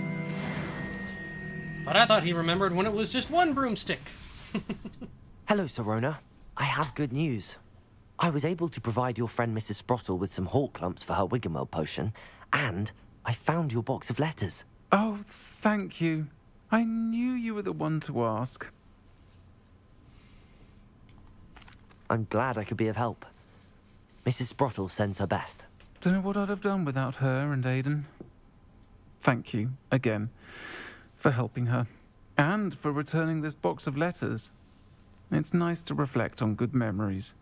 But I thought he remembered when it was just 1 broomstick. Hello, Sirona. I have good news. I was able to provide your friend Mrs. Sprottle with some hawk lumps for her Wiggenweld potion, and I found your box of letters. Oh, thank you. I knew you were the one to ask. I'm glad I could be of help. Mrs. Sprottle sends her best. Don't know what I'd have done without her and Aiden. Thank you, again, for helping her, and for returning this box of letters. It's nice to reflect on good memories.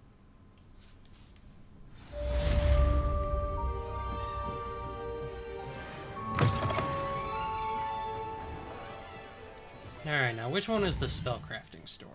Alright, now which one is the spellcrafting store?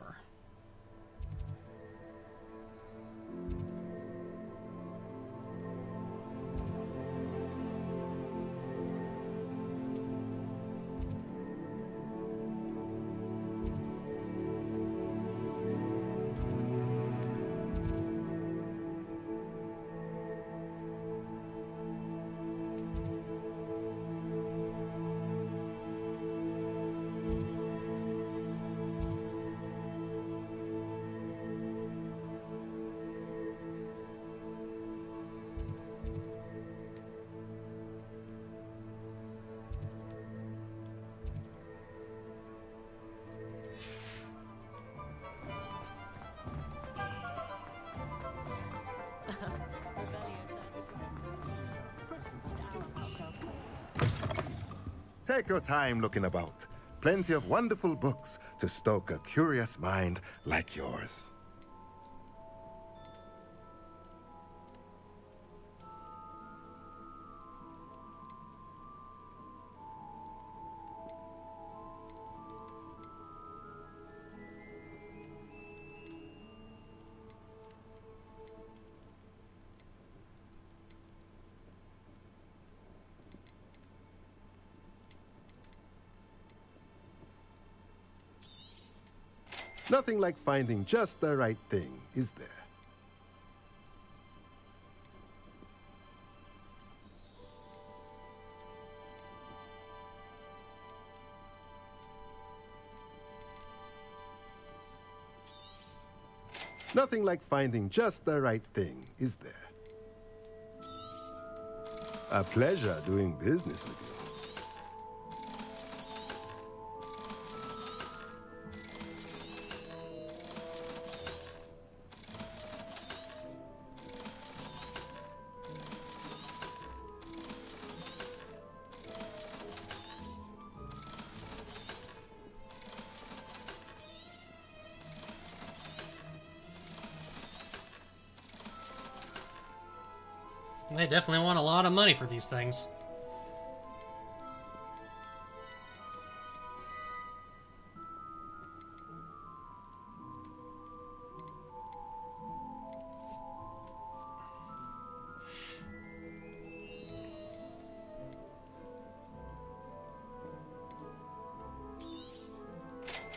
take your time looking about. Plenty of wonderful books to stoke a curious mind like yours. Nothing like finding just the right thing, is there? Nothing like finding just the right thing, is there? A pleasure doing business with you. They definitely want a lot of money for these things.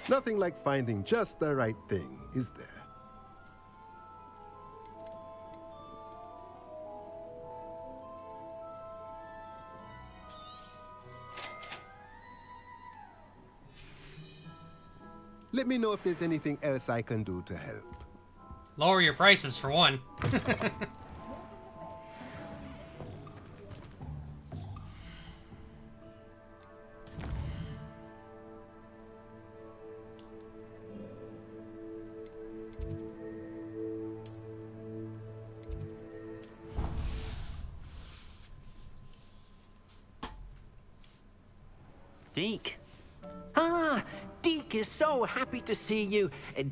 Nothing like finding just the right thing, is there? Let me know if there's anything else I can do to help. Lower your prices, for one. Deke. Ah, Deke is so happy to see you.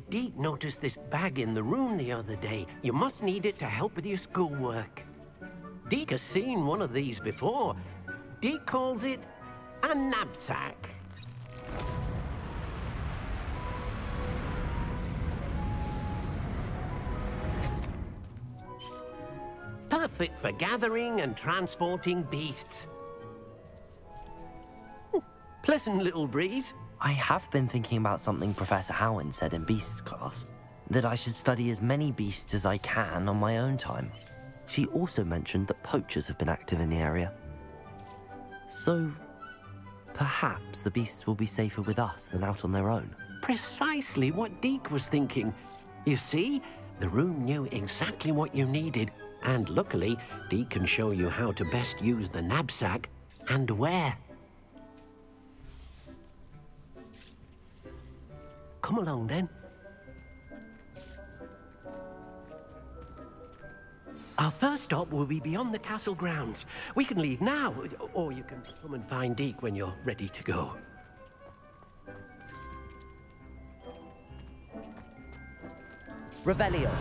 Deke noticed this bag in the room the other day. You must need it to help with your schoolwork. Deke has seen one of these before. Deke calls it a knapsack. Perfect for gathering and transporting beasts. Pleasant little breeze. I have been thinking about something Professor Howard said in Beasts class. That I should study as many beasts as I can on my own time. She also mentioned that poachers have been active in the area. So, perhaps the beasts will be safer with us than out on their own. Precisely what Deke was thinking. You see, the room knew exactly what you needed, and luckily, Deke can show you how to best use the knapsack and where. Come along, then. Our first stop will be beyond the castle grounds. We can leave now, or you can come and find Deke when you're ready to go. Revelio.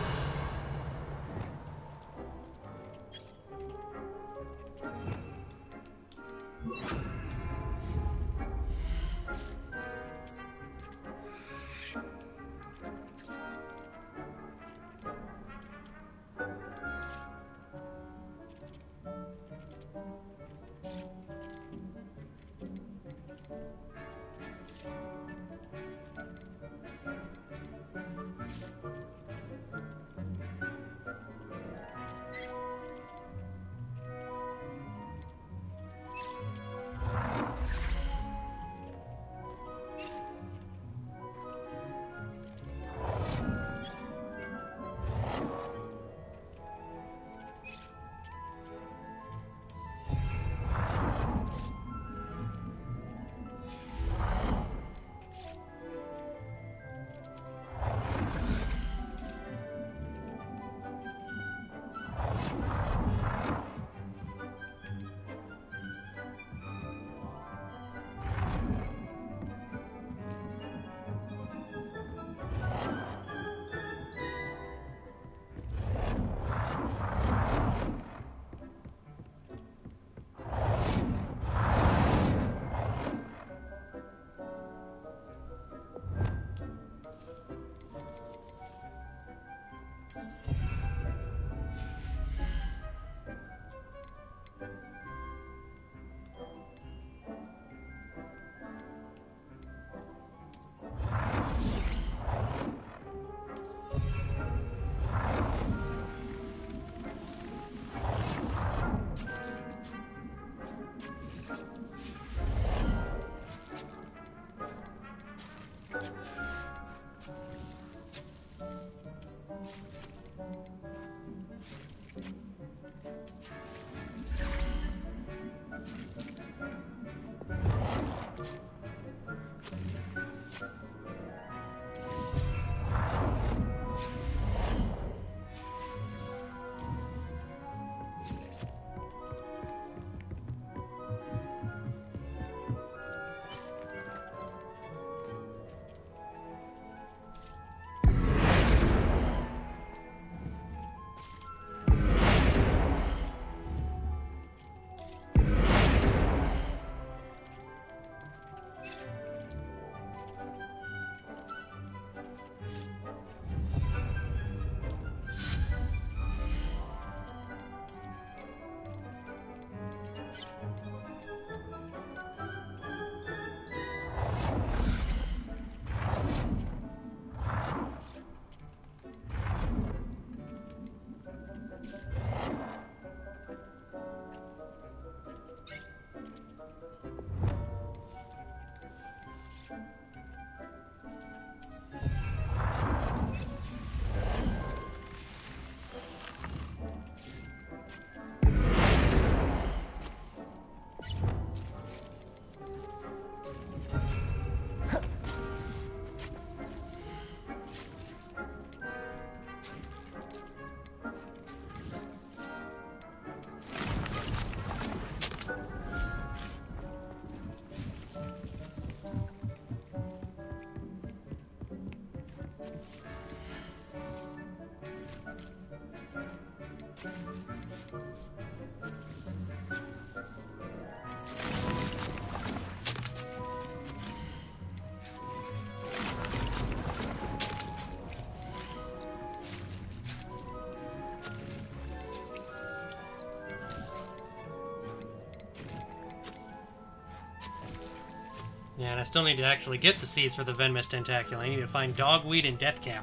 I still need to actually get the seeds for the Venmus Tentacula. I need to find Dogweed and Deathcap.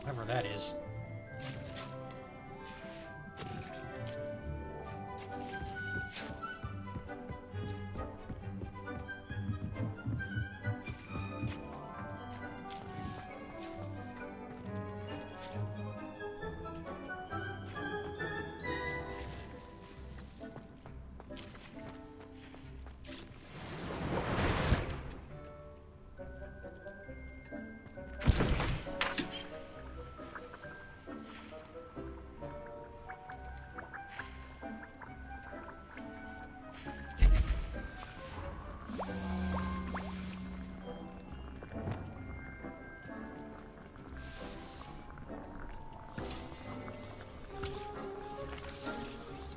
Whatever that is.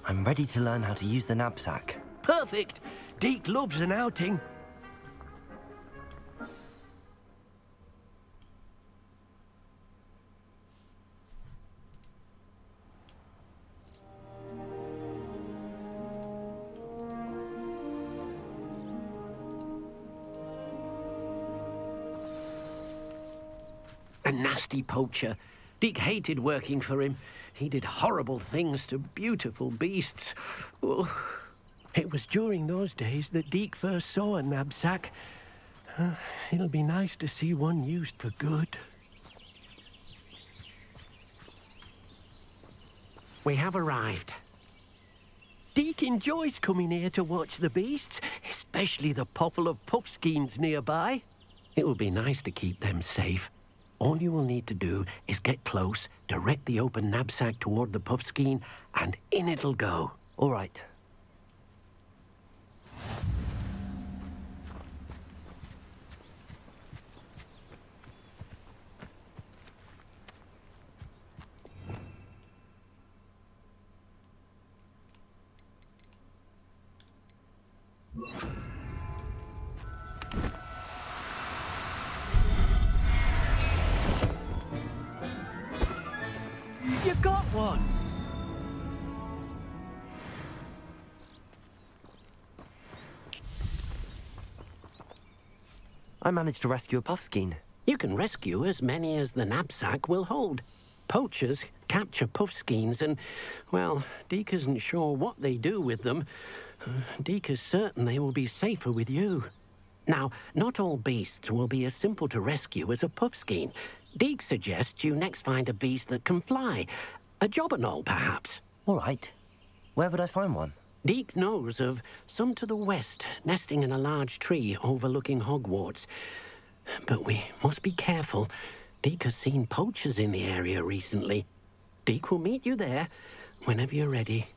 I'm ready to learn how to use the knapsack. Perfect! Deke loves an outing. A nasty poacher. Deke hated working for him. He did horrible things to beautiful beasts. Oh. It was during those days that Deke first saw a knapsack. It'll be nice to see one used for good. We have arrived. Deke enjoys coming here to watch the beasts, especially the potful of puffskeins nearby. It will be nice to keep them safe. All you will need to do is get close, direct the open knapsack toward the puffskein, and in it'll go. All right. You got one! I managed to rescue a puffskein. You can rescue as many as the knapsack will hold. Poachers capture puffskeins and, well, Deke isn't sure what they do with them. Deke is certain they will be safer with you. Now, not all beasts will be as simple to rescue as a puffskein. Deke suggests you next find a beast that can fly. A jobberknoll, perhaps. All right. Where would I find one? Deke knows of some to the west, nesting in a large tree overlooking Hogwarts. But we must be careful. Deke has seen poachers in the area recently. Deke will meet you there whenever you're ready.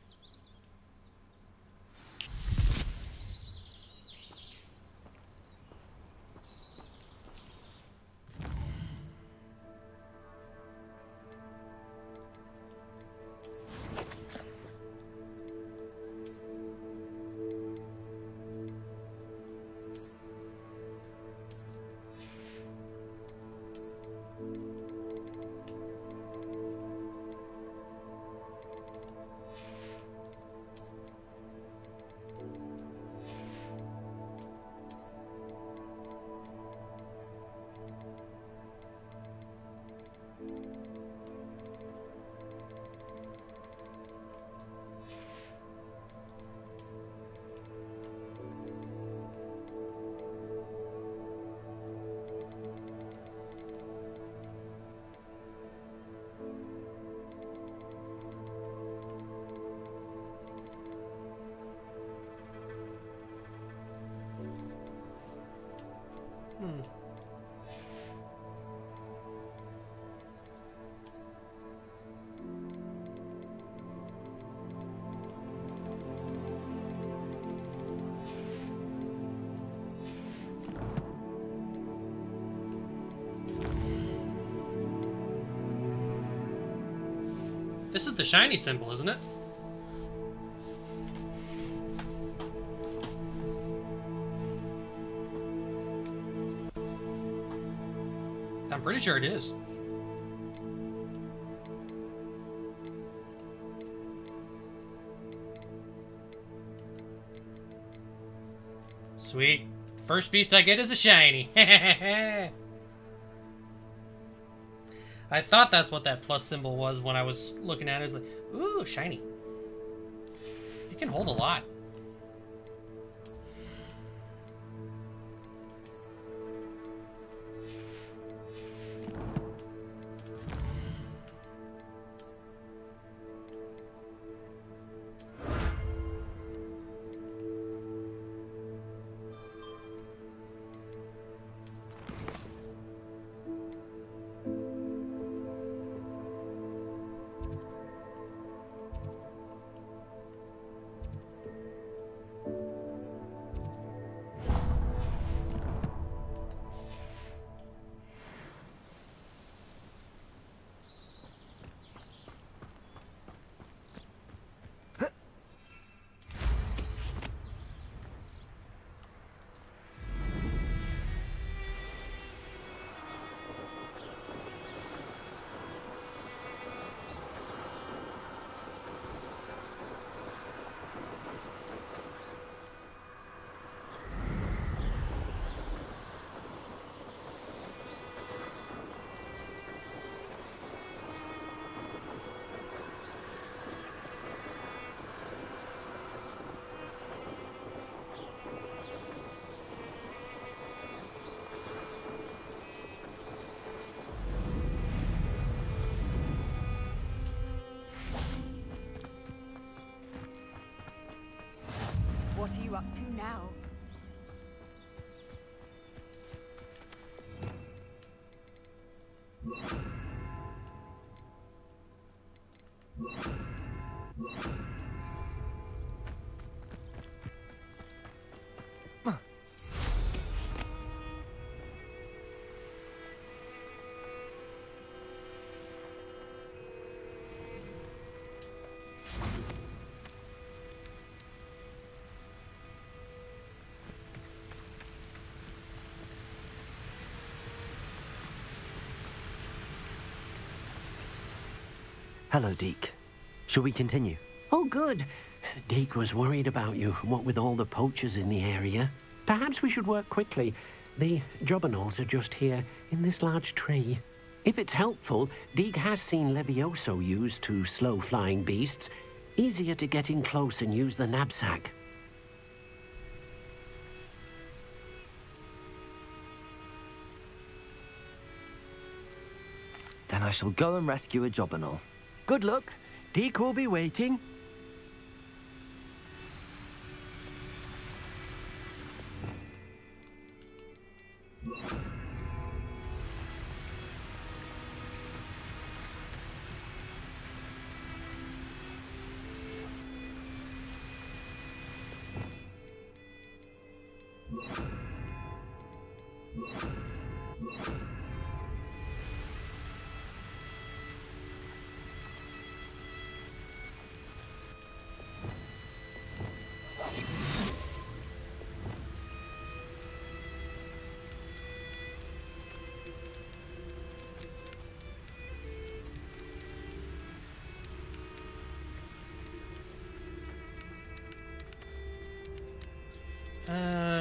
This is the shiny symbol, isn't it? I'm pretty sure it is. Sweet. First beast I get is a shiny. I thought that's what that plus symbol was when I was looking at it. It's like, ooh, shiny. It can hold a lot. What are you up to now? Hello, Deke. Shall we continue? Oh, good. Deke was worried about you, what with all the poachers in the area. Perhaps we should work quickly. The jobberknolls are just here, in this large tree. If it's helpful, Deke has seen Levioso used to slow flying beasts. Easier to get in close and use the knapsack. Then I shall go and rescue a jobberknoll. Good luck. Deke will be waiting.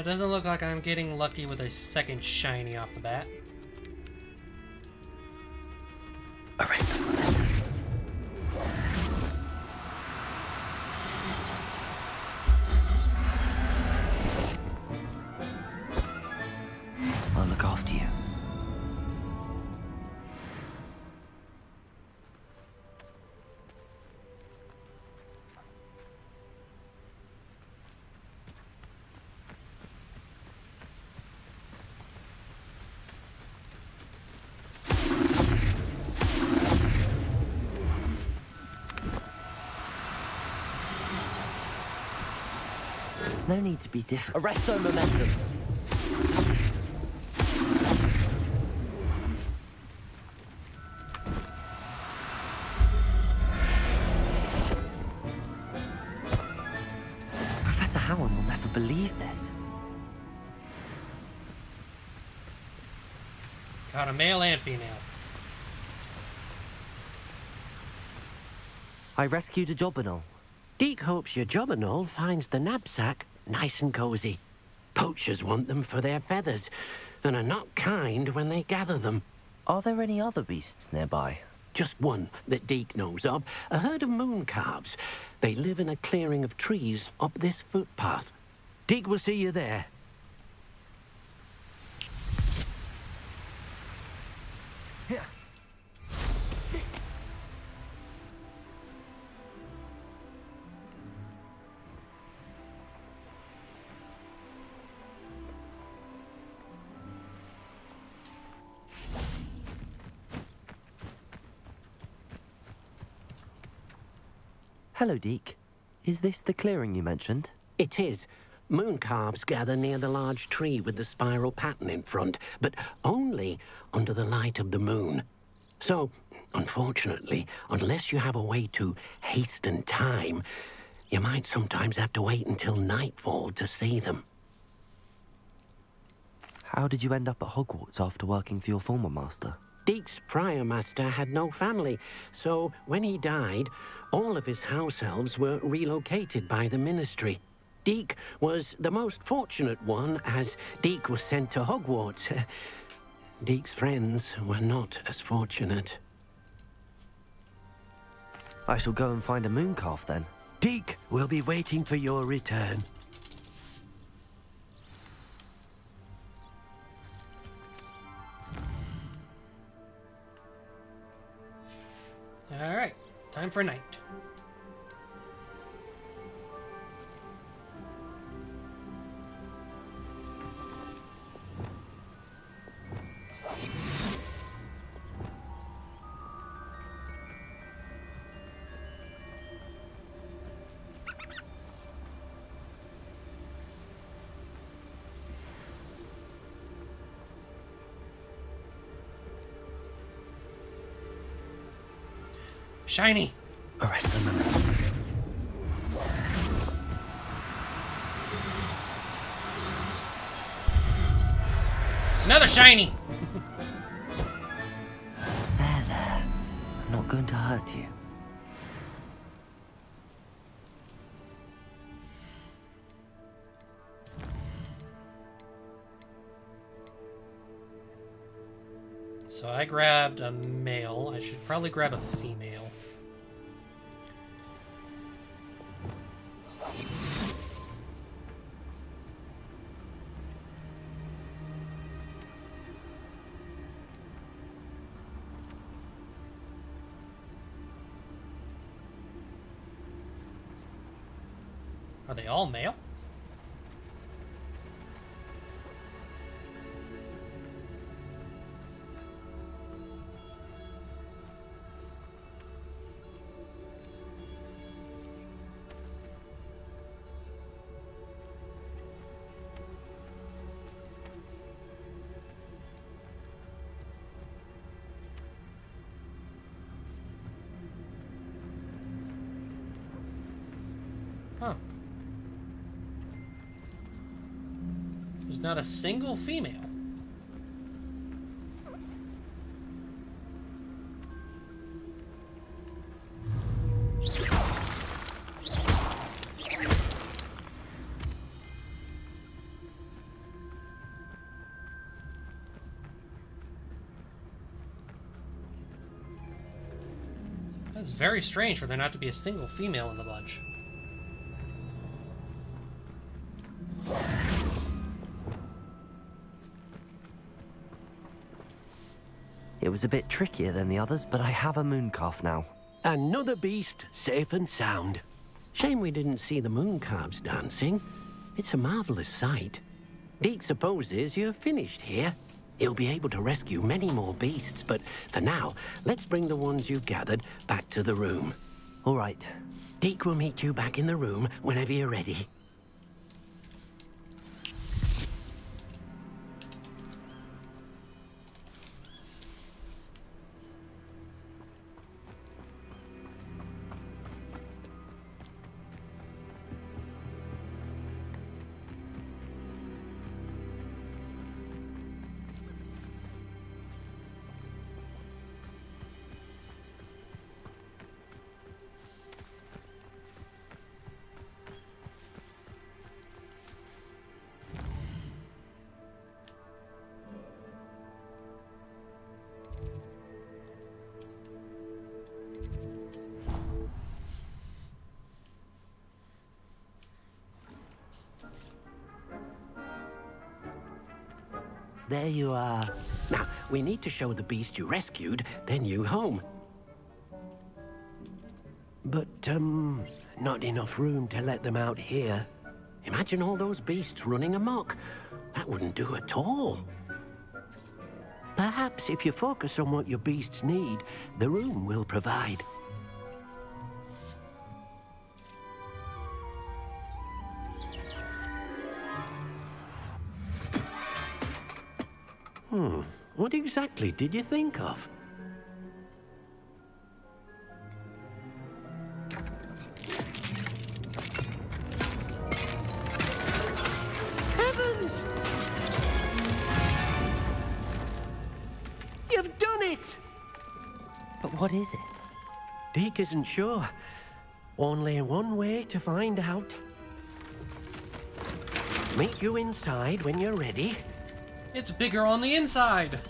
Doesn't look like I'm getting lucky with a second shiny off the bat. Arrest the momentum. I'll look after you. No need to be difficult. Arrest their momentum. Professor Howard will never believe this. Got a male and female. I rescued a jobberknoll. Deke hopes your jobberknoll finds the knapsack nice and cozy. Poachers want them for their feathers, and are not kind when they gather them. Are there any other beasts nearby? Just one that Deke knows of, a herd of moon calves. They live in a clearing of trees up this footpath. Deke will see you there. Hello, Deke. Is this the clearing you mentioned? It is. Moon calves gather near the large tree with the spiral pattern in front, but only under the light of the moon. So, unfortunately, unless you have a way to hasten time, you might sometimes have to wait until nightfall to see them. How did you end up at Hogwarts after working for your former master? Deke's prior master had no family, so when he died, all of his house elves were relocated by the ministry. Deke was the most fortunate one, as Deke was sent to Hogwarts. Deke's friends were not as fortunate. I shall go and find a moon calf then. Deke will be waiting for your return. All right, time for night. Shiny! Arrest them. Another shiny! There. I'm not going to hurt you. So I grabbed a male. I should probably grab a female. Are they all male? Huh. There's not a single female. That's very strange for there not to be a single female in the bunch. It was a bit trickier than the others, but I have a moon calf now. Another beast, safe and sound. Shame we didn't see the moon calves dancing. It's a marvelous sight. Deke supposes you're finished here. He'll be able to rescue many more beasts, but for now, let's bring the ones you've gathered back to the room. All right. Deke will meet you back in the room whenever you're ready. there you are. Now, we need to show the beast you rescued their new home. But, not enough room to let them out here. Imagine all those beasts running amok. That wouldn't do at all. Perhaps if you focus on what your beasts need, the room will provide. What exactly did you think of? Heavens! You've done it! But what is it? Deke isn't sure. Only one way to find out. Meet you inside when you're ready. It's bigger on the inside.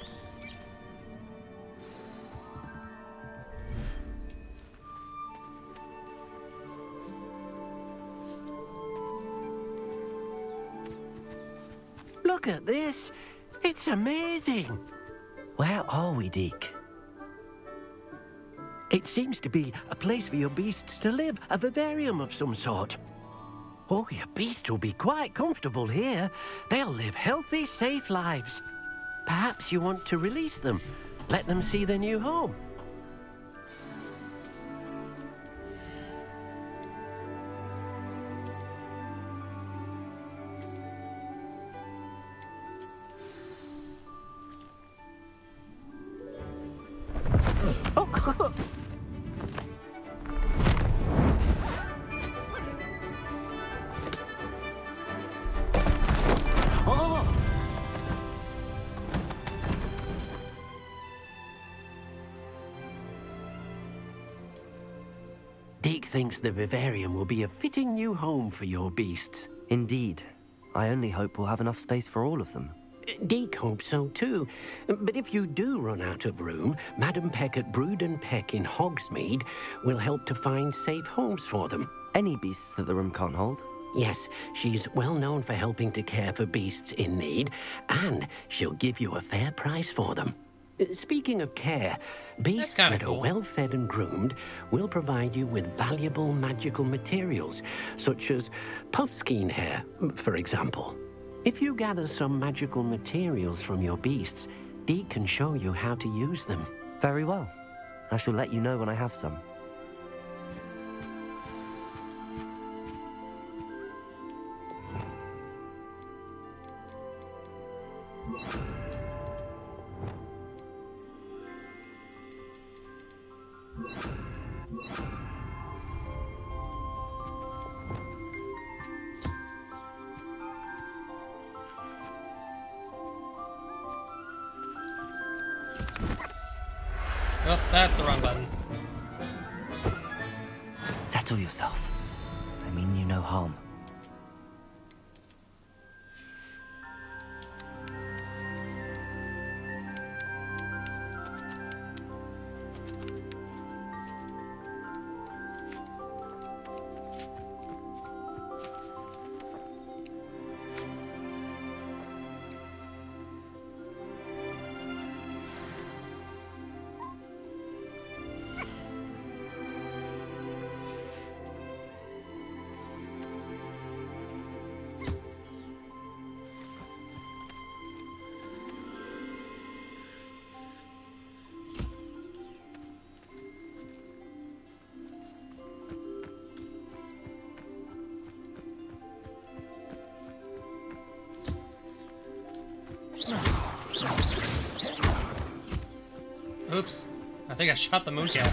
Look at this. It's amazing. Where are we, Deke? It seems to be a place for your beasts to live, a vivarium of some sort. Oh, your beasts will be quite comfortable here. They'll live healthy, safe lives. Perhaps you want to release them. Let them see their new home. Deke thinks the vivarium will be a fitting new home for your beasts. Indeed. I only hope we'll have enough space for all of them. Deke hopes so too. But if you do run out of room, Madam Peck at Brood and Peck in Hogsmeade will help to find safe homes for them. Any beasts that the room can't hold? Yes, she's well known for helping to care for beasts in need, and she'll give you a fair price for them. Speaking of care, beasts that are well fed and groomed will provide you with valuable magical materials, such as puffskein hair, for example. If you gather some magical materials from your beasts, Deke can show you how to use them. Very well. I shall let you know when I have some. Oh, that's the wrong button. Settle yourself. I mean you no harm. Oops. I think I shot the mooncat.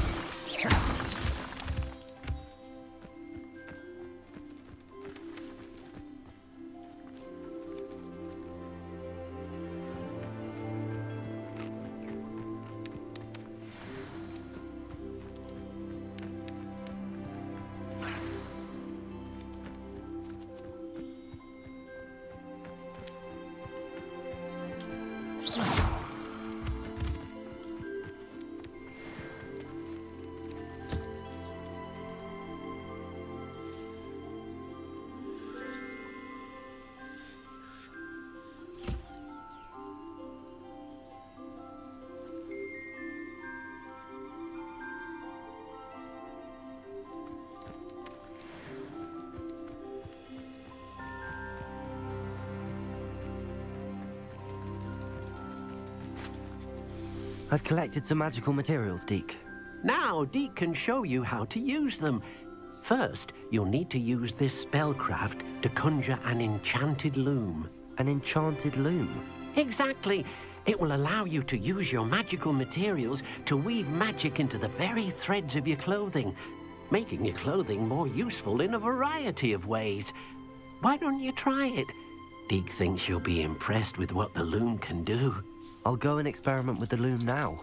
I've collected some magical materials, Deke. Now, Deke can show you how to use them. First, you'll need to use this spellcraft to conjure an enchanted loom. An enchanted loom? Exactly. It will allow you to use your magical materials to weave magic into the very threads of your clothing, making your clothing more useful in a variety of ways. Why don't you try it? Deke thinks you'll be impressed with what the loom can do. I'll go and experiment with the loom now.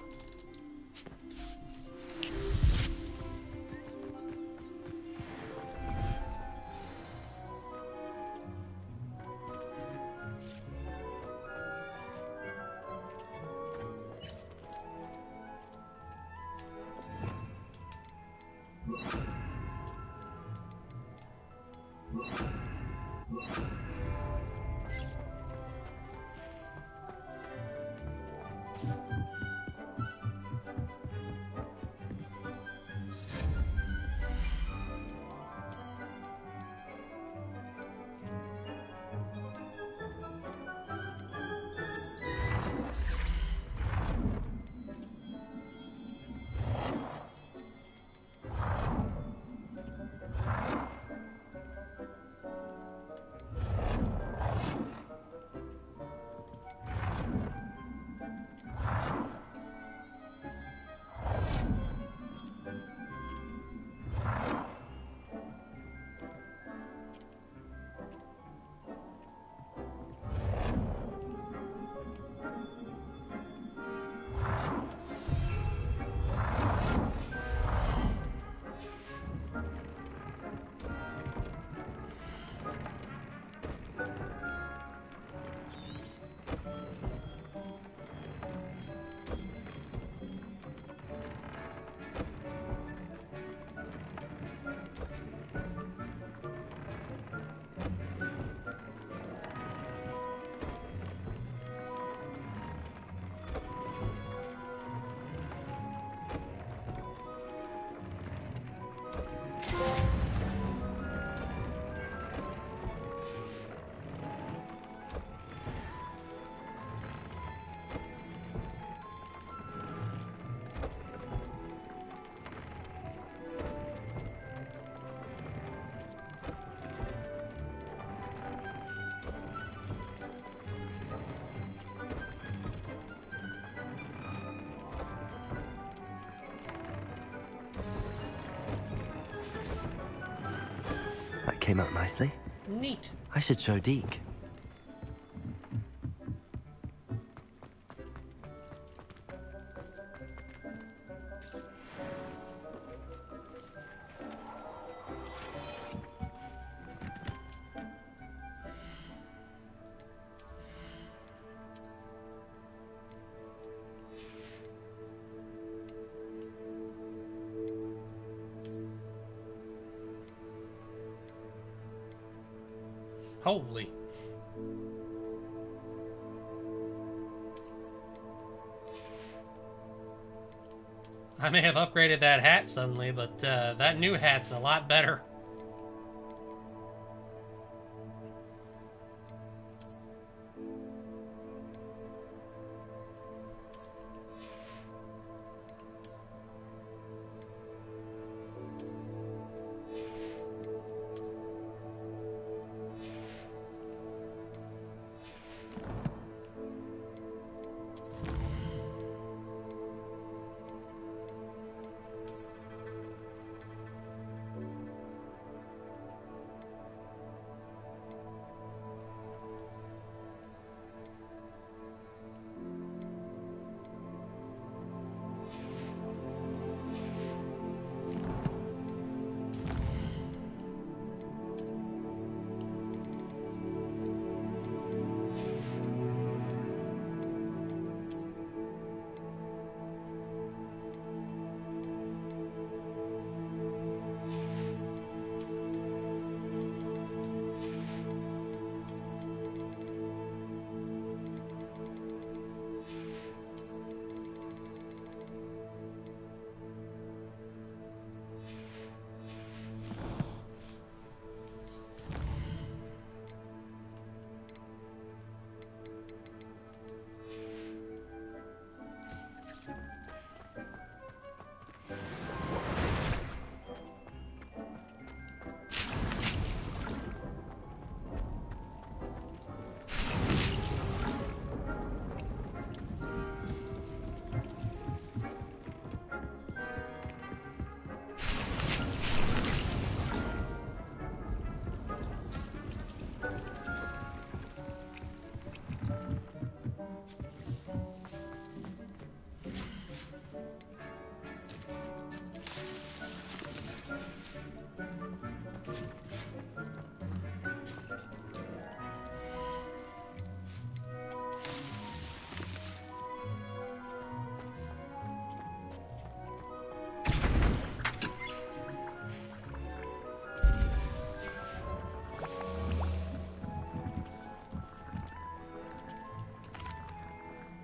Came out nicely. Neat. I should show Deke. Holy. I may have upgraded that hat suddenly, but that new hat's a lot better.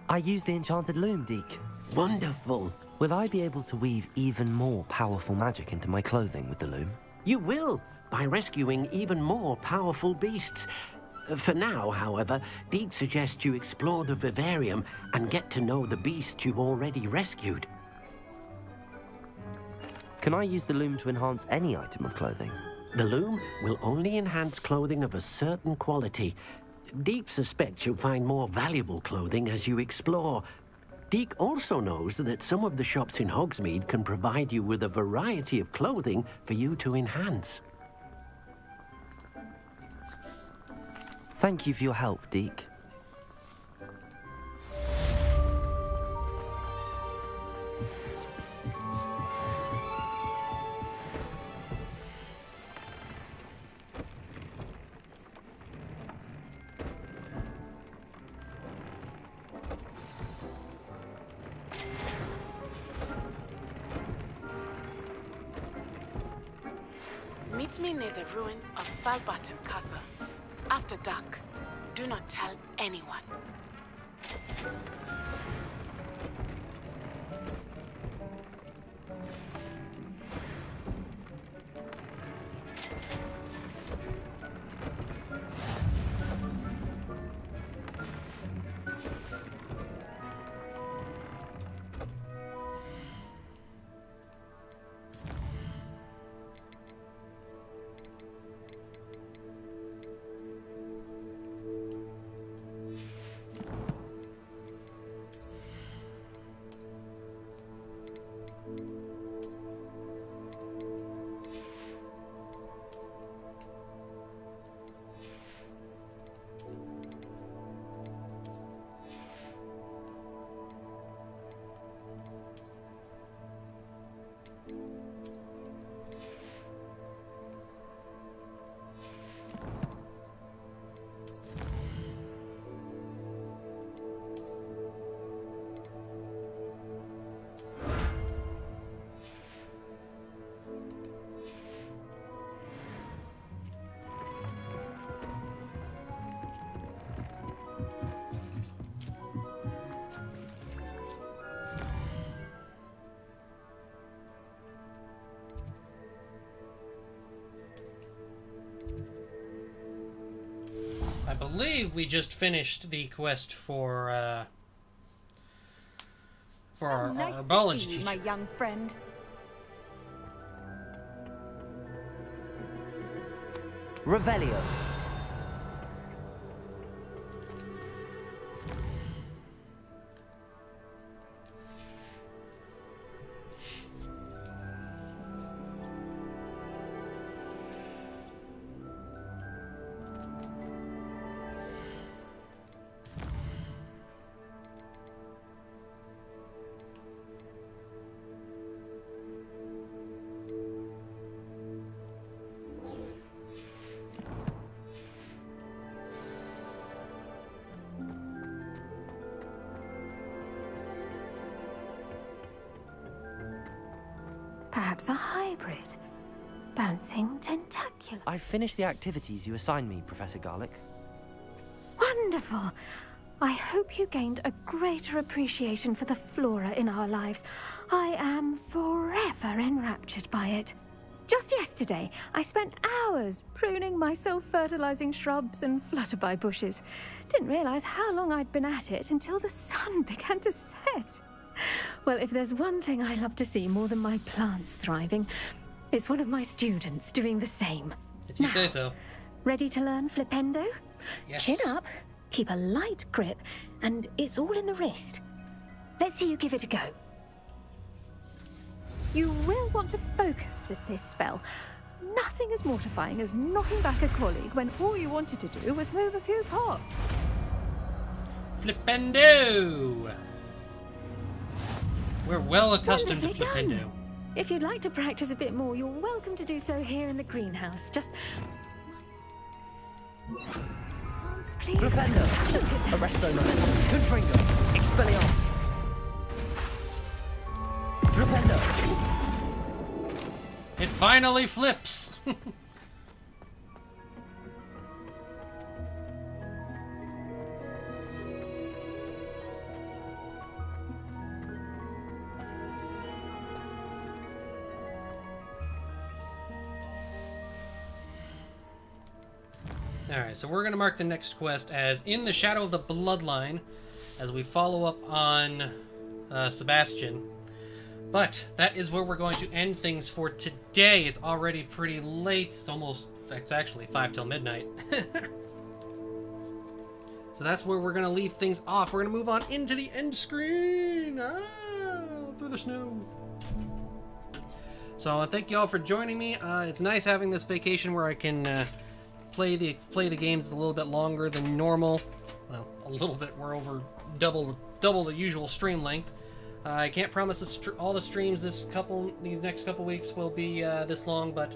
I used the enchanted loom, Deke. Wonderful. Will I be able to weave even more powerful magic into my clothing with the loom? You will, by rescuing even more powerful beasts. For now, however, Deke suggests you explore the vivarium and get to know the beasts you've already rescued. Can I use the loom to enhance any item of clothing? The loom will only enhance clothing of a certain quality. Deke suspects you'll find more valuable clothing as you explore. Deke also knows that some of the shops in Hogsmeade can provide you with a variety of clothing for you to enhance. Thank you for your help, Deke. Meet me near the ruins of Falbaton Castle. After dark. Do not tell anyone. I believe we just finished the quest for our biology teacher. My young friend. Revelio. Perhaps a hybrid. Bouncing tentacular. I've finished the activities you assigned me, Professor Garlick. Wonderful. I hope you gained a greater appreciation for the flora in our lives. I am forever enraptured by it. Just yesterday, I spent hours pruning my self-fertilizing shrubs and flutterby bushes. Didn't realize how long I'd been at it until the sun began to set. Well, if there's one thing I love to see more than my plants thriving, it's one of my students doing the same. If you say so. Ready to learn flipendo? Yes. Chin up, keep a light grip, and it's all in the wrist. Let's see you give it a go. You will want to focus with this spell. Nothing as mortifying as knocking back a colleague when all you wanted to do was move a few parts. Flipendo! We're well accustomed to flipendo. Done. If you'd like to practice a bit more, you're welcome to do so here in the greenhouse. Just... Please. Flipendo! Arresto momentum. Confringo. Expelliarmus. Flipendo! It finally flips! Alright, so we're going to mark the next quest as In the Shadow of the Bloodline, as we follow up on Sebastian. But that is where we're going to end things for today. It's already pretty late. It's actually 5 till midnight. So that's where we're going to leave things off. We're going to move on into the end screen. Through the snow. So thank you all for joining me. It's nice having this vacation where I can play the games a little bit longer than normal. Well, a little bit. We're over double the usual stream length. I can't promise all the streams these next couple weeks will be this long, but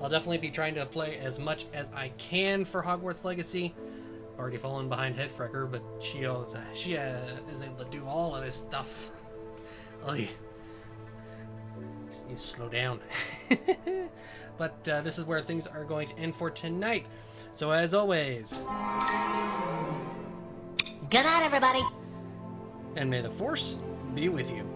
I'll definitely be trying to play as much as I can for Hogwarts Legacy. Already fallen behind Headfrecker, but she is able to do all of this stuff. Oh, you need to slow down. But this is where things are going to end for tonight. So as always, good night, everybody. And may the Force be with you.